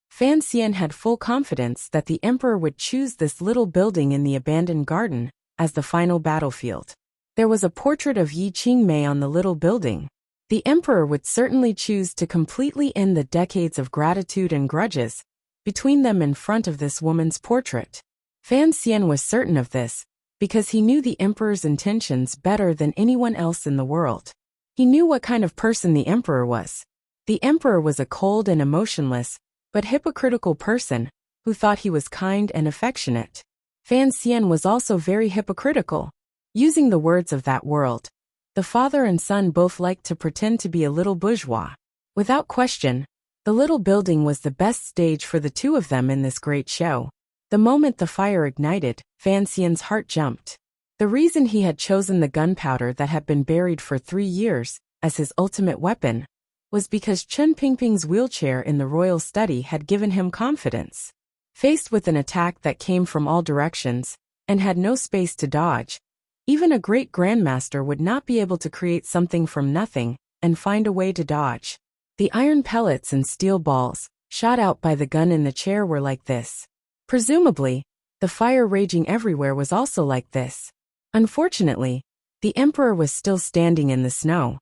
Fan Xian had full confidence that the emperor would choose this little building in the abandoned garden as the final battlefield. There was a portrait of Yi Qingmei on the little building. The emperor would certainly choose to completely end the decades of gratitude and grudges between them in front of this woman's portrait. Fan Xian was certain of this because he knew the emperor's intentions better than anyone else in the world. He knew what kind of person the emperor was. The emperor was a cold and emotionless, but hypocritical person who thought he was kind and affectionate. Fan Xian was also very hypocritical. Using the words of that world, the father and son both liked to pretend to be a little bourgeois. Without question, the little building was the best stage for the two of them in this great show. The moment the fire ignited, Fan Xian's heart jumped. The reason he had chosen the gunpowder that had been buried for 3 years as his ultimate weapon was because Chen Pingping's wheelchair in the royal study had given him confidence. Faced with an attack that came from all directions and had no space to dodge, even a great grandmaster would not be able to create something from nothing and find a way to dodge. The iron pellets and steel balls shot out by the gun in the chair were like this. Presumably, the fire raging everywhere was also like this. Unfortunately, the emperor was still standing in the snow.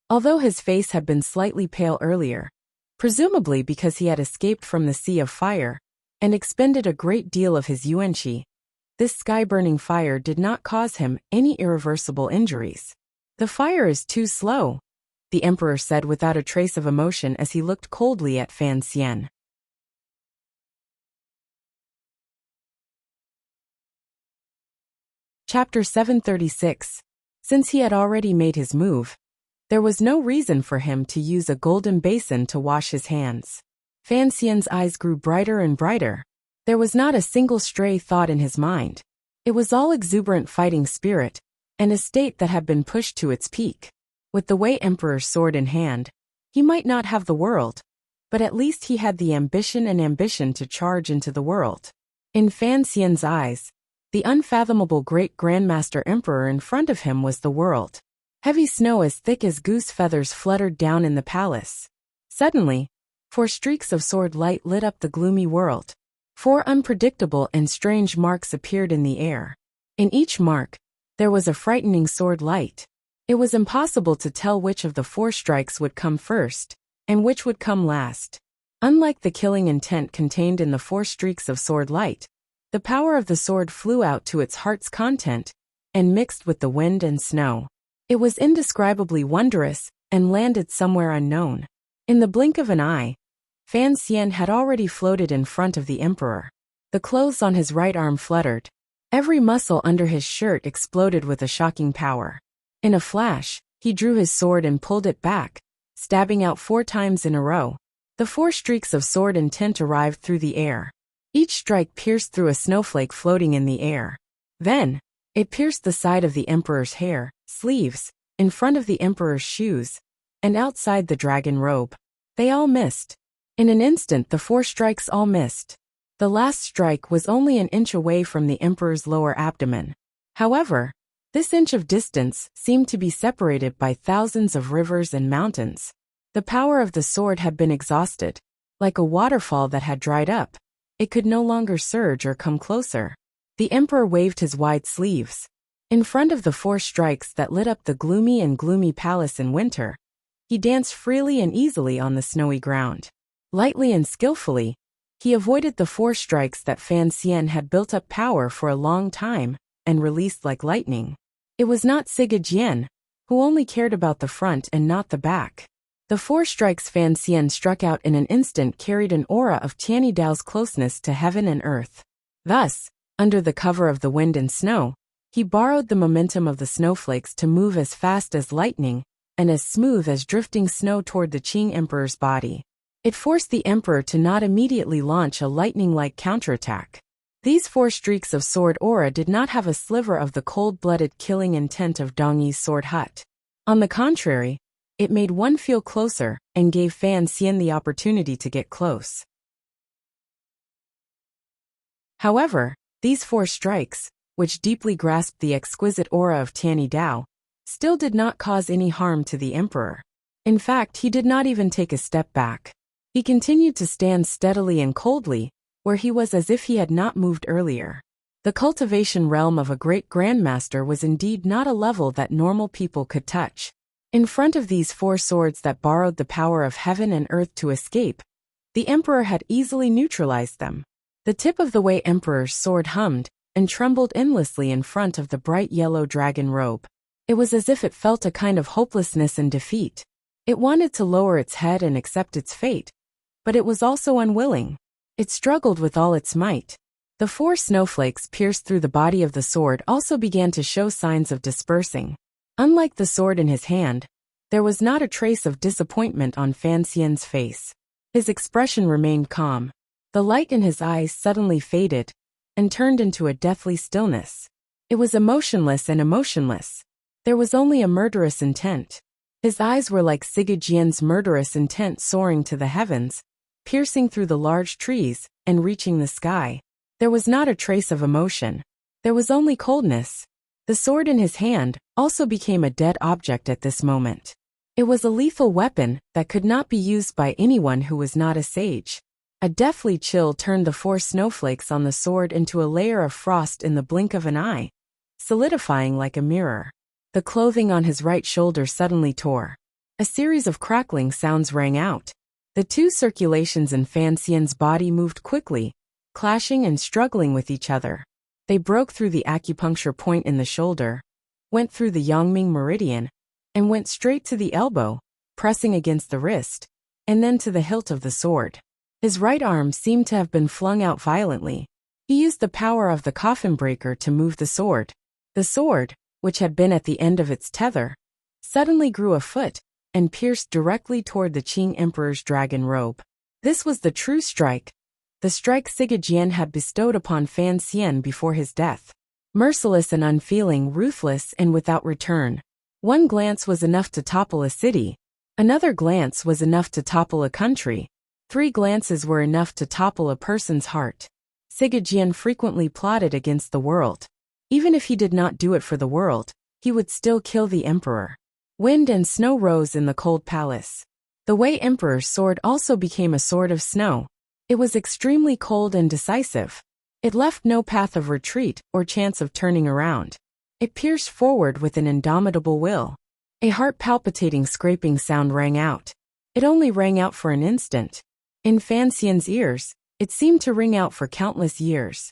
Although his face had been slightly pale earlier, presumably because he had escaped from the sea of fire and expended a great deal of his yuanqi, this sky-burning fire did not cause him any irreversible injuries. "The fire is too slow," the emperor said without a trace of emotion as he looked coldly at Fan Xian. Chapter 736. Since he had already made his move, there was no reason for him to use a golden basin to wash his hands. Fan Xian's eyes grew brighter and brighter. There was not a single stray thought in his mind. It was all exuberant fighting spirit, and a state that had been pushed to its peak. With the Wei Emperor's sword in hand, he might not have the world, but at least he had the ambition to charge into the world. In Fan Xian's eyes, the unfathomable great grandmaster emperor in front of him was the world. Heavy snow as thick as goose feathers fluttered down in the palace. Suddenly, 4 streaks of sword light lit up the gloomy world. 4 unpredictable and strange marks appeared in the air. In each mark, there was a frightening sword light. It was impossible to tell which of the 4 strikes would come first, and which would come last. Unlike the killing intent contained in the 4 streaks of sword light, the power of the sword flew out to its heart's content, and mixed with the wind and snow. It was indescribably wondrous, and landed somewhere unknown. In the blink of an eye, Fan Xian had already floated in front of the emperor. The clothes on his right arm fluttered. Every muscle under his shirt exploded with a shocking power. In a flash, he drew his sword and pulled it back, stabbing out 4 times in a row. The 4 streaks of sword intent arrived through the air. Each strike pierced through a snowflake floating in the air. Then, it pierced the side of the emperor's hair, sleeves, in front of the emperor's shoes, and outside the dragon robe. They all missed. In an instant the 4 strikes all missed. The last strike was only an inch away from the emperor's lower abdomen. However, this inch of distance seemed to be separated by thousands of rivers and mountains. The power of the sword had been exhausted. Like a waterfall that had dried up, it could no longer surge or come closer. The emperor waved his wide sleeves. In front of the 4 strikes that lit up the gloomy palace in winter, he danced freely and easily on the snowy ground. Lightly and skillfully, he avoided the 4 strikes that Fan Xian had built up power for a long time and released like lightning. It was not Siga Jian, who only cared about the front and not the back. The 4 strikes Fan Xian struck out in an instant carried an aura of Tianyi Dao's closeness to heaven and earth. Thus, under the cover of the wind and snow, he borrowed the momentum of the snowflakes to move as fast as lightning and as smooth as drifting snow toward the Qing emperor's body. It forced the emperor to not immediately launch a lightning-like counterattack. These 4 streaks of sword aura did not have a sliver of the cold-blooded killing intent of Dongyi's sword hut. On the contrary, it made one feel closer and gave Fan Xian the opportunity to get close. However, these 4 strikes, which deeply grasped the exquisite aura of Tianyi Dao, still did not cause any harm to the emperor. In fact, he did not even take a step back. He continued to stand steadily and coldly, where he was as if he had not moved earlier. The cultivation realm of a great grandmaster was indeed not a level that normal people could touch. In front of these 4 swords that borrowed the power of heaven and earth to escape, the emperor had easily neutralized them. The tip of the Wei Emperor's sword hummed and trembled endlessly in front of the bright yellow dragon robe. It was as if it felt a kind of hopelessness and defeat. It wanted to lower its head and accept its fate, but it was also unwilling. It struggled with all its might. The 4 snowflakes pierced through the body of the sword also began to show signs of dispersing. Unlike the sword in his hand, there was not a trace of disappointment on Fan Xian's face. His expression remained calm. The light in his eyes suddenly faded and turned into a deathly stillness. It was emotionless and emotionless. There was only a murderous intent. His eyes were like Sigajian's murderous intent soaring to the heavens, piercing through the large trees and reaching the sky. There was not a trace of emotion. There was only coldness. The sword in his hand also became a dead object at this moment. It was a lethal weapon that could not be used by anyone who was not a sage. A deathly chill turned the 4 snowflakes on the sword into a layer of frost in the blink of an eye, solidifying like a mirror. The clothing on his right shoulder suddenly tore. A series of crackling sounds rang out. The 2 circulations in Fan Xian's body moved quickly, clashing and struggling with each other. They broke through the acupuncture point in the shoulder, went through the Yangming meridian, and went straight to the elbow, pressing against the wrist, and then to the hilt of the sword. His right arm seemed to have been flung out violently. He used the power of the coffin breaker to move the sword. The sword, which had been at the end of its tether, suddenly grew a foot and pierced directly toward the Qing Emperor's dragon robe. This was the true strike, the strike Sigajian had bestowed upon Fan Xian before his death. Merciless and unfeeling, ruthless and without return. One glance was enough to topple a city. Another glance was enough to topple a country. 3 glances were enough to topple a person's heart. Sigajian frequently plotted against the world. Even if he did not do it for the world, he would still kill the emperor. Wind and snow rose in the cold palace. The Wei Emperor's sword also became a sword of snow. It was extremely cold and decisive. It left no path of retreat or chance of turning around. It pierced forward with an indomitable will. A heart-palpitating scraping sound rang out. It only rang out for an instant. In Fan Xian's ears, it seemed to ring out for countless years.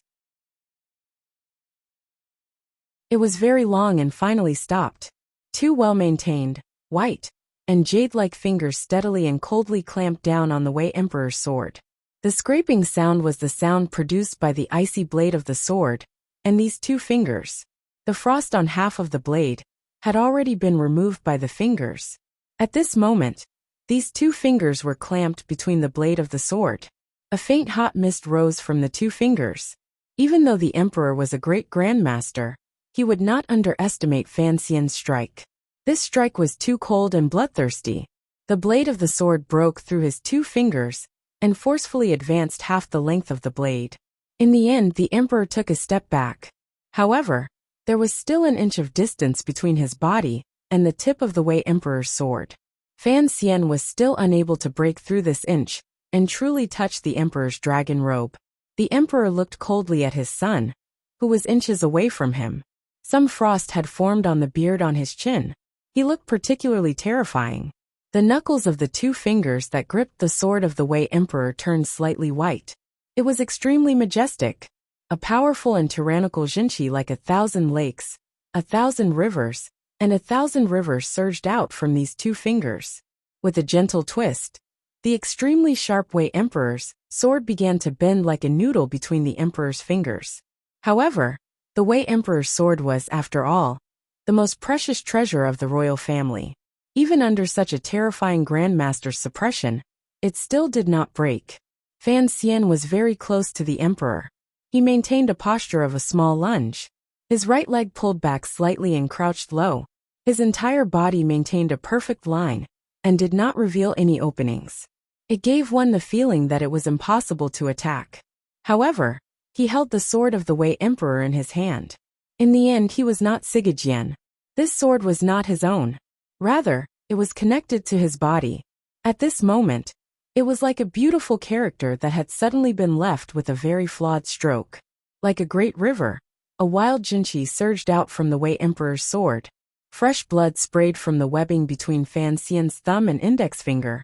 It was very long and finally stopped. 2 well-maintained, white, and jade-like fingers steadily and coldly clamped down on the Wei Emperor's sword. The scraping sound was the sound produced by the icy blade of the sword, and these 2 fingers. The frost on half of the blade had already been removed by the fingers. At this moment, these 2 fingers were clamped between the blade of the sword. A faint hot mist rose from the 2 fingers. Even though the emperor was a great grandmaster, he would not underestimate Fan Xian's strike. This strike was too cold and bloodthirsty. The blade of the sword broke through his 2 fingers and forcefully advanced half the length of the blade. In the end, the emperor took a step back. However, there was still an inch of distance between his body and the tip of the Wei Emperor's sword. Fan Xian was still unable to break through this inch and truly touch the emperor's dragon robe. The emperor looked coldly at his son, who was inches away from him. Some frost had formed on the beard on his chin. He looked particularly terrifying. The knuckles of the 2 fingers that gripped the sword of the Wei Emperor turned slightly white. It was extremely majestic. A powerful and tyrannical Jinqi like 1,000 lakes, 1,000 rivers, and 1,000 rivers surged out from these 2 fingers. With a gentle twist, the extremely sharp Wei Emperor's sword began to bend like a noodle between the emperor's fingers. However, the Wei Emperor's sword was, after all, the most precious treasure of the royal family. Even under such a terrifying grandmaster's suppression, it still did not break. Fan Xian was very close to the emperor. He maintained a posture of a small lunge. His right leg pulled back slightly and crouched low. His entire body maintained a perfect line and did not reveal any openings. It gave one the feeling that it was impossible to attack. However, he held the sword of the Wei Emperor in his hand. In the end, he was not Sigajian. This sword was not his own. Rather, it was connected to his body. At this moment, it was like a beautiful character that had suddenly been left with a very flawed stroke. Like a great river, a wild Jinqi surged out from the Wei Emperor's sword. Fresh blood sprayed from the webbing between Fan Xian's thumb and index finger.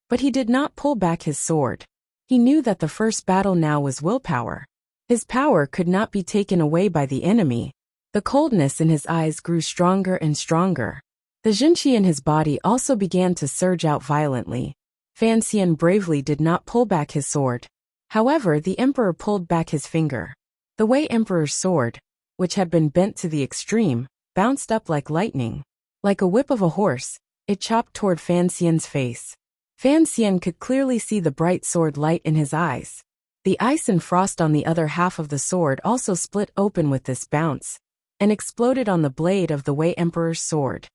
But he did not pull back his sword. He knew that the first battle now was willpower. His power could not be taken away by the enemy. The coldness in his eyes grew stronger and stronger. The Jinqi in his body also began to surge out violently. Fan Xian bravely did not pull back his sword. However, the emperor pulled back his finger. The Wei emperor's sword, which had been bent to the extreme, bounced up like lightning. Like a whip of a horse, it chopped toward Fan Xian's face. Fan Xian could clearly see the bright sword light in his eyes. The ice and frost on the other half of the sword also split open with this bounce, and exploded on the blade of the Wei emperor's sword.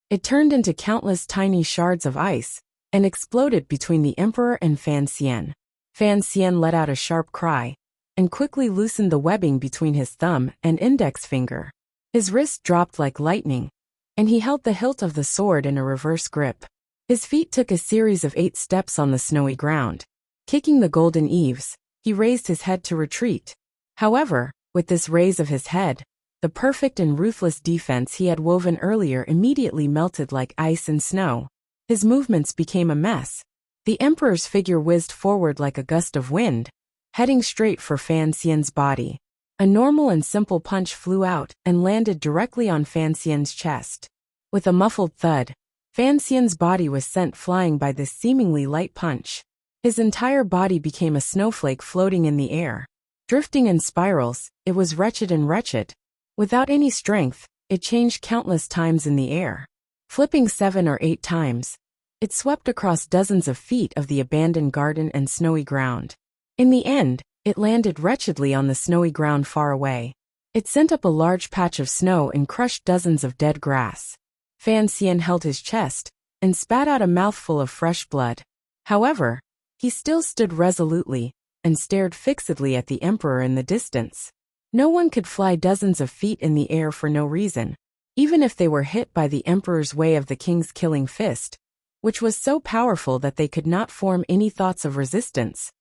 It turned into countless tiny shards of ice, and exploded between the emperor and Fan Xian. Fan Xian let out a sharp cry, and quickly loosened the webbing between his thumb and index finger. His wrist dropped like lightning, and he held the hilt of the sword in a reverse grip. His feet took a series of 8 steps on the snowy ground. Kicking the golden eaves, he raised his head to retreat. However, with this raise of his head, the perfect and ruthless defense he had woven earlier immediately melted like ice and snow. His movements became a mess. The emperor's figure whizzed forward like a gust of wind, heading straight for Fan Xian's body. A normal and simple punch flew out and landed directly on Fan Xian's chest. With a muffled thud, Fan Xian's body was sent flying by this seemingly light punch. His entire body became a snowflake floating in the air. Drifting in spirals, it was wretched and wretched. Without any strength, it changed countless times in the air. Flipping 7 or 8 times, it swept across dozens of feet of the abandoned garden and snowy ground. In the end, it landed wretchedly on the snowy ground far away. It sent up a large patch of snow and crushed dozens of dead grass. Fan Xian held his chest and spat out a mouthful of fresh blood. However, he still stood resolutely and stared fixedly at the emperor in the distance. No one could fly dozens of feet in the air for no reason, even if they were hit by the emperor's way of the king's killing fist, which was so powerful that they could not form any thoughts of resistance.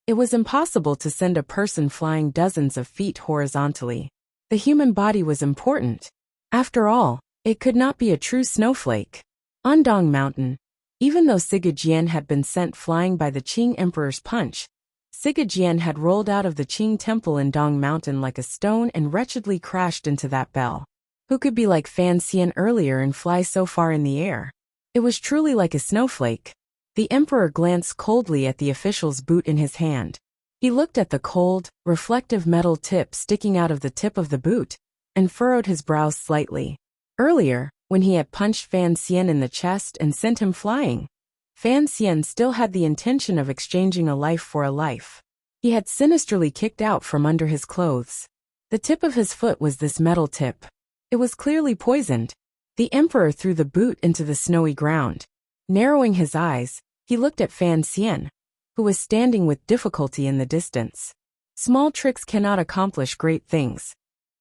It was impossible to send a person flying dozens of feet horizontally. The human body was important. After all, it could not be a true snowflake. On Dong Mountain, even though Sigejian had been sent flying by the Qing emperor's punch, Sigejian had rolled out of the Qing temple in Dong Mountain like a stone and wretchedly crashed into that bell. Who could be like Fan Xian earlier and fly so far in the air? It was truly like a snowflake. The emperor glanced coldly at the official's boot in his hand. He looked at the cold, reflective metal tip sticking out of the tip of the boot, and furrowed his brows slightly. Earlier, when he had punched Fan Xian in the chest and sent him flying, Fan Xian still had the intention of exchanging a life for a life. He had sinisterly kicked out from under his clothes. The tip of his foot was this metal tip. It was clearly poisoned. The emperor threw the boot into the snowy ground. Narrowing his eyes, he looked at Fan Xian, who was standing with difficulty in the distance. Small tricks cannot accomplish great things.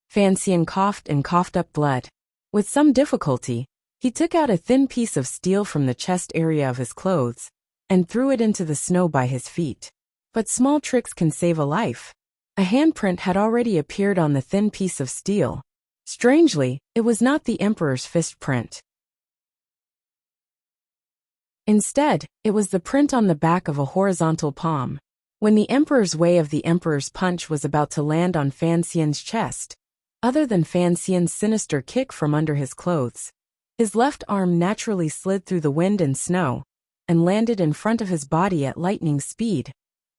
Fan Xian coughed and coughed up blood. With some difficulty, he took out a thin piece of steel from the chest area of his clothes and threw it into the snow by his feet. But small tricks can save a life. A handprint had already appeared on the thin piece of steel. Strangely, it was not the emperor's fist print. Instead, it was the print on the back of a horizontal palm. When the emperor's way of the emperor's punch was about to land on Fan Xian's chest, other than Fan Xian's sinister kick from under his clothes, his left arm naturally slid through the wind and snow, and landed in front of his body at lightning speed,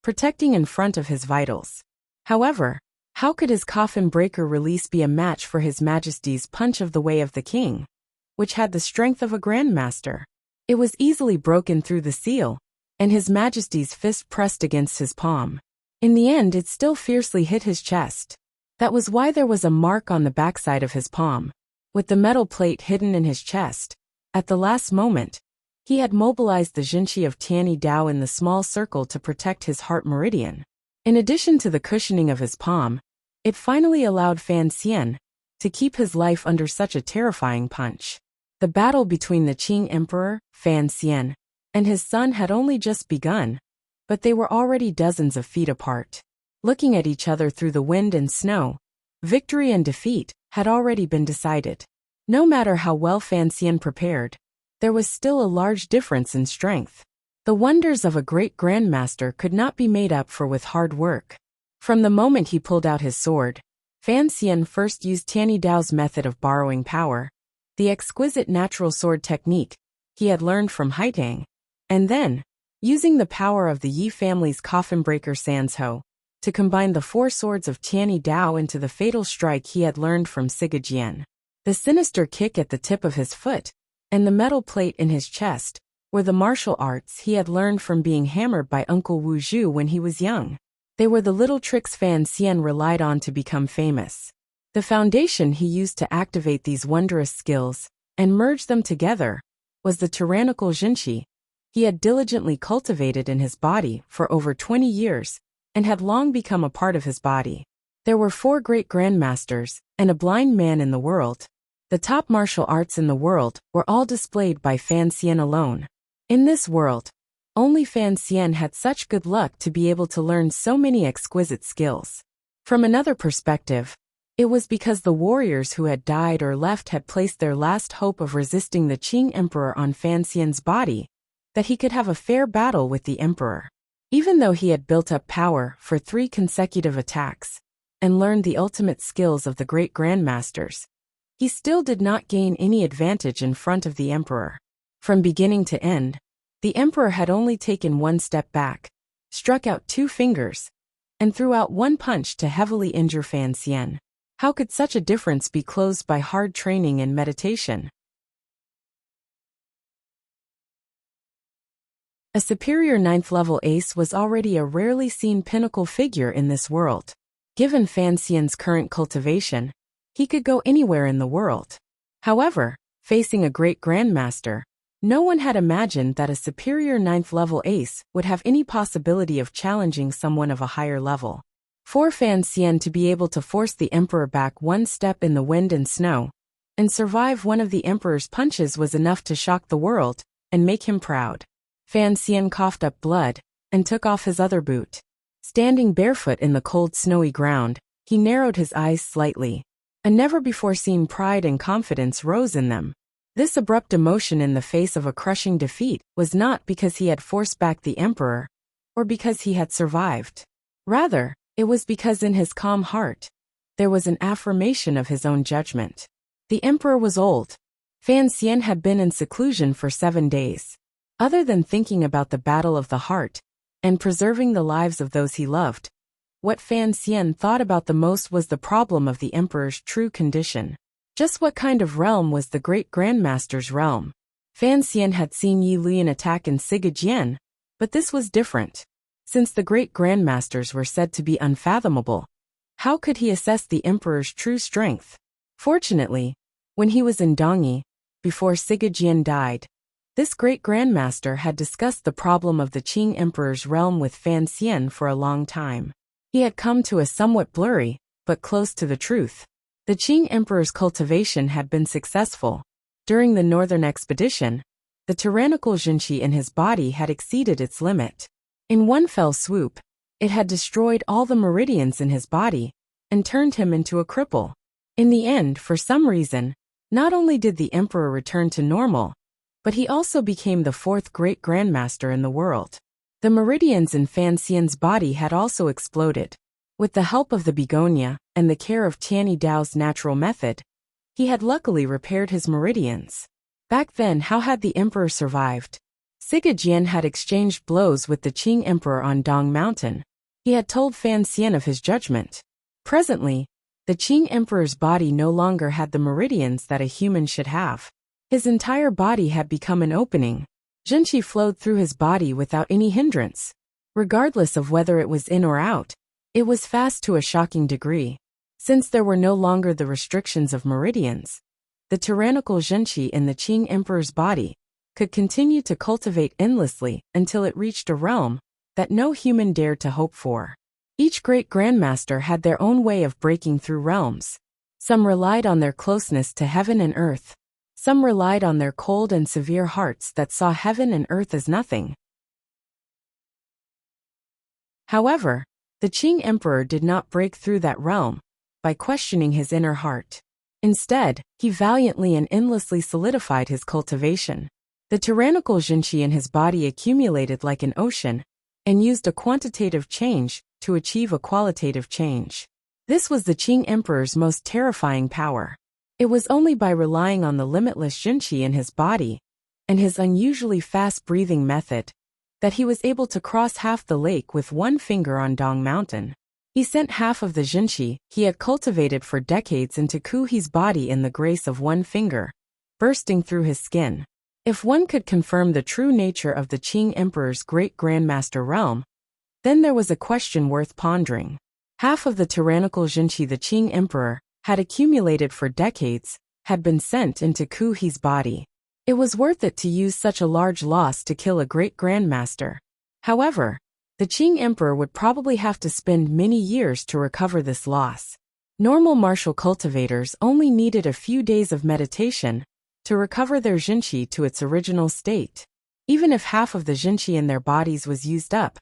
protecting in front of his vitals. However, how could his coffin breaker release be a match for His Majesty's punch of the Way of the King, which had the strength of a grandmaster? It was easily broken through the seal, and His Majesty's fist pressed against his palm. In the end, it still fiercely hit his chest. That was why there was a mark on the backside of his palm. With the metal plate hidden in his chest, at the last moment, he had mobilized the Jinqi of Tianyi Dao in the small circle to protect his heart meridian. In addition to the cushioning of his palm, it finally allowed Fan Xian to keep his life under such a terrifying punch. The battle between the Qing Emperor, Fan Xian, and his son had only just begun, but they were already dozens of feet apart. Looking at each other through the wind and snow, victory and defeat had already been decided. No matter how well Fan Xian prepared, there was still a large difference in strength. The wonders of a great grandmaster could not be made up for with hard work. From the moment he pulled out his sword, Fan Xian first used Tianyi Dao's method of borrowing power, the exquisite natural sword technique he had learned from Haitang, And then, using the power of the Yi family's coffin breaker Sansho, to combine the four swords of Tianyi Dao into the fatal strike he had learned from Sigejian. The sinister kick at the tip of his foot, and the metal plate in his chest, were the martial arts he had learned from being hammered by Uncle Wu Zhu when he was young. They were the little tricks Fan Xian relied on to become famous. The foundation he used to activate these wondrous skills, and merge them together, was the tyrannical Jinqi he had diligently cultivated in his body for over 20 years, and had long become a part of his body. There were 4 great grandmasters, and a blind man in the world. The top martial arts in the world were all displayed by Fan Xian alone. In this world, only Fan Xian had such good luck to be able to learn so many exquisite skills. From another perspective, it was because the warriors who had died or left had placed their last hope of resisting the Qing Emperor on Fan Xian's body, that he could have a fair battle with the Emperor. Even though he had built up power for 3 consecutive attacks, and learned the ultimate skills of the great grandmasters, he still did not gain any advantage in front of the Emperor. From beginning to end, the Emperor had only taken 1 step back, struck out 2 fingers, and threw out 1 punch to heavily injure Fan Xian. How could such a difference be closed by hard training and meditation? A superior 9th-level ace was already a rarely seen pinnacle figure in this world. Given Fan Xian's current cultivation, he could go anywhere in the world. However, facing a great grandmaster, no one had imagined that a superior 9th-level ace would have any possibility of challenging someone of a higher level. For Fan Xian to be able to force the Emperor back 1 step in the wind and snow, and survive one of the Emperor's punches was enough to shock the world and make him proud. Fan Xian coughed up blood and took off his other boot. Standing barefoot in the cold snowy ground, he narrowed his eyes slightly. A never-before-seen pride and confidence rose in them. This abrupt emotion in the face of a crushing defeat was not because he had forced back the Emperor, or because he had survived. Rather, it was because in his calm heart, there was an affirmation of his own judgment. The Emperor was old. Fan Xian had been in seclusion for 7 days. Other than thinking about the battle of the heart, and preserving the lives of those he loved, what Fan Xian thought about the most was the problem of the Emperor's true condition. Just what kind of realm was the great grandmaster's realm? Fan Xian had seen Yi Lian attack in Sigejian, but this was different. Since the great grandmasters were said to be unfathomable, how could he assess the Emperor's true strength? Fortunately, when he was in Dongyi, before Sigejian died, this great grandmaster had discussed the problem of the Qing Emperor's realm with Fan Xian for a long time. He had come to a somewhat blurry, but close to the truth. The Qing Emperor's cultivation had been successful. During the northern expedition, the tyrannical Jinqi in his body had exceeded its limit. In one fell swoop, it had destroyed all the meridians in his body, and turned him into a cripple. In the end, for some reason, not only did the Emperor return to normal, but he also became the 4th great grandmaster in the world. The meridians in Fan Xian's body had also exploded. With the help of the begonia and the care of Tianyi Dao's natural method, he had luckily repaired his meridians. Back then, how had the Emperor survived? Sigejian had exchanged blows with the Qing Emperor on Dong Mountain. He had told Fan Xian of his judgment. Presently, the Qing Emperor's body no longer had the meridians that a human should have. His entire body had become an opening. Jinqi flowed through his body without any hindrance. Regardless of whether it was in or out, it was fast to a shocking degree. Since there were no longer the restrictions of meridians, the tyrannical Jinqi in the Qing Emperor's body could continue to cultivate endlessly until it reached a realm that no human dared to hope for. Each great grandmaster had their own way of breaking through realms. Some relied on their closeness to heaven and earth. Some relied on their cold and severe hearts that saw heaven and earth as nothing. However, the Qing Emperor did not break through that realm by questioning his inner heart. Instead, he valiantly and endlessly solidified his cultivation. The tyrannical Jinqi in his body accumulated like an ocean, and used a quantitative change to achieve a qualitative change. This was the Qing Emperor's most terrifying power. It was only by relying on the limitless Jinqi in his body, and his unusually fast-breathing method, that he was able to cross half the lake with one finger on Dong Mountain. He sent half of the jinqi he had cultivated for decades into Kuhi's body in the grace of one finger, bursting through his skin. If one could confirm the true nature of the Qing Emperor's great grandmaster realm, then there was a question worth pondering. Half of the tyrannical jinqi the Qing Emperor had accumulated for decades had been sent into Kuhi's body. It was worth it to use such a large loss to kill a great grandmaster. However, the Qing Emperor would probably have to spend many years to recover this loss. Normal martial cultivators only needed a few days of meditation to recover their jinqi to its original state. Even if half of the jinqi in their bodies was used up,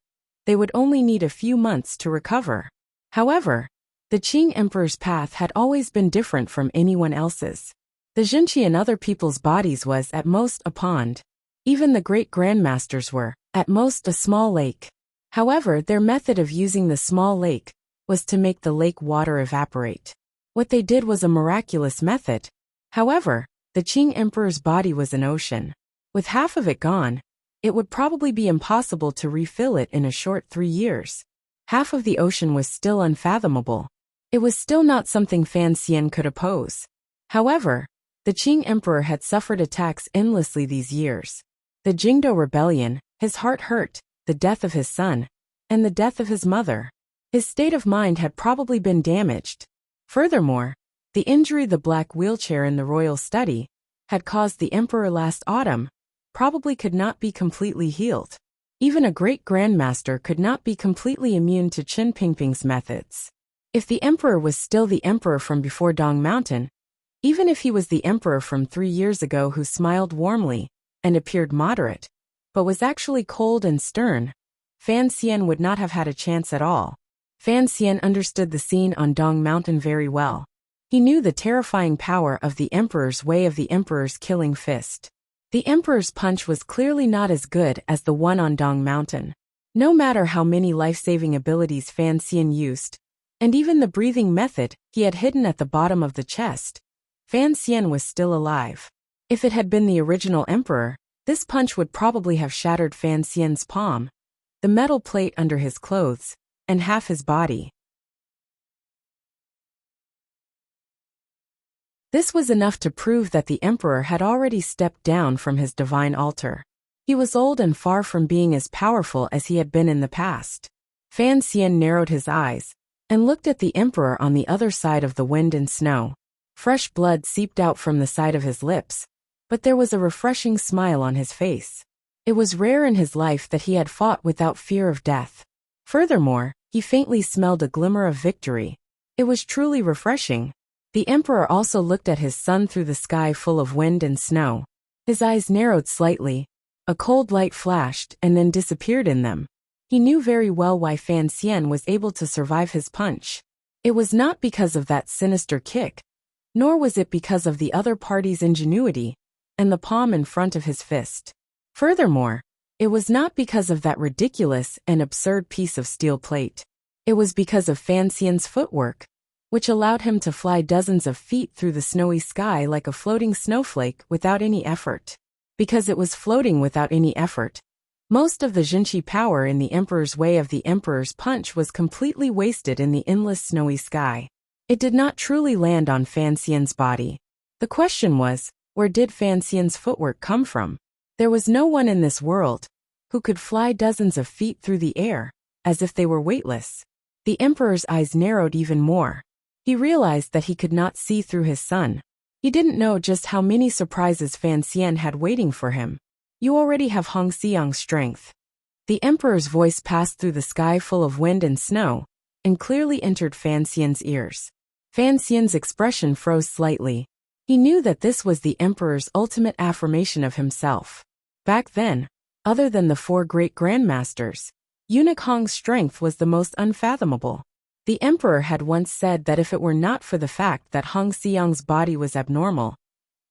they would only need a few months to recover. However, the Qing Emperor's path had always been different from anyone else's. The jinqi in other people's bodies was at most a pond. Even the great grandmasters were, at most, a small lake. However, their method of using the small lake was to make the lake water evaporate. What they did was a miraculous method. However, the Qing Emperor's body was an ocean. With half of it gone, it would probably be impossible to refill it in a short 3 years. Half of the ocean was still unfathomable. It was still not something Fan Xian could oppose. However, the Qing Emperor had suffered attacks endlessly these years. The Jingdo Rebellion, his heart hurt, the death of his son, and the death of his mother. His state of mind had probably been damaged. Furthermore, the injury the black wheelchair in the royal study had caused the emperor last autumn probably could not be completely healed. Even a great grandmaster could not be completely immune to Qin Pingping's methods. If the emperor was still the emperor from before Dong Mountain, even if he was the emperor from 3 years ago who smiled warmly and appeared moderate, but was actually cold and stern, Fan Xian would not have had a chance at all. Fan Xian understood the scene on Dong Mountain very well. He knew the terrifying power of the emperor's way of the emperor's killing fist. The emperor's punch was clearly not as good as the one on Dong Mountain. No matter how many life-saving abilities Fan Xian used, and even the breathing method he had hidden at the bottom of the chest, Fan Xian was still alive. If it had been the original emperor, this punch would probably have shattered Fan Xian's palm, the metal plate under his clothes, and half his body. This was enough to prove that the emperor had already stepped down from his divine altar. He was old and far from being as powerful as he had been in the past. Fan Xian narrowed his eyes and looked at the emperor on the other side of the wind and snow. Fresh blood seeped out from the side of his lips, but there was a refreshing smile on his face. It was rare in his life that he had fought without fear of death. Furthermore, he faintly smelled a glimmer of victory. It was truly refreshing. The emperor also looked at his son through the sky full of wind and snow. His eyes narrowed slightly. A cold light flashed and then disappeared in them. He knew very well why Fan Xian was able to survive his punch. It was not because of that sinister kick, nor was it because of the other party's ingenuity and the palm in front of his fist. Furthermore, it was not because of that ridiculous and absurd piece of steel plate. It was because of Fan Xian's footwork, which allowed him to fly dozens of feet through the snowy sky like a floating snowflake without any effort. Because it was floating without any effort, most of the jinqi power in the emperor's way of the emperor's punch was completely wasted in the endless snowy sky. It did not truly land on Fan Xian's body. The question was, where did Fan Xian's footwork come from? There was no one in this world who could fly dozens of feet through the air, as if they were weightless. The emperor's eyes narrowed even more. He realized that he could not see through his son. He didn't know just how many surprises Fan Xian had waiting for him. You already have Hong Xiang's strength. The emperor's voice passed through the sky full of wind and snow, and clearly entered Fan Xian's ears. Fan Xian's expression froze slightly. He knew that this was the emperor's ultimate affirmation of himself. Back then, other than the 4 great grandmasters, eunuch Hong's strength was the most unfathomable. The emperor had once said that if it were not for the fact that Hong Xiang's body was abnormal,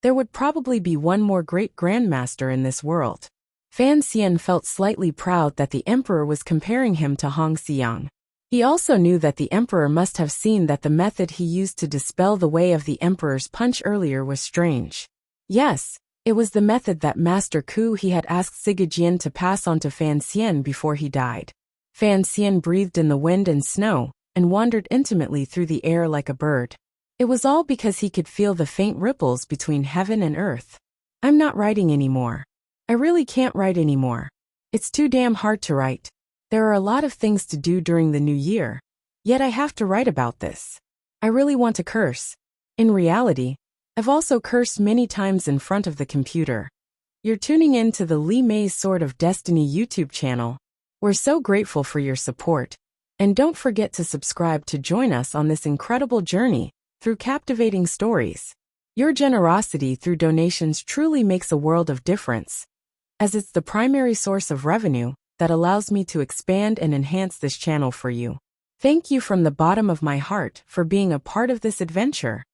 there would probably be one more great grandmaster in this world. Fan Xian felt slightly proud that the emperor was comparing him to Hong Xiang. He also knew that the emperor must have seen that the method he used to dispel the way of the emperor's punch earlier was strange. Yes, It was the method that Master Ku he had asked Sigurjin to pass on to Fan Xian before he died. Fan Xian breathed in the wind and snow, and wandered intimately through the air like a bird. It was all because he could feel the faint ripples between heaven and earth. I'm not writing anymore. I really can't write anymore. It's too damn hard to write. There are a lot of things to do during the new year, yet I have to write about this. I really want to curse. In reality, I've also cursed many times in front of the computer. You're tuning in to the Li Mei's Sword of Destiny YouTube channel. We're so grateful for your support. And don't forget to subscribe to join us on this incredible journey through captivating stories. Your generosity through donations truly makes a world of difference, as it's the primary source of revenue that allows me to expand and enhance this channel for you. Thank you from the bottom of my heart for being a part of this adventure.